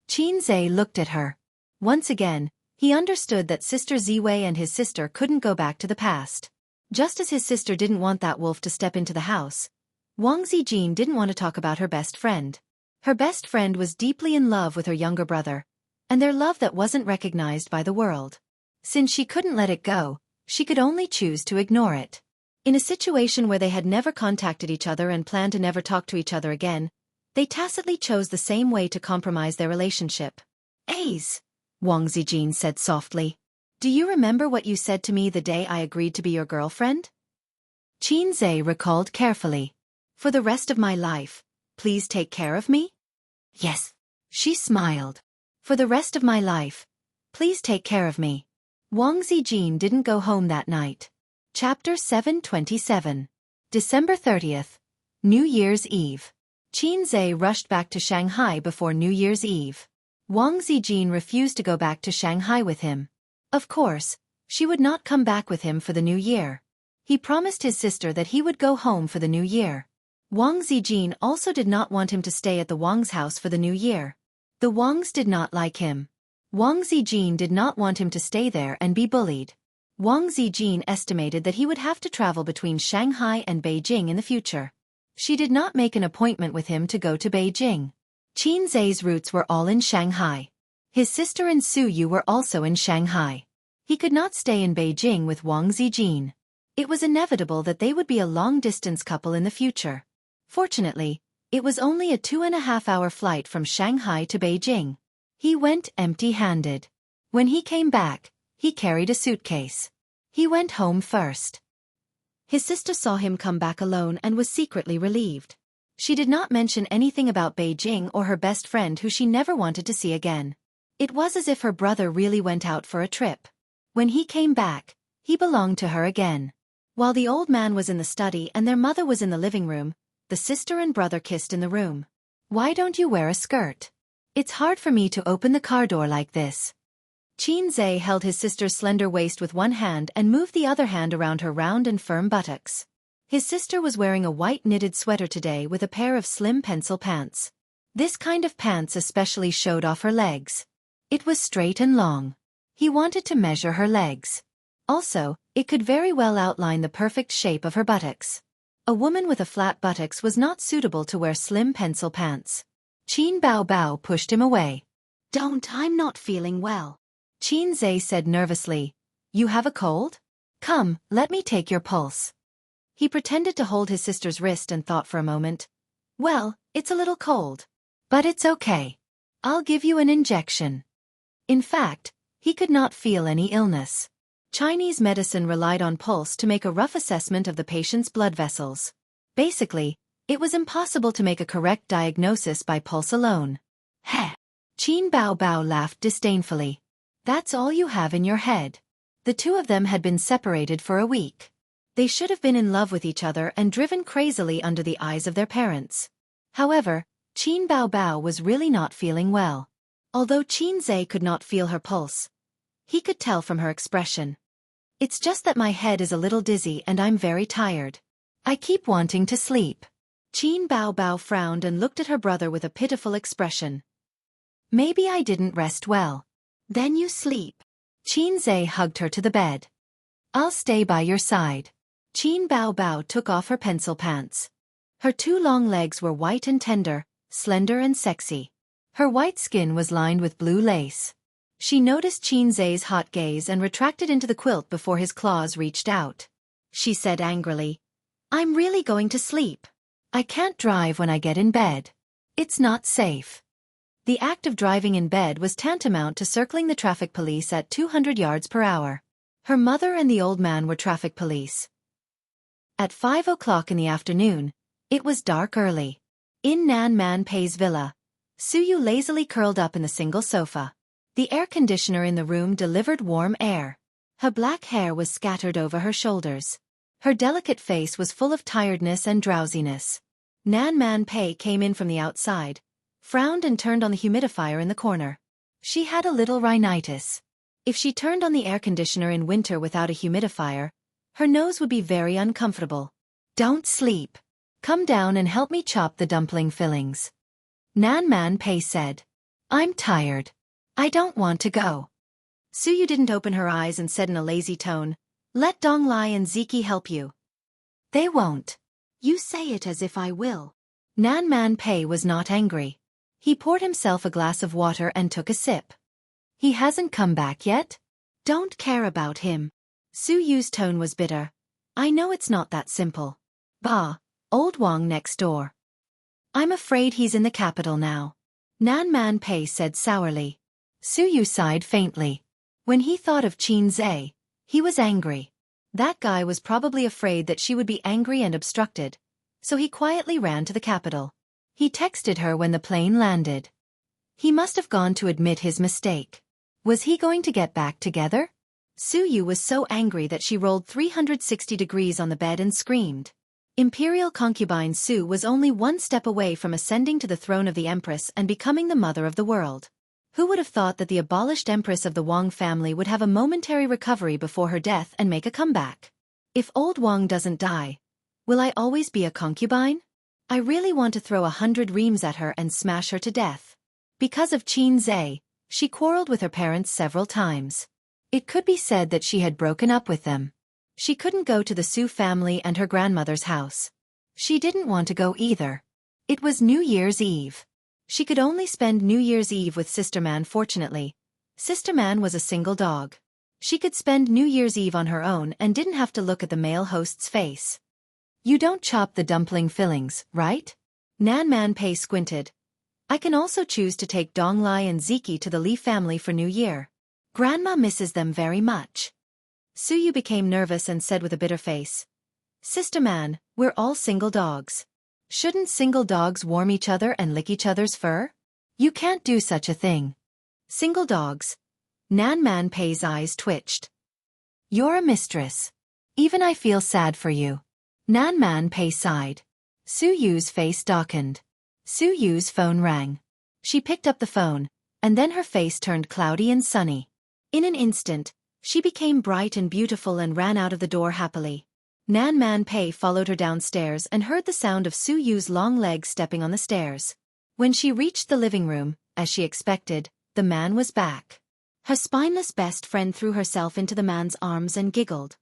Qinzhe looked at her. Once again, he understood that Sister Ziwei and his sister couldn't go back to the past. Just as his sister didn't want that wolf to step into the house, Wang Zijin didn't want to talk about her best friend. Her best friend was deeply in love with her younger brother, and their love that wasn't recognized by the world. Since she couldn't let it go, she could only choose to ignore it. In a situation where they had never contacted each other and planned to never talk to each other again, they tacitly chose the same way to compromise their relationship. Wang Zijin said softly. Do you remember what you said to me the day I agreed to be your girlfriend? Qinzhe recalled carefully. For the rest of my life, please take care of me? Yes. She smiled. For the rest of my life, please take care of me. Wang Zijin didn't go home that night. Chapter 727. December 30th. New Year's Eve. Qinzhe rushed back to Shanghai before New Year's Eve. Wang Zijin refused to go back to Shanghai with him. Of course, she would not come back with him for the new year. He promised his sister that he would go home for the new year. Wang Zijin also did not want him to stay at the Wang's house for the new year. The Wangs did not like him. Wang Zijin did not want him to stay there and be bullied. Wang Zijin estimated that he would have to travel between Shanghai and Beijing in the future. She did not make an appointment with him to go to Beijing. Qinzhe's roots were all in Shanghai. His sister and Su Yu were also in Shanghai. He could not stay in Beijing with Wang Zijin. It was inevitable that they would be a long-distance couple in the future. Fortunately, it was only a 2.5-hour flight from Shanghai to Beijing. He went empty-handed. When he came back, he carried a suitcase. He went home first. His sister saw him come back alone and was secretly relieved. She did not mention anything about Beijing or her best friend who she never wanted to see again. It was as if her brother really went out for a trip. When he came back, he belonged to her again. While the old man was in the study and their mother was in the living room, the sister and brother kissed in the room. Why don't you wear a skirt? It's hard for me to open the car door like this. Qinzhe held his sister's slender waist with one hand and moved the other hand around her round and firm buttocks. His sister was wearing a white knitted sweater today with a pair of slim pencil pants. This kind of pants especially showed off her legs. It was straight and long. He wanted to measure her legs. Also, it could very well outline the perfect shape of her buttocks. A woman with a flat buttocks was not suitable to wear slim pencil pants. Qin Bao pushed him away. I'm not feeling well. Qinzhe said nervously. You have a cold? Come, let me take your pulse. He pretended to hold his sister's wrist and thought for a moment. Well, it's a little cold. But it's okay. I'll give you an injection. In fact, he could not feel any illness. Chinese medicine relied on pulse to make a rough assessment of the patient's blood vessels. Basically, it was impossible to make a correct diagnosis by pulse alone. Heh! Qin Bao laughed disdainfully. That's all you have in your head. The two of them had been separated for a week. They should have been in love with each other and driven crazily under the eyes of their parents. However, Qin Bao was really not feeling well. Although Qinzhe could not feel her pulse, he could tell from her expression. It's just that my head is a little dizzy and I'm very tired. I keep wanting to sleep. Qin Bao frowned and looked at her brother with a pitiful expression. Maybe I didn't rest well. Then you sleep. Qinzhe hugged her to the bed. I'll stay by your side. Qin Bao took off her pencil pants. Her two long legs were white and tender, slender and sexy. Her white skin was lined with blue lace. She noticed Qinzhe's hot gaze and retracted into the quilt before his claws reached out. She said angrily, I'm really going to sleep. I can't drive when I get in bed. It's not safe. The act of driving in bed was tantamount to circling the traffic police at 200 yards per hour. Her mother and the old man were traffic police. At 5 o'clock in the afternoon, it was dark early. In Nan Man Pei's villa, Su Yu lazily curled up in the single sofa. The air conditioner in the room delivered warm air. Her black hair was scattered over her shoulders. Her delicate face was full of tiredness and drowsiness. Nan Man Pei came in from the outside, frowned and turned on the humidifier in the corner. She had a little rhinitis. If she turned on the air conditioner in winter without a humidifier, her nose would be very uncomfortable. Don't sleep. Come down and help me chop the dumpling fillings. Nan Man Pei said. I'm tired. I don't want to go. Suyu didn't open her eyes and said in a lazy tone, let Dong Lai and Ziki help you. They won't. You say it as if I will. Nan Man Pei was not angry. He poured himself a glass of water and took a sip. He hasn't come back yet? Don't care about him. Suyu's tone was bitter. I know it's not that simple. Bah, old Wang next door. I'm afraid he's in the capital now. Nan Man Pei said sourly. Suyu sighed faintly. When he thought of Qin Zhe, he was angry. That guy was probably afraid that she would be angry and obstructed, so he quietly ran to the capital. He texted her when the plane landed. He must have gone to admit his mistake. Was he going to get back together? Suyu was so angry that she rolled 360 degrees on the bed and screamed. Imperial concubine Su was only one step away from ascending to the throne of the Empress and becoming the mother of the world. Who would have thought that the abolished Empress of the Wang family would have a momentary recovery before her death and make a comeback? If old Wang doesn't die, will I always be a concubine? I really want to throw 100 reams at her and smash her to death. Because of Qin Zhe, she quarreled with her parents several times. It could be said that she had broken up with them. She couldn't go to the Su family and her grandmother's house. She didn't want to go either. It was New Year's Eve. She could only spend New Year's Eve with Sister Man. Fortunately, Sister Man was a single dog. She could spend New Year's Eve on her own and didn't have to look at the male host's face. You don't chop the dumpling fillings, right? Nan Man Pei squinted. I can also choose to take Dong Lai and Ziki to the Li family for New Year. Grandma misses them very much. Suyu became nervous and said with a bitter face. Sister Man, we're all single dogs. Shouldn't single dogs warm each other and lick each other's fur? You can't do such a thing. Single dogs. Nan Man Pei's eyes twitched. You're a mistress. Even I feel sad for you. Nan Man Pei sighed. Suyu's face darkened. Suyu's phone rang. She picked up the phone, and then her face turned cloudy and sunny. In an instant, she became bright and beautiful and ran out of the door happily. Nan Man Pei followed her downstairs and heard the sound of Suyu's long legs stepping on the stairs. When she reached the living room, as she expected, the man was back. Her spineless best friend threw herself into the man's arms and giggled.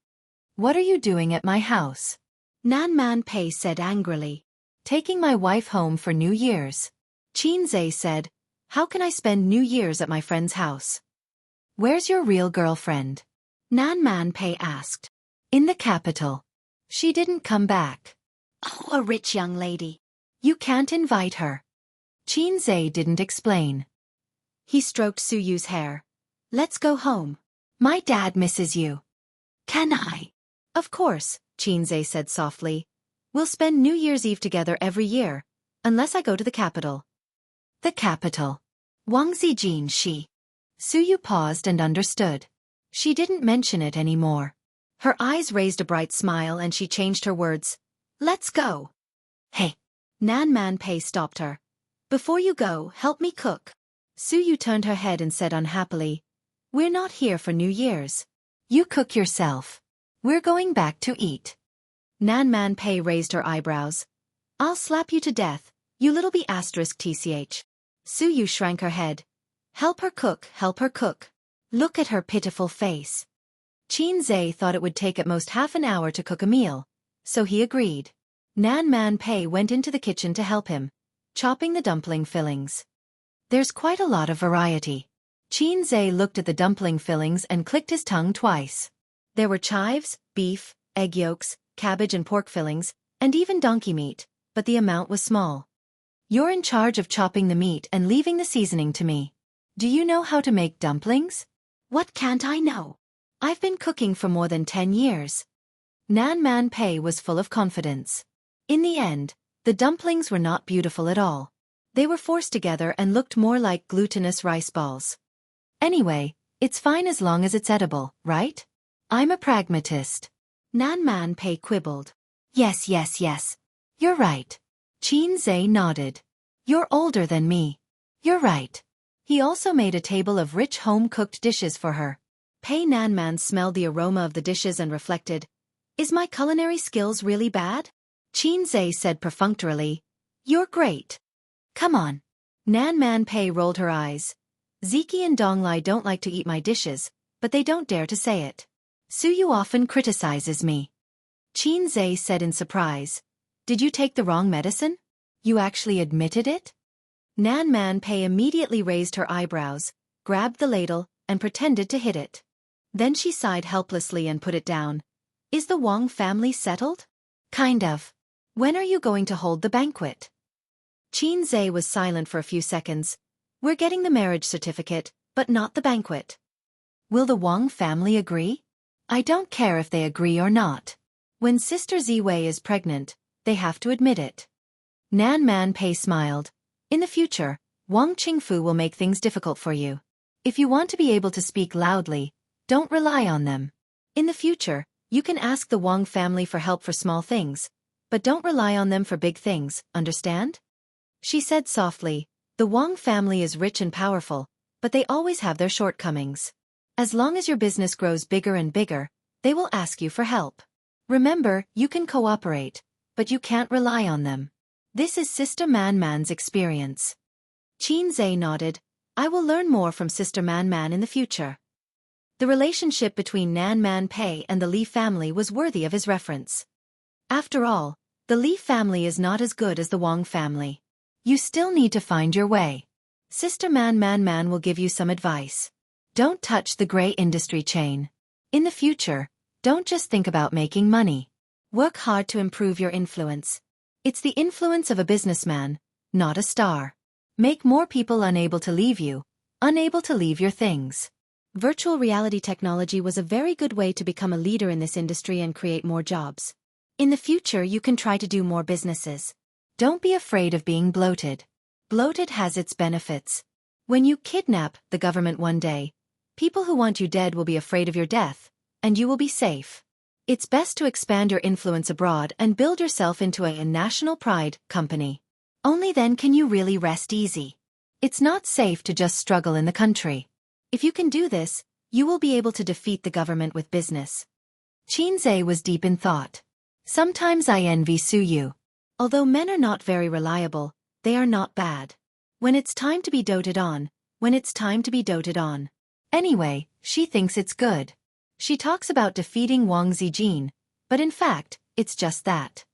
What are you doing at my house? Nan Man Pei said angrily. Taking my wife home for New Year's. Qin Zhe said, how can I spend New Year's at my friend's house? Where's your real girlfriend? Nan Man Pei asked. In the capital. She didn't come back. Oh, a rich young lady. You can't invite her. Qin Zhe didn't explain. He stroked Suyu's hair. Let's go home. My dad misses you. Can I? Of course, Qin Zhe said softly. We'll spend New Year's Eve together every year, unless I go to the capital. The capital. Wangzi Jin Shi. Suyu paused and understood. She didn't mention it anymore. Her eyes raised a bright smile and she changed her words. Let's go. Hey. Nan Man Pei stopped her. Before you go, help me cook. Suyu turned her head and said unhappily. We're not here for New Year's. You cook yourself. We're going back to eat. Nan Man Pei raised her eyebrows. I'll slap you to death, you little b***tch. Suyu shrank her head. Help her cook, help her cook. Look at her pitiful face. Qin Zhe thought it would take at most half an hour to cook a meal, so he agreed. Nan Man Pei went into the kitchen to help him, chopping the dumpling fillings. There's quite a lot of variety. Qin Zhe looked at the dumpling fillings and clicked his tongue twice. There were chives, beef, egg yolks, cabbage and pork fillings, and even donkey meat, but the amount was small. You're in charge of chopping the meat and leaving the seasoning to me. Do you know how to make dumplings? What can't I know? I've been cooking for more than 10 years. Nan Man Pei was full of confidence. In the end, the dumplings were not beautiful at all. They were forced together and looked more like glutinous rice balls. Anyway, it's fine as long as it's edible, right? I'm a pragmatist. Nan Man Pei quibbled. Yes. You're right. Qin Zhe nodded. You're older than me. You're right. He also made a table of rich home-cooked dishes for her. Pei Nan Man smelled the aroma of the dishes and reflected, is my culinary skills really bad? Xianxia said perfunctorily. You're great. Come on. Nan Man Pei rolled her eyes. Ziki and Donglai don't like to eat my dishes, but they don't dare to say it. Su Yu often criticizes me. Xianxia said in surprise. Did you take the wrong medicine? You actually admitted it? Nan Man Pei immediately raised her eyebrows, grabbed the ladle, and pretended to hit it. Then she sighed helplessly and put it down. Is the Wang family settled? Kind of. When are you going to hold the banquet? Xianxia was silent for a few seconds. We're getting the marriage certificate, but not the banquet. Will the Wang family agree? I don't care if they agree or not. When Sister Ziwei is pregnant, they have to admit it. Nan Man Pei smiled. In the future, Wang Qingfu will make things difficult for you. If you want to be able to speak loudly, don't rely on them. In the future, you can ask the Wang family for help for small things, but don't rely on them for big things, understand? She said softly, the Wang family is rich and powerful, but they always have their shortcomings. As long as your business grows bigger and bigger, they will ask you for help. Remember, you can cooperate, but you can't rely on them. This is Sister Man Man's experience. Xianxia nodded. I will learn more from Sister Man Man in the future. The relationship between Nan Man Pei and the Li family was worthy of his reference. After all, the Li family is not as good as the Wang family. You still need to find your way. Sister Man Man will give you some advice. Don't touch the gray industry chain. In the future, don't just think about making money. Work hard to improve your influence. It's the influence of a businessman, not a star. Make more people unable to leave you, unable to leave your things. Virtual reality technology was a very good way to become a leader in this industry and create more jobs. In the future, you can try to do more businesses. Don't be afraid of being bloated. Bloated has its benefits. When you kidnap the government one day, people who want you dead will be afraid of your death, and you will be safe. It's best to expand your influence abroad and build yourself into a national pride company. Only then can you really rest easy. It's not safe to just struggle in the country. If you can do this, you will be able to defeat the government with business. Xianxia was deep in thought. Sometimes I envy Su Yu. Although men are not very reliable, they are not bad. When it's time to be doted on, Anyway, she thinks it's good. She talks about defeating Wang Zijin, but in fact, it's just that.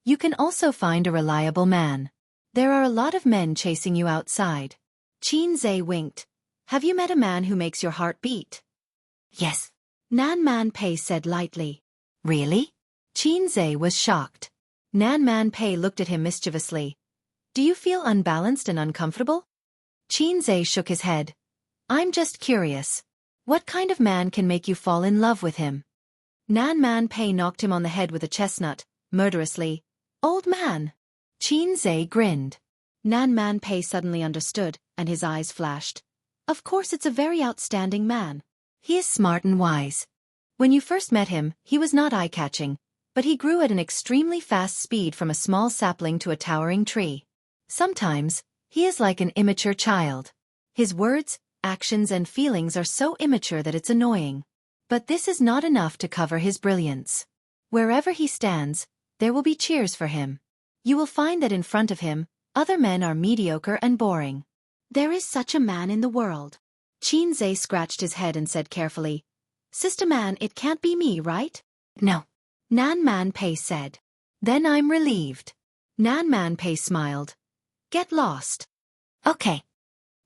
You can also find a reliable man. There are a lot of men chasing you outside. Xianxia winked. Have you met a man who makes your heart beat? Yes. Nan Man Pei said lightly. Really? Xianxia was shocked. Nan Man Pei looked at him mischievously. Do you feel unbalanced and uncomfortable? Xianxia shook his head. I'm just curious. What kind of man can make you fall in love with him? Nan Man Pei knocked him on the head with a chestnut, murderously. Old man. Xianxia grinned. Nan Man Pei suddenly understood, and his eyes flashed. Of course it's a very outstanding man. He is smart and wise. When you first met him, he was not eye-catching, but he grew at an extremely fast speed from a small sapling to a towering tree. Sometimes, he is like an immature child. His words, actions and feelings are so immature that it's annoying. But this is not enough to cover his brilliance. Wherever he stands, there will be cheers for him. You will find that in front of him, other men are mediocre and boring. There is such a man in the world. Xianxia scratched his head and said carefully, Sister Man, it can't be me, right? No. Nan Man Pei said. Then I'm relieved. Nan Man Pei smiled. Get lost. Okay.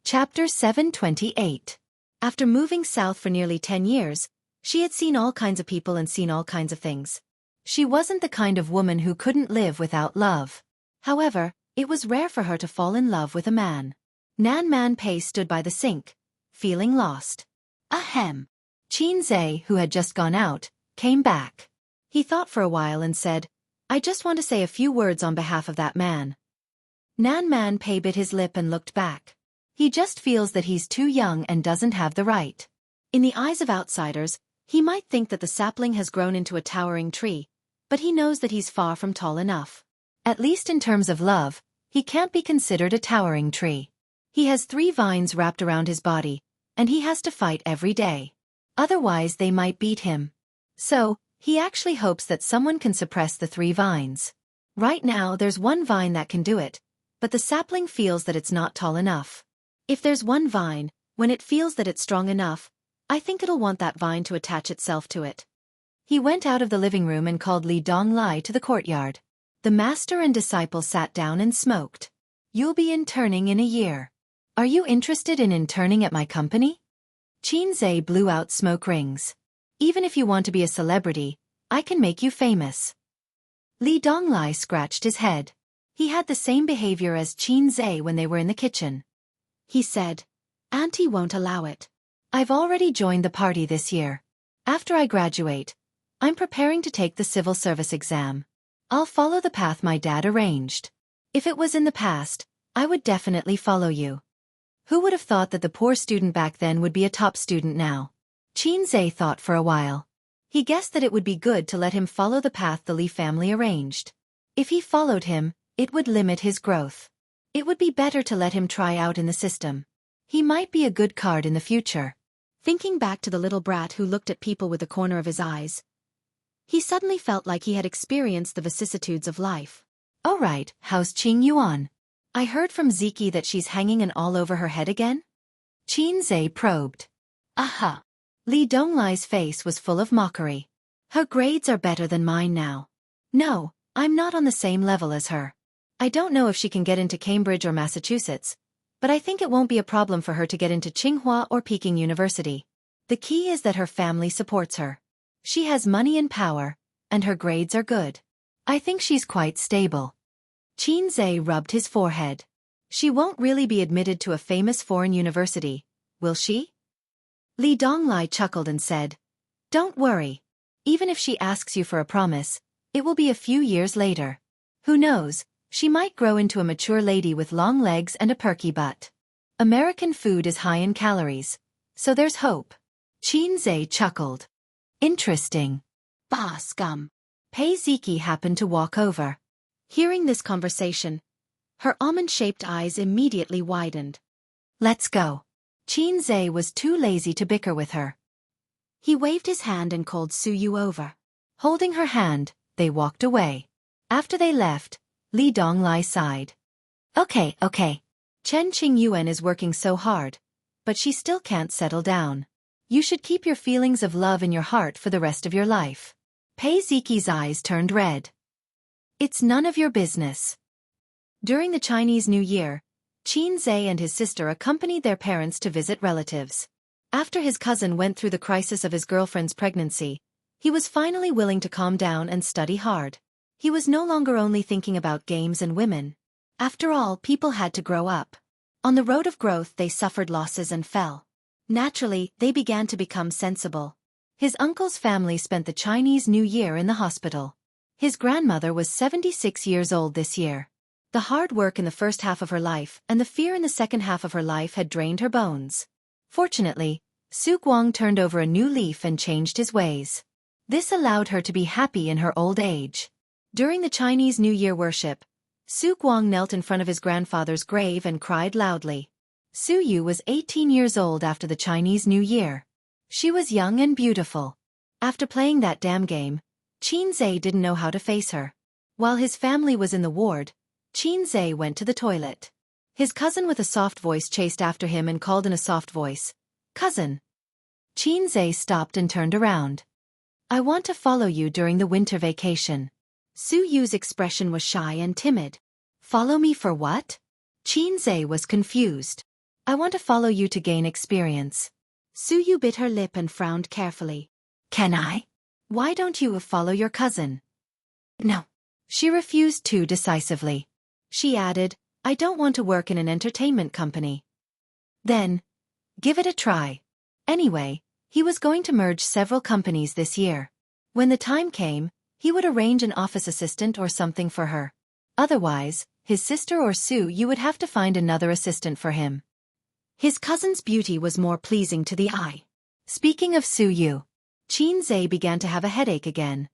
Chapter 728. After moving south for nearly 10 years, she had seen all kinds of people and seen all kinds of things. She wasn't the kind of woman who couldn't live without love. However, it was rare for her to fall in love with a man. Nan Man Pei stood by the sink, feeling lost. Ahem. Xianxia, who had just gone out, came back. He thought for a while and said, I just want to say a few words on behalf of that man. Nan Man Pei bit his lip and looked back. He just feels that he's too young and doesn't have the right. In the eyes of outsiders, he might think that the sapling has grown into a towering tree, but he knows that he's far from tall enough. At least in terms of love, he can't be considered a towering tree. He has 3 vines wrapped around his body, and he has to fight every day. Otherwise they might beat him. So, he actually hopes that someone can suppress the 3 vines. Right now there's one vine that can do it, but the sapling feels that it's not tall enough. If there's one vine, when it feels that it's strong enough, I think it'll want that vine to attach itself to it. He went out of the living room and called Li Donglai to the courtyard. The master and disciple sat down and smoked. You'll be interning in a year. Are you interested in interning at my company? Qinzhe blew out smoke rings. Even if you want to be a celebrity, I can make you famous. Li Donglai scratched his head. He had the same behavior as Qinzhe when they were in the kitchen. He said, Auntie won't allow it. I've already joined the party this year. After I graduate, I'm preparing to take the civil service exam. I'll follow the path my dad arranged. If it was in the past, I would definitely follow you. Who would have thought that the poor student back then would be a top student now? Qinzhe thought for a while. He guessed that it would be good to let him follow the path the Li family arranged. If he followed him, it would limit his growth. It would be better to let him try out in the system. He might be a good card in the future. Thinking back to the little brat who looked at people with the corner of his eyes, he suddenly felt like he had experienced the vicissitudes of life. Oh right, how's Qing Yuan? I heard from Ziki that she's hanging an all over her head again? Qinzhe probed. Aha! Li Donglai's face was full of mockery. Her grades are better than mine now. No, I'm not on the same level as her. I don't know if she can get into Cambridge or Massachusetts, but I think it won't be a problem for her to get into Tsinghua or Peking University. The key is that her family supports her. She has money and power, and her grades are good. I think she's quite stable. Qinzhe rubbed his forehead. She won't really be admitted to a famous foreign university, will she? Li Donglai chuckled and said, Don't worry. Even if she asks you for a promise, it will be a few years later. Who knows, she might grow into a mature lady with long legs and a perky butt. American food is high in calories, so there's hope. Qinzhe chuckled. Interesting. Bah scum. Pei Ziki happened to walk over. Hearing this conversation, her almond-shaped eyes immediately widened. Let's go. Qinzhe was too lazy to bicker with her. He waved his hand and called Su Yu over. Holding her hand, they walked away. After they left, Li Donglai sighed. Okay. Chen Qingyuan is working so hard, but she still can't settle down. You should keep your feelings of love in your heart for the rest of your life. Pei Ziki's eyes turned red. It's none of your business. During the Chinese New Year, Qinzhe and his sister accompanied their parents to visit relatives. After his cousin went through the crisis of his girlfriend's pregnancy, he was finally willing to calm down and study hard. He was no longer only thinking about games and women. After all, people had to grow up. On the road of growth they suffered losses and fell. Naturally, they began to become sensible. His uncle's family spent the Chinese New Year in the hospital. His grandmother was 76 years old this year. The hard work in the first half of her life and the fear in the second half of her life had drained her bones. Fortunately, Su Guang turned over a new leaf and changed his ways. This allowed her to be happy in her old age. During the Chinese New Year worship, Su Guang knelt in front of his grandfather's grave and cried loudly. Su Yu was 18 years old after the Chinese New Year. She was young and beautiful. After playing that damn game, Qinzhe didn't know how to face her. While his family was in the ward, Qinzhe went to the toilet. His cousin with a soft voice chased after him and called in a soft voice, Cousin. Qinzhe stopped and turned around. I want to follow you during the winter vacation. Su Yu's expression was shy and timid. Follow me for what? Qinzhe was confused. I want to follow you to gain experience. Su Yu bit her lip and frowned carefully. Can I? Why don't you follow your cousin? No. She refused too decisively. She added, I don't want to work in an entertainment company. Then, give it a try. Anyway, he was going to merge several companies this year. When the time came, he would arrange an office assistant or something for her. Otherwise, his sister or Su Yu would have to find another assistant for him. His cousin's beauty was more pleasing to the eye. Speaking of Su Yu, Qinzhe began to have a headache again.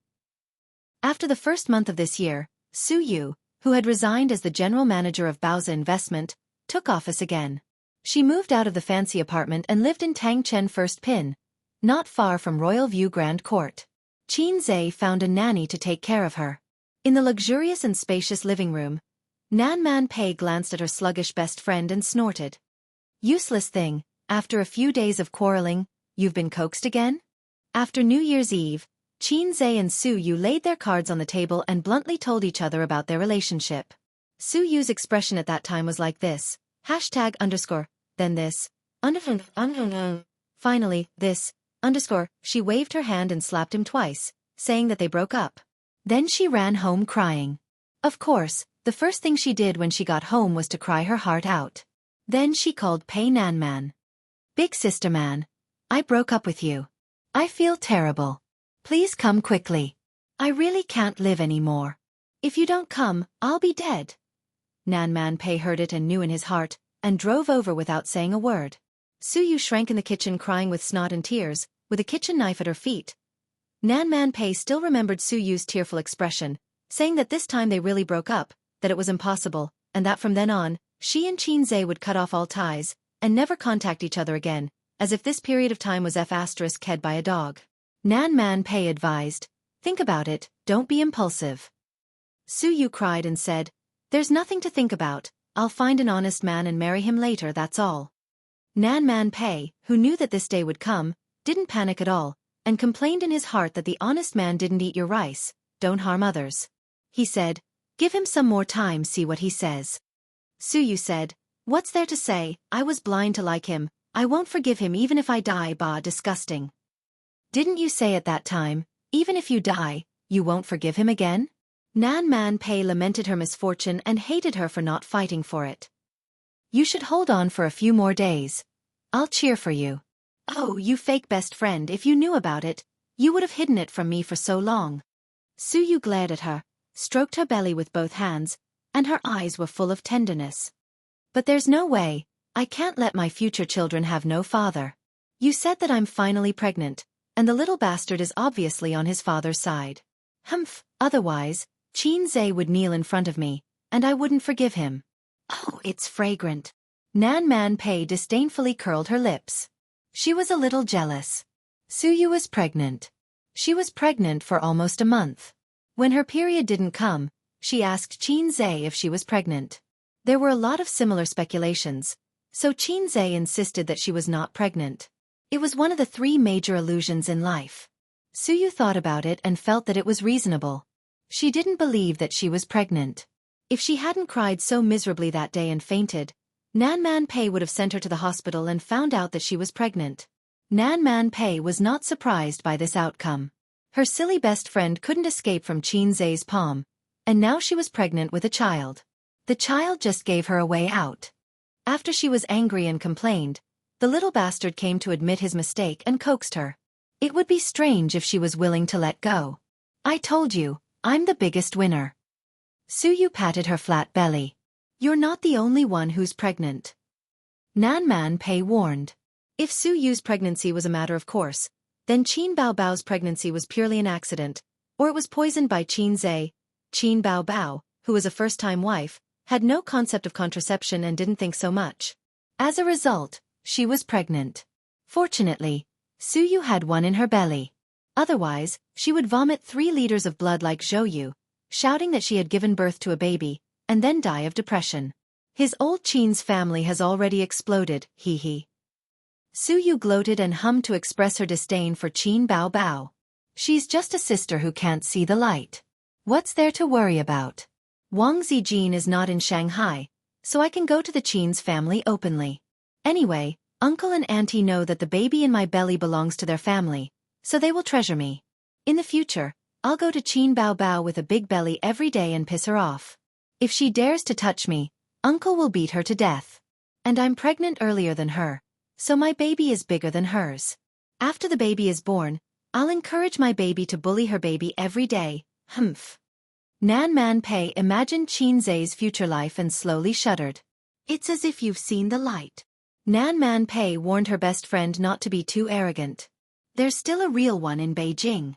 After the first month of this year, Su Yu, who had resigned as the general manager of Baozi Investment, took office again. She moved out of the fancy apartment and lived in Tangchen First Pin, not far from Royal View Grand Court. Qinzhe found a nanny to take care of her. In the luxurious and spacious living room, Nan Man Pei glanced at her sluggish best friend and snorted. Useless thing, after a few days of quarreling, you've been coaxed again? After New Year's Eve, Qin Zhe and Su Yu laid their cards on the table and bluntly told each other about their relationship. Su Yu's expression at that time was like this, #_, then this, finally, this, _, she waved her hand and slapped him twice, saying that they broke up. Then she ran home crying. Of course, the first thing she did when she got home was to cry her heart out. Then she called Pei Nan Man. Big sister man, I broke up with you. I feel terrible. Please come quickly. I really can't live anymore. If you don't come, I'll be dead. Nan Man Pei heard it and knew in his heart, and drove over without saying a word. Su Yu shrank in the kitchen crying with snot and tears, with a kitchen knife at her feet. Nan Man Pei still remembered Su Yu's tearful expression, saying that this time they really broke up, that it was impossible, and that from then on, she and Qin Zhe would cut off all ties, and never contact each other again, as if this period of time was **ked by a dog. Nan Man Pei advised, think about it, don't be impulsive. Su Yu cried and said, there's nothing to think about, I'll find an honest man and marry him later, that's all. Nan Man Pei, who knew that this day would come, didn't panic at all, and complained in his heart that the honest man didn't eat your rice, don't harm others. He said, give him some more time, see what he says. Su Yu said, what's there to say, I was blind to like him, I won't forgive him even if I die, bah, disgusting. Didn't you say at that time, even if you die, you won't forgive him again? Nan Man Pei lamented her misfortune and hated her for not fighting for it. You should hold on for a few more days. I'll cheer for you. Oh, you fake best friend, if you knew about it, you would have hidden it from me for so long. Su Yu glared at her, stroked her belly with both hands, and her eyes were full of tenderness. But there's no way, I can't let my future children have no father. You said that I'm finally pregnant, and the little bastard is obviously on his father's side. Humph, otherwise, Qin Zhe would kneel in front of me, and I wouldn't forgive him. Oh, it's fragrant. Nan Man Pei disdainfully curled her lips. She was a little jealous. Su Yu was pregnant. She was pregnant for almost a month. When her period didn't come, she asked Qin Zhe if she was pregnant. There were a lot of similar speculations, so Qin Zhe insisted that she was not pregnant. It was one of the 3 major illusions in life. Su Yu thought about it and felt that it was reasonable. She didn't believe that she was pregnant. If she hadn't cried so miserably that day and fainted, Nan Man Pei would have sent her to the hospital and found out that she was pregnant. Nan Man Pei was not surprised by this outcome. Her silly best friend couldn't escape from Qin Zhe's palm, and now she was pregnant with a child. The child just gave her a way out. After she was angry and complained, the little bastard came to admit his mistake and coaxed her. It would be strange if she was willing to let go. I told you, I'm the biggest winner. Su Yu patted her flat belly. You're not the only one who's pregnant. Nan Man Pei warned. If Su Yu's pregnancy was a matter of course, then Qin Bao Bao's pregnancy was purely an accident, or it was poisoned by Qin Zhe. Qin Bao Bao, who was a first-time wife, had no concept of contraception and didn't think so much. As a result, she was pregnant. Fortunately, Su Yu had one in her belly. Otherwise, she would vomit 3 liters of blood like Zhou Yu, shouting that she had given birth to a baby, and then die of depression. His old Qin's family has already exploded, hee hee. Su Yu gloated and hummed to express her disdain for Qin Bao Bao. She's just a sister who can't see the light. What's there to worry about? Wang Zijin is not in Shanghai, so I can go to the Qin's family openly. Anyway, uncle and auntie know that the baby in my belly belongs to their family, so they will treasure me. In the future, I'll go to Qin Bao Bao with a big belly every day and piss her off. If she dares to touch me, uncle will beat her to death. And I'm pregnant earlier than her, so my baby is bigger than hers. After the baby is born, I'll encourage my baby to bully her baby every day, humph. Nan Man Pei imagined Qin Zhe's future life and slowly shuddered. It's as if you've seen the light. Nan Man Pei warned her best friend not to be too arrogant. There's still a real one in Beijing.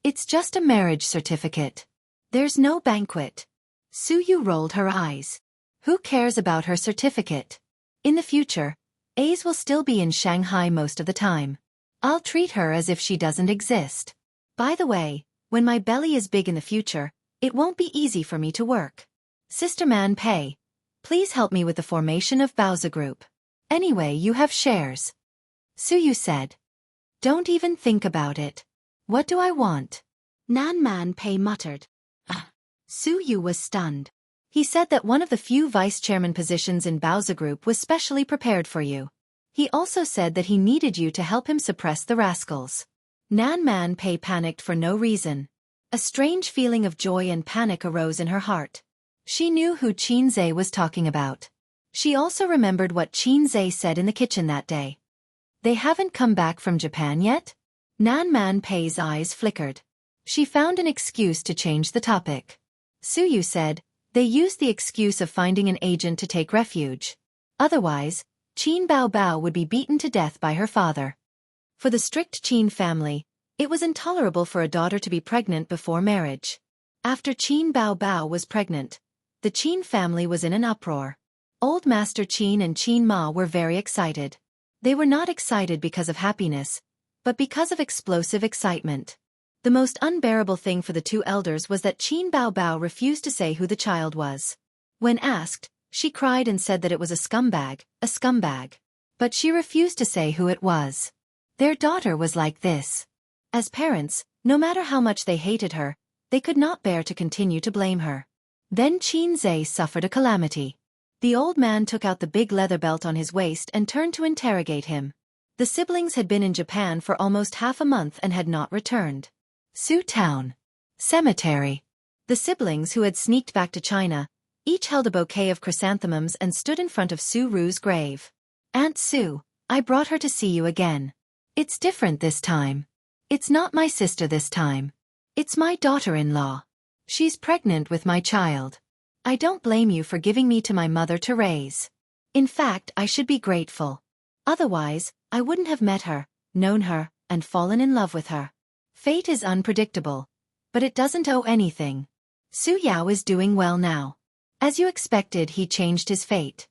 It's just a marriage certificate. There's no banquet. Su Yu rolled her eyes. Who cares about her certificate? In the future, A's will still be in Shanghai most of the time. I'll treat her as if she doesn't exist. By the way, when my belly is big in the future, It won't be easy for me to work. Sister Man Pei, please help me with the formation of Baozi Group. Anyway, you have shares. Suyu said. Don't even think about it. What do I want? Nan Man Pei muttered. Suyu was stunned. He said that one of the few vice-chairman positions in Baozi Group was specially prepared for you. He also said that he needed you to help him suppress the rascals. Nan Man Pei panicked for no reason. A strange feeling of joy and panic arose in her heart. She knew who Qin Zhe was talking about. She also remembered what Qin Zhe said in the kitchen that day. They haven't come back from Japan yet? Nan Man Pei's eyes flickered. She found an excuse to change the topic. Suyu said, they used the excuse of finding an agent to take refuge. Otherwise, Qin Bao Bao would be beaten to death by her father. For the strict Qin family, it was intolerable for a daughter to be pregnant before marriage. After Qin Bao Bao was pregnant, the Qin family was in an uproar. Old Master Qin and Qin Ma were very excited. They were not excited because of happiness, but because of explosive excitement. The most unbearable thing for the two elders was that Qin Bao Bao refused to say who the child was. When asked, she cried and said that it was a scumbag, a scumbag. But she refused to say who it was. Their daughter was like this. As parents, no matter how much they hated her, they could not bear to continue to blame her. Then Qin Zhe suffered a calamity. The old man took out the big leather belt on his waist and turned to interrogate him. The siblings had been in Japan for almost half a month and had not returned. Su Town. Cemetery. The siblings who had sneaked back to China, each held a bouquet of chrysanthemums and stood in front of Su Ru's grave. Aunt Su, I brought her to see you again. It's different this time. It's not my sister this time. It's my daughter-in-law. She's pregnant with my child. I don't blame you for giving me to my mother to raise. In fact, I should be grateful. Otherwise, I wouldn't have met her, known her, and fallen in love with her. Fate is unpredictable, but it doesn't owe anything. Su Yao is doing well now. As you expected, he changed his fate.